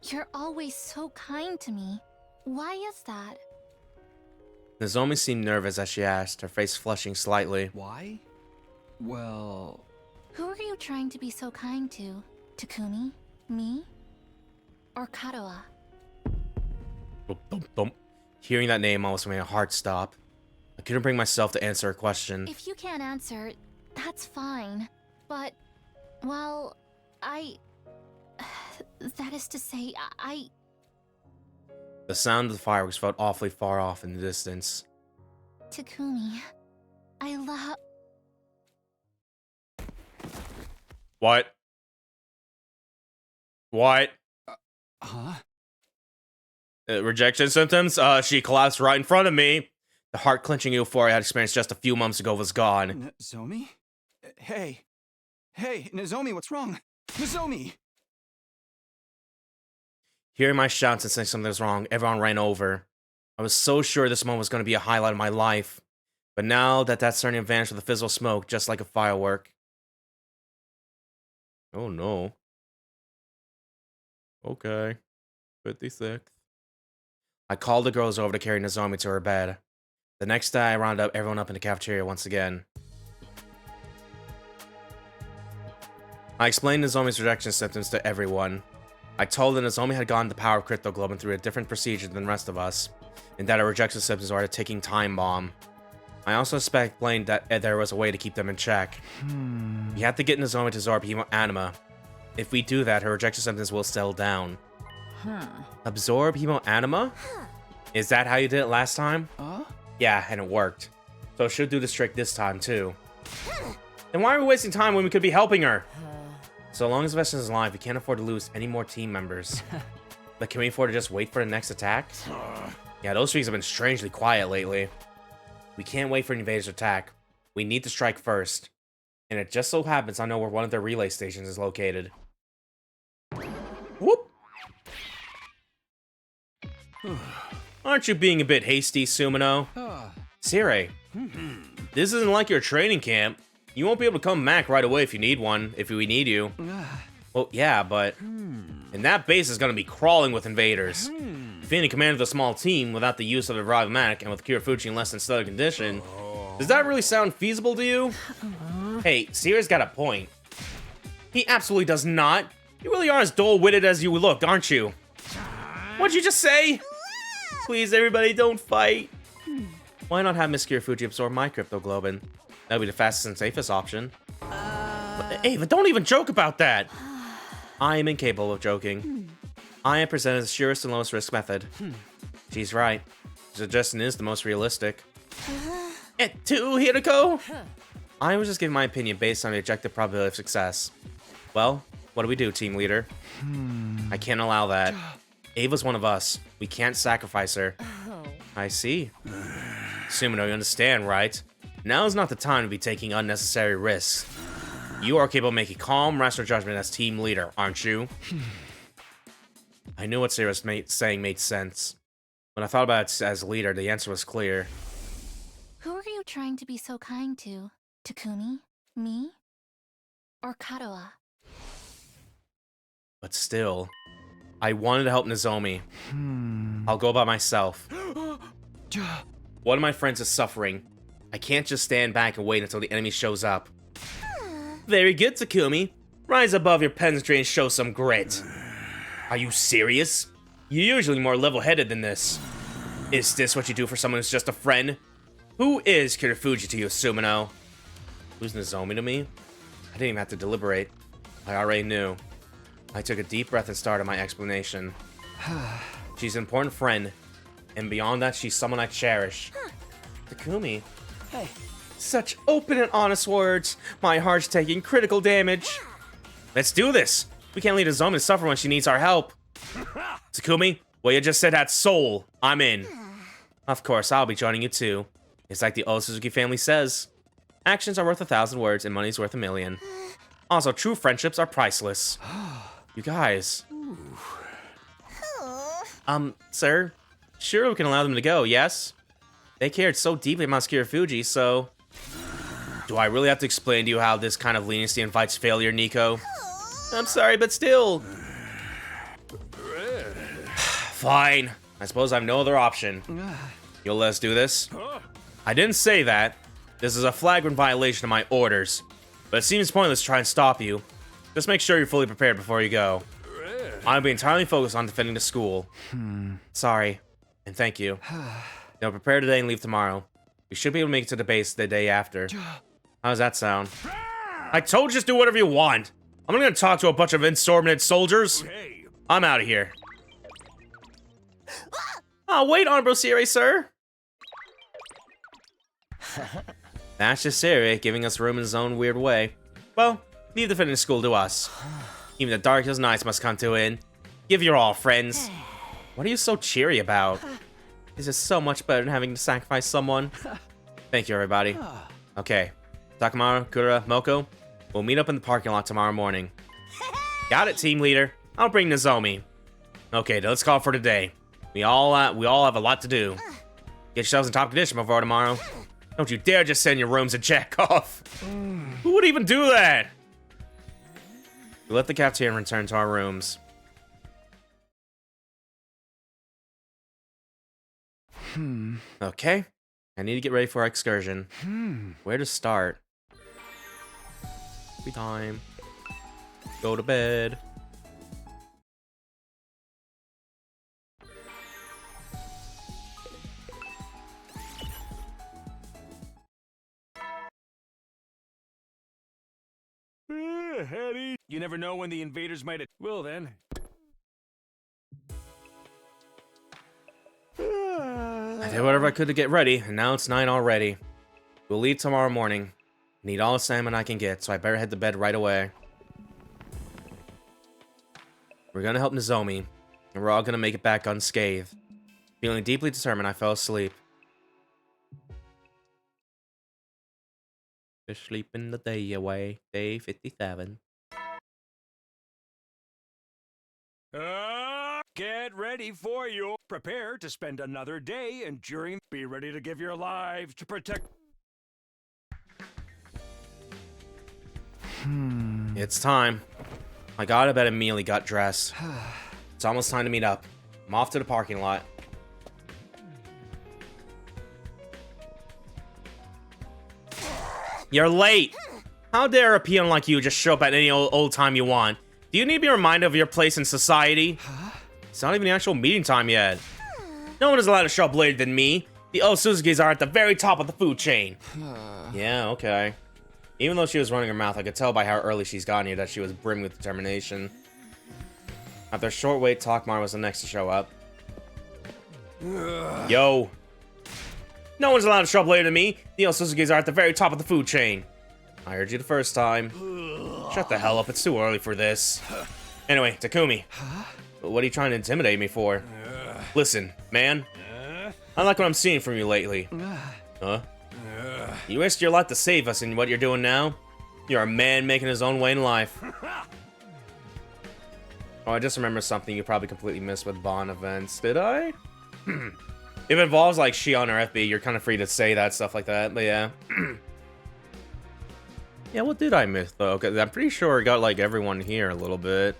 You're always so kind to me. Why is that? Nozomi seemed nervous as she asked, her face flushing slightly. Why? Well... Who are you trying to be so kind to? Takumi? Me? Or Katoa? Hearing that name almost made my heart stop. I couldn't bring myself to answer her question. If you can't answer, that's fine. But, well, that is to say, The sound of the fireworks felt awfully far off in the distance. Takumi, I love... What? What? Huh? Rejection symptoms? She collapsed right in front of me. The heart-clenching euphoria I had experienced just a few months ago was gone. Nozomi? Hey. Hey, Nozomi, what's wrong? Nozomi! Hearing my shouts and saying something was wrong, everyone ran over. I was so sure this moment was going to be a highlight of my life. But now that's starting to vanish with the fizzle of smoke, just like a firework. Oh no. Okay. 56th. I called the girls over to carry Nozomi to her bed. The next day, I rounded up everyone up in the cafeteria once again. I explained Nozomi's rejection symptoms to everyone. I told them Nozomi had gotten the power of cryptoglobin through a different procedure than the rest of us, and that her rejection symptoms were a ticking time bomb. I also explained that there was a way to keep them in check. We have to get Nozomi to absorb hemoanima. If we do that, her rejection symptoms will settle down. Absorb hemoanima? Is that how you did it last time? Yeah, and it worked. So it should do this trick this time, too. Then why are we wasting time when we could be helping her? So long as Vestin is alive, we can't afford to lose any more team members. But can we afford to just wait for the next attack? Yeah, those streaks have been strangely quiet lately. We can't wait for an invader's attack. We need to strike first. And it just so happens I know where one of their relay stations is located. Whoop! Aren't you being a bit hasty, Sumino? Sire, this isn't like your training camp. You won't be able to come back right away if you need one, if we need you. Well, yeah, but... And that base is gonna be crawling with invaders. Being in command of a small team without the use of a revive medic and with Kirifuchi in less than stellar condition, does that really sound feasible to you? Hey, Sire's got a point. He absolutely does not. You really are as dull-witted as you look, aren't you? What'd you just say? Please, everybody, don't fight. Why not have Miss Kirifuchi absorb my cryptoglobin? That would be the fastest and safest option. Ava, don't even joke about that. I am incapable of joking. I am presented as the surest and lowest risk method. She's right. Suggestion is the most realistic. Et tu, Hiroko? I was just giving my opinion based on the objective probability of success. Well, what do we do, team leader? I can't allow that. Ava's one of us. We can't sacrifice her. I see. Sumino, you understand, right? Now is not the time to be taking unnecessary risks. You are capable of making calm, rational judgment as team leader, aren't you? I knew what Sire was saying made sense. When I thought about it as leader, the answer was clear. Who are you trying to be so kind to? Takumi? Me? Or Kadoa? But still, I wanted to help Nozomi. I'll go by myself. One of my friends is suffering. I can't just stand back and wait until the enemy shows up. Very good, Takumi. Rise above your peasantry and show some grit. Are you serious? You're usually more level-headed than this. Is this what you do for someone who's just a friend? Who is Kirifuji to you, Sumino? Who's Nozomi to me? I didn't even have to deliberate. I already knew. I took a deep breath and started my explanation. She's an important friend, and beyond that, she's someone I cherish. Takumi. Hey. Such open and honest words. My heart's taking critical damage. Let's do this. We can't leave Nozomi to suffer when she needs our help. Takumi, well, you just said that soul. I'm in. Of course, I'll be joining you too. It's like the old Suzuki family says. Actions are worth 1,000 words and money's worth 1,000,000. Also, true friendships are priceless. You guys. Sir? Sure, we can allow them to go, yes? They cared so deeply about Kirifuji, so... Do I really have to explain to you how this kind of leniency invites failure, Nico? I'm sorry, but still... Fine. I suppose I have no other option. You'll let us do this? I didn't say that. This is a flagrant violation of my orders. But it seems pointless to try and stop you. Just make sure you're fully prepared before you go. I'll be entirely focused on defending the school. Sorry. And thank you. Now prepare today and leave tomorrow. We should be able to make it to the base the day after. How does that sound? I told you just do whatever you want. I'm not gonna talk to a bunch of insubordinate soldiers. I'm out of here. Oh, wait, Honorable Sire, sir. That's just Sire giving us room in his own weird way. Well, leave the fitness school to us. Even the darkest nights must come to an end. Give your all, friends. What are you so cheery about? This is so much better than having to sacrifice someone. Thank you, everybody. Okay. Takamaru, Kura, Moko, we'll meet up in the parking lot tomorrow morning. Got it, team leader. I'll bring Nozomi. Okay, let's call for today. We all have a lot to do. Get yourselves in top condition before tomorrow. Don't you dare just sit in your rooms and check off. Who would even do that? We left the cafeteria and returned to our rooms. Okay. I need to get ready for our excursion. Where to start? Free time. Go to bed. Hetty, you never know when the invaders might. Well then. I did whatever I could to get ready, and now it's 9 already. We'll leave tomorrow morning. Need all the salmon I can get, so I better head to bed right away. We're gonna help Nozomi, and we're all gonna make it back unscathed. Feeling deeply determined, I fell asleep. Just sleeping the day away. Day 57. Get ready for you. Prepare to spend another day enduring. Be ready to give your lives to protect. It's time. I got to bed immediately, got dressed. It's almost time to meet up. I'm off to the parking lot. You're late. How dare a peon like you just show up at any old time you want? Do you need to be reminded of your place in society? It's not even the actual meeting time yet. No one is allowed to show up later than me. The Osuzukis are at the very top of the food chain. Yeah, okay. Even though she was running her mouth, I could tell by how early she's gotten here that she was brimming with determination. After a short wait, Takmar was the next to show up. Yo. No one's allowed to show up later than me. The Osuzukis are at the very top of the food chain. I heard you the first time. Shut the hell up, it's too early for this. Anyway, Takumi. What are you trying to intimidate me for? Listen, man. I like what I'm seeing from you lately. Huh? You risked your life to save us, and what you're doing now? You're a man making his own way in life. Oh, I just remember something you probably completely missed with Bond events. Did I? If it involves, like, Shion or FB, you're kind of free to say that, stuff like that, but yeah. Yeah, what did I miss, though? Because I'm pretty sure I got, like, everyone here a little bit.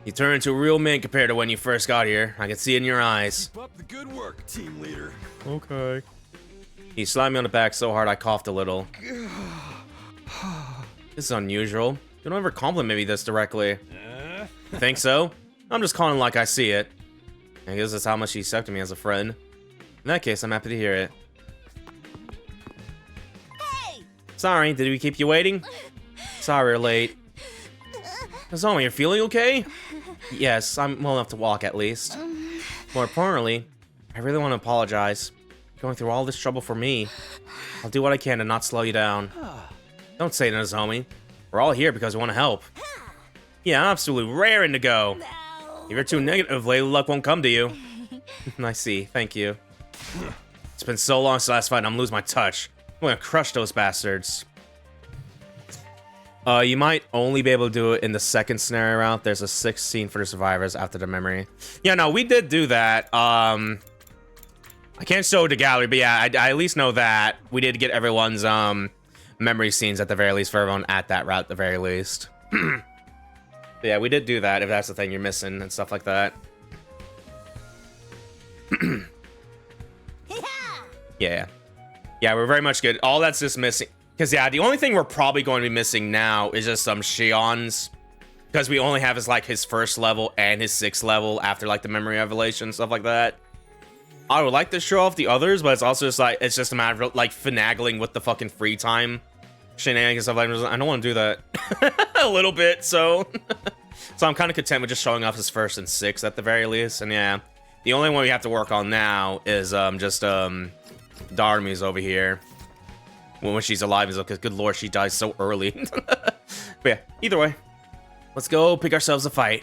You turned into a real man compared to when you first got here. I can see it in your eyes. Keep up the good work, team leader. Okay. He slapped me on the back so hard I coughed a little. This is unusual. You don't ever compliment me this directly. You think so? I'm just calling like I see it. I guess that's how much he accepted me as a friend. In that case, I'm happy to hear it. Hey! Sorry, did we keep you waiting? Sorry we're late. Nozomi, you're feeling okay? Yes, I'm well enough to walk at least. More importantly, I really want to apologize. Going through all this trouble for me. I'll do what I can to not slow you down. Don't say it, Nozomi. We're all here because we want to help. Yeah, I'm absolutely raring to go. If you're too negative, lately luck won't come to you. I see, thank you. It's been so long since last fight, I'm losing my touch. I'm gonna crush those bastards. You might only be able to do it in the second scenario route. There's a 6th scene for the survivors after the memory. Yeah, no, we did do that. I can't show the gallery, but yeah, I at least know that. We did get everyone's memory scenes at the very least for everyone at that route at the very least. Yeah, we did do that if that's the thing you're missing and stuff like that. Yeah. Yeah, we're very much good. All that's just missing. Because, yeah, the only thing we're probably going to be missing now is just some Shion's. Because we only have his, like, his 1st level and his 6th level after, like, the memory revelation, stuff like that. I would like to show off the others, but it's also just, like, it's just a matter of, like, finagling with the fucking free time shenanigans and stuff like that. I don't want to do that a little bit, so... So I'm kind of content with just showing off his 1st and 6th at the very least, and yeah. The only one we have to work on now is, just, Darmi's over here. When she's alive, because good lord, she dies so early. But yeah, either way, let's go pick ourselves a fight.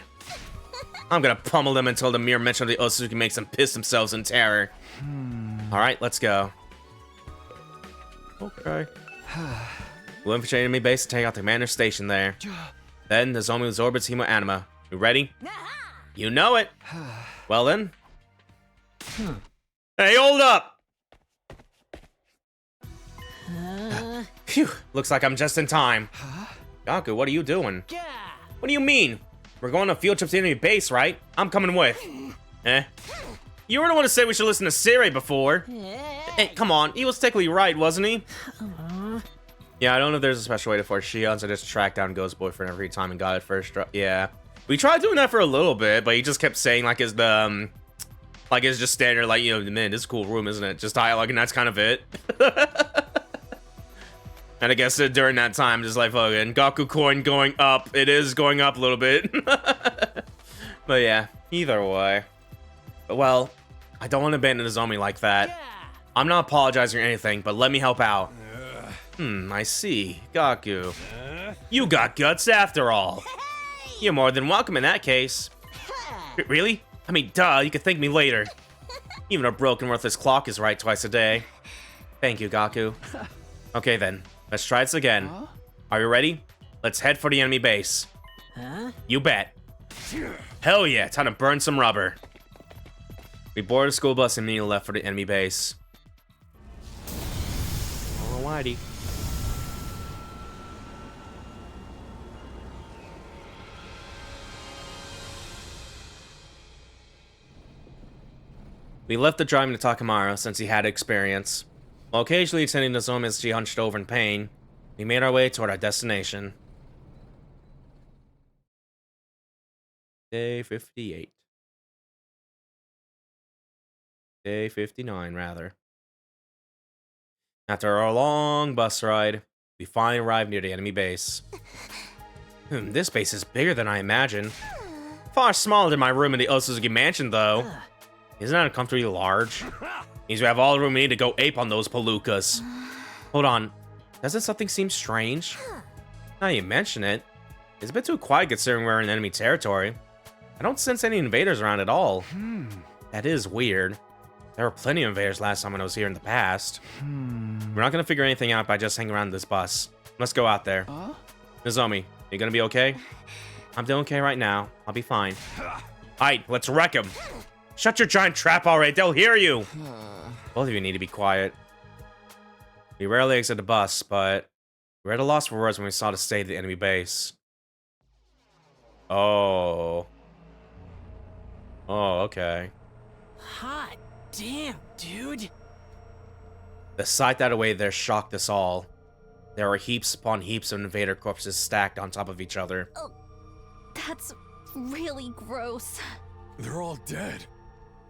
I'm gonna pummel them until the mere mention of the Osuzuki makes them piss themselves in terror. Alright, let's go. Okay. We'll infiltrate enemy base and take out the commander's station there. Then, the Nozomi absorbs Hemo Anima. You ready? You know it! Well then. Hey, hold up! Phew, looks like I'm just in time. Gaku, what are you doing? What do you mean? We're going on a field trip to the enemy base, right? I'm coming with. You were the one to say we should listen to Siri before. Hey, come on, he was technically right, wasn't he? Yeah, I don't know if there's a special way to force Shion to just track down Ghost Boyfriend every time and got it first drop. Yeah. We tried doing that for a little bit, but he just kept saying like his just standard, like, you know, man, this is a cool room, isn't it? Just dialogue, and that's kind of it. And I guess during that time, just like fucking Gaku coin going up. It is going up a little bit. But yeah, either way. But well, I don't want to abandon Nozomi like that. I'm not apologizing or anything, but let me help out. I see. Gaku. You got guts after all. You're more than welcome in that case. Really? I mean, duh, you can thank me later. Even a broken, worthless clock is right twice a day. Thank you, Gaku. Okay then, let's try this again. Huh? Are you ready? Let's head for the enemy base. Huh? You bet. Hell yeah, time to burn some rubber. We boarded a school bus and immediately left for the enemy base. Alrighty. We left the driving to Takemura since he had experience. While occasionally extending Nozomi as she hunched over in pain, we made our way toward our destination. Day 58. Day 59, rather. After our long bus ride, we finally arrived near the enemy base. This base is bigger than I imagined. Far smaller than my room in the Osuzuki mansion, though. Isn't that uncomfortably large? Means we have all the room we need to go ape on those palookas. Hold on. Doesn't something seem strange? Now you mention it. It's a bit too quiet considering we're in enemy territory. I don't sense any invaders around at all. That is weird. There were plenty of invaders last time when I was here in the past. We're not gonna figure anything out by just hanging around this bus. Let's go out there. Nozomi, you gonna be okay? I'm doing okay right now. I'll be fine. Alright, let's wreck him. Shut your giant trap already, they'll hear you! Both of you need to be quiet. We rarely exit the bus, but we were at a loss for words when we saw the state of the enemy base. Oh. Oh, okay. Hot damn, dude. The sight that awaited there shocked us all. There were heaps upon heaps of invader corpses stacked on top of each other. Oh, that's really gross. They're all dead.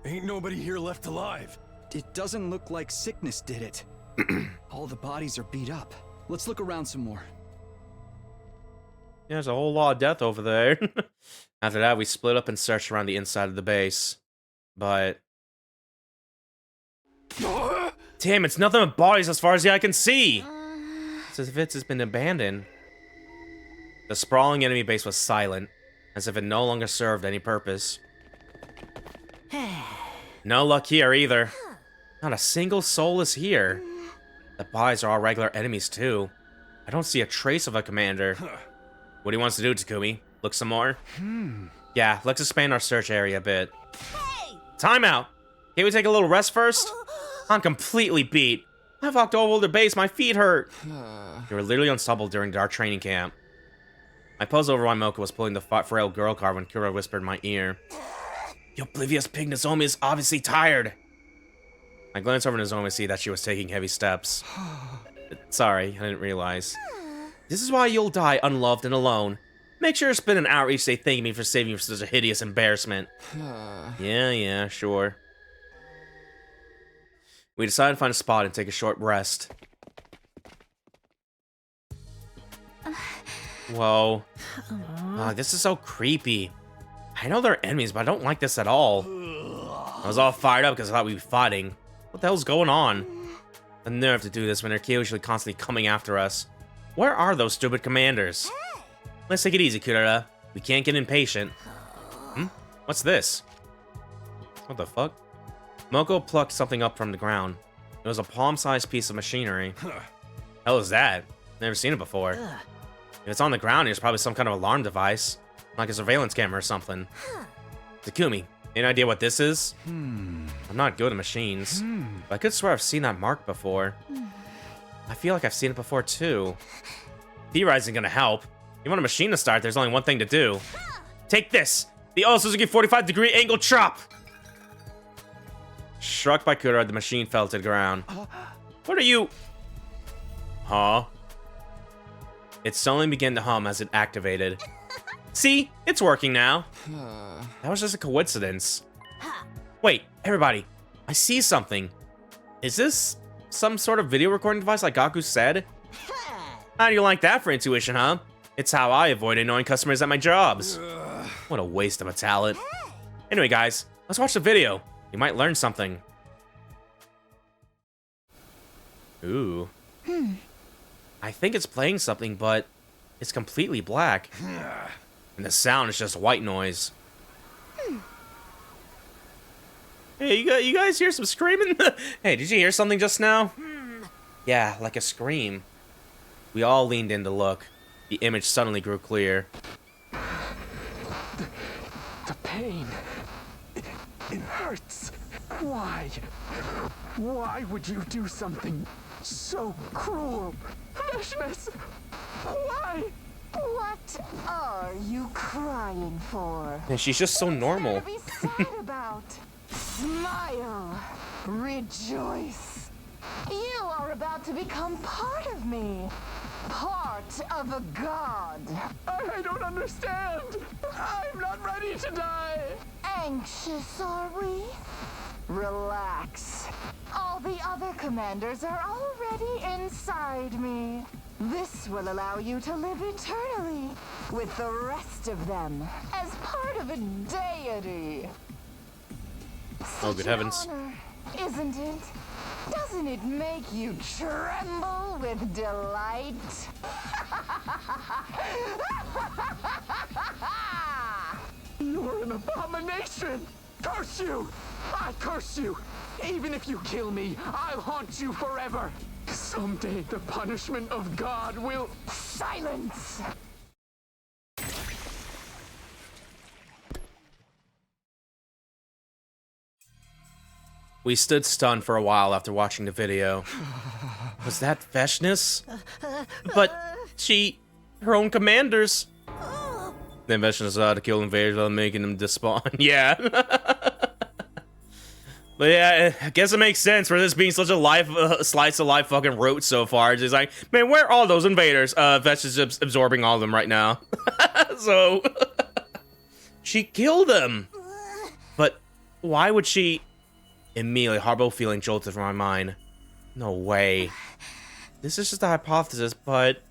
Ain't nobody here left alive. It doesn't look like sickness did it. All the bodies are beat up. Let's look around some more. Yeah, there's a whole lot of death over there. After that, we split up and searched around the inside of the base. But... damn, it's nothing but bodies as far as the eye can see! It's as if it's been abandoned. The sprawling enemy base was silent, as if it no longer served any purpose. No luck here either. Not a single soul is here. The bodies are all regular enemies too. I don't see a trace of a commander. What do you want us to do, Takumi? Look some more? Yeah, let's expand our search area a bit. Hey! Time out! Can't we take a little rest first? I'm completely beat. I've walked all over the base, my feet hurt. You were literally unstoppable during our training camp. I puzzled over why Moko was pulling the frail girl card when Kura whispered in my ear. The oblivious pig Nozomi is obviously tired. I glanced over Nozomi to see that she was taking heavy steps. Sorry, I didn't realize. This is why you'll die unloved and alone. Make sure to spend an hour each day thanking me for saving you from such a hideous embarrassment. Yeah, sure. We decided to find a spot and take a short rest. Whoa. This is so creepy. I know they're enemies, but I don't like this at all. I was all fired up because I thought we'd be fighting. What the hell's going on? The nerve to do this when they're usually constantly coming after us. Where are those stupid commanders? Let's take it easy, Kurara. We can't get impatient. What's this? What the fuck? Moko plucked something up from the ground. It was a palm-sized piece of machinery. Hell is that? Never seen it before. If it's on the ground, it's probably some kind of alarm device. Like a surveillance camera or something. Takumi, any idea what this is? I'm not good at machines. But I could swear I've seen that mark before. I feel like I've seen it before too. Theorizing gonna help. You want a machine to start, there's only one thing to do. Take this! The Osuzuki 45-degree angle chop! Struck by Kura, the machine fell to the ground. What are you... Huh? It suddenly began to hum as it activated. See? It's working now. That was just a coincidence. Wait, everybody. I see something. Is this some sort of video recording device like Gaku said? How do you like that for intuition, huh? It's how I avoid annoying customers at my jobs. What a waste of a talent. Anyway, guys, let's watch the video. You might learn something. Ooh. I think it's playing something, but it's completely black. And the sound is just white noise. Hey, you guys hear some screaming? Hey, did you hear something just now? Yeah, like a scream. We all leaned in to look. The image suddenly grew clear. The pain. It hurts. Why? Why would you do something so cruel? Veshnes! Why? What are you crying for? And she's just so normal. Be sad about. Smile. Rejoice. You are about to become part of me. Part of a god. I don't understand. I'm not ready to die. Anxious, are we? Relax. All the other commanders are already inside me. This will allow you to live eternally with the rest of them as part of a deity. Oh, good heavens. Honor, isn't it? Doesn't it make you tremble with delight? You're an abomination! Curse you! I curse you! Even if you kill me, I'll haunt you forever! Someday the punishment of God will... Silence! We stood stunned for a while after watching the video. Was that Veshnes? But her own commanders. Then Veshnes to kill invaders while making them despawn. Yeah. But yeah, I guess it makes sense for this being such a slice of life fucking route so far. It's just like, man, where are all those invaders? Veshnes is absorbing all of them right now. So she killed them. But why would she? Immediately, horrible feeling jolted from my mind. No way. This is just a hypothesis, but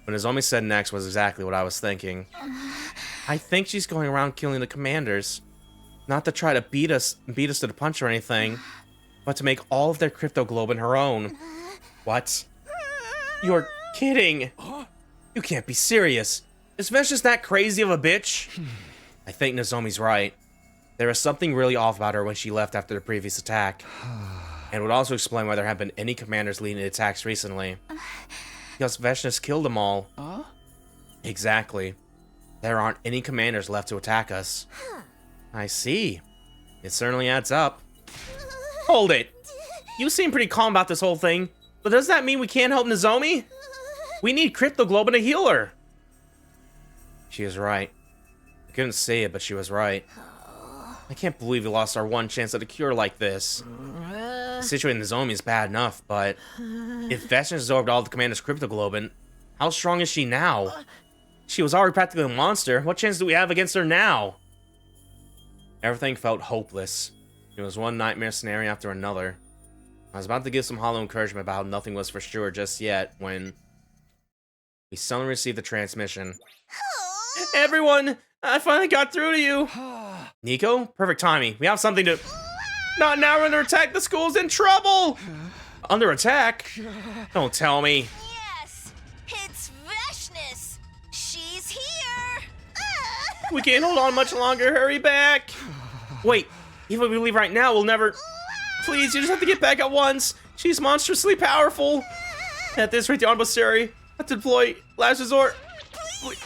what Nozomi said next was exactly what I was thinking. I think she's going around killing the commanders. Not to try to beat us to the punch or anything, but to make all of their cryptoglobin her own. What? You're kidding. You can't be serious. Is Veshnes that crazy of a bitch? I think Nozomi's right. There was something really off about her when she left after the previous attack. And would also explain why there haven't been any commanders leading the attacks recently. Because Veshnes killed them all. Exactly. There aren't any commanders left to attack us. I see. It certainly adds up. Hold it. You seem pretty calm about this whole thing, but does that mean we can't help Nozomi? We need cryptoglobin to heal her. She was right. I couldn't say it, but she was right. I can't believe we lost our one chance at a cure like this. The situation in Nozomi is bad enough, but if Veshnes absorbed all the commander's cryptoglobin, how strong is she now? She was already practically a monster. What chance do we have against her now? Everything felt hopeless. It was one nightmare scenario after another. I was about to give some hollow encouragement about how nothing was for sure just yet when we suddenly received the transmission. Everyone! I finally got through to you! Nico, perfect timing. We have something to... Not now, we're under attack! The school's in trouble! Under attack? Don't tell me. Yes! It's Veshnes! She's here! We can't hold on much longer. Hurry back! Wait, even if we leave right now, we'll never... Please, you just have to get back at once. She's monstrously powerful. At this rate, the adversary have to deploy last resort. Please.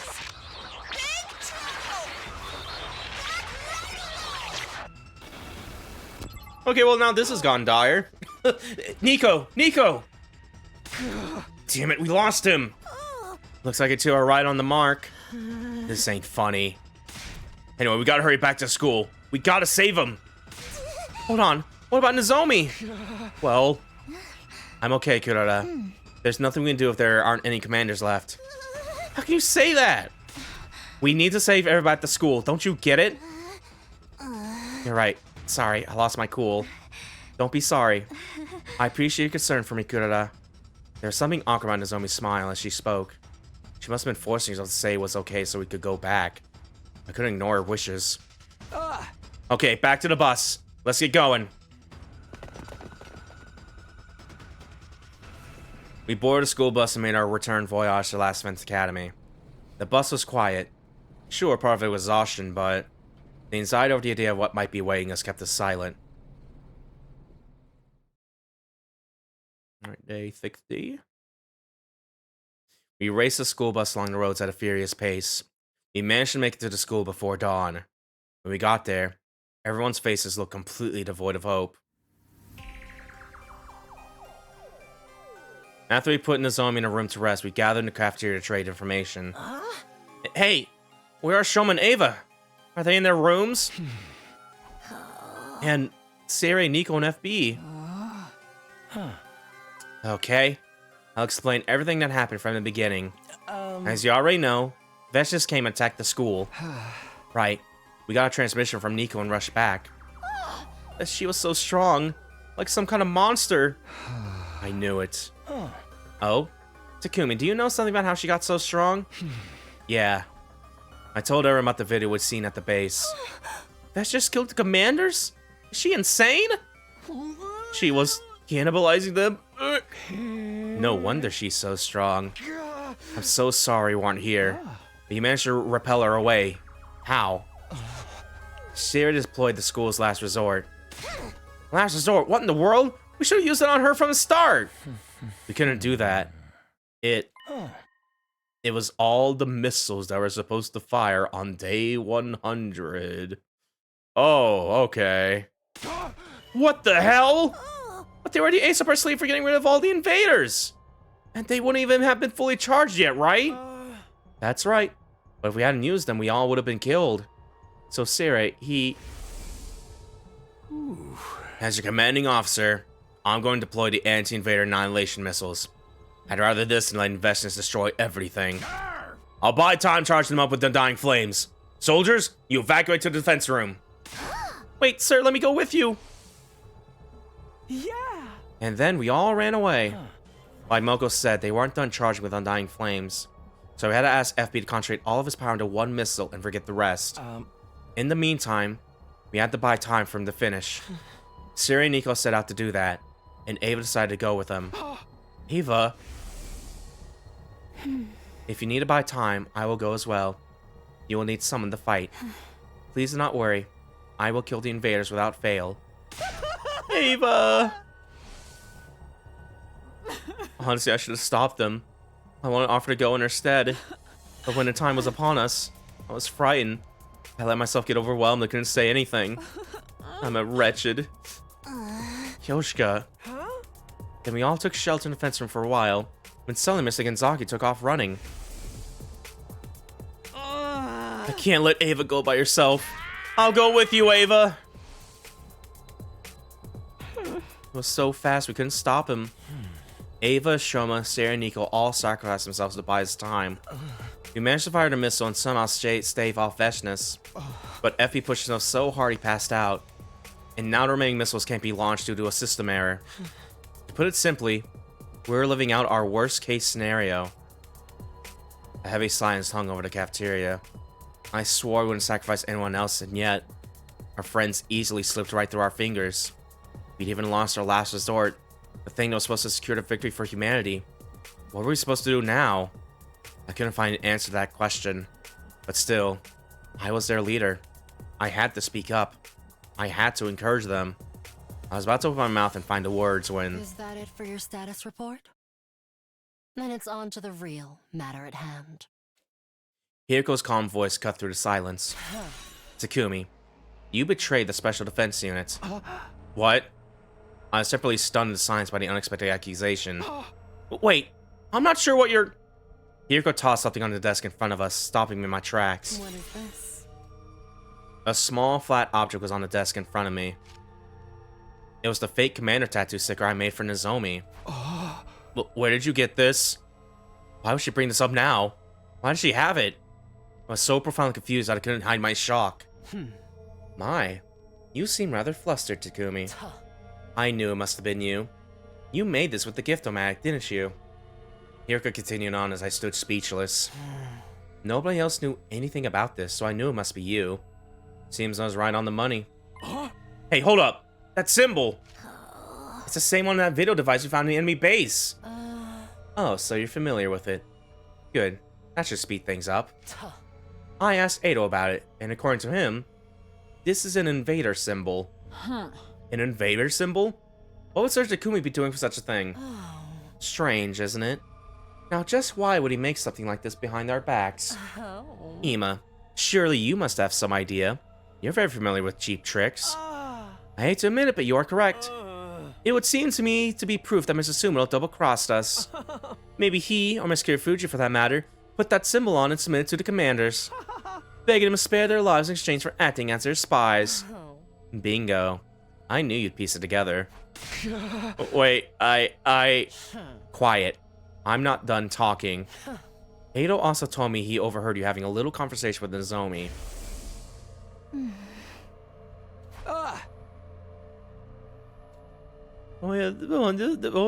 Okay, well now this has gone dire. Nico! Damn it, we lost him. Looks like you two are right on the mark. This ain't funny. Anyway, we gotta hurry back to school. We gotta save him. Hold on, what about Nozomi? Well, I'm okay, Kurara. There's nothing we can do if there aren't any commanders left. How can you say that? We need to save everybody at the school, don't you get it? You're right. Sorry, I lost my cool. Don't be sorry. I appreciate your concern for me, Kurara. There was something awkward about Nozomi's smile as she spoke. She must have been forcing herself to say it was okay so we could go back. I couldn't ignore her wishes. Okay, back to the bus. Let's get going. We boarded a school bus and made our return voyage to Last Fence Academy. The bus was quiet. Sure, part of it was exhaustion, but the anxiety over the idea of what might be awaiting us kept us silent. Alright, day 60. We raced the school bus along the roads at a furious pace. We managed to make it to the school before dawn. When we got there, everyone's faces looked completely devoid of hope. After we put Nozomi in a room to rest, we gathered in the cafeteria to trade information. Hey, where are Shoma and Ava? Are they in their rooms? And Seirei, Nico, and FB. Okay, I'll explain everything that happened from the beginning. As you already know, Veshnis came and attacked the school. Right, we got a transmission from Nico and rushed back. She was so strong, like some kind of monster. I knew it. Oh? Takumi, do you know something about how she got so strong? Yeah. I told her about the video we'd seen at the base. Veshnis killed the commanders? Is she insane? She was cannibalizing them? No wonder she's so strong. I'm so sorry we weren't here. But you managed to repel her away. How? Seirei deployed the school's last resort. Last resort? What in the world? We should have used it on her from the start. We couldn't do that. It was all the missiles that were supposed to fire on day 100. Oh, okay. What the hell? But they already aced up our sleeve for getting rid of all the invaders. And they wouldn't even have been fully charged yet, right? That's right. But if we hadn't used them, we all would have been killed. So Seirei, as your commanding officer, I'm going to deploy the anti-invader annihilation missiles. I'd rather this than letting Veshnis destroy everything. I'll buy time charging them up with the dying flames. Soldiers, you evacuate to the defense room. Wait, sir, let me go with you. Yeah. And then we all ran away. Like Moko said, they weren't done charging with undying flames. So we had to ask FB to concentrate all of his power into one missile and forget the rest. In the meantime, we had to buy time for him to finish. Seirei and Nico set out to do that, and Ava decided to go with them. Ava, if you need to buy time, I will go as well. You will need someone to fight. Please do not worry. I will kill the invaders without fail. Ava! Honestly, I should have stopped them. I wanted to offer to go in her stead. But when the time was upon us, I was frightened. I let myself get overwhelmed. I couldn't say anything. I'm a wretched. Yoshika. Then we all took shelter in the fence room for a while, when suddenly Mr. Genzaki took off running. I can't let Ava go by herself. I'll go with you, Ava. It was so fast we couldn't stop him. Ava, Shoma, Seirei, and Nico all sacrificed themselves to buy his time. We managed to fire the missile and somehow stave off Veshnis, but Effie pushed himself so hard he passed out, and now the remaining missiles can't be launched due to a system error. To put it simply, we're living out our worst case scenario. A heavy silence hung over the cafeteria. I swore we wouldn't sacrifice anyone else, and yet, our friends easily slipped right through our fingers. We'd even lost our last resort, the thing that was supposed to secure the victory for humanity. What were we supposed to do now? I couldn't find an answer to that question. But still, I was their leader. I had to speak up. I had to encourage them. I was about to open my mouth and find the words when... Is that it for your status report? Then it's on to the real matter at hand. Hiriko's calm voice cut through the silence. Takumi, you betrayed the Special Defense Unit. What? I was separately stunned in silence by the unexpected accusation. Wait, I'm not sure what you're... Hiriko tossed something on the desk in front of us, stopping me in my tracks. What is this? A small, flat object was on the desk in front of me. It was the fake commander tattoo sticker I made for Nozomi. Where did you get this? Why would she bring this up now? Why did she have it? I was so profoundly confused that I couldn't hide my shock. My, you seem rather flustered, Takumi. I knew it must have been you. You made this with the gift-o-matic, didn't you? Hiriko continued on as I stood speechless. Nobody else knew anything about this, so I knew it must be you. Seems I was right on the money. Hey, hold up! That symbol! It's the same on that video device we found in the enemy base! Oh, so you're familiar with it. Good. That should speed things up. I asked Edo about it, and according to him, this is an invader symbol. An invader symbol? What would Sir Takumi be doing for such a thing? Strange, isn't it? Now, just why would he make something like this behind our backs? Ima, surely you must have some idea. You're very familiar with cheap tricks. I hate to admit it, but you are correct. It would seem to me to be proof that Mr. Sumo double-crossed us. Maybe he, or Miss Kirifuji for that matter, put that symbol on and submitted to the commanders, begging them to spare their lives in exchange for acting as their spies. Bingo. I knew you'd piece it together. Wait, Quiet. I'm not done talking. Edo also told me he overheard you having a little conversation with Nozomi. Oh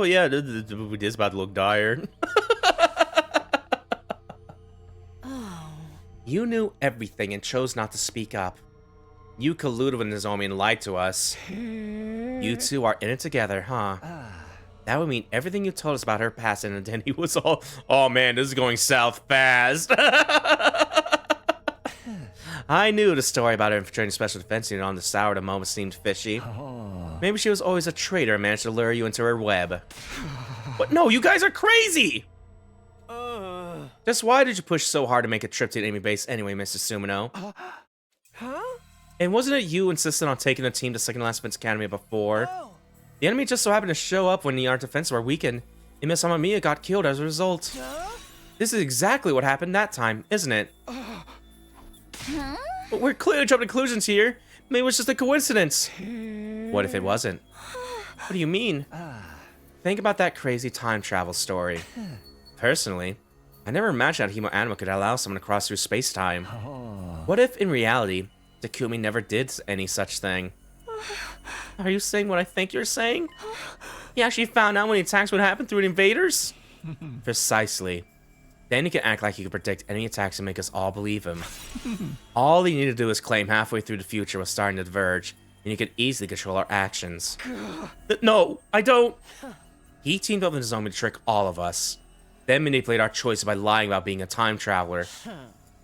yeah, this is about to look dire. You knew everything and chose not to speak up. You colluded with Nozomi and lied to us. You two are in it together, huh? That would mean everything you told us about her past and identity was all... Oh man, this is going south fast. I knew the story about her infiltrating Special Defense Unit on the Sour at the moment seemed fishy. Maybe she was always a traitor and managed to lure you into her web. But no, you guys are crazy! Just why did you push so hard to make a trip to the enemy base anyway, Mr. Sumino? And wasn't it you insisted on taking the team to Second Last Defense Academy before? The enemy just so happened to show up when our defenses were weakened, and Miss Amamiya got killed as a result. This is exactly what happened that time, isn't it? But we're clearly jumping to conclusions here. Maybe it was just a coincidence. What if it wasn't? What do you mean? Think about that crazy time travel story. Personally, I never imagined how Hemo-Anima could allow someone to cross through space-time. What if, in reality, Takumi never did any such thing? Are you saying what I think you're saying? He actually found out when the attacks would happen through the invaders? Precisely. Then he can act like he could predict any attacks and make us all believe him. All he needed to do is claim halfway through the future was starting to diverge, and he could easily control our actions. No, I don't. He teamed up with Nozomi to trick all of us, then manipulate our choices by lying about being a time traveler.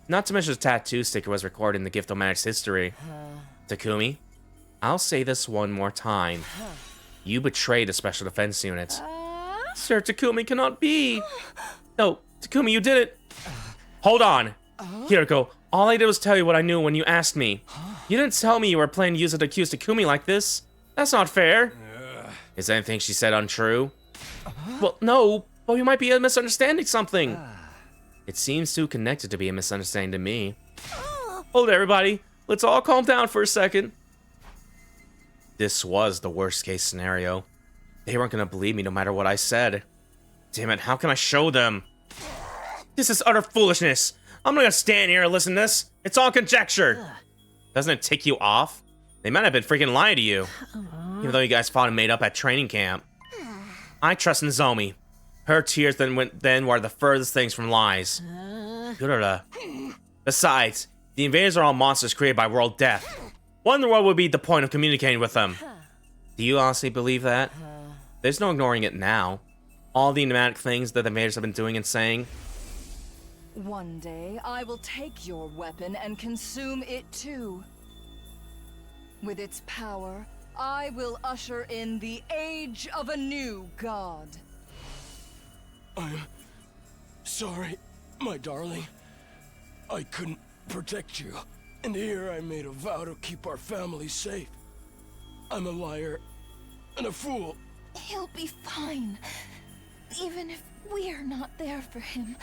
Not to mention the tattoo sticker was recorded in the Gift-O-Matic's history. Takumi, I'll say this one more time. You betrayed the Special Defense Unit. Sir Takumi cannot be. No, Takumi, you did it. Hold on. Hiroko, all I did was tell you what I knew when you asked me. You didn't tell me you were planning to use it to accuse Takumi like this. That's not fair. Is anything she said untrue? Well, no, but we might be misunderstanding something. It seems too connected to be a misunderstanding to me. Hold it, everybody. Let's all calm down for a second. This was the worst case scenario. They weren't gonna believe me no matter what I said. Damn it, how can I show them? This is utter foolishness. I'm not gonna stand here and listen to this. It's all conjecture. Doesn't it tick you off? They might have been freaking lying to you. Even though you guys fought and made up at training camp. I trust Nozomi. Her tears then were the furthest things from lies. Besides, the invaders are all monsters created by world death. What in the world would be the point of communicating with them? Do you honestly believe that? There's no ignoring it now. All the enigmatic things that the invaders have been doing and saying. One day, I will take your weapon and consume it too. With its power, I will usher in the age of a new god. I'm sorry, my darling. I couldn't protect you. And here I made a vow to keep our family safe. I'm a liar and a fool. He'll be fine. Even if we're not there for him,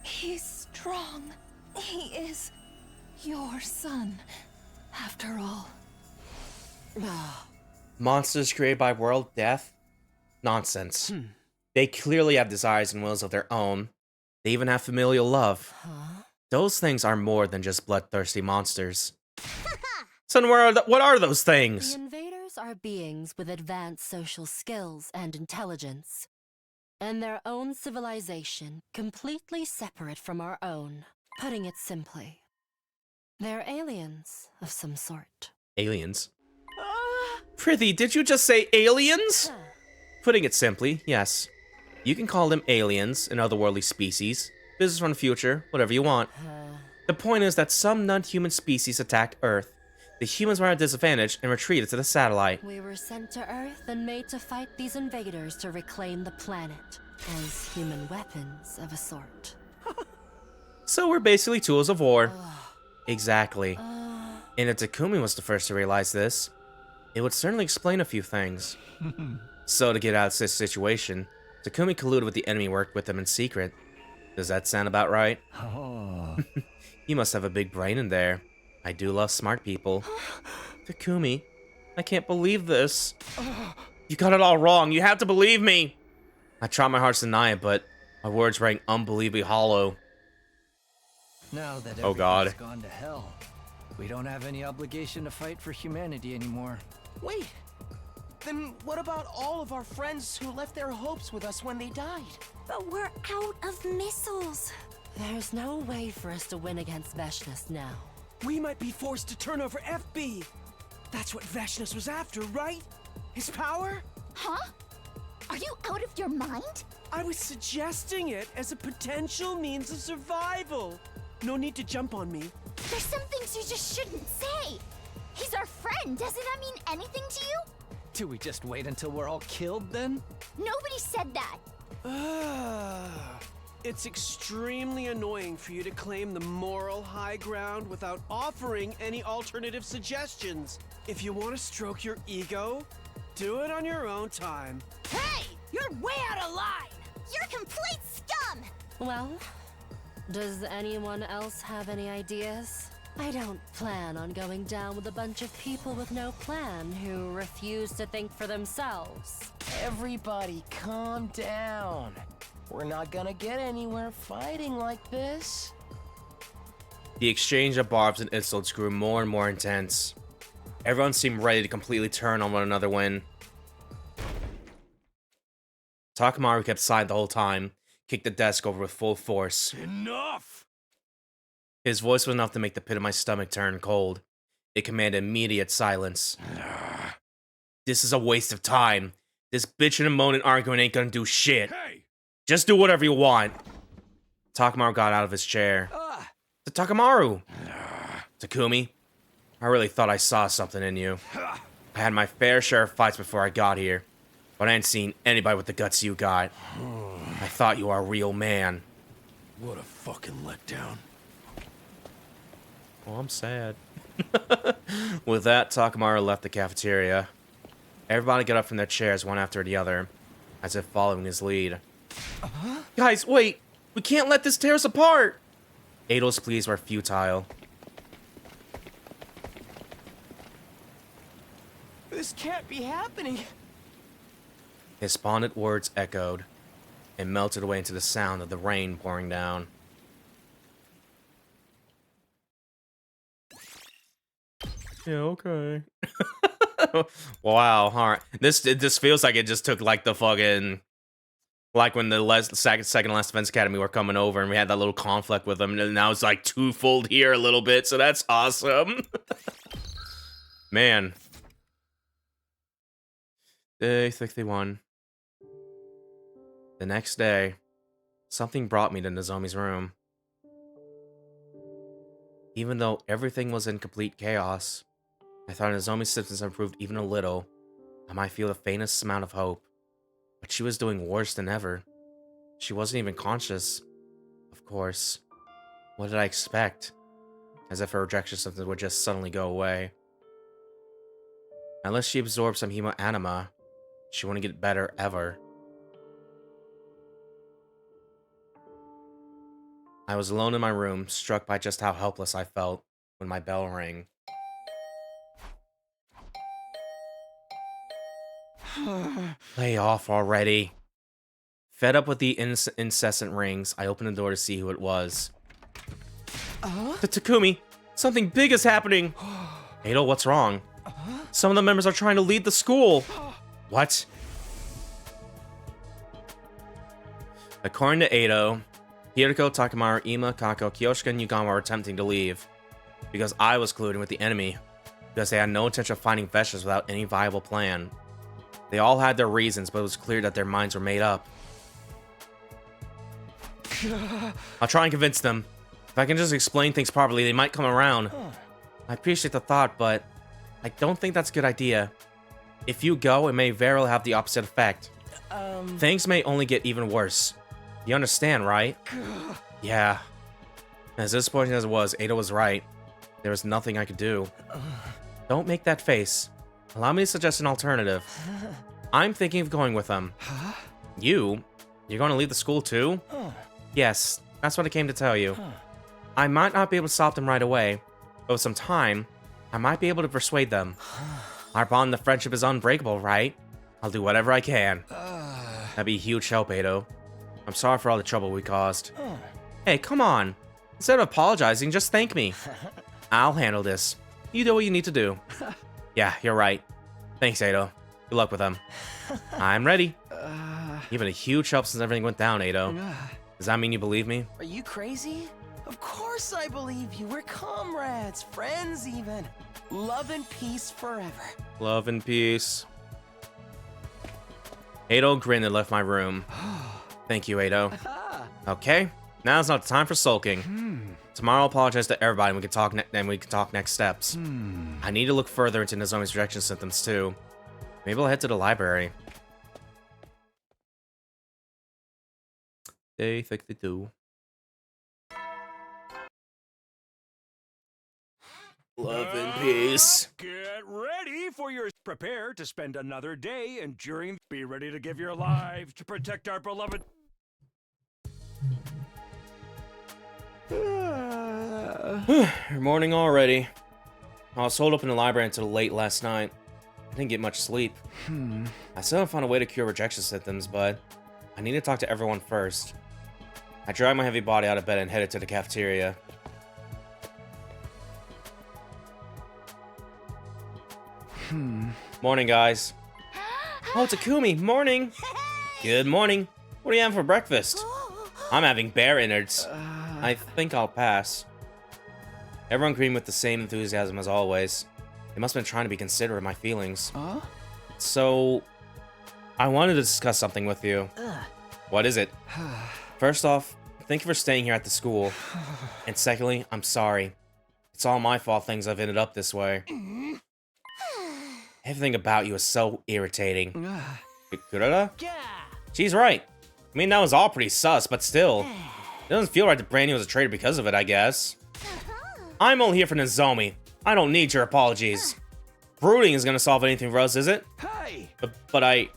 he's strong. He is your son, after all. Monsters created by world death? Nonsense. They clearly have desires and wills of their own. They even have familial love. Those things are more than just bloodthirsty monsters. Son, what are those things? The invaders are beings with advanced social skills and intelligence, and their own civilization completely separate from our own. Putting it simply, they're aliens of some sort. Aliens? Prithee, did you just say aliens? Putting it simply, yes. You can call them aliens, an otherworldly species, business from the future, whatever you want. The point is that some non-human species attacked Earth. The humans were at a disadvantage and retreated to the satellite. We were sent to Earth and made to fight these invaders to reclaim the planet as human weapons of a sort. So we're basically tools of war. Exactly. And if Takumi was the first to realize this, it would certainly explain a few things. So to get out of this situation, Takumi colluded with the enemy, worked with them in secret. Does that sound about right? Oh. You must have a big brain in there. I do love smart people. Takumi, I can't believe this. You got it all wrong. You have to believe me. I tried my hardest to deny it, but my words rang unbelievably hollow. Now that Oh God. everything's gone to hell, we don't have any obligation to fight for humanity anymore. Wait, then what about all of our friends who left their hopes with us when they died? But we're out of missiles. There's no way for us to win against Veshnas now. We might be forced to turn over FB. That's what Veshnas was after, right? His power? Huh? Are you out of your mind? I was suggesting it as a potential means of survival. No need to jump on me. There's some things you just shouldn't say. He's our friend. Doesn't that mean anything to you? Do we just wait until we're all killed then? Nobody said that. It's extremely annoying for you to claim the moral high ground without offering any alternative suggestions. If you want to stroke your ego, do it on your own time. Hey! You're way out of line! You're complete scum! Well, does anyone else have any ideas? I don't plan on going down with a bunch of people with no plan who refuse to think for themselves. Everybody calm down. We're not gonna get anywhere fighting like this. The exchange of barbs and insults grew more and more intense. Everyone seemed ready to completely turn on one another when Takamaru kept silent the whole time, kicked the desk over with full force. Enough! His voice was enough to make the pit of my stomach turn cold. It commanded immediate silence. This is a waste of time. This bitching and moaning arguing ain't gonna do shit. Hey! Just do whatever you want. Takamaru got out of his chair. Takamaru! Takumi, I really thought I saw something in you. I had my fair share of fights before I got here, but I ain't seen anybody with the guts you got. I thought you were a real man. What a fucking letdown. Oh, I'm sad. With that, Takamaru left the cafeteria. Everybody got up from their chairs one after the other, as if following his lead. Guys, wait! We can't let this tear us apart! Ado's pleas were futile. This can't be happening. His fondant words echoed and melted away into the sound of the rain pouring down. Yeah, okay. Wow, alright. This feels like it just took like the fucking... Like when the second last Defense Academy were coming over and we had that little conflict with them, and now it's like twofold here a little bit, so that's awesome. Man. Day 61. The next day, something brought me to Nozomi's room. Even though everything was in complete chaos, I thought Nozomi's symptoms improved even a little. I might feel the faintest amount of hope. But she was doing worse than ever. She wasn't even conscious. Of course. What did I expect? As if her rejection symptoms would just suddenly go away. Unless she absorbed some hemoanima, she wouldn't get better ever. I was alone in my room, struck by just how helpless I felt when my bell rang. Lay off already. Fed up with the incessant rings, I opened the door to see who it was. Takumi, something big is happening. Ado, what's wrong? Some of the members are trying to lead the school. What? According to Ado, Hiriko, Takamaru, Ima, Kako, Kyoshika, and Yugama were attempting to leave because I was colluding with the enemy, because they had no intention of finding Veshnas without any viable plan. They all had their reasons, but it was clear that their minds were made up. I'll try and convince them. If I can just explain things properly, they might come around. I appreciate the thought, but I don't think that's a good idea. If you go, it may very well have the opposite effect. Things may only get even worse. You understand, right? Yeah. As disappointing as it was, Ada was right. There was nothing I could do. Don't make that face. Allow me to suggest an alternative. I'm thinking of going with them. You're going to leave the school too? Yes, that's what I came to tell you. I might not be able to stop them right away, but with some time, I might be able to persuade them. Our bond, the friendship is unbreakable, right? I'll do whatever I can. That'd be a huge help, Ado. I'm sorry for all the trouble we caused. Hey, come on. Instead of apologizing, just thank me. I'll handle this. You do what you need to do. Yeah, you're right. Thanks, Ado. Good luck with them. I'm ready. You've been a huge help since everything went down, Ado. Does that mean you believe me? Are you crazy? Of course I believe you. We're comrades, friends even. Love and peace forever. Love and peace. Ado grinned and left my room. Thank you, Ado. Okay, now's not the time for sulking. Tomorrow I'll apologize to everybody and we can talk next steps. I need to look further into Nozomi's rejection symptoms too. Maybe I'll head to the library. Day 52. Love and peace. Get ready for your... Prepare to spend another day enduring... Be ready to give your lives to protect our beloved... Morning already. I was holed up in the library until late last night. I didn't get much sleep. I still haven't found a way to cure rejection symptoms, but I need to talk to everyone first. I dragged my heavy body out of bed and headed to the cafeteria. Morning, guys. Oh, Takumi, morning. Good morning. What are you having for breakfast? I'm having bear innards. I think I'll pass. Everyone greeted with the same enthusiasm as always. They must have been trying to be considerate of my feelings. So, I wanted to discuss something with you. What is it? First off, thank you for staying here at the school. And secondly, I'm sorry. It's all my fault things have ended up this way. Everything about you is so irritating. Kurata? She's right. I mean, that was all pretty sus, but still. It doesn't feel right to brand you as a traitor because of it, I guess. I'm only here for Nozomi. I don't need your apologies. Brooding is gonna solve anything for us, is it? Hey! But I...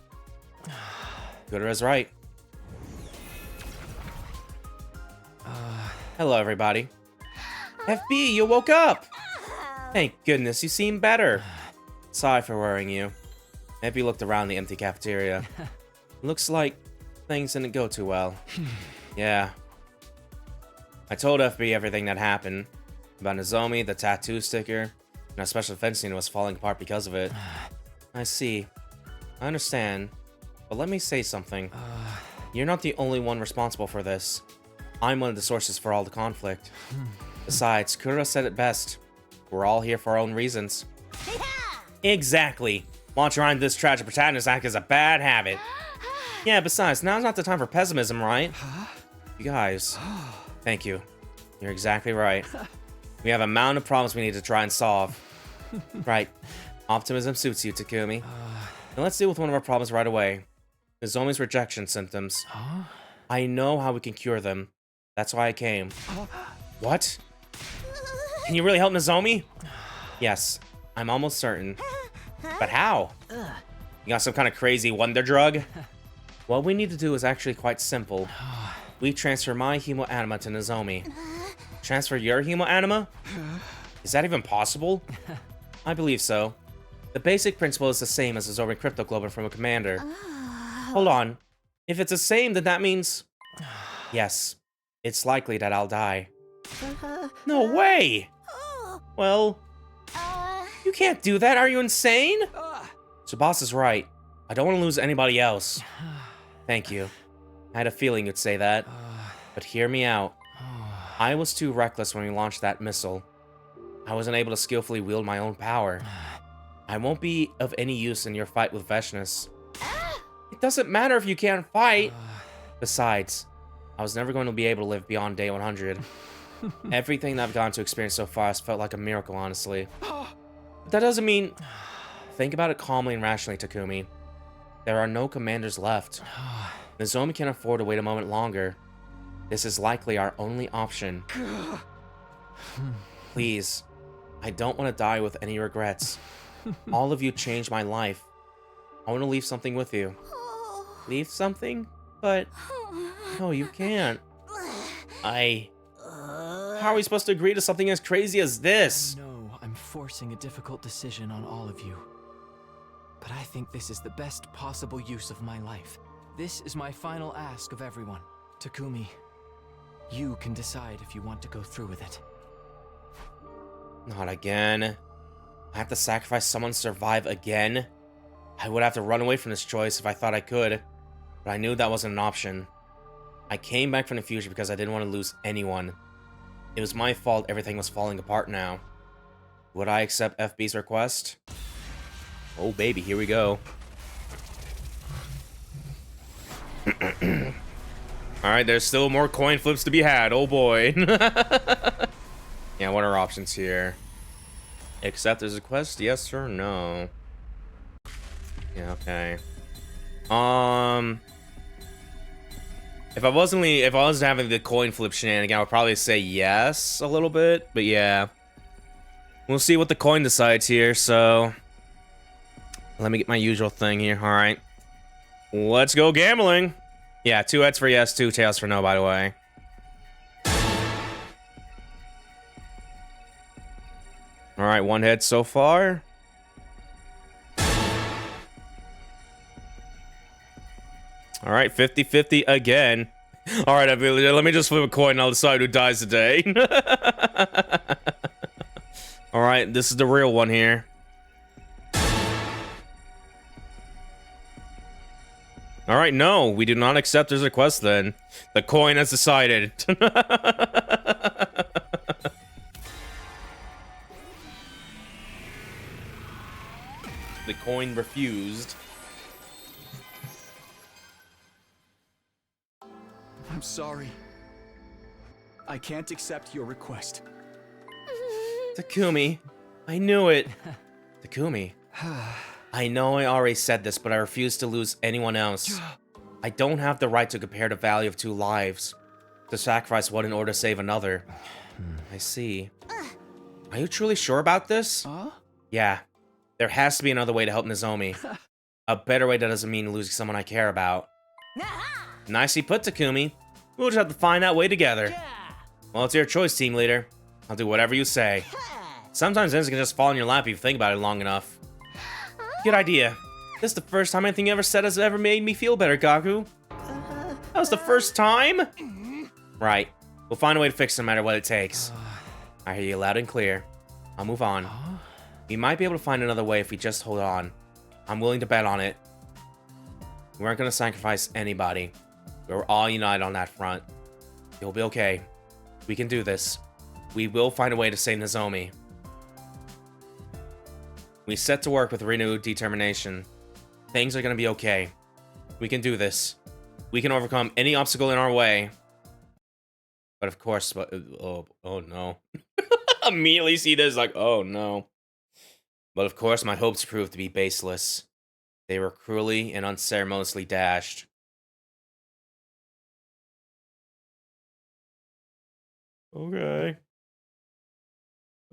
Kurata's right. Hello, everybody. FB, you woke up! Thank goodness, you seem better. Sorry for worrying you. FB looked around the empty cafeteria. Looks like things didn't go too well. Yeah. I told FB everything that happened. About Nozomi, the tattoo sticker, and our special defense unit was falling apart because of it. I see. I understand. But let me say something. You're not the only one responsible for this. I'm one of the sources for all the conflict. Besides, Kura said it best. We're all here for our own reasons. Exactly. Launch around this tragic protagonist act is a bad habit. Yeah, besides, now's not the time for pessimism, right? You guys. Thank you. You're exactly right. We have a mountain of problems we need to try and solve. Right. Optimism suits you, Takumi. Now let's deal with one of our problems right away. Nozomi's rejection symptoms. I know how we can cure them. That's why I came. What? Can you really help Nozomi? Yes, I'm almost certain. But how? You got some kind of crazy wonder drug? What we need to do is actually quite simple. We transfer my hemoanima to Nozomi. Transfer your hemoanima? Is that even possible? I believe so. The basic principle is the same as absorbing cryptoglobin from a commander. Hold on. If it's the same, then that means... Yes. It's likely that I'll die. No way! Well... You can't do that, are you insane? Tsubasa is right. I don't want to lose anybody else. Thank you. I had a feeling you'd say that. But hear me out. I was too reckless when we launched that missile. I wasn't able to skillfully wield my own power. I won't be of any use in your fight with Veshness. It doesn't matter if you can't fight. Besides, I was never going to be able to live beyond day 100. Everything that I've gotten to experience so far has felt like a miracle, honestly. That doesn't mean... Think about it calmly and rationally, Takumi. There are no commanders left. Nozomi can't afford to wait a moment longer. This is likely our only option. Please, I don't want to die with any regrets. All of you changed my life. I want to leave something with you. Leave something? But... No, you can't. How are we supposed to agree to something as crazy as this? No, I'm forcing a difficult decision on all of you. But I think this is the best possible use of my life. This is my final ask of everyone. Takumi, you can decide if you want to go through with it. Not again. I have to sacrifice someone to survive again? I would have to run away from this choice if I thought I could, but I knew that wasn't an option. I came back from the future because I didn't want to lose anyone. It was my fault everything was falling apart now. Would I accept FB's request? Oh baby, here we go. Alright, there's still more coin flips to be had, oh boy. Yeah, what are our options here? Accept his request, yes or no? Yeah, okay. If I wasn't having the coin flip shenanigan, I would probably say yes a little bit, but yeah. We'll see what the coin decides here, so let me get my usual thing here. All right. Let's go gambling. Yeah, 2 heads for yes, 2 tails for no, by the way. All right, 1 head so far. All right, 50-50 again. All right, let me just flip a coin and I'll decide who dies today. All right, this is the real one here. All right, no, we do not accept his request then. The coin has decided. The coin refused. I'm sorry. I can't accept your request. Takumi, I knew it. Takumi, I know I already said this, but I refuse to lose anyone else. I don't have the right to compare the value of 2 lives. To sacrifice one in order to save another. I see. Are you truly sure about this? Yeah. There has to be another way to help Nozomi. A better way that doesn't mean losing someone I care about. Nicely put, Takumi. We'll just have to find that way together. Well, it's your choice, team leader. I'll do whatever you say. Sometimes things can just fall in your lap if you think about it long enough. Good idea. This is the first time anything you ever said has ever made me feel better, Gaku. That was the first time? Right. We'll find a way to fix it no matter what it takes. I hear you loud and clear. I'll move on. We might be able to find another way if we just hold on. I'm willing to bet on it. We aren't going to sacrifice anybody. We're all united on that front. You'll be okay. We can do this. We will find a way to save Nozomi. We set to work with renewed determination. Things are going to be okay. We can do this. We can overcome any obstacle in our way. But of course, oh no. Immediately see this like, oh no. But of course, my hopes proved to be baseless. They were cruelly and unceremoniously dashed. Okay.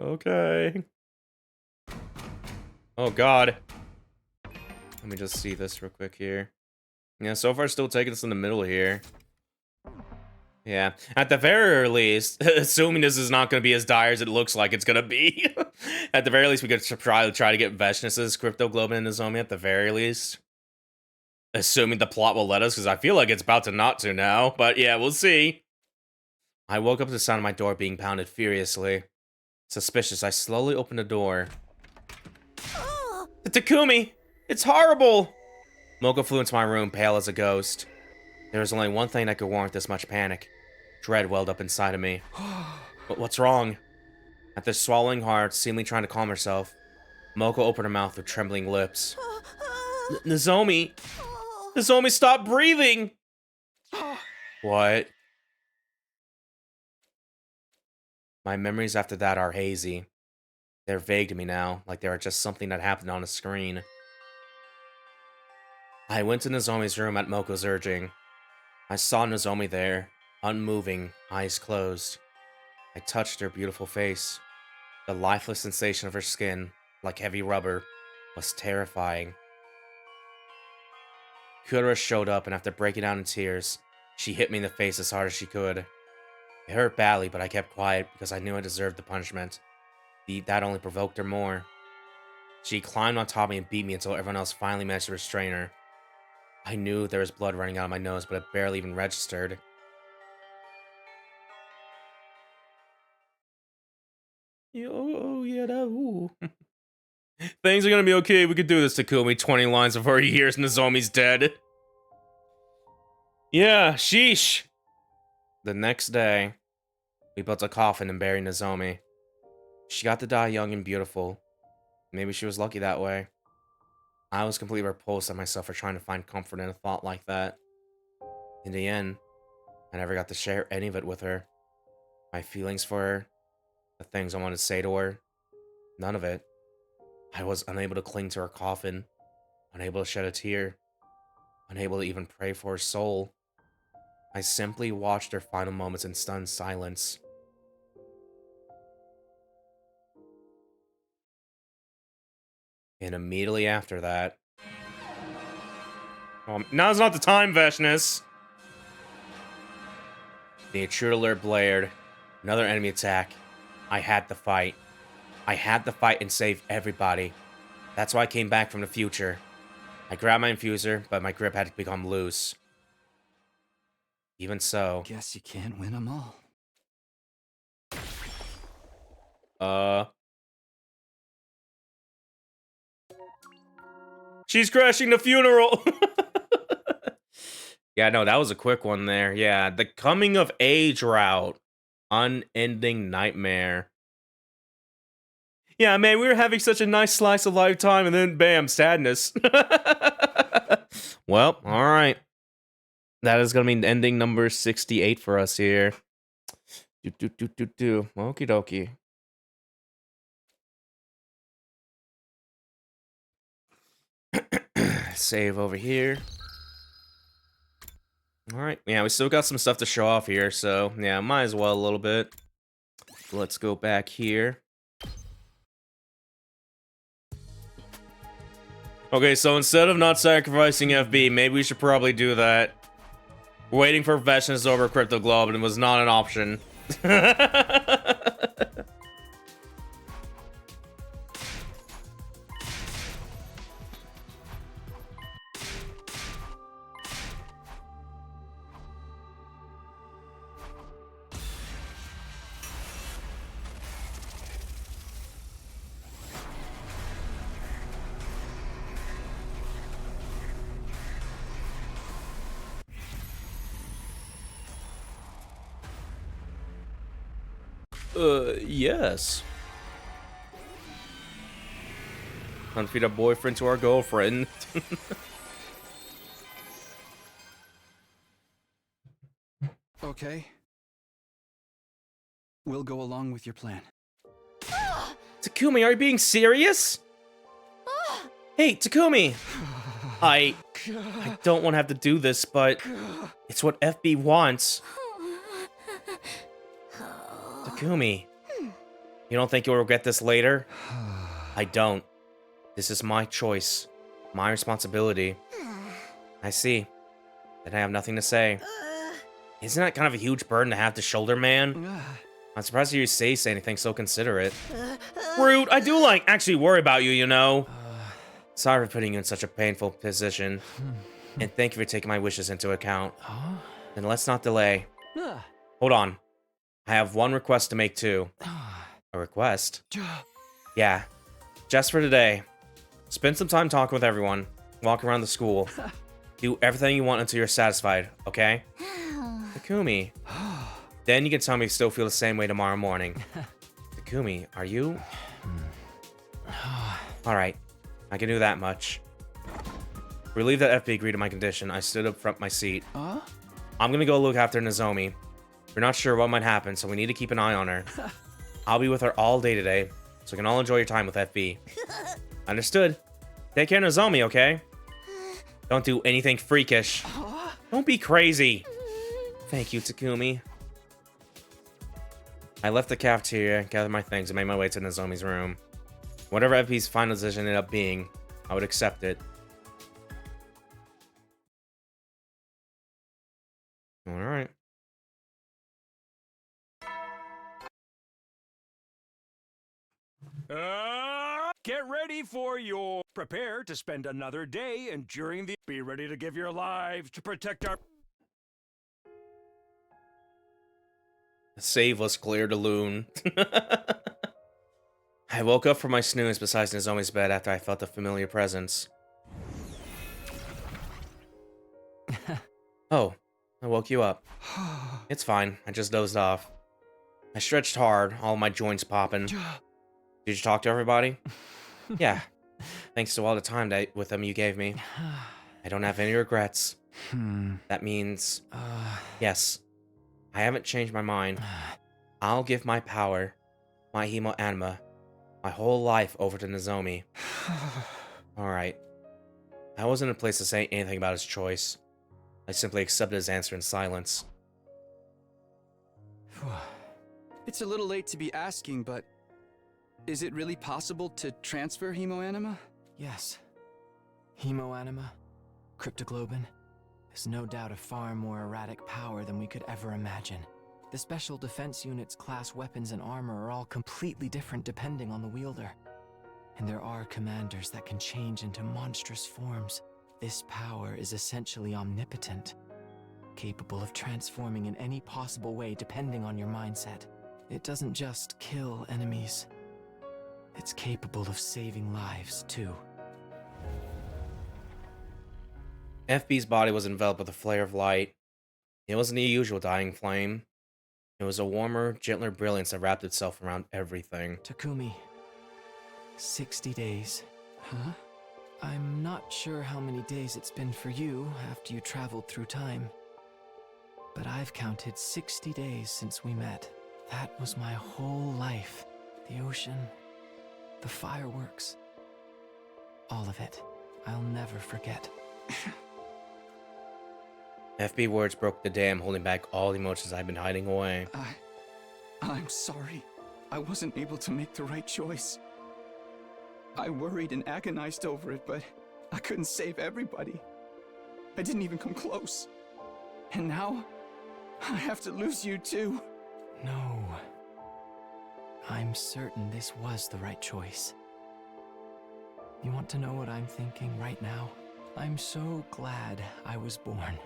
Okay. Oh god. Let me just see this real quick here. Yeah, so far still taking us in the middle here. Yeah, at the very least, assuming this is not going to be as dire as it looks like it's going to be, at the very least, we could try to get Veshness's Crypto Globe and Nozomi at the very least. Assuming the plot will let us, because I feel like it's about to not to now, but yeah, we'll see. I woke up to the sound of my door being pounded furiously. Suspicious, I slowly opened the door. Takumi! It's horrible! Moko flew into my room, pale as a ghost. There was only one thing that could warrant this much panic. Dread welled up inside of me. But what's wrong? After swallowing hard, seemingly trying to calm herself, Moko opened her mouth with trembling lips. Nozomi! Nozomi, stop breathing! What? My memories after that are hazy. They're vague to me now, like they were just something that happened on a screen. I went to Nozomi's room at Moko's urging. I saw Nozomi there, unmoving, eyes closed. I touched her beautiful face. The lifeless sensation of her skin, like heavy rubber, was terrifying. Kura showed up, and after breaking down in tears, she hit me in the face as hard as she could. It hurt badly, but I kept quiet because I knew I deserved the punishment. That only provoked her more. She climbed on top of me and beat me until everyone else finally managed to restrain her. I knew there was blood running out of my nose, but it barely even registered. Oh, yeah, that, ooh. Things are gonna be okay. We could do this, Takumi. 20 lines before he hears Nozomi's dead. Yeah, sheesh. The next day, we built a coffin and buried Nozomi. She got to die young and beautiful. Maybe she was lucky that way. I was completely repulsed at myself for trying to find comfort in a thought like that. In the end, I never got to share any of it with her. My feelings for her, the things I wanted to say to her, none of it. I was unable to cling to her coffin, unable to shed a tear, unable to even pray for her soul. I simply watched her final moments in stunned silence. And immediately after that... now's not the time, Veshness! The intruder alert blared. Another enemy attack. I had to fight. I had to fight and save everybody. That's why I came back from the future. I grabbed my infuser, but my grip had to become loose. Even so... Guess you can't win them all. She's crashing the funeral! Yeah, no, that was a quick one there. Yeah, the coming of age route. Unending nightmare. Yeah, man, we were having such a nice slice of lifetime, and then bam, sadness. Well, alright. That is gonna be ending number 68 for us here. Okie dokie. Save over here. Alright, yeah, we still got some stuff to show off here, so yeah, might as well a little bit. Let's go back here. Okay, so instead of not sacrificing FB, maybe we should probably do that. Waiting for Veshness over Crypto Globe and was not an option. Yes. Unfeed a boyfriend to our girlfriend. Okay. We'll go along with your plan. Takumi, are you being serious? Hey, Takumi! I don't want to have to do this, but it's what FB wants. Takumi, you don't think you'll regret this later? I don't. This is my choice, my responsibility. I see. Then I have nothing to say. Isn't that kind of a huge burden to have to shoulder, man? I'm surprised to hear you say anything so considerate. Rude, I do actually worry about you, you know. Sorry for putting you in such a painful position. And thank you for taking my wishes into account. Then let's not delay. Hold on. I have one request to make too. A request? Yeah. Just for today. Spend some time talking with everyone. Walk around the school. Do everything you want until you're satisfied, okay? Takumi. Then you can tell me if you still feel the same way tomorrow morning. Takumi, are you? Alright. I can do that much. Relieved that FB agreed to my condition, I stood up from my seat. I'm gonna go look after Nozomi. We're not sure what might happen, so we need to keep an eye on her. I'll be with her all day today. so we can all enjoy your time with FB. Understood. Take care of Nozomi, okay? Don't do anything freakish. Don't be crazy. Thank you, Takumi. I left the cafeteria, gathered my things, and made my way to Nozomi's room. Whatever FP's final decision ended up being, I would accept it. Alright. Get ready for your... Prepare to spend another day enduring the... Be ready to give your lives to protect our... Save us, Claire de Lune. I woke up from my snooze beside Nozomi's bed after I felt a familiar presence. Oh, I woke you up. It's fine, I just dozed off. I stretched hard, all my joints popping. Did you talk to everybody? Yeah. Thanks to all the time with them you gave me. I don't have any regrets. That means... yes. I haven't changed my mind. I'll give my power, my hemo anima, my whole life over to Nozomi. Alright. I wasn't in a place to say anything about his choice. I simply accepted his answer in silence. It's a little late to be asking, but is it really possible to transfer hemoanima? Yes. Hemoanima, cryptoglobin, is no doubt a far more erratic power than we could ever imagine. The Special Defense Unit's class weapons and armor are all completely different depending on the wielder. And there are commanders that can change into monstrous forms. This power is essentially omnipotent, capable of transforming in any possible way depending on your mindset. It doesn't just kill enemies. It's capable of saving lives, too. FB's body was enveloped with a flare of light. It wasn't the usual dying flame. It was a warmer, gentler brilliance that wrapped itself around everything. Takumi, 60 days. Huh? I'm not sure how many days it's been for you after you traveled through time. But I've counted 60 days since we met. That was my whole life. The ocean, the fireworks, all of it. I'll never forget. FB words broke the dam, holding back all the emotions I've been hiding away. I'm sorry. I wasn't able to make the right choice. I worried and agonized over it, but I couldn't save everybody. I didn't even come close. And now, I have to lose you too. No. I'm certain this was the right choice. You want to know what I'm thinking right now? I'm so glad I was born.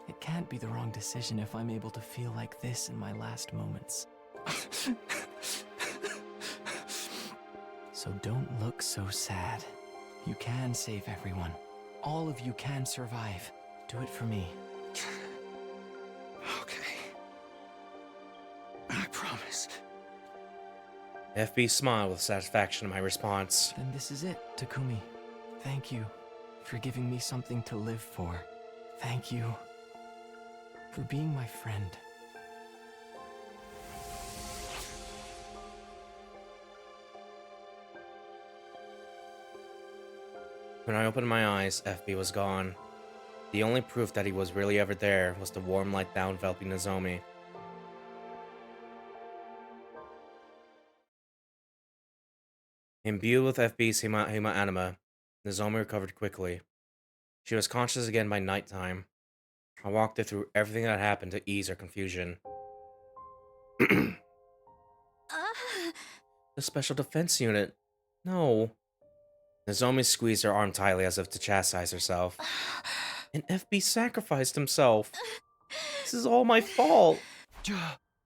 It can't be the wrong decision if I'm able to feel like this in my last moments. So don't look so sad. You can save everyone. All of you can survive. Do it for me. Okay. I promise. FB smiled with satisfaction at my response. Then this is it, Takumi. Thank you for giving me something to live for. Thank you for being my friend. When I opened my eyes, FB was gone. The only proof that he was really ever there was the warm light now enveloping Nozomi. Imbued with FB's hema anima, Nozomi recovered quickly. She was conscious again by nighttime. I walked her through everything that happened to ease her confusion. The Special Defense Unit. No. Nozomi squeezed her arm tightly as if to chastise herself. And FB sacrificed himself. This is all my fault.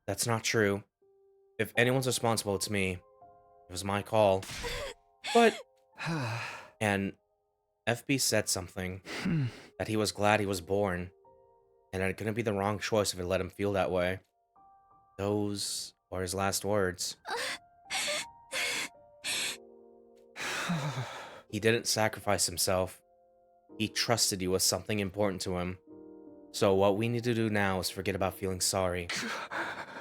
That's not true. If anyone's responsible, it's me. It was my call. But... and FB said something. That he was glad he was born. And that it couldn't be the wrong choice if it let him feel that way. Those were his last words. He didn't sacrifice himself. He trusted you with something important to him. So what we need to do now is forget about feeling sorry.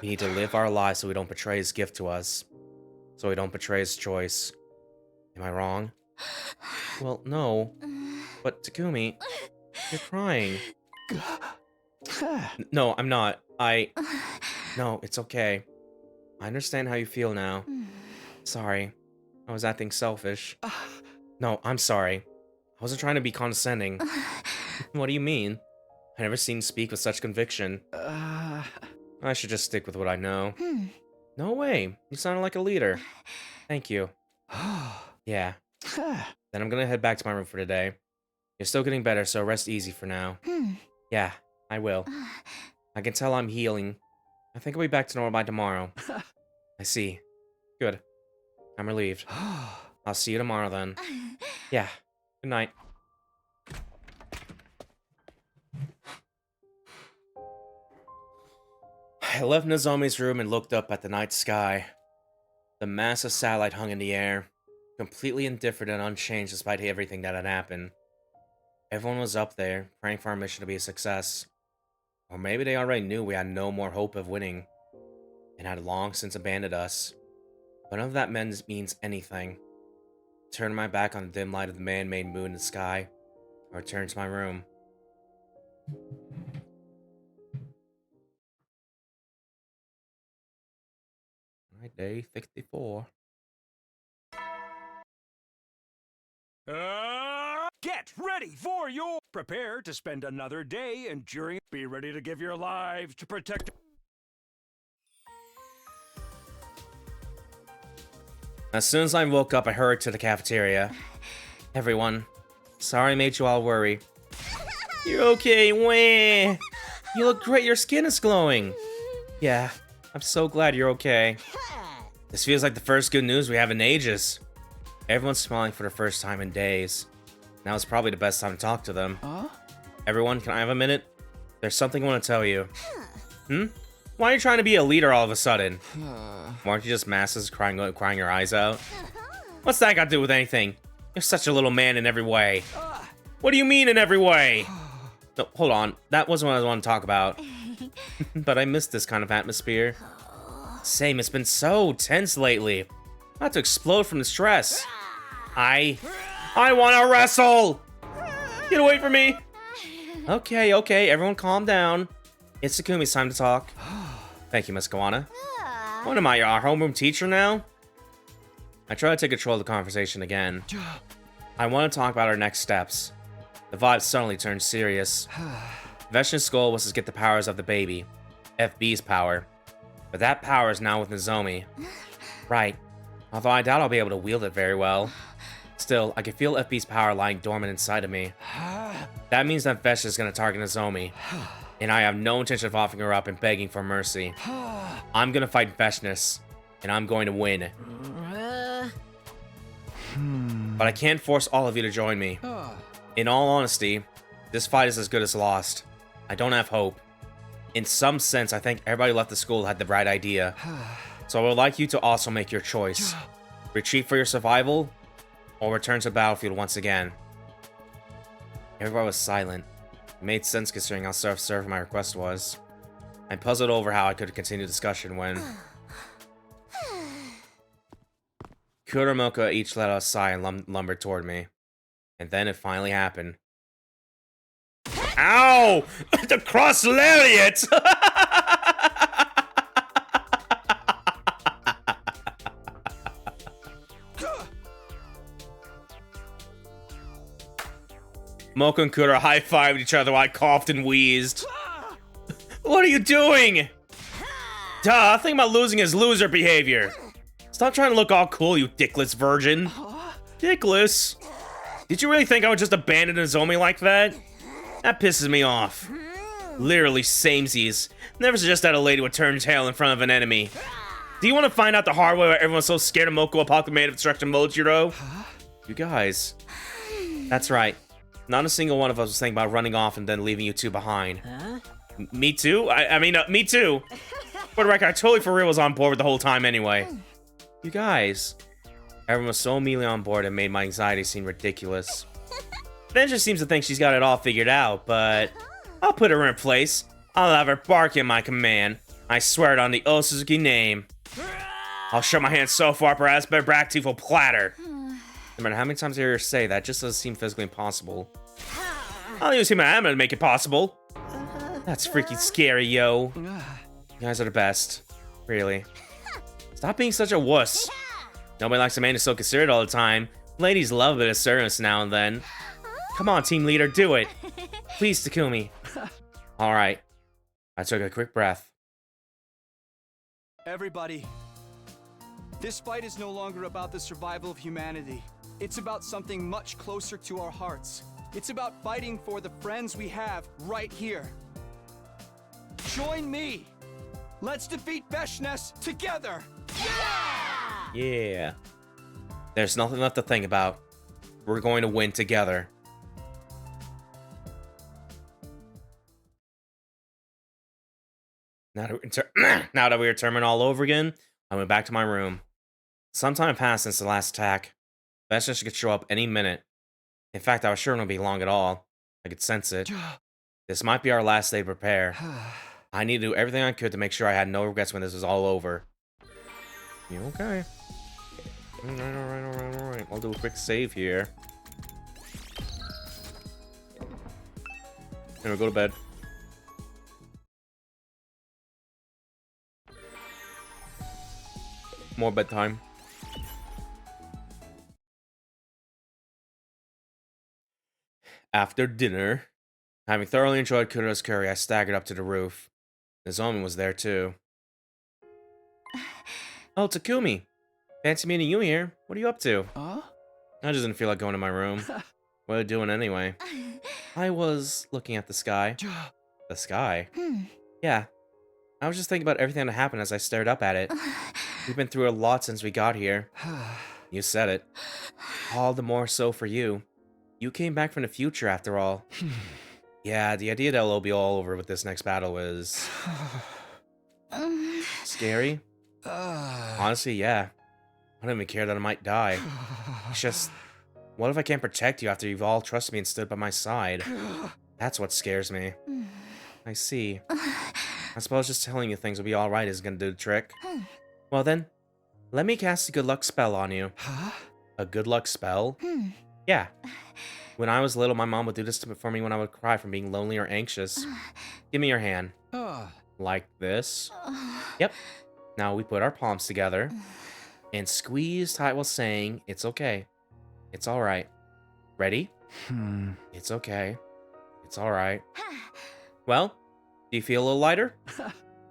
We need to live our lives so we don't betray his gift to us. so he don't betray his choice. Am I wrong? Well, no. But Takumi, you're crying. No, I'm not. No, it's okay. I understand how you feel now. Sorry. I was acting selfish. No, I'm sorry. I wasn't trying to be condescending. What do you mean? I never seen you speak with such conviction. I should just stick with what I know. No way. You sounded like a leader. Thank you. Yeah. Then I'm gonna head back to my room for today. You're still getting better, so rest easy for now. Yeah, I will. I can tell I'm healing. I think I'll be back to normal by tomorrow. I see. Good. I'm relieved. I'll see you tomorrow then. Yeah. Good night. I left Nozomi's room and looked up at the night sky. The massive satellite hung in the air, completely indifferent and unchanged despite everything that had happened. Everyone was up there, praying for our mission to be a success. Or maybe they already knew we had no more hope of winning, and had long since abandoned us. But none of that means anything. Turning my back on the dim light of the man-made moon in the sky, I returned to my room. Alright, day 64. Get ready for your... Prepare to spend another day enduring... Be ready to give your lives to protect... As soon as I woke up, I hurried to the cafeteria. Everyone, sorry I made you all worry. You're okay, wah. You look great, your skin is glowing. Yeah, I'm so glad you're okay. This feels like the first good news we have in ages. Everyone's smiling for the first time in days. Now is probably the best time to talk to them. Everyone, can I have a minute? There's something I want to tell you. Why are you trying to be a leader all of a sudden? Why aren't you just masses crying your eyes out? What's that got to do with anything? You're such a little man in every way. What do you mean in every way? No, hold on. That wasn't what I wanted to talk about. But I miss this kind of atmosphere. Same, it's been so tense lately. I'm about to explode from the stress. I want to wrestle! Get away from me! Okay, everyone calm down. It's Takumi's time to talk. Thank you, Miss Kawana. What am I, our homeroom teacher now? I try to take control of the conversation again. I want to talk about our next steps. The vibe suddenly turned serious. Veshna's goal was to get the powers of the baby. FB's power. But that power is now with Nozomi. Right. Although I doubt I'll be able to wield it very well. Still, I can feel FB's power lying dormant inside of me. That means that Veshna is going to target Nozomi. And I have no intention of offering her up and begging for mercy. I'm going to fight Veshna, and I'm going to win. But I can't force all of you to join me. In all honesty, this fight is as good as lost. I don't have hope. In some sense, I think everybody left the school had the right idea. So I would like you to also make your choice. Retreat for your survival, or return to the battlefield once again. Everybody was silent. It made sense considering how self-serving my request was. I puzzled over how I could continue discussion when... Kura and Mocha each let out a sigh and lumbered toward me. And then it finally happened. Ow! The cross lariat! Mocha and Kura high-fived each other while I coughed and wheezed. What are you doing? Duh, think about losing his loser behavior. Stop trying to look all cool, you dickless virgin. Dickless? Did you really think I would just abandon Nozomi like that? That pisses me off. Literally samesies. Never suggest that a lady would turn tail in front of an enemy. Do you want to find out the hard way why everyone's so scared of Moko Apocalypse of Destruction Mojiro? You guys. That's right. Not a single one of us was thinking about running off and then leaving you two behind. Me too? I mean, me too. For the record, I totally for real was on board with the whole time anyway. You guys. Everyone was so immediately on board and made my anxiety seem ridiculous. Venture seems to think she's got it all figured out, but I'll put her in place. I'll have her bark in my command. I swear it on the Osuzuki name. I'll show my hand so far, perhaps, but back teeth will platter. No matter how many times I hear her say that, just doesn't seem physically impossible. I'll use my hammer to make it possible. That's freaking scary, yo. You guys are the best. Really. Stop being such a wuss. Nobody likes a man who's so considerate all the time. Ladies love a bit of service now and then. Come on, team leader, do it. Please, Takumi. Alright. I took a quick breath. Everybody, this fight is no longer about the survival of humanity. It's about something much closer to our hearts. It's about fighting for the friends we have right here. Join me. Let's defeat Veshness together. Yeah. There's nothing left to think about. We're going to win together. Now that we're turning all over again, I went back to my room. Some time passed since the last attack. Veshness could show up any minute. In fact, I was sure it wouldn't be long at all. I could sense it. This might be our last day to prepare. I need to do everything I could to make sure I had no regrets when this was all over. You okay? Alright. I'll do a quick save here. And we'll go to bed. More bedtime. After dinner, having thoroughly enjoyed Kuro's curry, I staggered up to the roof. Nozomi was there too. Oh, Takumi. Fancy meeting you here. What are you up to? I just didn't feel like going to my room. What are you doing anyway? I was looking at the sky. The sky? Yeah. I was just thinking about everything that happened as I stared up at it. We've been through a lot since we got here. You said it. All the more so for you. You came back from the future after all. Yeah, the idea that it'll be all over with this next battle is... scary? Honestly, yeah. I don't even care that I might die. It's just... what if I can't protect you after you've all trusted me and stood by my side? That's what scares me. I see. I suppose just telling you things will be alright is gonna do the trick. Well then, let me cast a good luck spell on you. A good luck spell? Yeah. When I was little, my mom would do this for me when I would cry from being lonely or anxious. Give me your hand. Like this. Yep. Now we put our palms together and squeeze tight while saying, it's okay. It's alright. Ready? It's okay. It's alright. Well, do you feel a little lighter?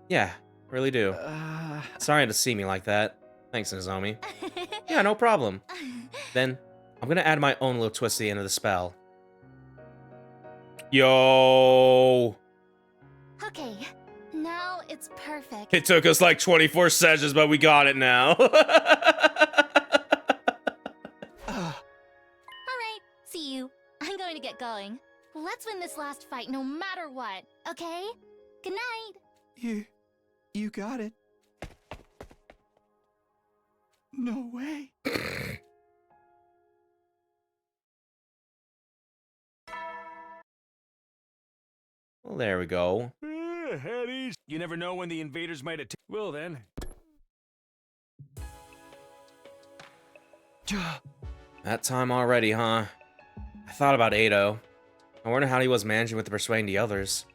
Yeah, really do. Sorry to see me like that. Thanks, Nozomi. Yeah, no problem. Then, I'm gonna add my own little twist to the end of the spell. Yo! Okay, now it's perfect. It took us like 24 sessions, but we got it now. Alright, see you. I'm going to get going. Let's win this last fight no matter what, okay? Good night. You got it. No way. Well, there we go. Headies. You never know when the invaders might attack. Well then. That time already, huh? I thought about Ado. I wonder how he was managing with persuading the others.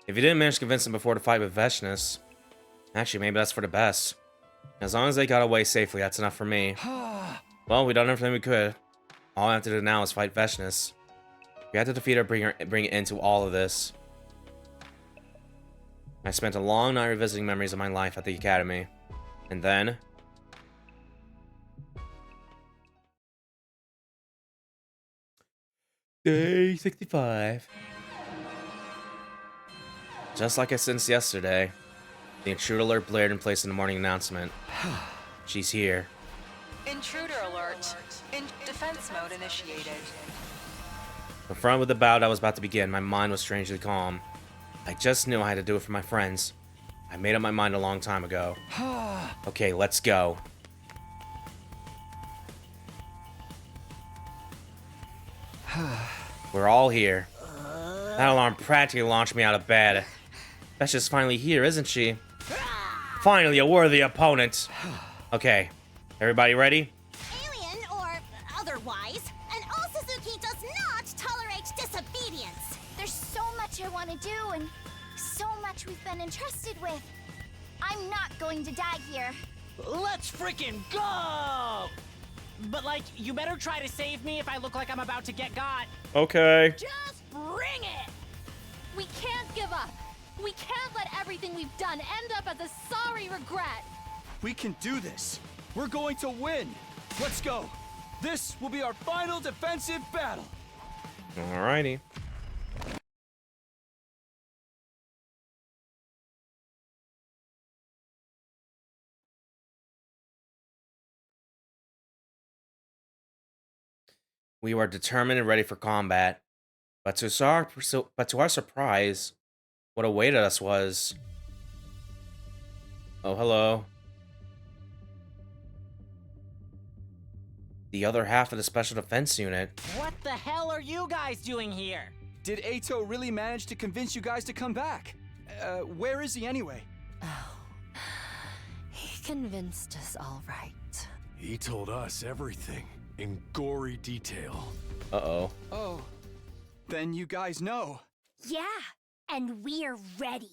If he didn't manage to convince them before the fight with Veshness, actually, maybe that's for the best. As long as they got away safely, that's enough for me. Well, we done everything we could. All I have to do now is fight Veshness. We have to defeat her, bring an end to all of this. I spent a long night revisiting memories of my life at the academy. And then... Day 65. Just like I sensed yesterday, the intruder alert blared in place in the morning announcement. She's here. Intruder alert. In defense mode initiated. Confronted with the bout that was about to begin, my mind was strangely calm. I just knew I had to do it for my friends. I made up my mind a long time ago. Okay, let's go. We're all here. That alarm practically launched me out of bed. That's just finally here, isn't she? Finally, a worthy opponent. Okay, everybody ready? Alien or otherwise, an Osuzuki does not tolerate disobedience. There's so much I want to do and so much we've been entrusted with. I'm not going to die here. Let's freaking go! But like, you better try to save me if I look like I'm about to get got. Okay. Just bring it! We can't give up. We can't let everything we've done end up as a sorry regret. We can do this. We're going to win. Let's go. This will be our final defensive battle. Alrighty. We were determined and ready for combat, but to our surprise, what awaited us was... Oh, hello. The other half of the Special Defense Unit. What the hell are you guys doing here? Did Ato really manage to convince you guys to come back? Where is he anyway? He convinced us all right. He told us everything in gory detail. Uh-oh. Oh, then you guys know. Yeah, and we're ready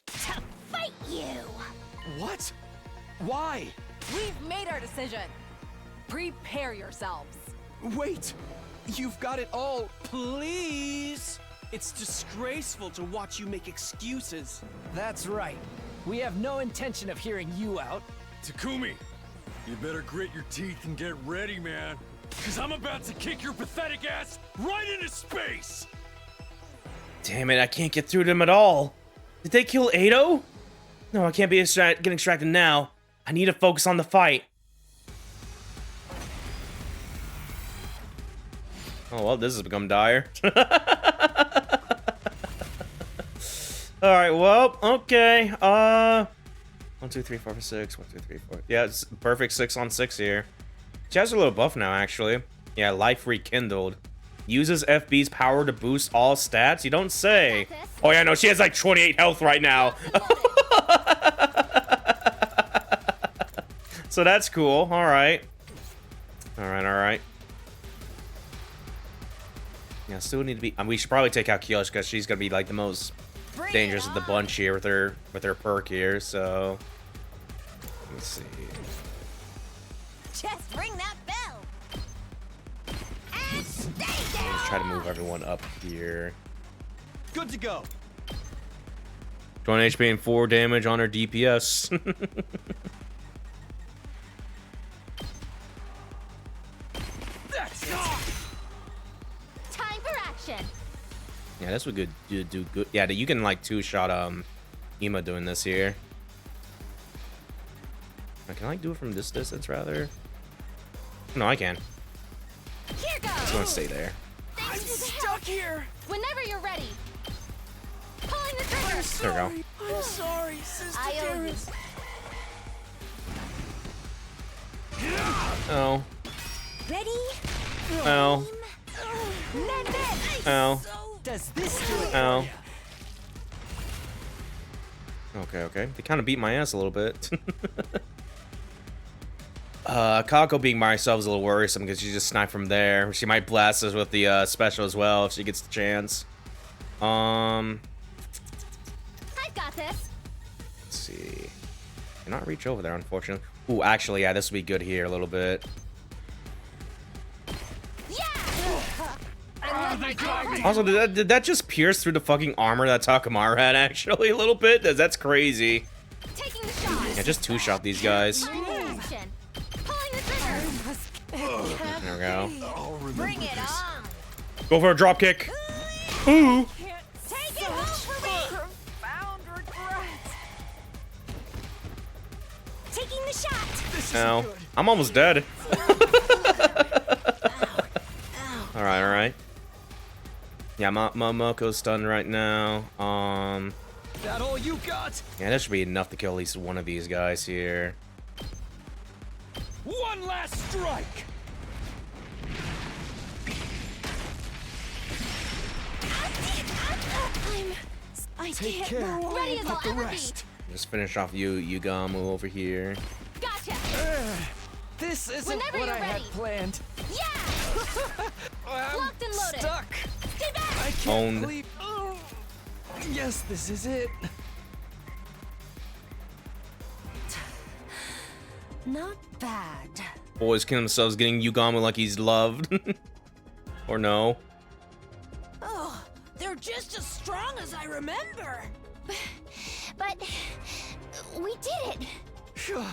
to fight you. What? Why? We've made our decision. Prepare yourselves. Wait, you've got it all. Please! It's disgraceful to watch you make excuses. That's right. We have no intention of hearing you out. Takumi, you better grit your teeth and get ready, man. Cause I'm about to kick your pathetic ass right into space! Damn it, I can't get through to them at all. Did they kill Ado? No, I can't be getting distracted now. I need to focus on the fight. Oh, well, this has become dire. Alright, well, okay. 1, 2, 3, 4, 5, 6. 1, 2, 3, 4. Yeah, it's perfect 6 on 6 here. She has a little buff now, actually. Yeah, life rekindled. Uses FB's power to boost all stats? You don't say. Oh, yeah, no, she has like 28 health right now. So that's cool. Alright. Alright. Yeah, still need to be... we should probably take out Kyosh because she's gonna be like the most dangerous of the bunch here with her perk here, so... Let's see. Just ring that bell. And stay there. Let's try to move everyone up here. Good to go. 20 HP and 4 damage on her DPS. Time for action. Yeah, this would do good. Yeah, you can like 2-shot Ema doing this here. Can I like do it from this distance rather? No, I can. Here goes. It's gonna stay there. I'm stuck here. Whenever you're ready. Pulling the trigger. There we go. I'm sorry, Sister Dearest. Oh. Ready? Oh. Oh. Does this do it? Oh. Okay. They kind of beat my ass a little bit. Kako being by herself is a little worrisome because she just sniped from there. She might blast us with the special as well if she gets the chance. I've got this. Let's see. Cannot reach over there, unfortunately. Ooh, actually, yeah, this would be good here a little bit. Also, did that just pierce through the fucking armor that Takamaru had, actually, a little bit? That's crazy. Taking the shot. Yeah, just 2-shot these guys. Action. Pulling the trigger. There we go. Bring it on. Go for a drop kick. Ooh. Take it home for me. Profound regret. Taking the shot. Ow. I'm almost dead. Alright. Yeah, Momoko's stunned right now. That all you got? Yeah, that should be enough to kill at least one of these guys here. One last strike. I Take can't care go Ready as of I'll the ever rest. Just finish off Yugamu over here. Gotcha. This isn't Whenever what you're I had ready. planned. Yeah! I'm Locked and loaded. stuck. Stay back! I can't Owned. believe. Oh. Yes, this is it. Not bad. Boys killing themselves getting Yugami like he's loved. Or no. Oh, they're just as strong as I remember. But we did it.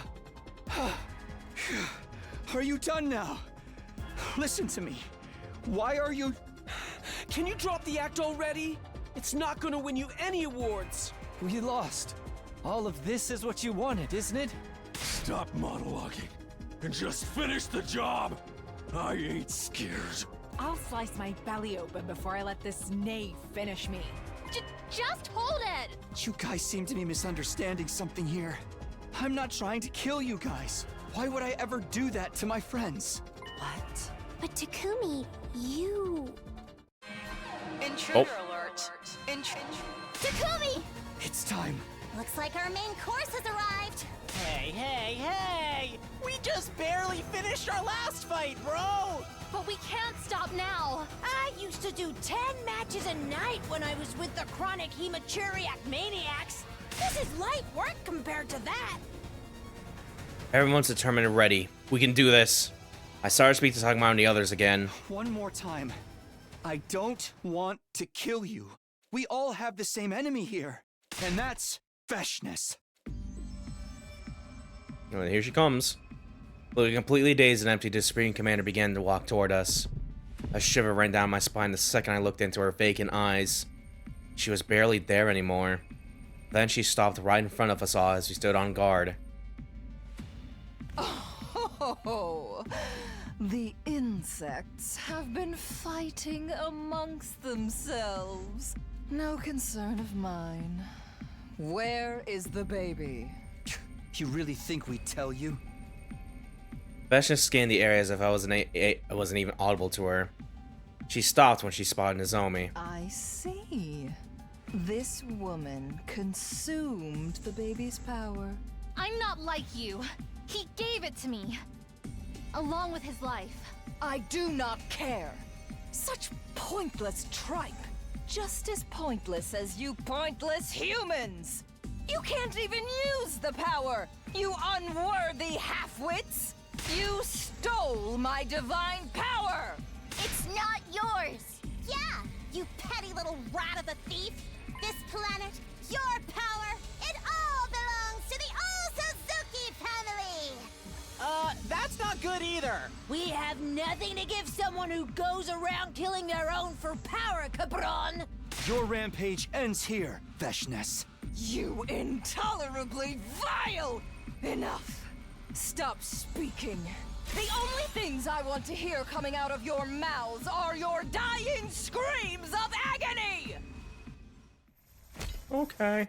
Are you done now? Listen to me. Why are you... Can you drop the act already? It's not gonna win you any awards. We lost. All of this is what you wanted, isn't it? Stop monologuing and just finish the job. I ain't scared. I'll slice my belly open before I let this knave finish me. Just hold it! You guys seem to be misunderstanding something here. I'm not trying to kill you guys. Why would I ever do that to my friends? What? But Takumi, you... Intruder alert. Takumi! It's time. Looks like our main course has arrived. Hey, hey, hey! We just barely finished our last fight, bro! But we can't stop now. I used to do 10 matches a night when I was with the chronic hematuria maniacs. This is light work compared to that. Everyone's determined and ready. We can do this. I started to speak to Takuma and the others again. One more time. I don't want to kill you. We all have the same enemy here, and that's Veshness. Oh, here she comes. Looking completely dazed and empty, the Supreme Commander began to walk toward us. A shiver ran down my spine the second I looked into her vacant eyes. She was barely there anymore. Then she stopped right in front of us all as we stood on guard. Oh, the insects have been fighting amongst themselves. No concern of mine. Where is the baby? You really think we'd tell you? Veshness scanned the area as if I wasn't even audible to her. She stopped when she spotted Nozomi. I see. This woman consumed the baby's power. I'm not like you. He gave it to me. Along with his life. I do not care. Such pointless tripe. Just as pointless as you pointless humans. You can't even use the power, you unworthy half-wits. You stole my divine power. It's not yours. Yeah, you petty little rat of a thief. This planet, your power, it all belongs to the Osazuki family. That's not good either. We have nothing to give someone who goes around killing their own for power, cabron. Your rampage ends here, Veshness. You intolerably vile! Enough. Stop speaking. The only things I want to hear coming out of your mouths are your dying screams of agony! Okay.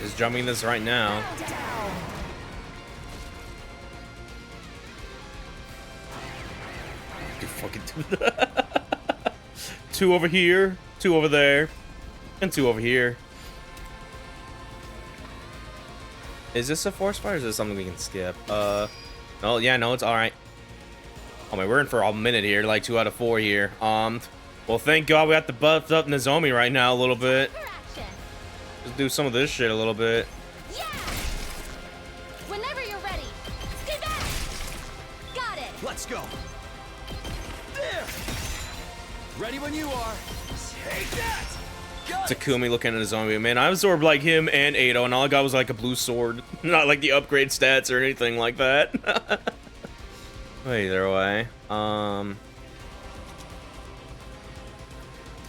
Just jumping this right now. You fucking do that. 2 over here, 2 over there, and 2 over here. Is this a force fire or is this something we can skip? No, yeah, no, it's alright. Oh man, we're in for a minute here, like 2 out of 4 here. Well, thank God we have to buff up Nozomi right now a little bit. Let's do some of this shit a little bit. Yeah! Whenever you're ready. Stay back! Got it! Let's go. There! Ready when you are. Take that! Takumi looking at Nozomi. Man, I absorbed like him and Ado, and all I got was like a blue sword. Not like the upgrade stats or anything like that. Either way.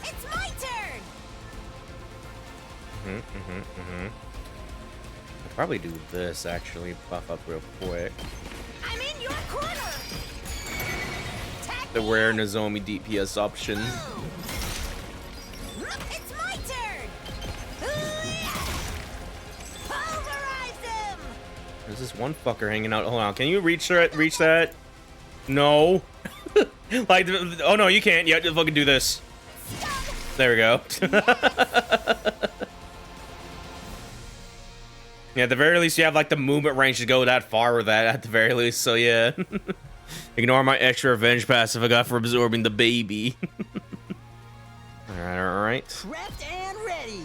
It's my turn! I'll probably do this actually, buff up real quick. I'm in your corner! The rare Nozomi DPS option. It's my turn! Pulverize him! There's this one fucker hanging out. Hold on, can you reach that? No. Like, oh no, you can't. You have to fucking do this. There we go. Yeah, at the very least, you have like the movement range to go that far with that. At the very least, so yeah. Ignore my extra revenge passive I got for absorbing the baby. All right. Prepped and ready.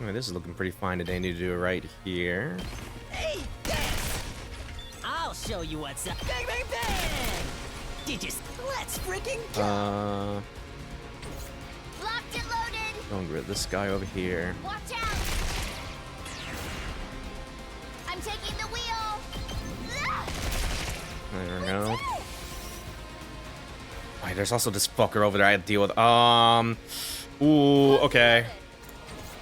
All right, this is looking pretty fine today. I need to do it right here. Hey, I'll show you what's up. Bang, bang, bang! Did you? Let's freaking go. Locked and loaded. Going with this guy over here. Watch out. I'm taking the wheel. There we go. Wait, there's also this fucker over there I had to deal with. Ooh, okay.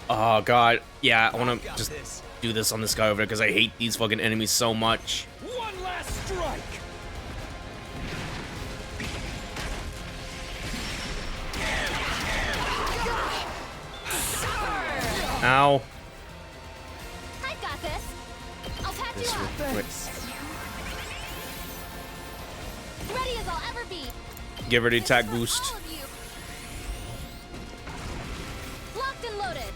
Oh, God. Yeah, I want to just do this on this guy over there because I hate these fucking enemies so much. One last strike. Ow. I got this. I'll patch This you real up. quick. Ready as I'll ever be. Give her the attack boost. All of you. Locked and loaded.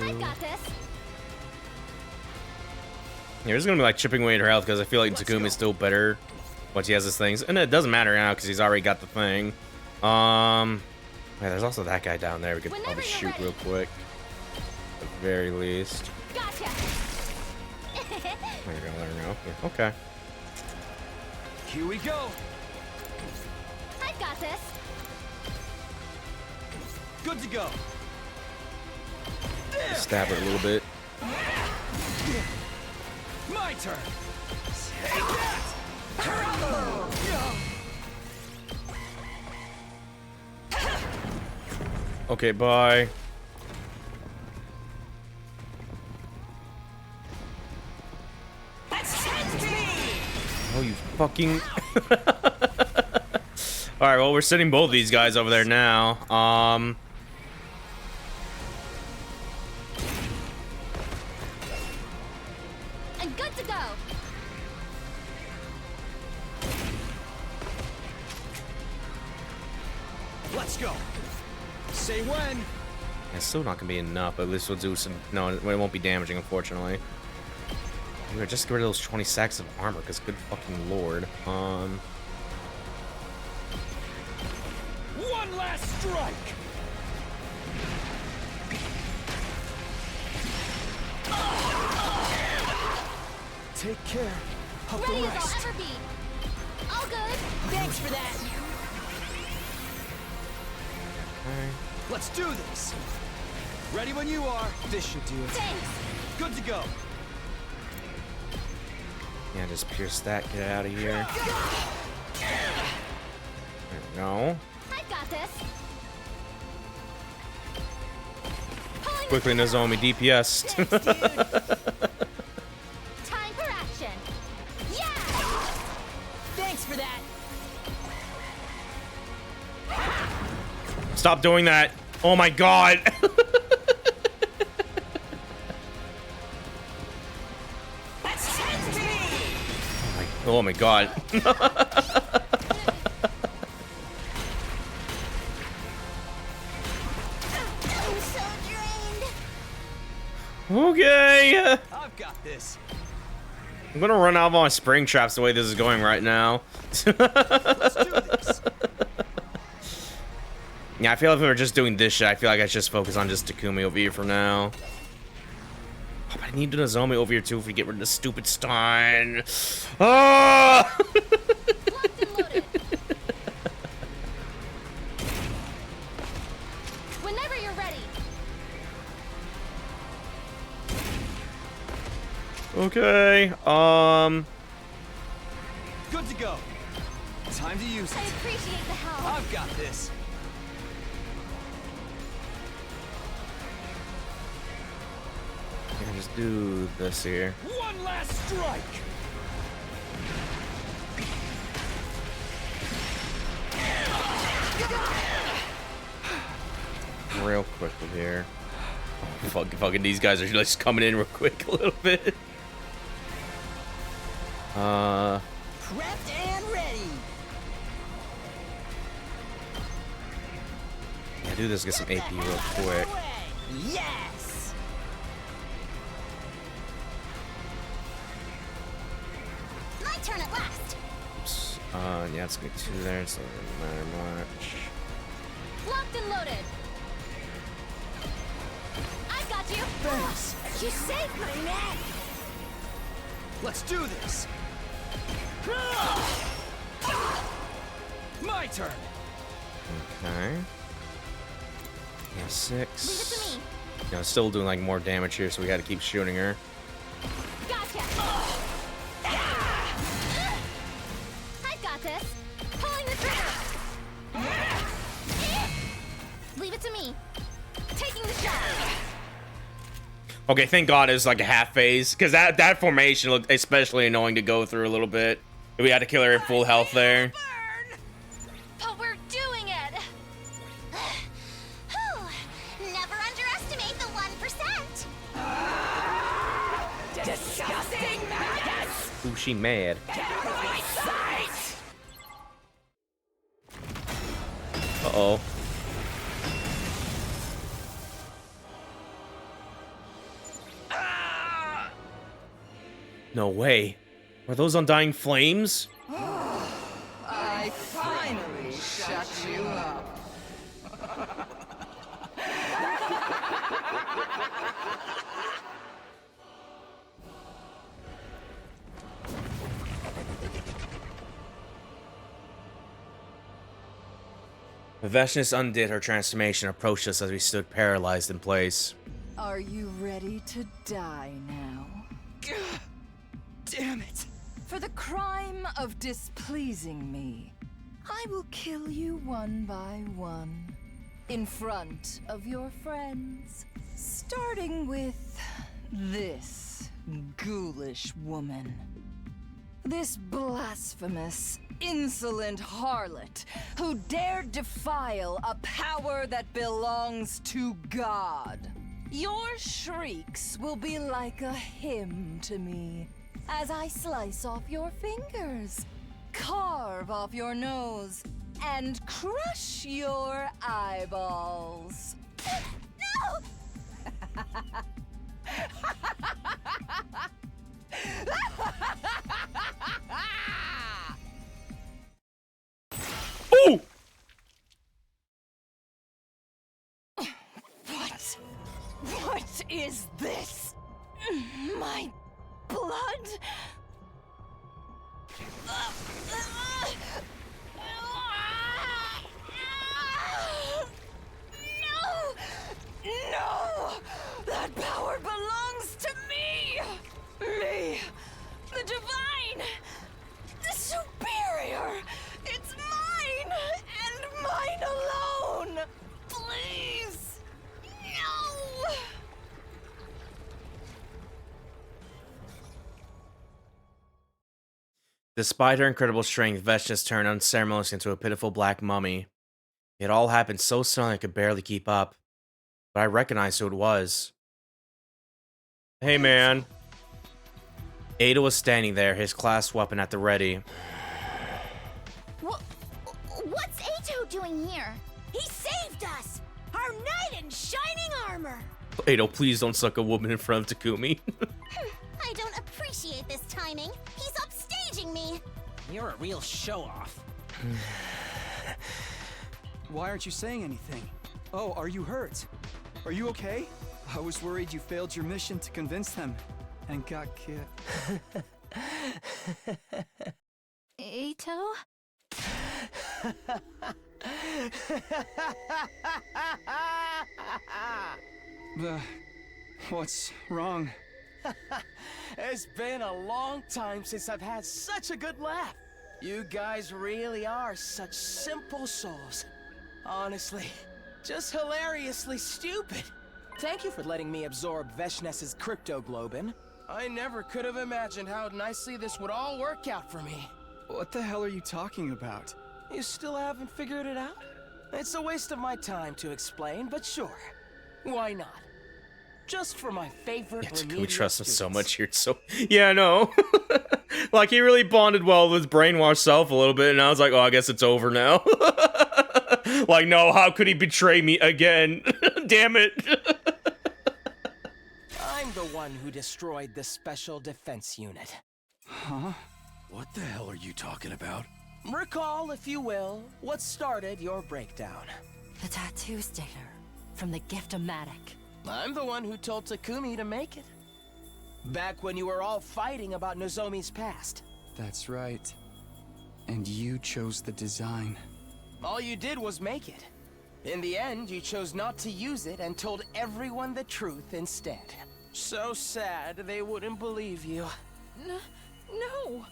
I got this. Yeah, this is gonna be like chipping away at her health because I feel like Takumi's still better once he has his things, and it doesn't matter now because he's already got the thing. Yeah, there's also that guy down there we could probably shoot real quick, at the very least. Gotcha. There we go. There we go. Yeah, okay. Here we go. I got this. Good to go. Stab her a little bit. My turn. Take that! Okay, bye. Oh, you fucking. All right, well, we're sending both these guys over there now. I'm good to go. Let's go. Say when. It's still not gonna be enough, but at least we'll do some. No, it won't be damaging, unfortunately. We're just get rid of those 20 sacks of armor, because good fucking lord. One last strike. Take care of Ready the as rest. I'll ever be. All good. Thanks for that. Let's do this. Ready when you are. This should do it. Thanks. Good to go. Yeah, just pierce that. Get out of here. There we go. I got this. Quickly, Nozomi, DPS. Time for action. Yeah. Thanks for that. Stop doing that. Oh my god. Oh my god. I'm so drained. Okay. I've got this. I'm gonna run out of all my spring traps the way this is going right now. Let's do this. Yeah, I feel like if we were just doing this shit, I feel like I should just focus on just Takumi over here for now. Oh, but I need Nozomi over here too if we get rid of the stupid stun. Ah! Whenever you're ready. Okay. Good to go. Time to use I it. appreciate the help. I've got this. Yeah, just do this here. One last strike. Real quick with here. Oh, fucking these guys are just coming in real quick a little bit. Prepped and ready. Yeah, do this, get some AP real quick. Yes. my turn at last. Oops. Yeah, it's gonna be 2 there, so it doesn't matter much. Locked and loaded. I got you. Thanks. You saved my neck. Let's do this. My turn. Okay. Yeah, 6. Leave it to me. You know, still doing like more damage here, so we gotta keep shooting her. Gotcha. I've got this. Pulling the trigger. Leave it to me. Taking the shot. Okay, thank God it's like a half phase, because that formation looked especially annoying to go through a little bit. We had to kill her at full health there. But we're doing it. Never underestimate the 1%. Disgusting maggots! Ooh, she mad. Get out of my sight! Uh-oh. No way. Were those undying flames? I finally shut you up. The Veshness undid her transformation and approached us as we stood paralyzed in place. Are you ready to die now? Damn it. For the crime of displeasing me, I will kill you one by one, in front of your friends, starting with this ghoulish woman. This blasphemous, insolent harlot who dared defile a power that belongs to God. Your shrieks will be like a hymn to me as I slice off your fingers, carve off your nose, and crush your eyeballs. No! Ooh! What is this? My blood? No! No! That power belongs to me! Me! The divine! The superior! It's mine! And mine alone! Please! No! Despite her incredible strength, Veshness turned unceremoniously into a pitiful black mummy. It all happened so suddenly I could barely keep up. But I recognized who it was. Hey, man. Ada was standing there, his class weapon at the ready. What's Ato doing here? He saved us! Our knight in shining armor! Ada, please don't suck a woman in front of Takumi. I don't appreciate this timing. He's upstaging me! You're a real show-off. Why aren't you saying anything? Oh, are you hurt? Are you okay? I was worried you failed your mission to convince them and got killed. Ato? What's wrong? It's been a long time since I've had such a good laugh. You guys really are such simple souls. Honestly, just hilariously stupid. Thank you for letting me absorb Veshness's cryptoglobin. I never could have imagined how nicely this would all work out for me. What the hell are you talking about? You still haven't figured it out? It's a waste of my time to explain, but sure. Why not? Just for my favorite We trust him so much here. So yeah, no. Like he really bonded well with his brainwashed self a little bit, and I was like, oh, I guess it's over now. Like, no, how could he betray me again? Damn it. I'm the one who destroyed the Special Defense Unit. Huh? What the hell are you talking about? Recall, if you will, what started your breakdown. The tattoo sticker from the Gift-O-Matic. I'm the one who told Takumi to make it. Back when you were all fighting about Nozomi's past. That's right. And you chose the design. All you did was make it. In the end, you chose not to use it and told everyone the truth instead. So sad they wouldn't believe you. No.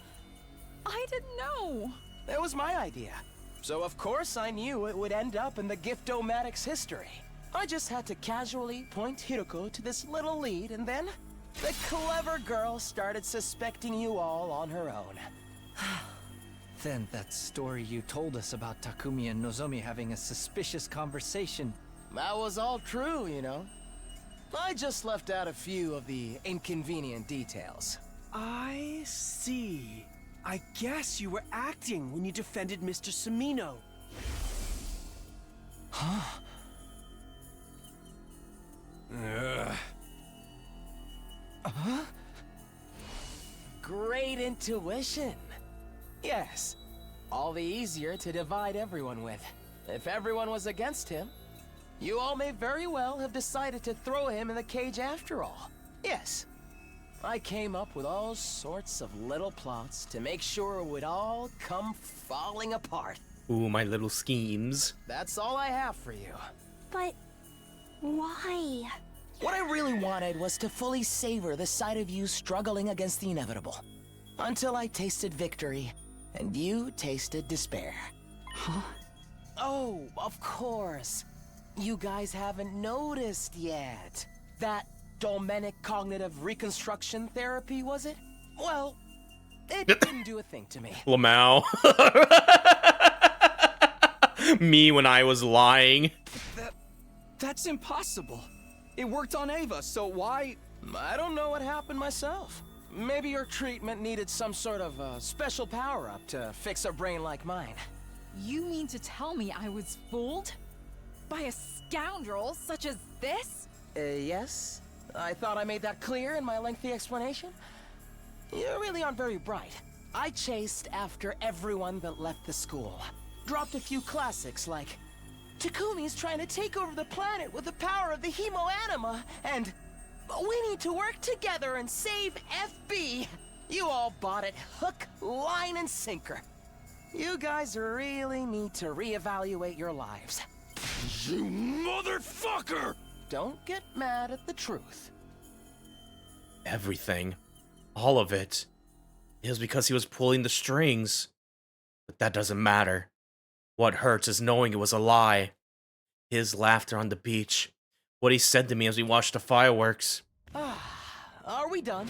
I didn't know. It was my idea. So of course I knew it would end up in the Gift-O-Matic's history. I just had to casually point Hiroko to this little lead, and then the clever girl started suspecting you all on her own. Then that story you told us about Takumi and Nozomi having a suspicious conversation. That was all true, you know. I just left out a few of the inconvenient details. I see. I guess you were acting when you defended Mr. Sumino. Huh? Huh? Great intuition. Yes. All the easier to divide everyone with. If everyone was against him, you all may very well have decided to throw him in the cage after all. Yes. I came up with all sorts of little plots to make sure it would all come falling apart. Ooh, my little schemes. That's all I have for you. But why? What I really wanted was to fully savor the sight of you struggling against the inevitable. Until I tasted victory, and you tasted despair. Huh? Oh, of course. You guys haven't noticed yet. That Domenic cognitive reconstruction therapy, was it? Well, it didn't do a thing to me. Lamau. Me when I was lying. That's impossible. It worked on Ava, so why? I don't know what happened myself. Maybe your treatment needed some sort of special power-up to fix a brain like mine. You mean to tell me I was fooled? By a scoundrel such as this? Yes. I thought I made that clear in my lengthy explanation. You really aren't very bright. I chased after everyone that left the school. Dropped a few classics like Takumi's trying to take over the planet with the power of the Hemo-Anima, and we need to work together and save FB. You all bought it hook, line, and sinker. You guys really need to reevaluate your lives. You motherfucker! Don't get mad at the truth. Everything. All of it. It was because he was pulling the strings. But that doesn't matter. What hurts is knowing it was a lie. His laughter on the beach. What he said to me as we watched the fireworks. Are we done?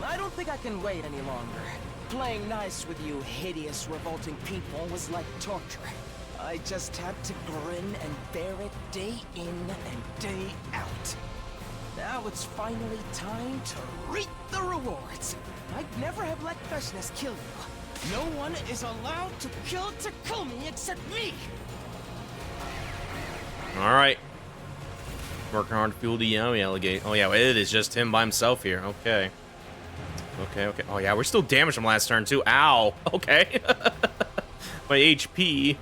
I don't think I can wait any longer. Playing nice with you hideous, revolting people was like torture. I just had to grin and bear it day in and day out. Now it's finally time to reap the rewards. I'd never have let freshness kill you. No one is allowed to kill Takumi except me! Alright. Working hard to fuel the Yami alligator. Oh yeah, it is just him by himself here. Okay. Okay. Oh yeah, we're still damaged from last turn too. Ow. Okay. My HP.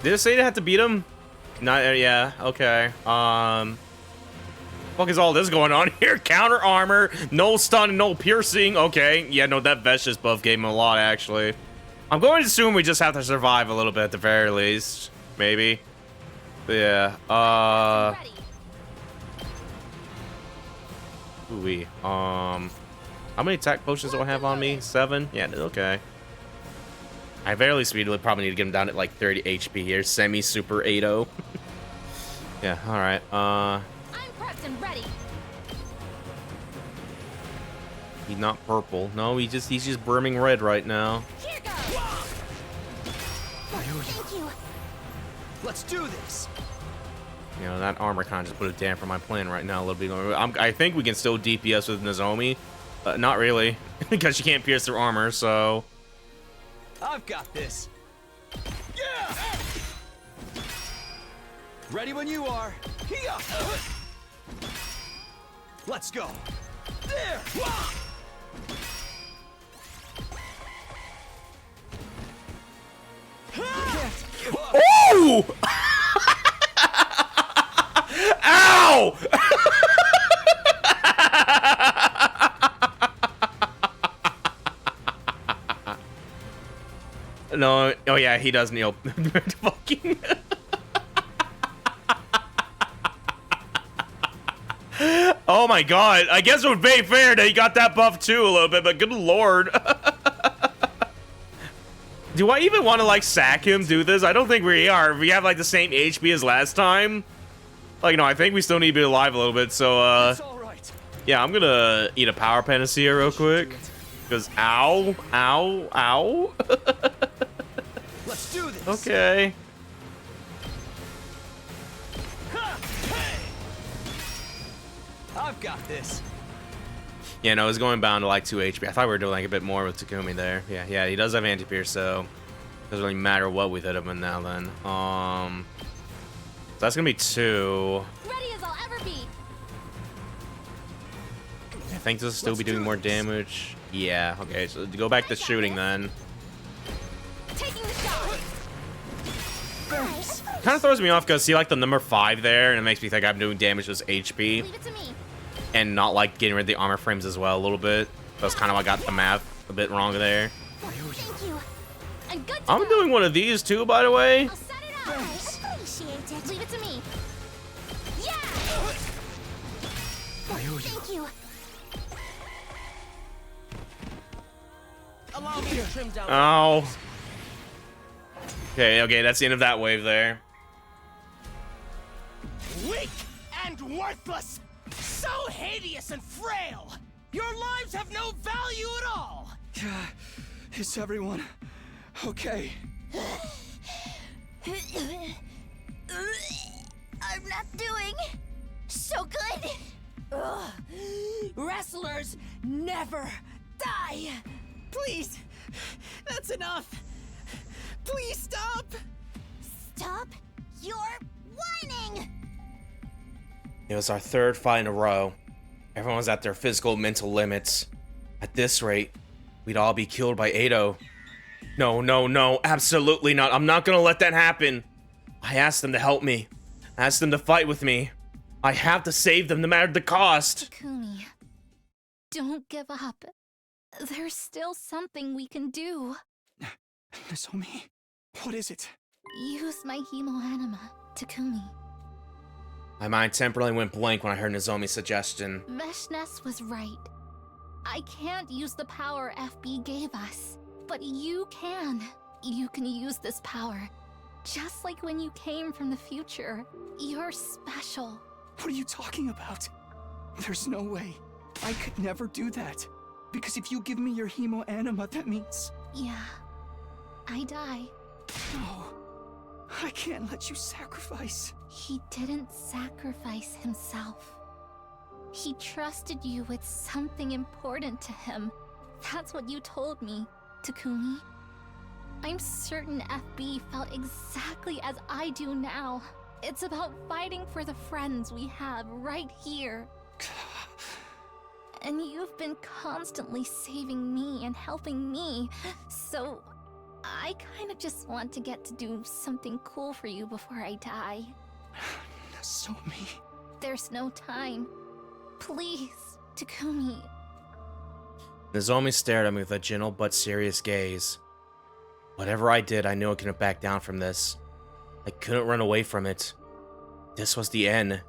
Did it say they had to beat him? Not yeah, okay. Fuck is all this going on here? Counter armor, no stun, no piercing. Okay. Yeah, no, that Vicious buff gave him a lot actually. I'm going to assume we just have to survive a little bit at the very least. Maybe. Yeah. Ooh-wee. How many attack potions do I have on me? 7? Yeah, okay. I very least we probably need to get him down at like 30 HP here. Semi-super 8-0. Yeah, alright. I'm prepped and ready. He's not purple. No, he's just brimming red right now. Here goes. Thank you. Let's do this. You know, that armor kind of just put a damper on my plan right now a little bit. I think we can still DPS with Nozomi. Not really, because she can't pierce through armor, so... I've got this. Yeah! Ready when you are. Here. Let's go. There. Ooh! Ow! No, oh yeah, he does kneel. Fucking. Oh my god, I guess it would be fair that he got that buff too a little bit, but good lord. Do I even want to like sack him, do this? I don't think we are. We have like the same HP as last time. Like, no, I think we still need to be alive a little bit, so yeah, I'm gonna eat a power panacea real quick. Because ow, ow, ow. Let's do this. Okay. I've got this. Yeah, no, it's going down to like 2 HP. I thought we were doing like a bit more with Takumi there. Yeah, he does have anti-pierce, so doesn't really matter what we hit him in now then. So that's gonna be 2. Ready as I'll ever be. I think this will still be doing more damage. Yeah, okay, so go back to shooting then. Taking the shot. Kind of throws me off because see like the number 5 there, and it makes me think I'm doing damage to his HP. Leave it to me. And not like getting rid of the armor frames as well a little bit. That's kind of I got the math a bit wrong there. Thank you. I'm good to I'm go. doing one of these too, by the way. I'll set it up. I appreciate it. Leave it to me. Yeah. Thank you. Allow me to trim down. Ow. Okay, that's the end of that wave there. Weak and worthless. So hideous and frail. Your lives have no value at all. Is everyone okay? I'm not doing so good. Ugh. Wrestlers never die. Please, that's enough. Please stop. Stop your whining. It was our 3rd fight in a row. Everyone was at their physical, mental limits. At this rate, we'd all be killed by Ado. No, absolutely not. I'm not gonna let that happen. I asked them to help me. I asked them to fight with me. I have to save them no matter the cost. Takumi, don't give up. There's still something we can do. Nozomi, what is it? Use my hemoanima, Takumi. My mind temporarily went blank when I heard Nozomi's suggestion. Veshness was right. I can't use the power FB gave us, but you can. You can use this power. Just like when you came from the future. You're special. What are you talking about? There's no way. I could never do that. Because if you give me your hemoanima, that means... Yeah. I die. No. I can't let you sacrifice. He didn't sacrifice himself. He trusted you with something important to him. That's what you told me, Takumi. I'm certain FB felt exactly as I do now. It's about fighting for the friends we have right here. And you've been constantly saving me and helping me, so I kind of just want to get to do something cool for you before I die. Nozomi. There's no time. Please, Takumi. Nozomi stared at me with a gentle but serious gaze. Whatever I did, I knew I couldn't back down from this. I couldn't run away from it. This was the end.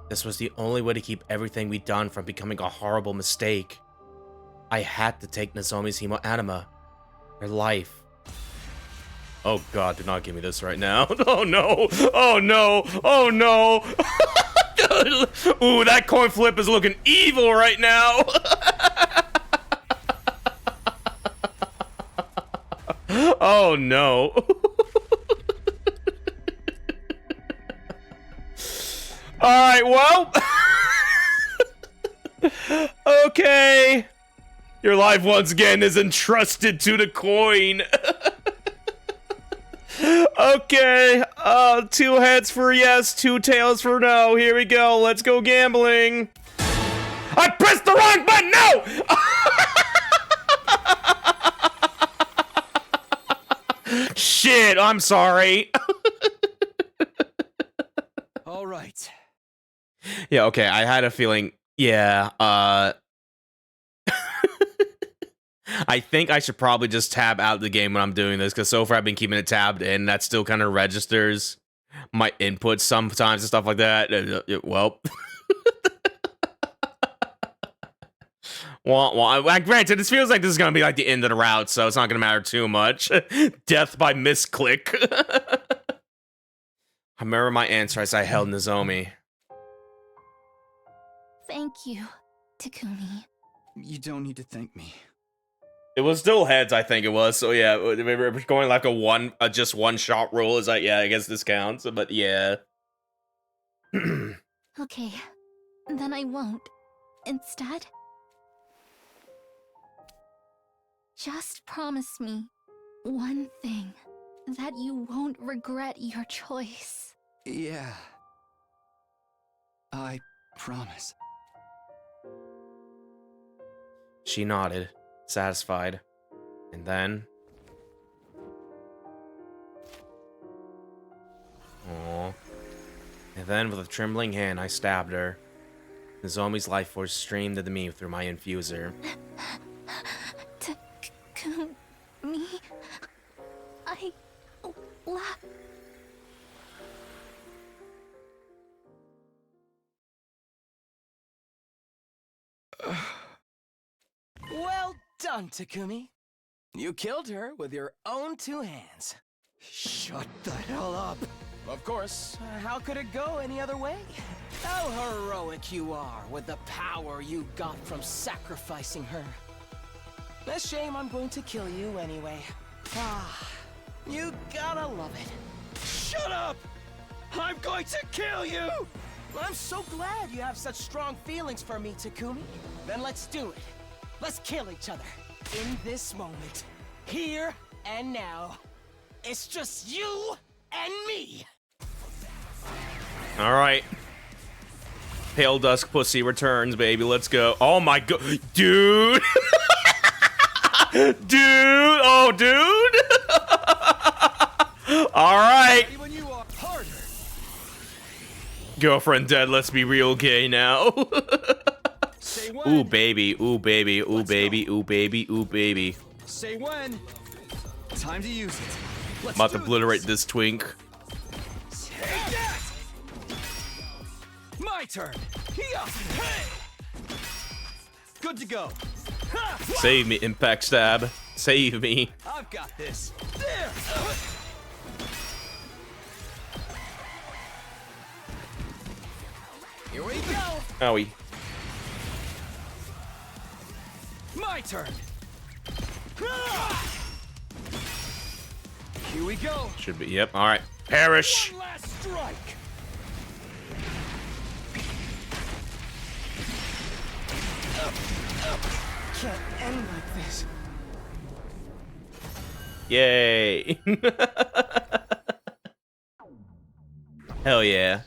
This was the only way to keep everything we'd done from becoming a horrible mistake. I had to take Nozomi's hemoanima. Her life. Oh god, do not give me this right now. Oh no! Oh no! Oh no! Ooh, that coin flip is looking evil right now! Oh no. Alright, well. Okay. Your life once again is entrusted to the coin. Okay. 2 heads for yes, 2 tails for no. Here we go. Let's go gambling. I pressed the wrong button. No! Shit, I'm sorry. Yeah, okay, I had a feeling. Yeah, I think I should probably just tab out the game when I'm doing this, because so far I've been keeping it tabbed in. That still kind of registers my input sometimes and stuff like that. Well, granted, this feels like this is going to be like the end of the route, so it's not going to matter too much. Death by misclick. I remember my answer as I held Nozomi. Thank you, Takumi. You don't need to thank me. It was still heads, I think it was. So yeah, we're going like a just one shot rule. Is like, yeah, I guess this counts. But yeah. Okay, then I won't. Instead, just promise me one thing, that you won't regret your choice. Yeah. I promise. She nodded, satisfied. And then... Aww. And then, with a trembling hand, I stabbed her. Nozomi's life force streamed into me through my infuser. Takumi... I... Well done, Takumi. You killed her with your own two hands. Shut the hell up. Of course, how could it go any other way? How heroic you are with the power you got from sacrificing her. A shame I'm going to kill you anyway. Ah, you gotta love it. Shut up! I'm going to kill you! I'm so glad you have such strong feelings for me, Takumi. Then let's do it. Let's kill each other. In this moment. Here and now. It's just you and me. Alright. Pale Dusk Pussy returns, baby. Let's go. Oh my god. Dude! Dude! Oh, dude! Alright. Girlfriend dead, let's be real gay now. Ooh, baby. Ooh, baby. Ooh, baby. Ooh, baby. Ooh, baby. Say when. Time to use it. I'm about to obliterate this twink. Take that! My turn. Hey! Good to go. Save me, Impact Stab. Save me. I've got this. There. Here we go. Owie. My turn. Here we go. Should be. Yep. All right. Perish. One last strike. Can't end like this. Yay. Hell yeah.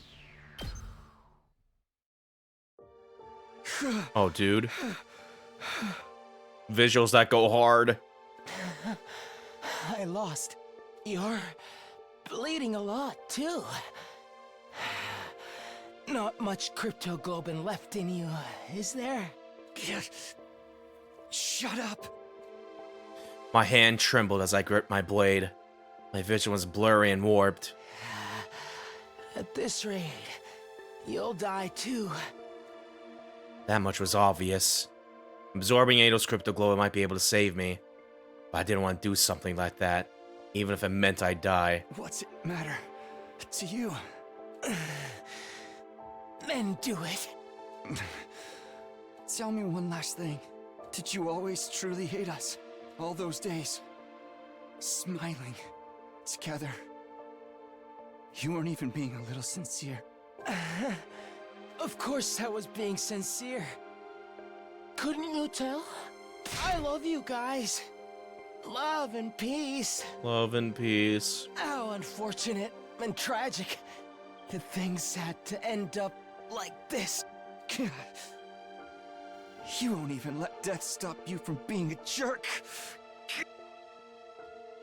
Oh, dude. Visuals that go hard. I lost. You're bleeding a lot, too. Not much cryptoglobin left in you, is there? Shut up. My hand trembled as I gripped my blade. My vision was blurry and warped. At this rate, you'll die too. That much was obvious. Absorbing Ado's cryptoglobin might be able to save me, but I didn't want to do something like that, even if it meant I'd die. What's it matter to you? Then do it. Tell me one last thing. Did you always truly hate us? All those days, smiling together. You weren't even being a little sincere. Of course I was being sincere. Couldn't you tell? I love you guys. Love and peace. Love and peace. How unfortunate and tragic that things had to end up like this. You won't even let death stop you from being a jerk.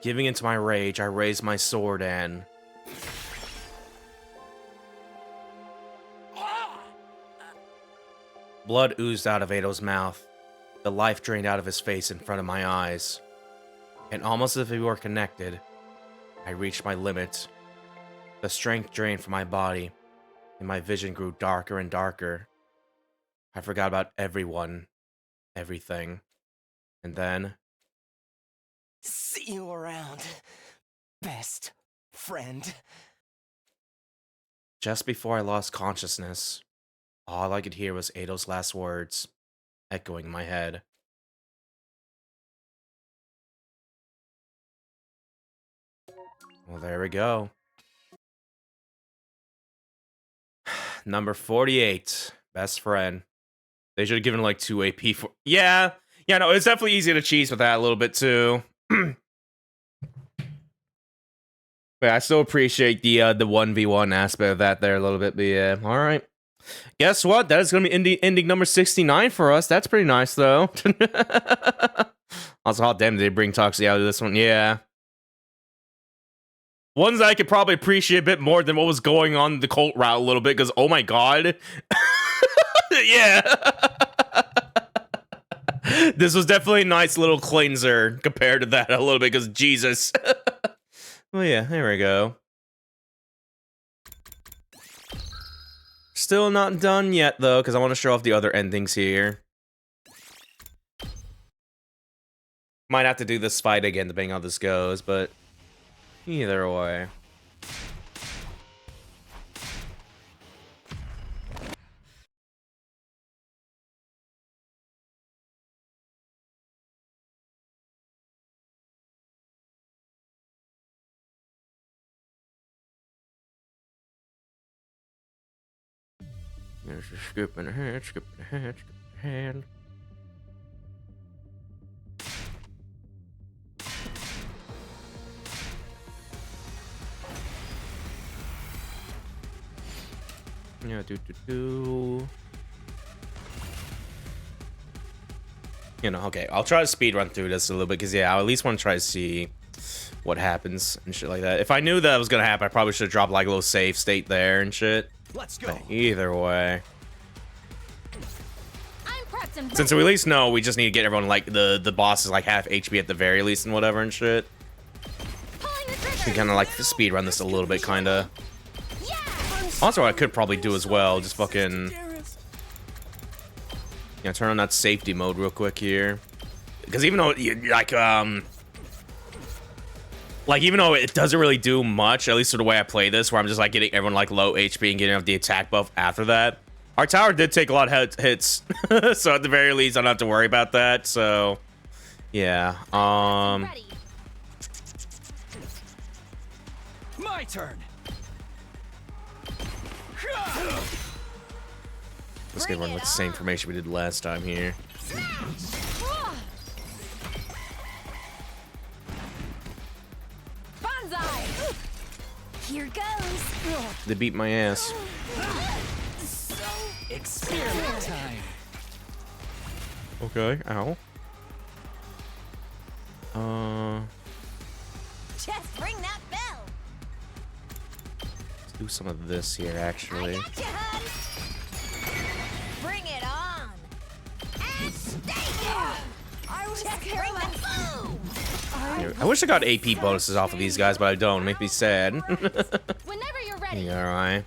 Giving into my rage, I raised my sword and... Blood oozed out of Ado's mouth. The life drained out of his face in front of my eyes. And almost as if we were connected, I reached my limit. The strength drained from my body, and my vision grew darker and darker. I forgot about everyone, everything. And then... See you around, best friend. Just before I lost consciousness, all I could hear was Ado's last words, echoing in my head. Well, there we go. Number 48, best friend. They should have given like 2 AP for... Yeah, no, it's definitely easy to cheese with that a little bit too. But I still appreciate the 1v1 aspect of that there a little bit. But yeah, all right. Guess what? That is going to be ending number 69 for us. That's pretty nice, though. Also, hot damn, did they bring Toxie out of this one? Yeah. Ones that I could probably appreciate a bit more than what was going on the cult route a little bit, because, oh my god. Yeah. This was definitely a nice little cleanser compared to that a little bit, because Jesus. Well, yeah, there we go. Still not done yet, though, because I want to show off the other endings here. Might have to do this fight again, depending on how this goes, but either way. There's a scooping ahead, scooping ahead, scooping ahead. Yeah, do. You know, okay, I'll try to speed run through this a little bit, because, yeah, I at least want to try to see what happens and shit like that. If I knew that was gonna happen, I probably should have dropped, like, a little save state there and shit. Let's go. But either way. Since we at least know, we just need to get everyone, like, the boss is, like, half HP at the very least and whatever and shit. We kind of, like, speed run this a little bit, kind of. Also, what I could probably do as well, just fucking... Yeah, turn on that safety mode real quick here. Because even though, even though it doesn't really do much, at least for the way I play this, where I'm just, like, getting everyone, like, low HP and getting off the attack buff after that. Our tower did take a lot of hits, so at the very least, I don't have to worry about that, so... Yeah, My turn. Let's get everyone with the same formation we did last time here. Banzai! Here goes. They beat my ass. Experiment time. Okay, ow. Just ring that bell. Let's do some of this here, actually. I got you, hun. Bring it on. And stay here. I was just bring that boom. I wish I got AP bonuses off of these guys, but I don't. Make me sad. Whenever you're ready. Yeah, alright.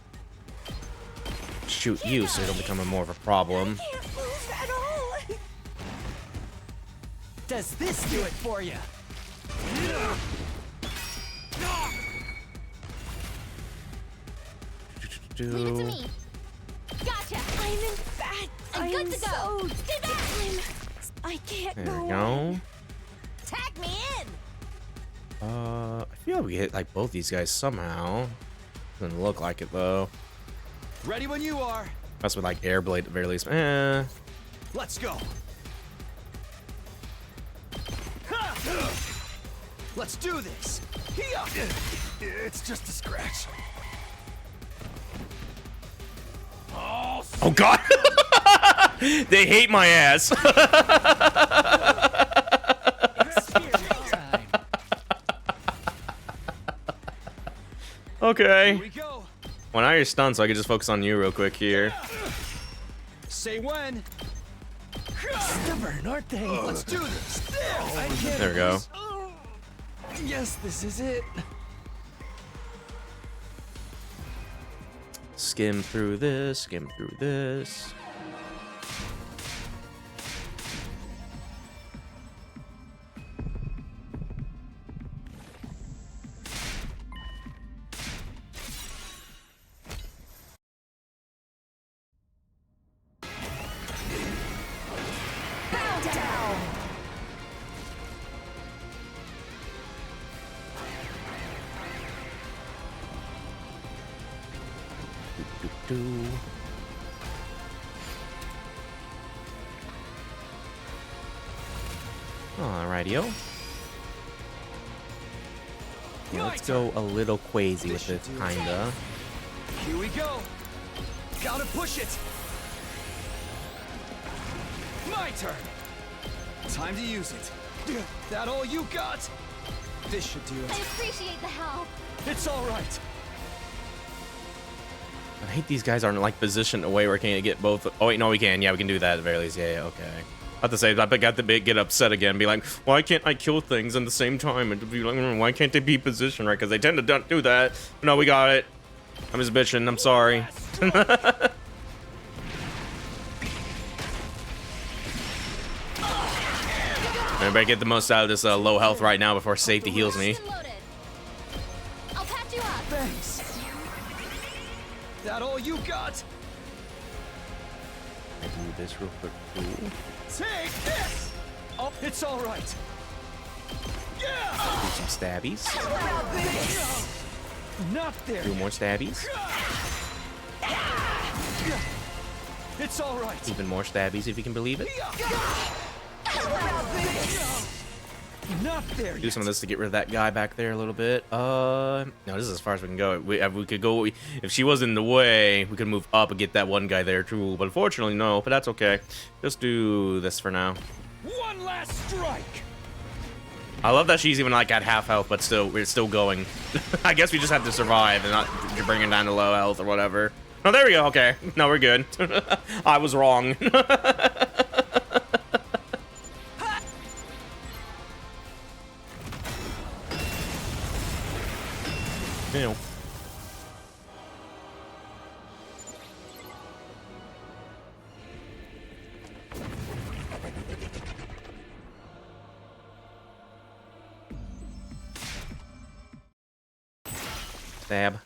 Shoot you so you don't become more of a problem. I can't move at all. Does this do it for you? Leave it to me. Gotcha. I'm in bad. I'm good to go. Stay back. I can't There go. we go. Tag me in. I feel like we hit like both these guys somehow. Doesn't look like it though. Ready when you are. That's with like air blade at the very least. Let's go. Let's do this. It's just a scratch. Oh god! They hate my ass. Okay. Well, now you're stunned, so I can just focus on you real quick here. say when. Stubborn, aren't they? Let's do this. There, I can't. There we go. Yes, this is it. Skim through this, skim through this. Bow down. Alrighty-o. Yeah, let's go a little crazy with this, kinda. Here we go. Gotta push it. My turn. Time to use it. That all you got? This should do I it. appreciate the help. It's all right. I hate these guys aren't like positioned away where can get both. Oh wait, no, we can. Yeah, we can do that at the very least. Yeah, okay. I have to say, I got to get upset again, be like, why can't I kill things at the same time? And be like, why can't they be positioned right? Because they tend to do that. No, we got it. I'm just bitching. I'm sorry. Everybody get the most out of this low health right now before safety heals me. I'll patch you up. Thanks. That all you got? I do this real quick. Ooh. Take this! Oh, it's all right. Yeah! Do some stabbies. Not there. Do more stabbies. It's all right. Even more stabbies if you can believe it. Not there. Do some of this to get rid of that guy back there a little bit. No, this is as far as we can go. We could go. If she was in the way, we could move up and get that one guy there too. But unfortunately, no. But that's okay. Just do this for now. One last strike. I love that she's even like at half health, but still, we're still going. I guess we just have to survive and not bring her down to low health or whatever. Oh, there we go. Okay, no, we're good. I was wrong. Ew. Stab.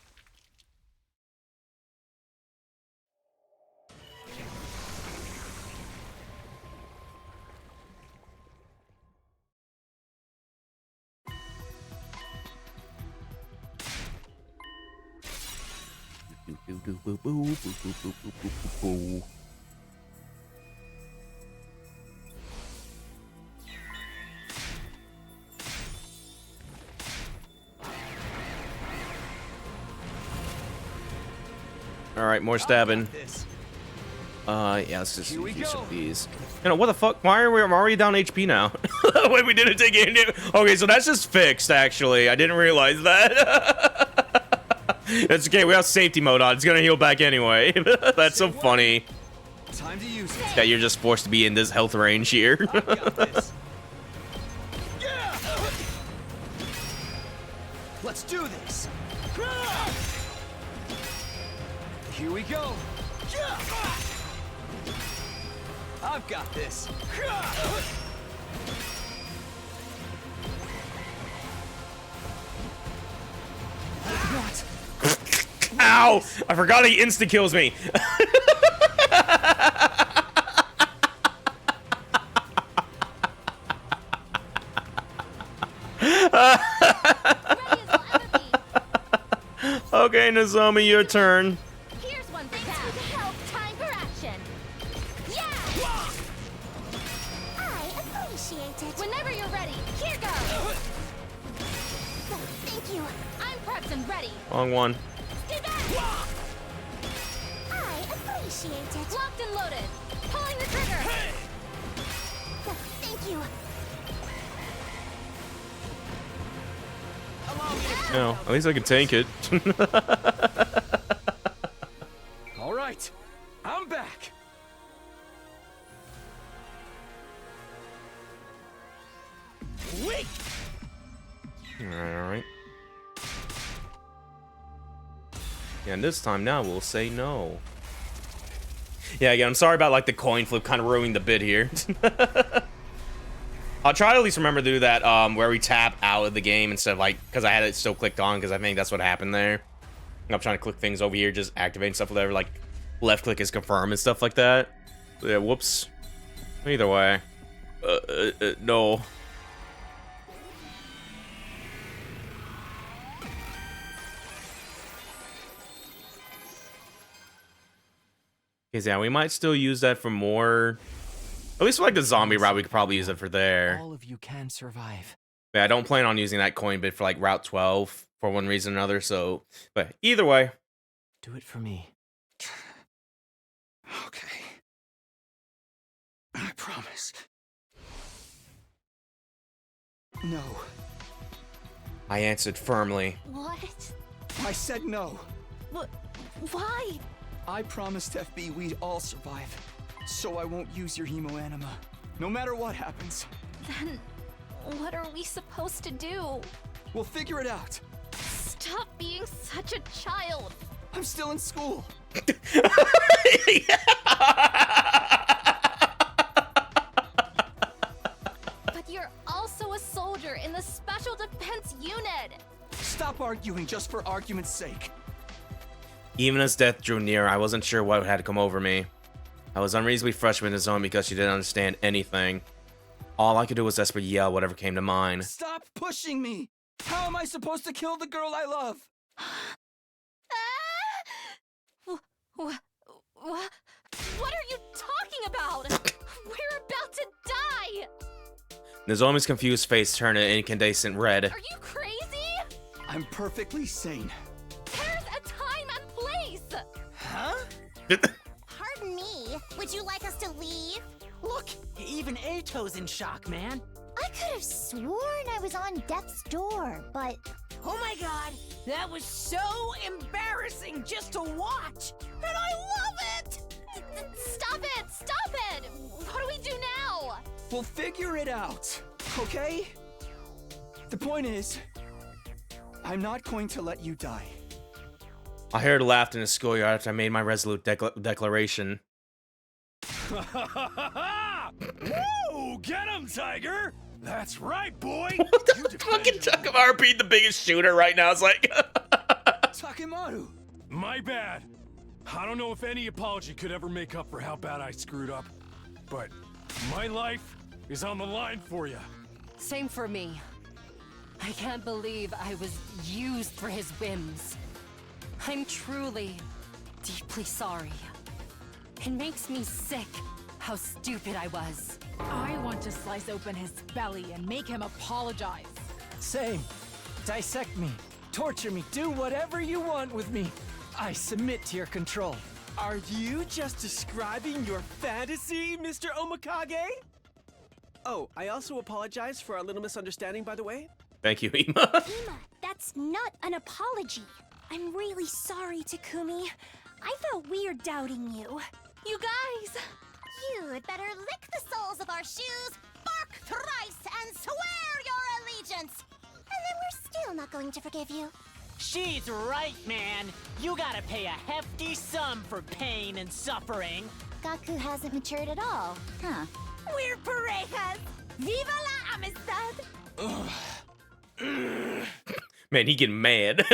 All right, more stabbing. Yeah, let's just do some of these. You know, what the fuck? Why are we already down HP now? Wait, we didn't take it. Okay, so that's just fixed, actually. I didn't realize that. It's okay, we have safety mode on. It's gonna heal back anyway. That's so funny. Time to use it. That you're just forced to be in this health range here. Let's do this. Here we go. I've got this. What? Ow! I forgot he insta-kills me. Okay, Nozomi, your turn. Here's one for Tab. Help, time for action. Yeah! I appreciate it. Whenever you're ready, here goes. Thank you. I'm prepped and ready. Wrong one. Stay back. I appreciate it. Locked and loaded. Pulling the trigger. Thank you. No, at least I can tank it. All right, I'm back. Wait! Alright. Yeah, and this time now we'll say no. Yeah, again, I'm sorry about like the coin flip kind of ruining the bit here. I'll try to at least remember to do that where we tap out of the game instead of like, because I had it still clicked on, because I think that's what happened there. I'm trying to click things over here, just activating stuff, whatever, like left click is confirm and stuff like that. Yeah, whoops. Either way. No. Because yeah, we might still use that for more. At least for like the zombie route, we could probably use it for there. All of you can survive. Yeah, I don't plan on using that coin bit for like Route 12 for one reason or another, so. But either way. Do it for me. Okay. I promise. No. I answered firmly. What? I said no. Why? I promised FB we'd all survive, so I won't use your hemoanima, no matter what happens. Then, what are we supposed to do? We'll figure it out. Stop being such a child. I'm still in school. But you're also a soldier in the Special Defense Unit. Stop arguing just for argument's sake. Even as death drew near, I wasn't sure what had come over me. I was unreasonably frustrated with the zone because she didn't understand anything. All I could do was desperately yell whatever came to mind. Stop pushing me! How am I supposed to kill the girl I love? What are you talking about? We're about to die! Nozomi's confused face turned an incandescent red. Are you crazy? I'm perfectly sane. There's a time and place! Huh? Pardon me, would you like us to leave? Look, even Ato's in shock, man. I could have sworn I was on death's door, but... Oh my god, that was so embarrassing just to watch! And I love it! Stop it! Stop it! What do we do now? We'll figure it out, okay? The point is, I'm not going to let you die. I heard laughter in the schoolyard after I made my resolute declaration. Woo! Get him, Tiger! That's right, boy! What the fucking Takemaru being the biggest shooter right now? It's like... Takemaru! My bad. I don't know if any apology could ever make up for how bad I screwed up, but my life is on the line for you. Same for me. I can't believe I was used for his whims. I'm truly, deeply sorry. It makes me sick how stupid I was. I want to slice open his belly and make him apologize. Same. Dissect me, torture me, do whatever you want with me. I submit to your control. Are you just describing your fantasy, Mr. Omakage? Oh, I also apologize for our little misunderstanding, by the way. Thank you, Ima. Ima, that's not an apology. I'm really sorry, Takumi. I felt weird doubting you. You guys! You'd better lick the soles of our shoes, bark thrice, and swear your allegiance! And then we're still not going to forgive you. She's right, man. You gotta pay a hefty sum for pain and suffering. Gaku hasn't matured at all, huh? We're parejas! Viva la amistad! Man, he getting mad.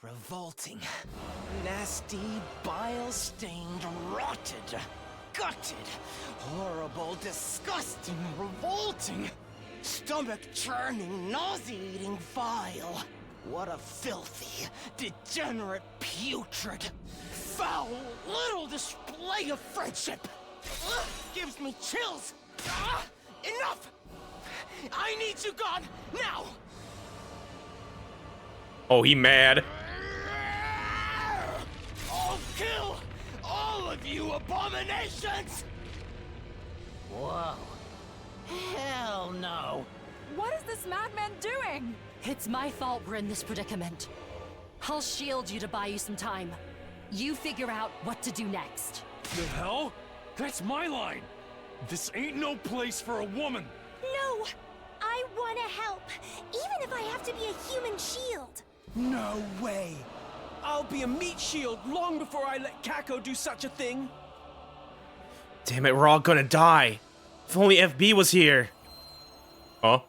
Revolting. Nasty, bile-stained, rotted, gutted, horrible, disgusting, revolting, stomach-churning, nauseating, vile. What a filthy, degenerate, putrid, foul little display of friendship! Ugh, gives me chills! Enough! I need you gone, now! Oh, he mad. I'll kill all of you abominations! Whoa. Hell no. What is this madman doing? It's my fault we're in this predicament. I'll shield you to buy you some time. You figure out what to do next. The hell? That's my line! This ain't no place for a woman! No! I want to help, even if I have to be a human shield. No way! I'll be a meat shield long before I let Kako do such a thing. Damn it, we're all gonna die. If only FB was here. Huh?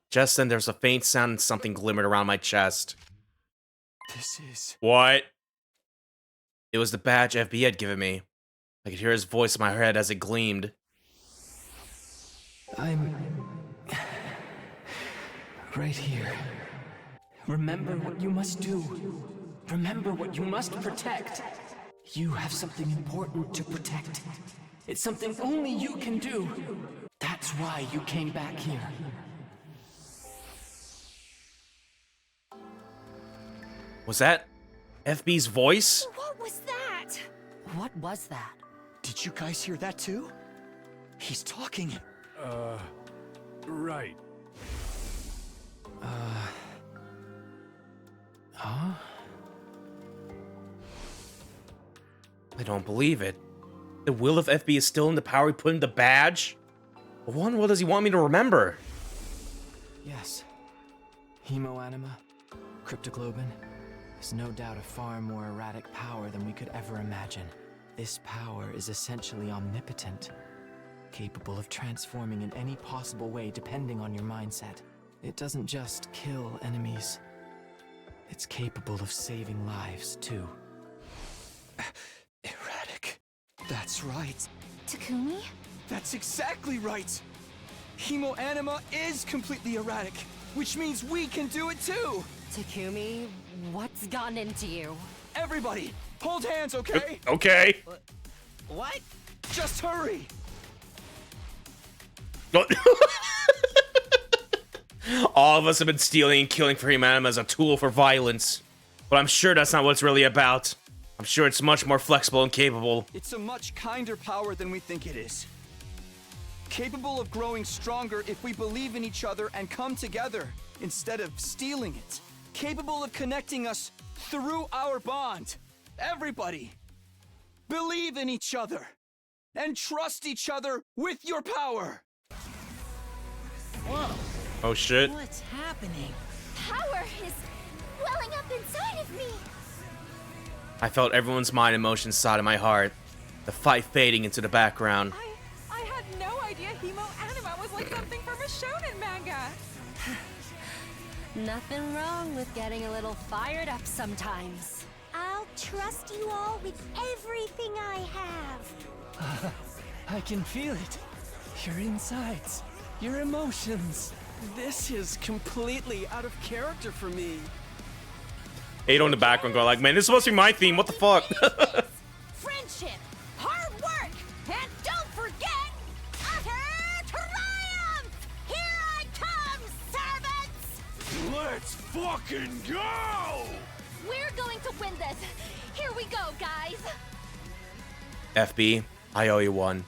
Just then there's a faint sound and something glimmered around my chest. This is... What? It was the badge FB had given me. I could hear his voice in my head as it gleamed. I'm... right here. Remember what you must do. Remember what you must protect. You have something important to protect. It's something only you can do. That's why you came back here. Was that FB's voice? What was that? What was that? Did you guys hear that too? He's talking. Right. Huh? I don't believe it. The will of FB is still in the power he put in the badge? What does he want me to remember? Yes. Hemoanima, cryptoglobin, is no doubt a far more erratic power than we could ever imagine. This power is essentially omnipotent, capable of transforming in any possible way depending on your mindset. It doesn't just kill enemies. It's capable of saving lives, too. Erratic. That's right. Takumi? That's exactly right. Hemoanima is completely erratic, which means we can do it too. Takumi, what's gotten into you? Everybody, hold hands, okay? Okay. What? Just hurry. All of us have been stealing and killing for Hemoanima as a tool for violence. But I'm sure that's not what it's really about. I'm sure it's much more flexible and capable. It's a much kinder power than we think it is. Capable of growing stronger if we believe in each other and come together instead of stealing it. Capable of connecting us through our bond. Everybody, believe in each other and trust each other with your power. Whoa. Oh shit. What's happening? Power is welling up inside of me. I felt everyone's mind and emotions inside of my heart. The fight fading into the background. I had no idea Hemoanima was like something from a shonen manga. Nothing wrong with getting a little fired up sometimes. I'll trust you all with everything I have. I can feel it. Your insides, your emotions. This is completely out of character for me. Ado in the background going like, man, this is supposed to be my theme. What the fuck? Friendship, hard work, and don't forget, utter triumph! Here I come, servants! Let's fucking go! We're going to win this. Here we go, guys. FB, I owe you one.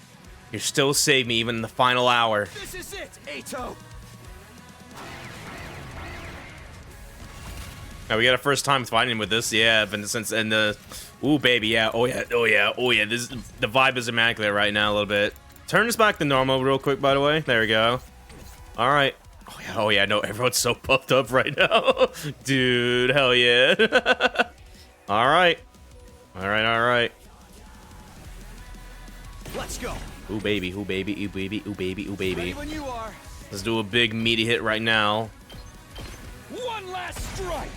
You still saved me even in the final hour. This is it, Ato! Now we got a first time fighting with this, yeah. But since and the, ooh baby, yeah, oh yeah, oh yeah, oh yeah. This the vibe is immaculate right now a little bit. Turn this back to normal real quick, by the way. There we go. All right. Oh yeah, no, everyone's so puffed up right now, dude. Hell yeah. All right, all right, all right. Let's go. Ooh baby, ooh baby, ooh baby, ooh baby, ooh baby. Ready when you are. Let's do a big meaty hit right now. One last strike.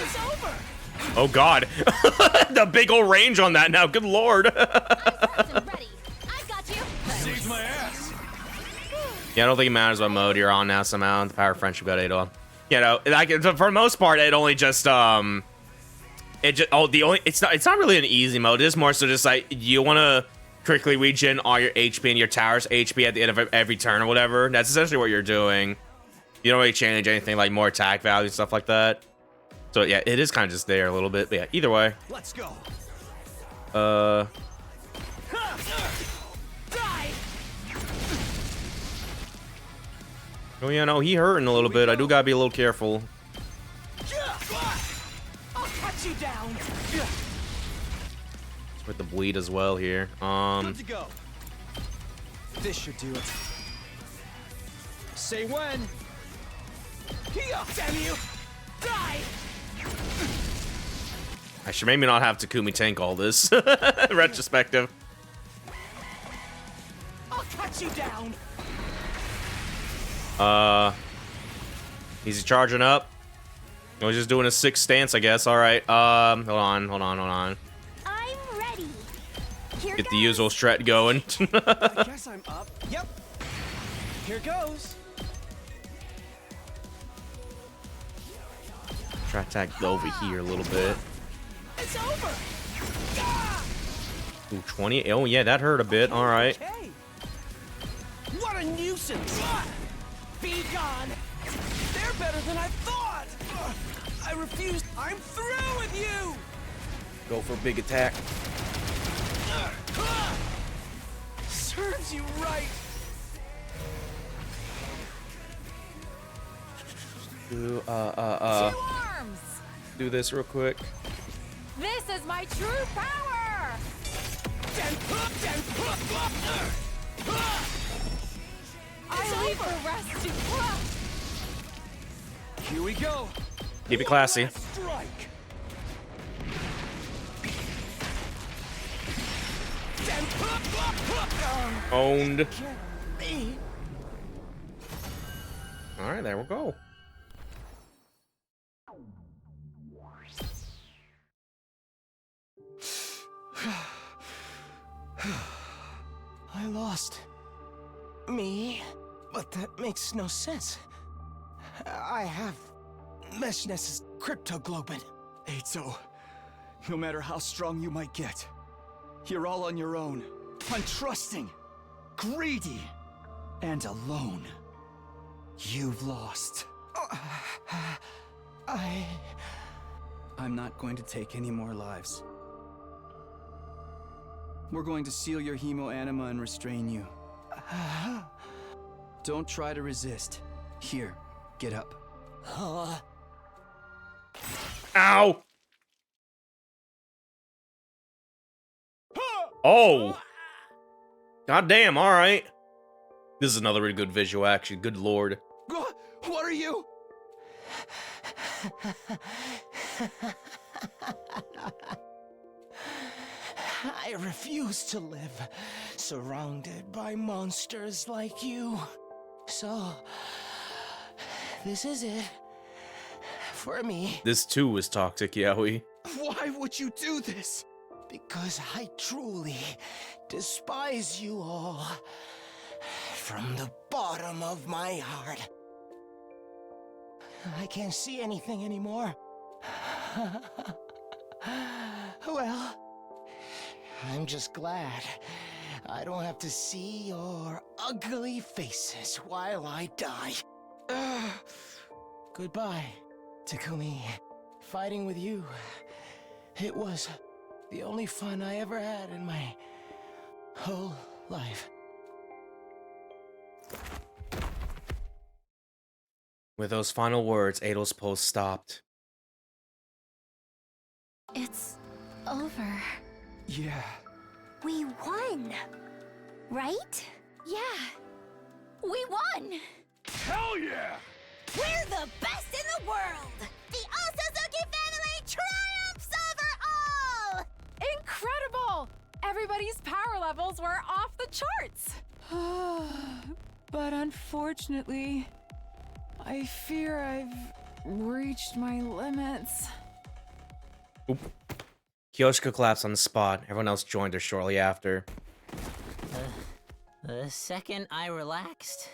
It's over. Oh god, the big old range on that now. Good lord. Saves my ass. Yeah, I don't think it matters what mode you're on now. Somehow the power of friendship got Ado. You know, like for the most part, it only just it's not really an easy mode. It's more so just like you want to quickly regen all your HP and your tower's HP at the end of every turn or whatever. That's essentially what you're doing. You don't really change anything like more attack value and stuff like that. So yeah, it is kind of just there a little bit. But yeah, either way. Let's go. Oh yeah, no, he hurting a little bit. I do gotta be a little careful. I'll cut you down. With the bleed as well here. Good to go. This should do it. Say when. Here, damn you! Die! I should maybe not have Takumi tank all this. Retrospective. I'll cut you down. He's charging up. Oh, he's just doing a 6 stance, I guess. All right. Hold on. I'm ready. Here Get the usual strat going. I guess I'm up. Yep. Here goes. Try to attack over here a little bit. It's over. Ooh, 20. Oh, yeah, that hurt a bit. All right. Okay. What a nuisance. Be gone. They're better than I thought. I refuse. I'm through with you. Go for a big attack. Serves you right. Do, Two arms. do this real quick. This is my true power. I leave the rest to crush. Here we go. Keep it classy. Strike. Owned. All right, there we go. I lost. Me? But that makes no sense. I have Meshness's cryptoglobin. Eito, no matter how strong you might get, you're all on your own. Untrusting, greedy, and alone. You've lost. I'm not going to take any more lives. We're going to seal your hemoanima and restrain you. Don't try to resist. Here, get up. Ow! Oh! God damn, alright. This is another really good visual, actually. Good lord. What are you? I refuse to live surrounded by monsters like you. So, this is it. For me. This too is toxic, Yaoi. Why would you do this? Because I truly despise you all. From the bottom of my heart. I can't see anything anymore. Well, I'm just glad I don't have to see your ugly faces while I die. Goodbye, Takumi. Fighting with you, it was the only fun I ever had in my whole life. With those final words, Eido's pose stopped. It's over. Yeah. We won, right? Yeah. We won! Hell yeah! We're the best in the world! The Osazuki family triumphs over all! Incredible! Everybody's power levels were off the charts. But unfortunately, I fear I've reached my limits. Oop. Kyoshiko collapsed on the spot. Everyone else joined her shortly after. The second I relaxed,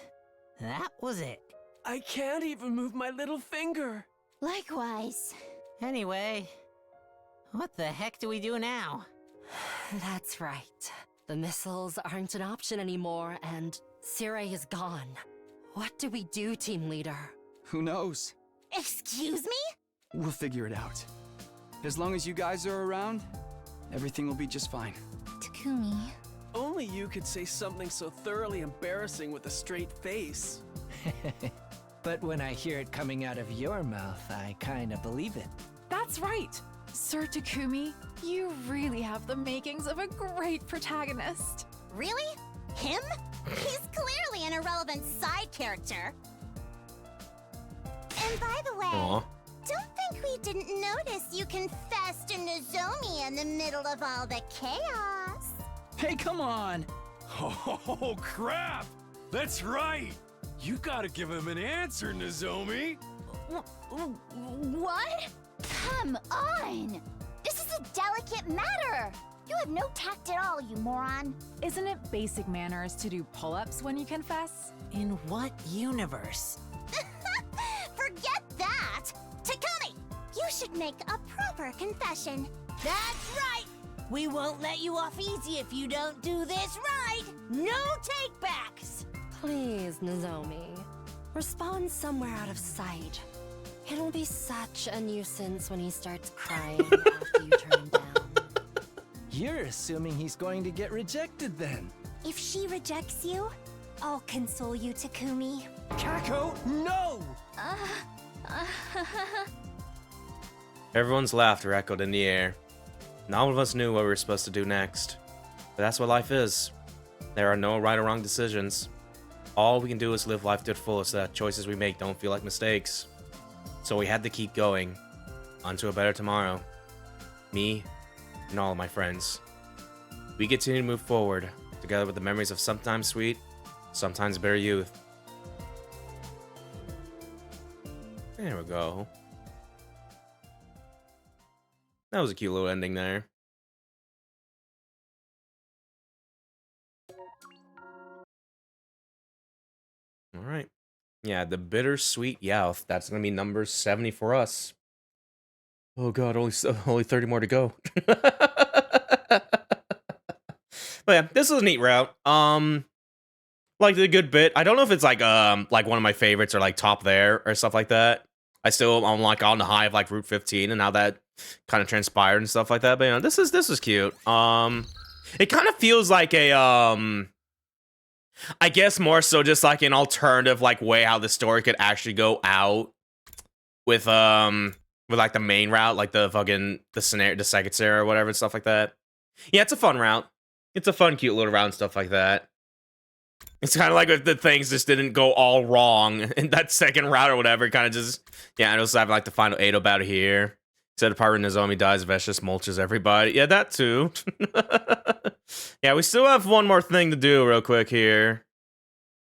that was it. I can't even move my little finger. Likewise. Anyway, what the heck do we do now? That's right. The missiles aren't an option anymore, and Sirei is gone. What do we do, team leader? Who knows? Excuse me? We'll figure it out. As long as you guys are around, everything will be just fine. Takumi. Only you could say something so thoroughly embarrassing with a straight face. But when I hear it coming out of your mouth, I kinda believe it. That's right. Sir Takumi, you really have the makings of a great protagonist. Really? Him? He's clearly an irrelevant side character. And by the way, don't think we didn't notice you confessed to Nozomi in the middle of all the chaos. Hey, come on! Oh, crap! That's right! You gotta give him an answer, Nozomi! What? Come on! This is a delicate matter! You have no tact at all, you moron. Isn't it basic manners to do pull-ups when you confess? In what universe? Forget that! Takumi, you should make a proper confession. That's right! We won't let you off easy if you don't do this right! No takebacks! Please, Nozomi. Respond somewhere out of sight. It'll be such a nuisance when he starts crying after you turn him down. You're assuming he's going to get rejected then. If she rejects you, I'll console you, Takumi. Kako, no! Everyone's laughter echoed in the air. None of us knew what we were supposed to do next. But that's what life is. There are no right or wrong decisions. All we can do is live life to the fullest so that choices we make don't feel like mistakes. So we had to keep going. Onto a better tomorrow. Me and all of my friends. We continue to move forward, together with the memories of sometimes sweet, sometimes bitter youth. There we go. That was a cute little ending there. Alright. Yeah, the bittersweet Youth. That's gonna be number 70 for us. Oh god, only 30 more to go. But yeah, this was a neat route. Like a good bit. I don't know if it's like one of my favorites or like top there or stuff like that. I'm like on the high of like Route 15 and how that kind of transpired and stuff like that. But you know, this is cute. It kind of feels like a I guess more so just like an alternative like way how the story could actually go out with like the main route, like the second scenario or whatever and stuff like that. Yeah, it's a fun route. It's a fun, cute little route and stuff like that. It's kind of like if the things just didn't go all wrong in that second route or whatever. Kind of just, yeah, and also having like the final Edo battle here. Said the part where Nozomi dies, Vesh just mulches everybody. Yeah, that too. Yeah, we still have one more thing to do real quick here.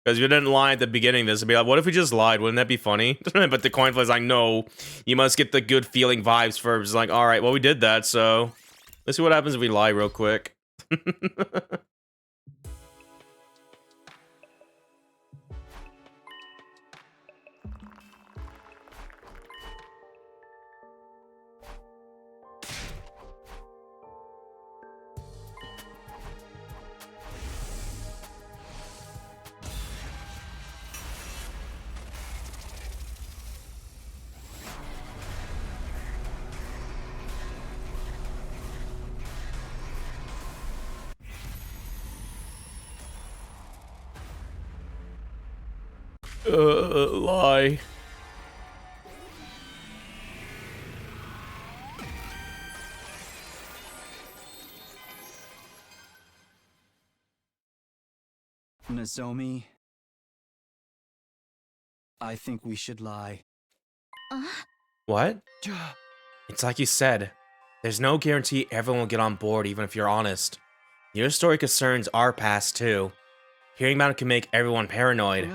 Because you didn't lie at the beginning of this. It'd be like, what if we just lied? Wouldn't that be funny? But the coin flip is like, no, you must get the good feeling vibes first. It's like, all right, well, we did that, so let's see what happens if we lie real quick. Lie. Nozomi, I think we should lie. What? It's like you said. There's no guarantee everyone will get on board even if you're honest. Your story concerns our past too. Hearing about it can make everyone paranoid.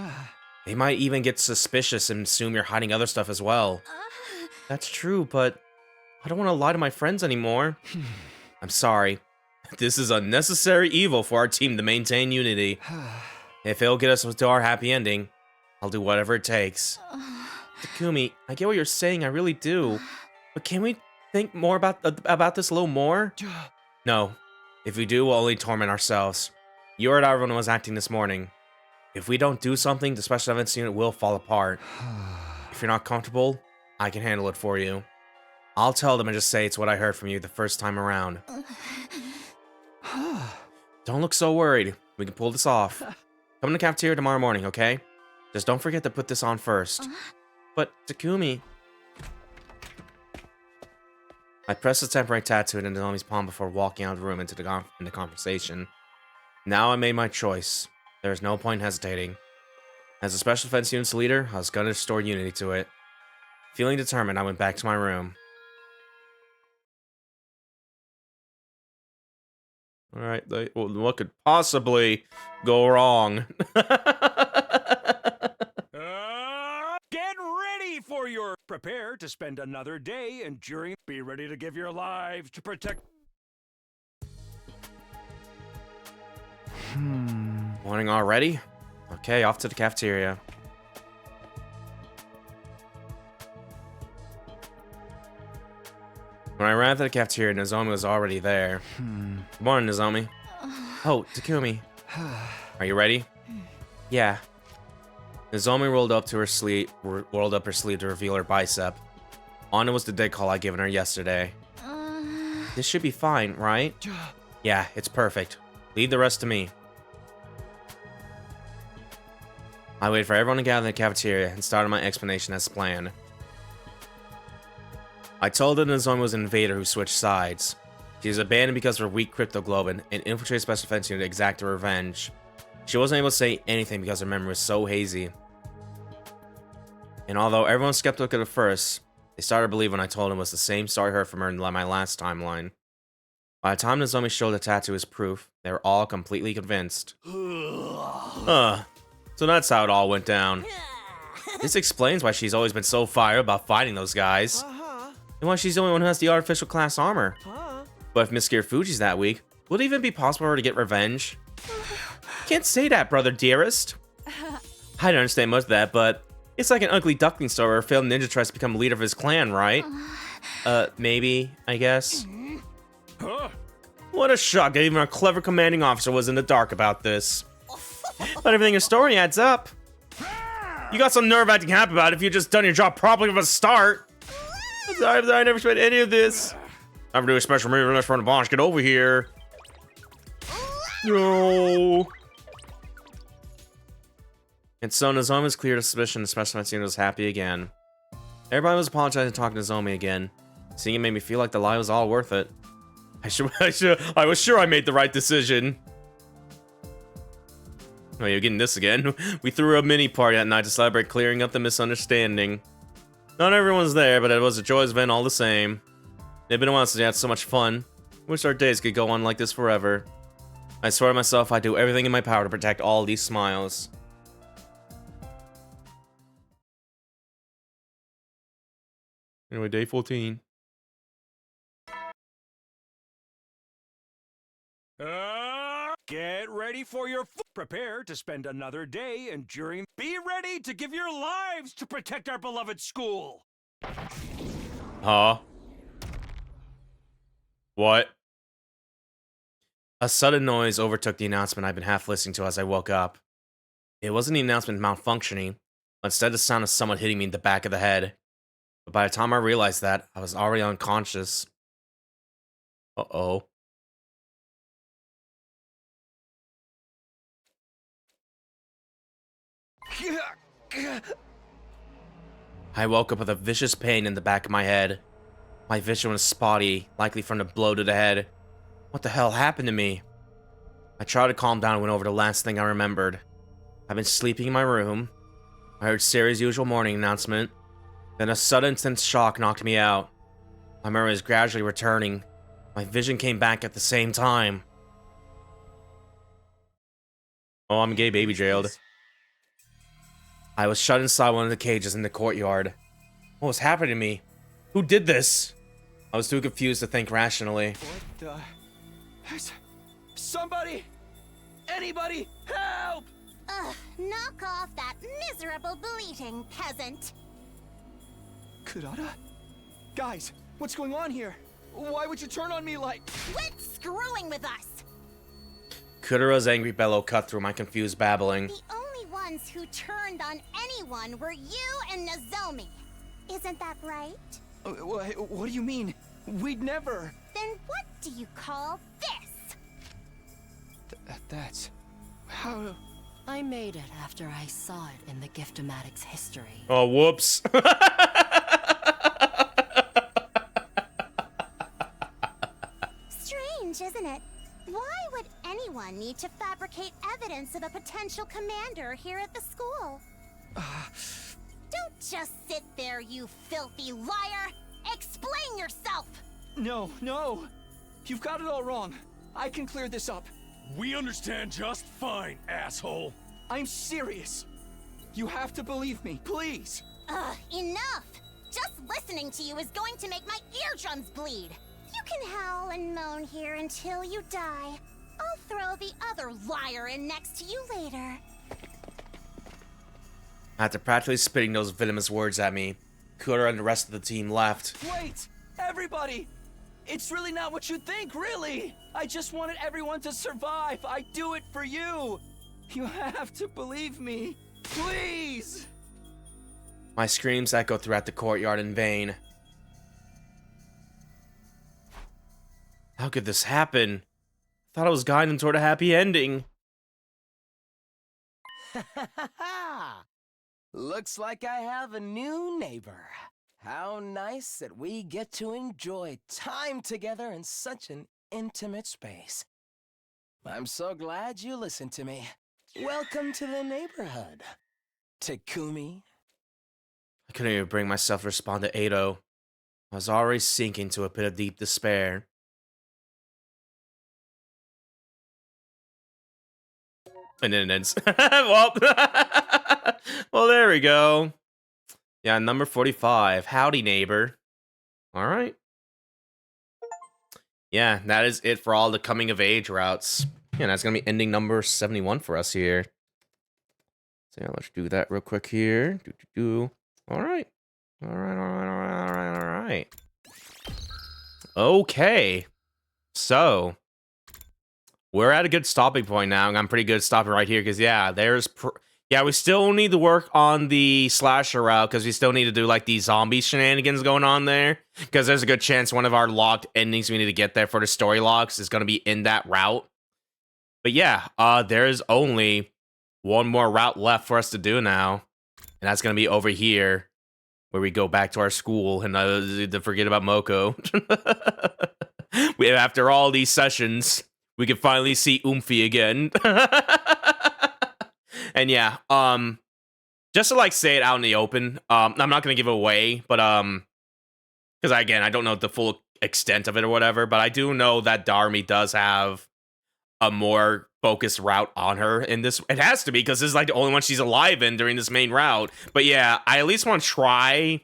They might even get suspicious and assume you're hiding other stuff as well. That's true, but I don't want to lie to my friends anymore. I'm sorry. This is unnecessary evil for our team to maintain unity. If it'll get us to our happy ending, I'll do whatever it takes. Takumi, I get what you're saying, I really do. But can we think more about this a little more? No. If we do, we'll only torment ourselves. You heard how everyone was acting this morning. If we don't do something, the special events unit will fall apart. If you're not comfortable, I can handle it for you. I'll tell them and just say it's what I heard from you the first time around. Don't look so worried. We can pull this off. Come to the cafeteria tomorrow morning, okay? Just don't forget to put this on first. But, Takumi... I pressed the temporary tattoo into Naomi's palm before walking out of the room into the conversation. Now I made my choice. There is no point in hesitating. As a Special Defense Unit's leader, I was going to restore unity to it. Feeling determined, I went back to my room. Alright, what could possibly go wrong? Get ready for your... Prepare to spend another day enduring... Be ready to give your lives to protect... Morning already? Okay, off to the cafeteria. When I arrived at the cafeteria, Nozomi was already there. Good morning, Nozomi. Oh, Takumi. Are you ready? Yeah. Nozomi rolled up her sleeve to reveal her bicep. On it was the dig call I'd given her yesterday. This should be fine, right? Yeah, it's perfect. Leave the rest to me. I waited for everyone to gather in the cafeteria and started my explanation as planned. I told her Nozomi was an invader who switched sides. She was abandoned because of her weak cryptoglobin and infiltrated Special Defense Unit to exact her revenge. She wasn't able to say anything because her memory was so hazy. And although everyone was skeptical at first, they started to believe when I told them it was the same story I heard from her in my last timeline. By the time Nozomi showed the tattoo as proof, they were all completely convinced. So that's how it all went down. This explains why she's always been so fired about fighting those guys. And why she's the only one who has the artificial class armor. But if Miss Fuji's that weak, would it even be possible for her to get revenge? Can't say that, brother dearest. I don't understand much of that, but it's like an ugly duckling story where a failed ninja tries to become leader of his clan, right? Maybe, I guess. What a shock that even our clever commanding officer was in the dark about this. But everything in your story adds up. You got some nerve acting happy about it if you just done your job properly from the start. I'm sorry, I never expected any of this. I'm gonna do a special move unless from the boss. Get over here. No. And so Nozomi's cleared of suspicion. The Special Defense Unit was happy again. Everybody was apologizing and talking to Nozomi again. Seeing it made me feel like the lie was all worth it. I was sure I made the right decision. Oh, you're getting this again. We threw a mini party that night to celebrate clearing up the misunderstanding. Not everyone's there, but it was a joyous event all the same. It's been a while since we had so much fun. Wish our days could go on like this forever. I swear to myself I'd do everything in my power to protect all these smiles. Anyway, day 14. Get ready for your... Prepare to spend another day enduring... Be ready to give your lives to protect our beloved school! Huh? What? A sudden noise overtook the announcement I'd been half listening to as I woke up. It wasn't the announcement malfunctioning, but instead the sound of someone hitting me in the back of the head. But by the time I realized that, I was already unconscious. Uh-oh. I woke up with a vicious pain in the back of my head. My vision was spotty, likely from the blow to the head. What the hell happened to me? I tried to calm down and went over the last thing I remembered. I've been sleeping in my room. I heard Sari's usual morning announcement. Then a sudden intense shock knocked me out. My memory was gradually returning. My vision came back at the same time. Oh, I'm gay baby jailed. I was shut inside one of the cages in the courtyard. What was happening to me? Who did this? I was too confused to think rationally. What the... Somebody! Anybody! Help! Ugh, knock off that miserable bleating, peasant. Kurata? Guys, what's going on here? Why would you turn on me like... Quit screwing with us! Kudara's angry bellow cut through my confused babbling. The only ones who turned on anyone were you and Nozomi. Isn't that right? What do you mean? We'd never... Then what do you call this? That's... How... I made it after I saw it in the Giftomatic's history. Oh, whoops. strange, isn't it? Why would anyone need to fabricate evidence of a potential commander here at the school? Don't just sit there, you filthy liar! Explain yourself! No, no! You've got it all wrong. I can clear this up. We understand just fine, asshole. I'm serious. You have to believe me, please. Enough! Just listening to you is going to make my eardrums bleed. You can howl and moan here until you die. I'll throw the other liar in next to you later. After practically spitting those venomous words at me, Kura and the rest of the team left. Wait! Everybody! It's really not what you think, really! I just wanted everyone to survive. I do it for you. You have to believe me. Please! My screams echo throughout the courtyard in vain. How could this happen? I thought I was guiding toward a happy ending. Looks like I have a new neighbor. How nice that we get to enjoy time together in such an intimate space. I'm so glad you listened to me. Welcome to the neighborhood, Takumi. I couldn't even bring myself to respond to Ado. I was already sinking to a pit of deep despair. And then it ends. Well, well, there we go. Yeah, number 45. Howdy, neighbor. All right. Yeah, that is it for all the coming of age routes. Yeah, that's going to be ending number 71 for us here. So yeah, let's do that real quick here. All right. All right. Okay. So, we're at a good stopping point now. I'm pretty good stopping right here because, yeah, we still need to work on the slasher route because we still need to do, like, the zombie shenanigans going on there. Because there's a good chance one of our locked endings we need to get there for the story locks is going to be in that route. But, yeah, there's only one more route left for us to do now. And that's going to be over here where we go back to our school and to forget about Moko. After all these sessions, we can finally see Oomphy again. And yeah, just to like say it out in the open, I'm not gonna give it away, but because again, I don't know the full extent of it or whatever, but I do know that Darmi does have a more focused route on her in this. It has to be because this is like the only one she's alive in during this main route. But yeah, I at least want to try.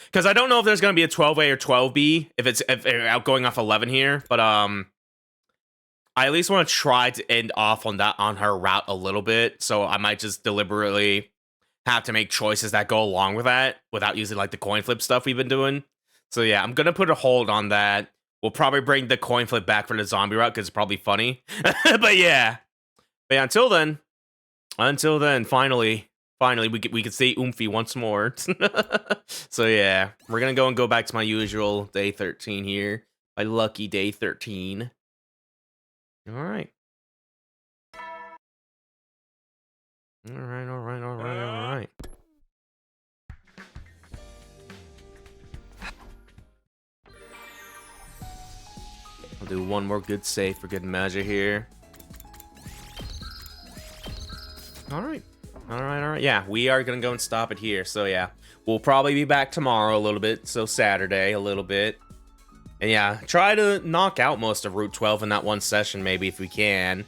Because I don't know if there's gonna be a 12A or 12B if going off 11 here, but I at least want to try to end off on her route a little bit. So I might just deliberately have to make choices that go along with that without using like the coin flip stuff we've been doing. So yeah, I'm gonna put a hold on that. We'll probably bring the coin flip back for the zombie route because it's probably funny. But yeah, until then, finally we can see Oomphy once more. So yeah, we're gonna go back to my usual day 13 here. My lucky day 13. All right. All right. I'll do one more good save for good measure here. All right. Yeah, we are gonna go and stop it here. So yeah, we'll probably be back tomorrow a little bit. So Saturday a little bit. And yeah, try to knock out most of Route 12 in that one session, maybe, if we can.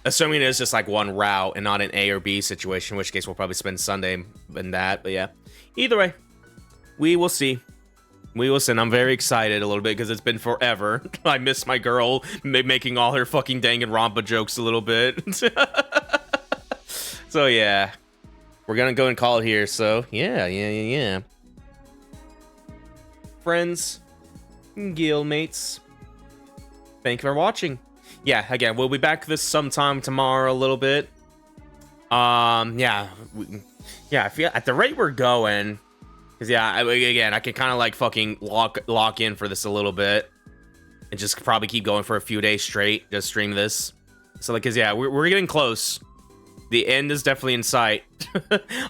Assuming it's just like one route and not an A or B situation, in which case we'll probably spend Sunday in that. But yeah, either way, we will see. And I'm very excited a little bit because it's been forever. I miss my girl making all her fucking Danganronpa jokes a little bit. So yeah, we're gonna go and call it here. So yeah. Friends, guildmates, thank you for watching. Yeah, again, we'll be back this sometime tomorrow a little bit. I feel at the rate we're going, because yeah, I can kind of like fucking lock in for this a little bit and just probably keep going for a few days straight, just stream this. So like, cause yeah, we're getting close. The end is definitely in sight.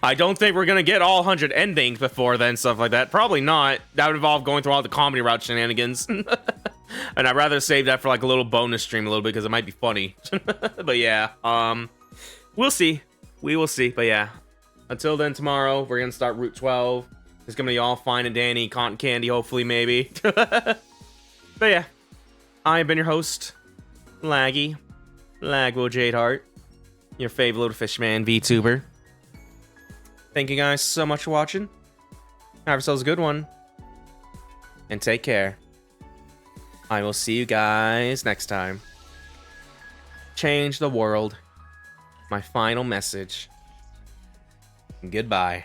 I don't think we're gonna get all 100 endings before then, stuff like that. Probably not. That would involve going through all the comedy route shenanigans. And I'd rather save that for like a little bonus stream a little bit because it might be funny. But yeah, we'll see. We will see. But yeah, until then, tomorrow we're gonna start Route 12. It's gonna be all fine and dandy, cotton candy, hopefully, maybe. But yeah, I've been your host, Laguo Jadeheart, your favorite little fishman VTuber. Thank you guys so much for watching. Have yourselves a good one, and take care. I will see you guys next time. Change the world. My final message. Goodbye.